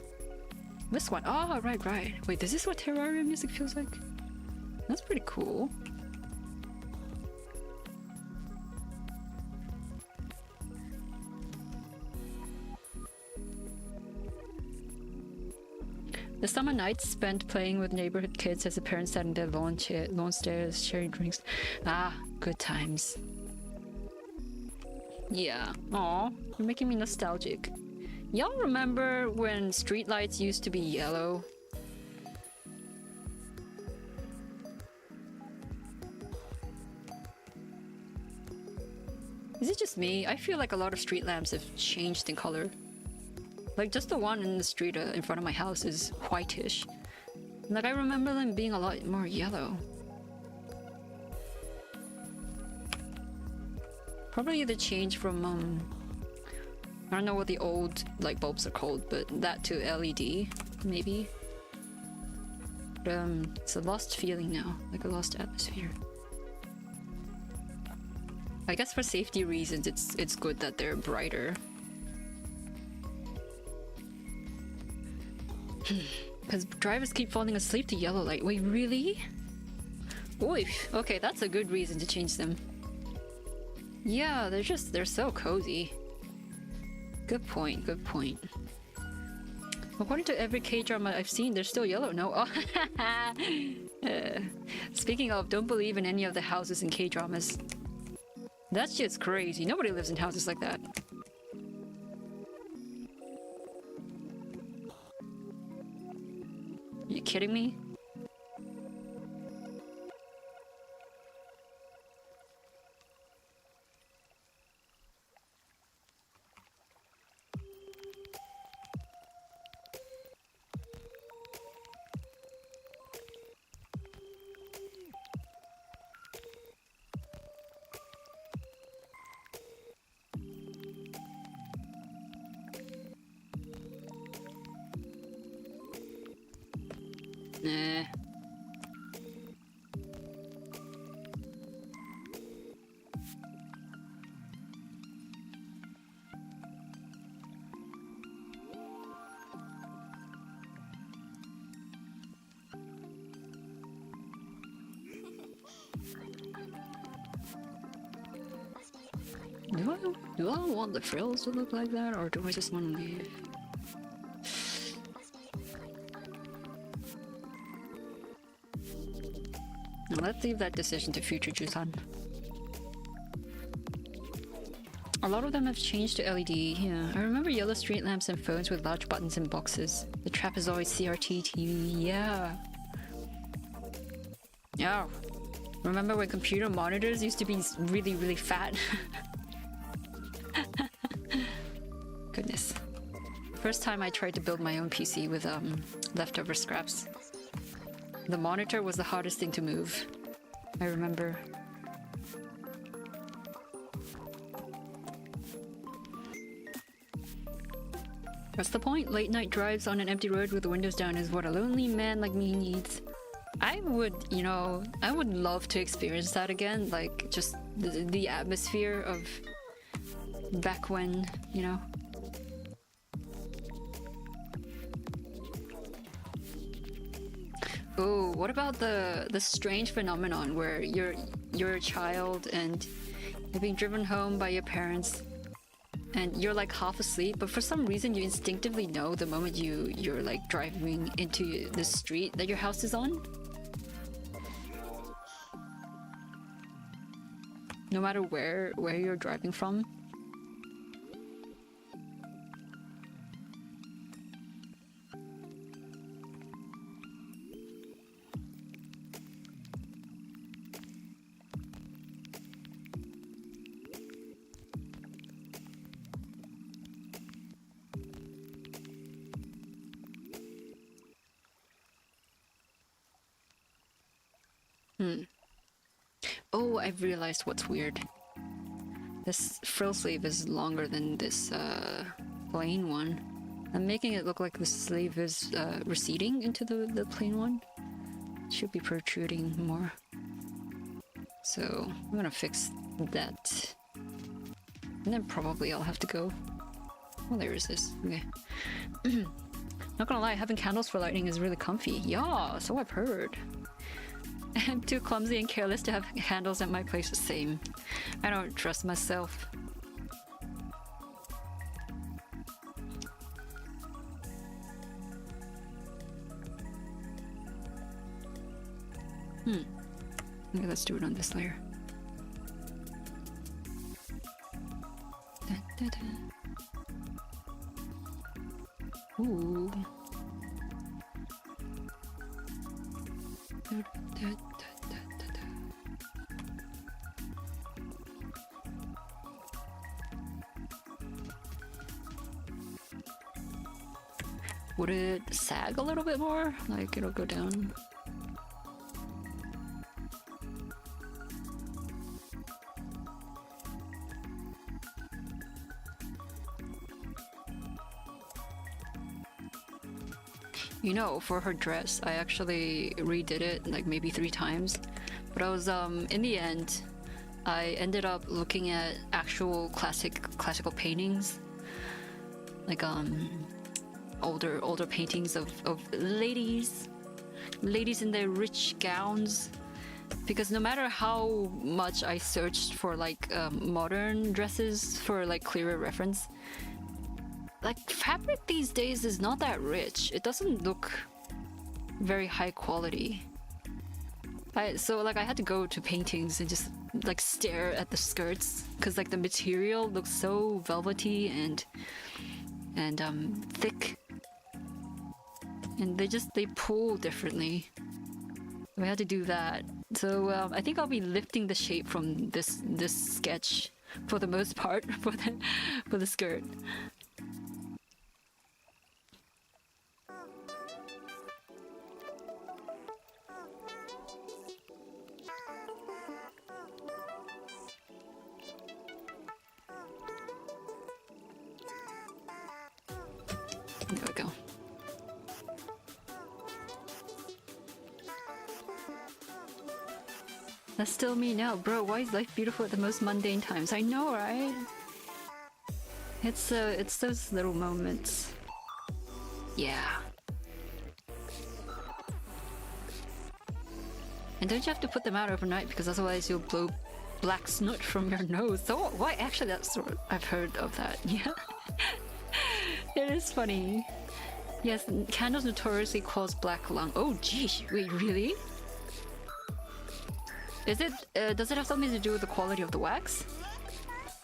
This one. Oh, right. Wait, is this what Terraria music feels like? That's pretty cool. The summer nights spent playing with neighborhood kids as the parents sat in their lawn stairs sharing drinks. Ah, good times. Yeah. Aw, you're making me nostalgic. Y'all remember when streetlights used to be yellow? Is it just me? I feel like a lot of street lamps have changed in color. Like, just the one in the street in front of my house is whitish. Like, I remember them being a lot more yellow. Probably the change from, I don't know what the old light bulbs are called, but that to LED, maybe. But, it's a lost feeling now, like a lost atmosphere. I guess for safety reasons, it's good that they're brighter. Because drivers keep falling asleep to yellow light. Wait, really? Oy, okay, that's a good reason to change them. Yeah, they're so cozy. Good point. According to every K-drama I've seen, they're still yellow. No? Oh. Speaking of, don't believe in any of the houses in K-dramas. That's just crazy. Nobody lives in houses like that. Are you kidding me? Nah. Do I want the frills to look like that, or do I just want to leave? Now let's leave that decision to future Jusan. A lot of them have changed to LED, yeah. I remember yellow street lamps and phones with large buttons and boxes. The trap is always CRT TV, yeah. Oh, remember when computer monitors used to be really, really fat? first time I tried to build my own PC with leftover scraps. The monitor was the hardest thing to move. I remember. What's the point? Late night drives on an empty road with the windows down is what a lonely man like me needs. I would, you know, I would love to experience that again, like just the atmosphere of back when, you know. Oh, what about the strange phenomenon where you're a child and you're being driven home by your parents and you're like half asleep, but for some reason you instinctively know the moment you're like driving into the street that your house is on? No matter where you're driving from. Oh, I've realized what's weird. This frill sleeve is longer than this plain one. I'm making it look like the sleeve is receding into the plain one. It should be protruding more. So I'm gonna fix that. And then probably I'll have to go. Oh, there is this. Okay. Not gonna lie, having candles for lighting is really comfy. Yeah, so I've heard. I'm too clumsy and careless to have handles at my place. Same. I don't trust myself. Okay, let's do it on this layer. Da, da, da. Ooh. Da, da, da, da, da, da. Would it sag a little bit more? Like it'll go down? You know, for her dress, I actually redid it like maybe 3 times. But I was, in the end, I ended up looking at actual classical paintings. Like, older paintings of ladies in their rich gowns. Because no matter how much I searched for like modern dresses for like clearer reference, like fabric these days is not that rich. It doesn't look very high quality. So like I had to go to paintings and just like stare at the skirts because like the material looks so velvety and thick, and they pull differently. So I had to do that. So I think I'll be lifting the shape from this sketch for the most part for the skirt. There we go. That's still me now, bro. Why is life beautiful at the most mundane times? I know, right? It's those little moments. Yeah. And don't you have to put them out overnight because otherwise you'll blow black snoot from your nose? So why? Actually, that's what I've heard of that. Yeah. It is funny. Yes, candles notoriously cause black lung. Oh, geez. Wait, really? Is it? Does it have something to do with the quality of the wax?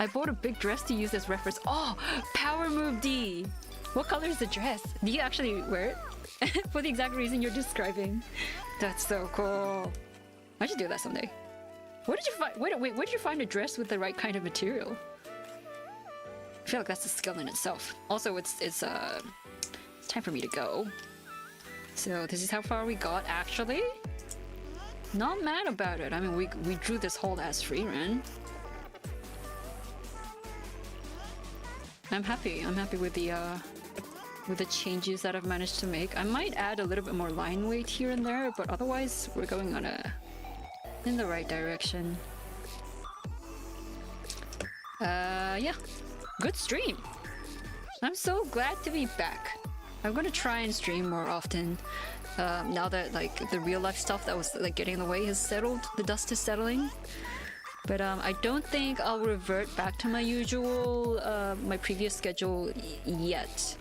I bought a big dress to use as reference. Oh, power move D. What color is the dress? Do you actually wear it? For the exact reason you're describing. That's so cool. I should do that someday. Where did you find? Wait, where did you find a dress with the right kind of material? I feel like that's a skill in itself. Also, it's time for me to go. So this is how far we got, actually. Not mad about it. I mean, we drew this whole ass frieren. I'm happy with the changes that I've managed to make. I might add a little bit more line weight here and there, but otherwise we're going in the right direction. Yeah, good stream. I'm so glad to be back. I'm gonna try and stream more often. Now that like the real life stuff that was like getting in the way has settled, the dust is settling. But I don't think I'll revert back to my usual, my previous schedule yet.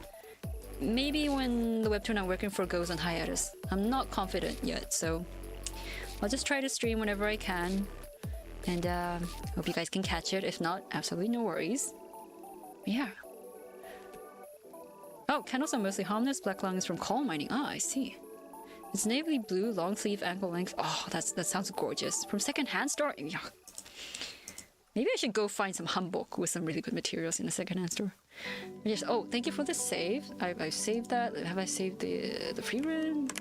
Maybe when the webtoon I'm working for goes on hiatus. I'm not confident yet, so I'll just try to stream whenever I can. And hope you guys can catch it. If not, absolutely no worries. Yeah. Oh, candles are mostly harmless. Black lung is from coal mining. Ah, I see. It's navy blue, long sleeve, ankle length. Oh, that sounds gorgeous. From second-hand store? Yeah. Maybe I should go find some hanbok with some really good materials in a second-hand store. Yes. Oh, thank you for the save. I've saved that. Have I saved the frieren?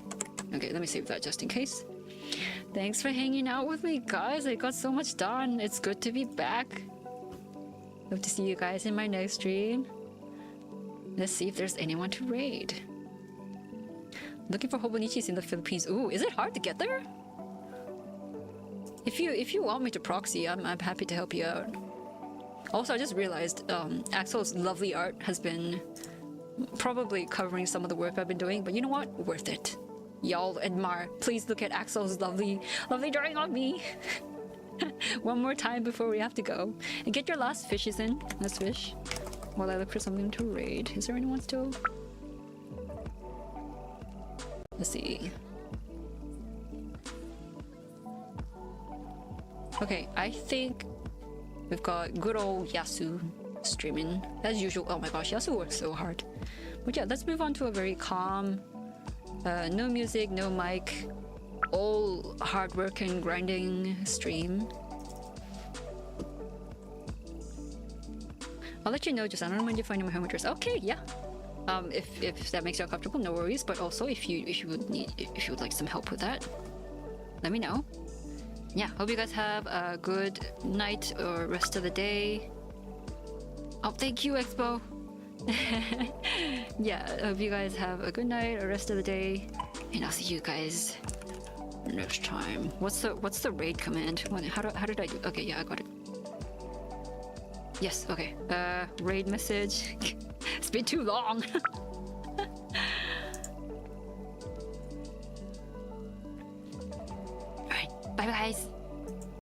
Okay, let me save that just in case. Thanks for hanging out with me, guys. I got so much done. It's good to be back. Hope to see you guys in my next stream. Let's see if there's anyone to raid. Looking for hobonichis in the Philippines. Ooh, is it hard to get there? If you want me to proxy, I'm happy to help you out. Also, I just realized Axel's lovely art has been probably covering some of the work I've been doing, but you know what? Worth it. Y'all admire. Please look at Axel's lovely drawing on me. One more time before we have to go. And get your last fishes in. Let's fish. While I look for something to raid. Is there anyone still? Let's see. Okay, I think we've got good old Yasu streaming as usual. Oh my gosh, Yasu works so hard. But yeah, let's move on to a very calm, no music, no mic, all hard work and grinding stream. I'll let you know, just I don't mind you finding my home address. Okay, yeah. If that makes you uncomfortable, no worries. But also, if you would like some help with that, let me know. Yeah, hope you guys have a good night or rest of the day. Oh, thank you, Expo. Yeah, hope you guys have a good night or rest of the day, and I'll see you guys next time. What's the raid command? How did I do? Okay, yeah, I got it. Yes, okay. Raid message. It's been too long. Alright, bye guys.